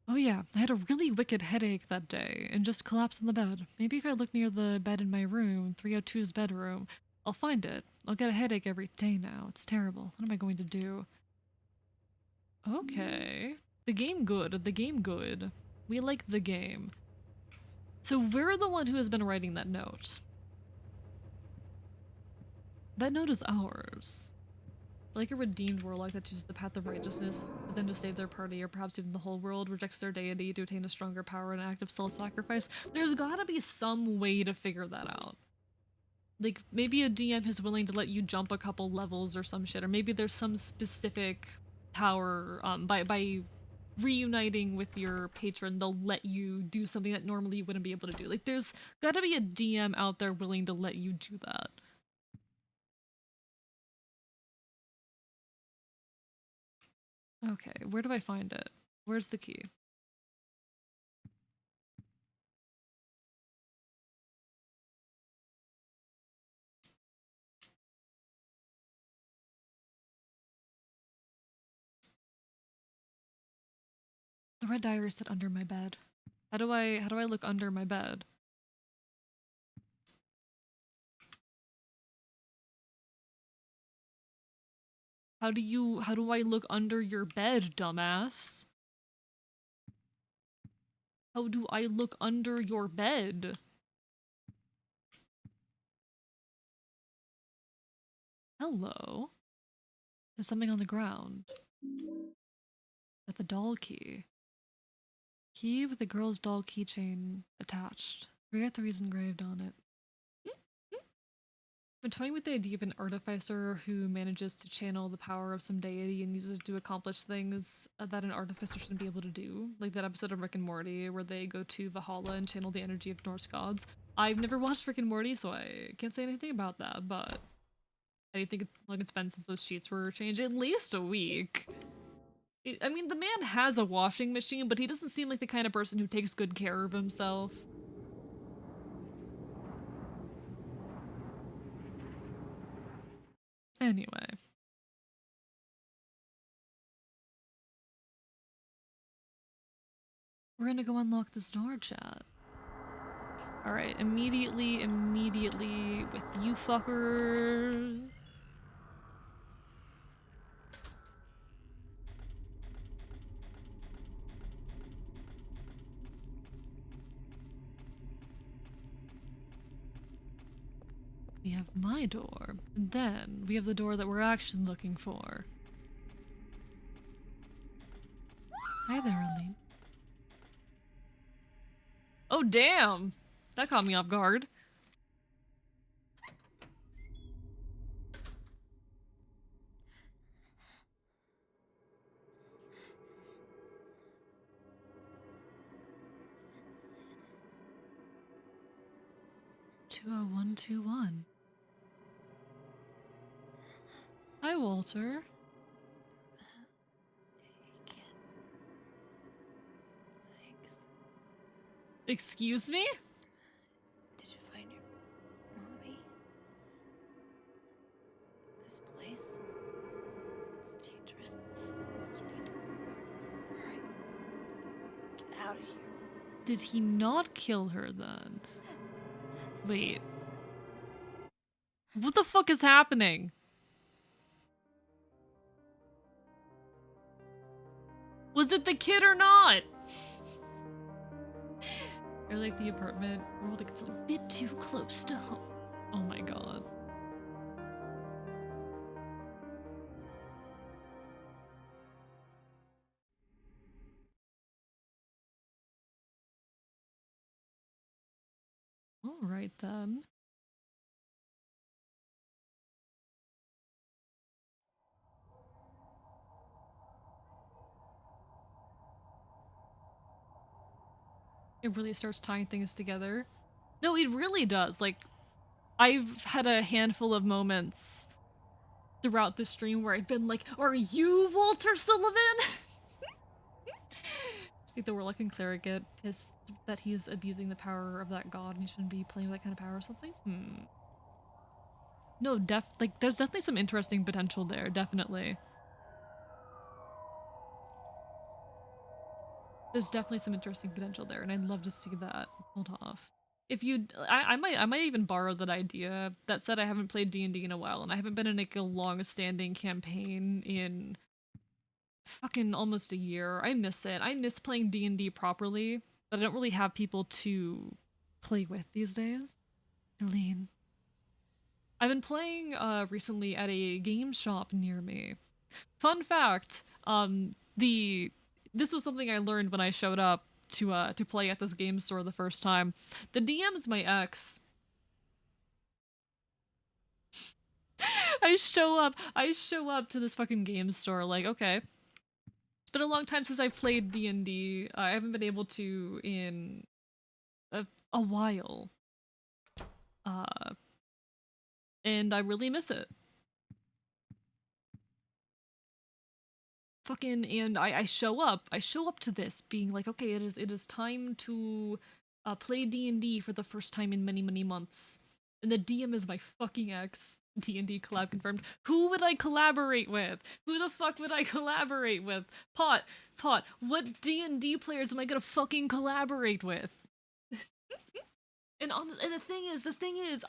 Oh yeah, I had a really wicked headache that day and just collapsed in the bed. Maybe if I look near the bed in my room, 302's bedroom, I'll find it. I'll get a headache every day now. It's terrible. What am I going to do? Okay. The game good. The game good. We like the game. So we're the one who has been writing that note. That note is ours. Like a redeemed warlock that chooses the path of righteousness, but then to save their party or perhaps even the whole world, rejects their deity to attain a stronger power and act of self-sacrifice. There's gotta be some way to figure that out. Like, maybe a DM is willing to let you jump a couple levels or some shit, or maybe there's some specific power, by reuniting with your patron, they'll let you do something that normally you wouldn't be able to do. Like, there's gotta be a DM out there willing to let you do that. Okay, where do I find it? Where's the key? The red diary is set under my bed. How do I look under my bed? How do I look under your bed, dumbass? How do I look under your bed? Hello? There's something on the ground. With a doll key. Key with a girl's doll keychain attached. Forget the reason engraved on it. I've been toying with the idea of an artificer who manages to channel the power of some deity and uses it to accomplish things that an artificer shouldn't be able to do. Like that episode of Rick and Morty where they go to Valhalla and channel the energy of Norse gods. I've never watched Rick and Morty, so I can't say anything about that, but I think it's long it's been since those sheets were changed. At least a week. I mean, the man has a washing machine, but he doesn't seem like the kind of person who takes good care of himself. Anyway. We're gonna go unlock this door, chat. Alright, immediately with you fuckers. We have my door, and then we have the door that we're actually looking for. Hi there, Aline. Oh, damn! That caught me off guard. Two oh one two one. Hi, Walter. Thanks. Excuse me? Did you find your mommy? This place? It's dangerous. You need to hurry. Get out of here. Did he not kill her then? Wait. What the fuck is happening? Was it the kid or not? I like the apartment world. It gets a bit too close to home. Oh my god. Alright then. It really starts tying things together. No, it really does. Like, I've had a handful of moments throughout the stream where I've been like, are you Walter Sullivan? I think the Warlock Cleric get pissed that he's abusing the power of that god and he shouldn't be playing with that kind of power or something? No, like, there's definitely some interesting potential there, definitely. There's definitely some interesting potential there, and I'd love to see that pulled off. If you, I might even borrow that idea. That said, I haven't played D&D in a while, and I haven't been in like a long-standing campaign in fucking almost a year. I miss it. I miss playing D&D properly, but I don't really have people to play with these days. Eileen. I've been playing recently at a game shop near me. Fun fact, this was something I learned when I showed up to play at this game store the first time. The DM's my ex. I show up to this fucking game store like, okay. It's been a long time since I've played D&D. I haven't been able to in a while. And I really miss it. Fucking, and I show up to this being like, okay, it is time to play D&D for the first time in many months, and the DM is my fucking ex. D&D collab confirmed. Who would I collaborate with? Who the fuck would I collaborate with? Pot, what D&D players am I gonna fucking collaborate with? And the thing is,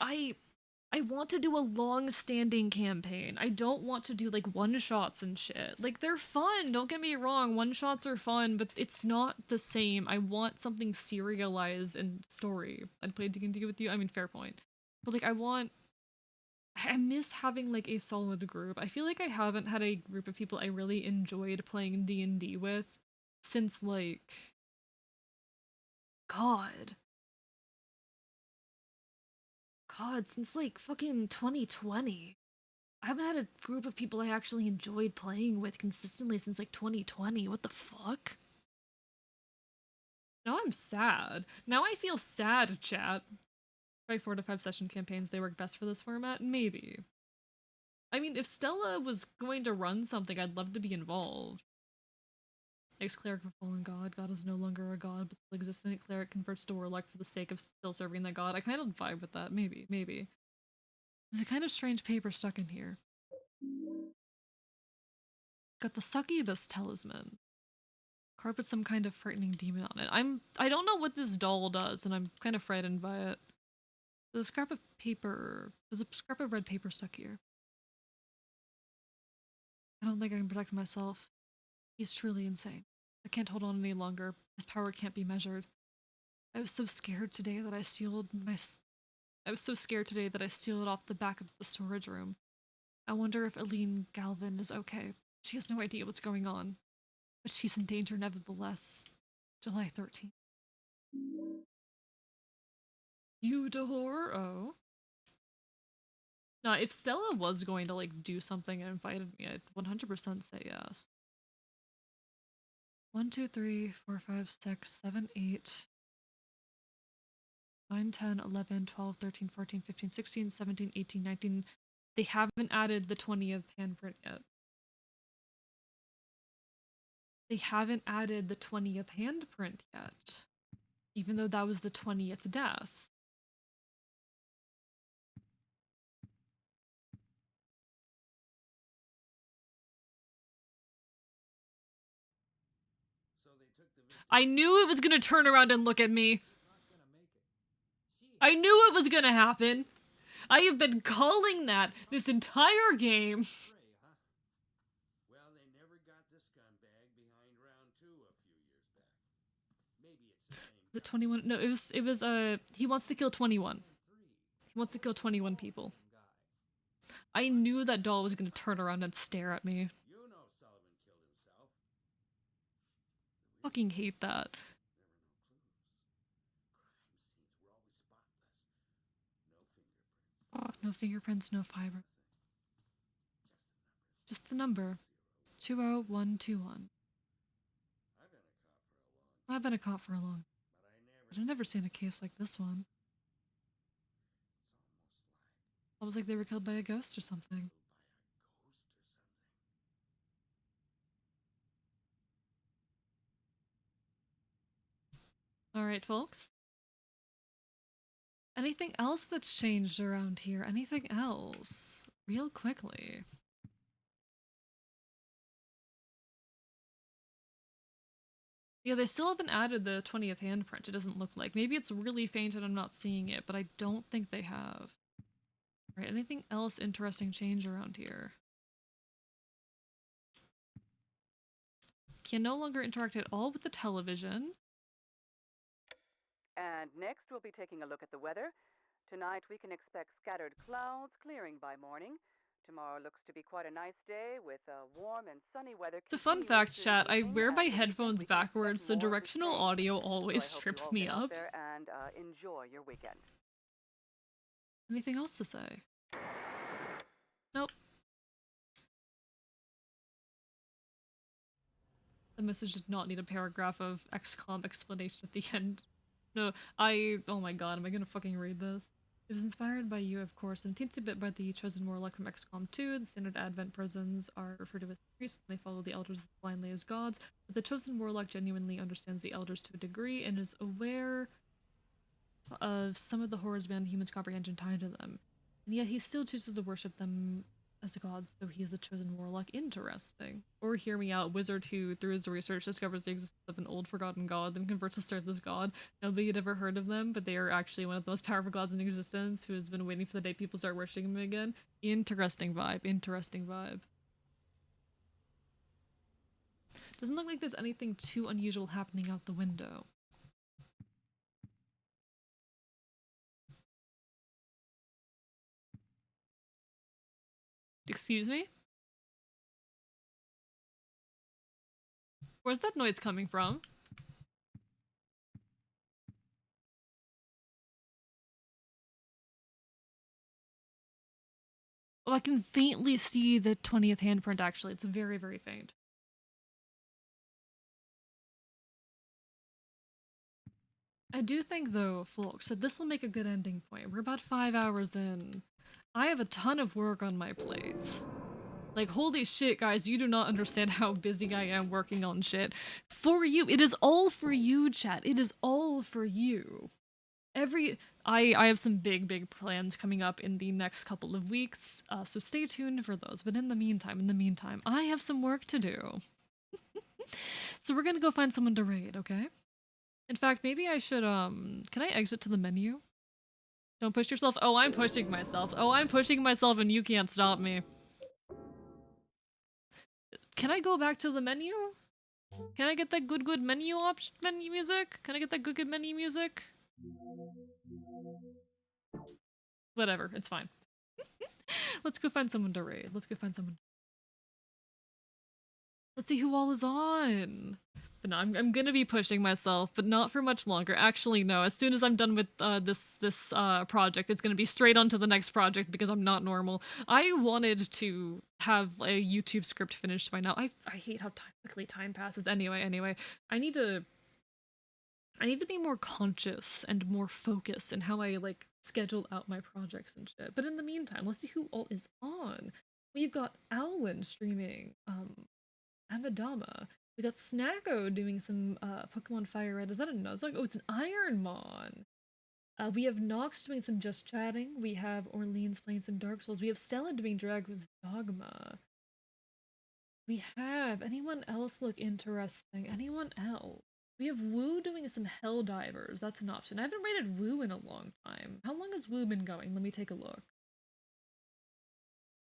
I want to do a long-standing campaign. I don't want to do like one-shots and shit. Like, they're fun, don't get me wrong, one-shots are fun, but it's not the same. I want something serialized and story. I'd play D&D with you, I mean, fair point. But like, I miss having like a solid group. I feel like I haven't had a group of people I really enjoyed playing D&D with since like, God, since like fucking 2020. I haven't had a group of people I actually enjoyed playing with consistently since like 2020. What the fuck? Now I'm sad. Now I feel sad, chat. Try 4 to 5 session campaigns, they work best for this format? Maybe. I mean, if Stella was going to run something, I'd love to be involved. Ex-cleric of a fallen god. God is no longer a god, but still existent. Cleric converts to warlock for the sake of still serving that god. I kind of vibe with that. Maybe. There's a kind of strange paper stuck in here. Got the succubus talisman. card with some kind of frightening demon on it. I don't know what this doll does, and I'm kind of frightened by it. There's a scrap of paper. There's a scrap of red paper stuck here. I don't think I can protect myself. He's truly insane. I can't hold on any longer. His power can't be measured. I was so scared today that I sealed it off the back of the storage room. I wonder if Aline Galvin is okay. She has no idea what's going on. But she's in danger nevertheless. July 13th. You to horror? Oh. Now, if Stella was going to, like, do something and invited me, I'd 100% say yes. 1, 2, 3, 4, 5, 6, 7, 8, 9, 10, 11, 12, 13, 14, 15, 16, 17, 18, 19. They haven't added the 20th handprint yet. They haven't added the 20th handprint yet. Even though that was the 20th death. I knew it was gonna turn around and look at me. I knew it was gonna happen. I have been calling that this entire game. Well, they never got the scumbag behind round 2 a few years back. Maybe it's the same. The 21? No, it was he wants to kill 21. He wants to kill 21 people. I knew that doll was gonna turn around and stare at me. You know Sullivan killed himself. Fucking hate that. No fingerprints, no fiber. Just the number. 20121. I've been a cop for a long. But I've never seen a case like this one. Almost like they were killed by a ghost or something. Alright, folks. Anything else that's changed around here? Anything else? Real quickly. Yeah, they still haven't added the 20th handprint, it doesn't look like. Maybe it's really faint and I'm not seeing it, but I don't think they have. Alright, anything else interesting change around here? Can no longer interact at all with the television. And next, we'll be taking a look at the weather. Tonight, we can expect scattered clouds clearing by morning. Tomorrow looks to be quite a nice day with warm and sunny weather. It's a fun fact, chat. I wear my headphones backwards, so directional audio always trips me up. And enjoy your weekend. Anything else to say? Nope. The message did not need a paragraph of XCOM explanation at the end. No, oh my god, am I gonna fucking read this? It was inspired by you, of course, and teensy bit by the chosen warlock from XCOM 2. The standard Advent prisons are referred to as priests, and they follow the elders as blindly as gods. But the chosen warlock genuinely understands the elders to a degree and is aware of some of the horrors beyond humans' comprehension tied to them. And yet he still chooses to worship them as gods, so he is the chosen warlock. Interesting. Or hear me out, wizard who, through his research, discovers the existence of an old forgotten god, then converts to serve this god. Nobody had ever heard of them, but they are actually one of the most powerful gods in existence, who has been waiting for the day people start worshipping him again. Interesting vibe. Interesting vibe. Doesn't look like there's anything too unusual happening out the window. Excuse me? Where's that noise coming from? Oh, I can faintly see the 20th handprint, actually. It's very, very faint. I do think, though, folks, that this will make a good ending point. We're about 5 hours in. I have a ton of work on my plate. Like, holy shit, guys, you do not understand how busy I am working on shit. For you. It is all for you, chat. It is all for you. I have some big plans coming up in the next couple of weeks, so stay tuned for those. But in the meantime, I have some work to do. So we're gonna go find someone to raid, okay? In fact, maybe I should, can I exit to the menu? Don't push yourself. Oh, I'm pushing myself. Oh, I'm pushing myself and you can't stop me. Can I go back to the menu? Can I get that good menu menu music? Can I get that good menu music? Whatever, it's fine. Let's go find someone to raid. Let's go find someone. Let's see who all is on. But no, I'm gonna be pushing myself, but not for much longer. Actually, no. As soon as I'm done with this project, it's gonna be straight on to the next project because I'm not normal. I wanted to have a YouTube script finished by now. I hate how quickly time passes. Anyway, I need to be more conscious and more focused in how I like schedule out my projects and shit. But in the meantime, let's see who all is on. We've got Owlin streaming Amadama. We got Snacko doing some Pokemon Fire Red. Is that a Nuzlocke? Oh, it's an Ironmon. We have Nox doing some Just Chatting. We have Orleans playing some Dark Souls. We have Stella doing Dragon's Dogma. We have anyone else look interesting? Anyone else? We have Woo doing some Helldivers. That's an option. I haven't rated Woo in a long time. How long has Woo been going? Let me take a look.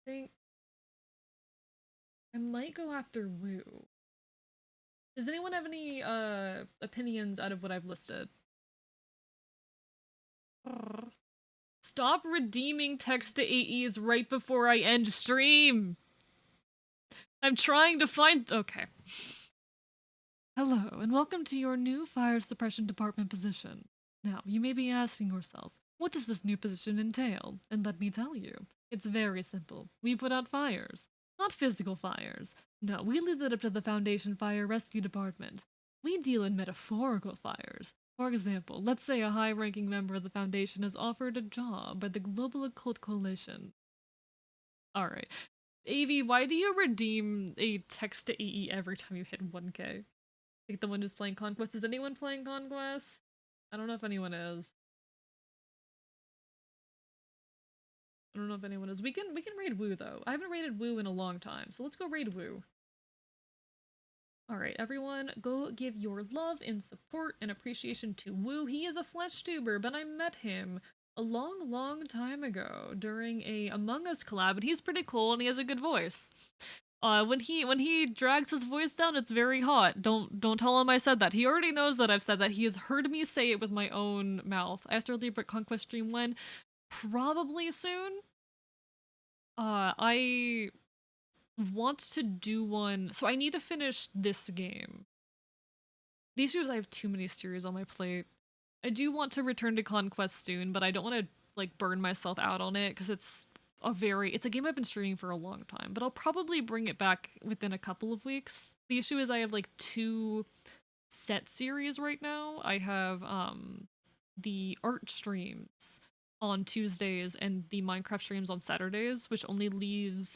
I think I might go after Woo. Does anyone have any opinions out of what I've listed? Stop redeeming text to AEs right before I end stream. I'm trying to find. Okay. Hello, and welcome to your new fire suppression department position. Now, you may be asking yourself, what does this new position entail? And let me tell you, it's very simple. We put out fires. Not physical fires. No, we leave it up to the Foundation Fire Rescue Department. We deal in metaphorical fires. For example, let's say a high-ranking member of the Foundation is offered a job by the Global Occult Coalition. Alright. Avi, why do you redeem a text to AE every time you hit 1k? Like the one who's playing Conquest. Is anyone playing Conquest? I don't know if anyone is. I don't know if anyone is. We can raid Woo though. I haven't raided Woo in a long time, so let's go raid Woo. Alright, everyone, go give your love and support and appreciation to Woo. He is a flesh tuber, but I met him a long time ago during a Among Us collab, and he's pretty cool and he has a good voice. When he drags his voice down, it's very hot. Don't tell him I said that. He already knows that I've said that. He has heard me say it with my own mouth. I asked earlier, but Conquest stream when? Probably soon. I want to do one. So I need to finish this game. These years I have too many series on my plate. I do want to return to Conquest soon, but I don't want to like burn myself out on it because it's a game I've been streaming for a long time, but I'll probably bring it back within a couple of weeks. The issue is I have like 2 set series right now. I have the art streams on Tuesdays and the Minecraft streams on Saturdays, which only leaves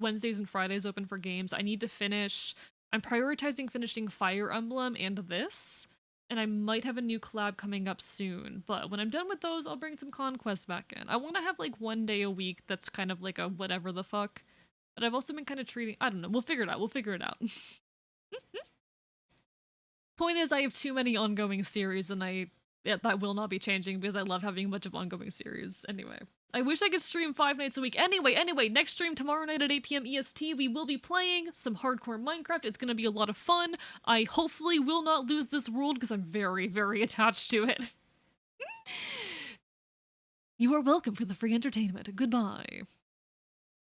Wednesdays and Fridays open for games. I need to finish. I'm prioritizing finishing Fire Emblem and this. And I might have a new collab coming up soon, but when I'm done with those, I'll bring some Conquest back in. I want to have like 1 day a week that's kind of like a whatever the fuck. But I've also been kind of treating, I don't know, we'll figure it out. Point is, I have too many ongoing series and that will not be changing because I love having a bunch of ongoing series. Anyway, I wish I could stream 5 nights a week. Anyway, next stream tomorrow night at 8 PM EST, we will be playing some hardcore Minecraft. It's gonna be a lot of fun. I hopefully will not lose this world because I'm very attached to it. You are welcome for the free entertainment. Goodbye.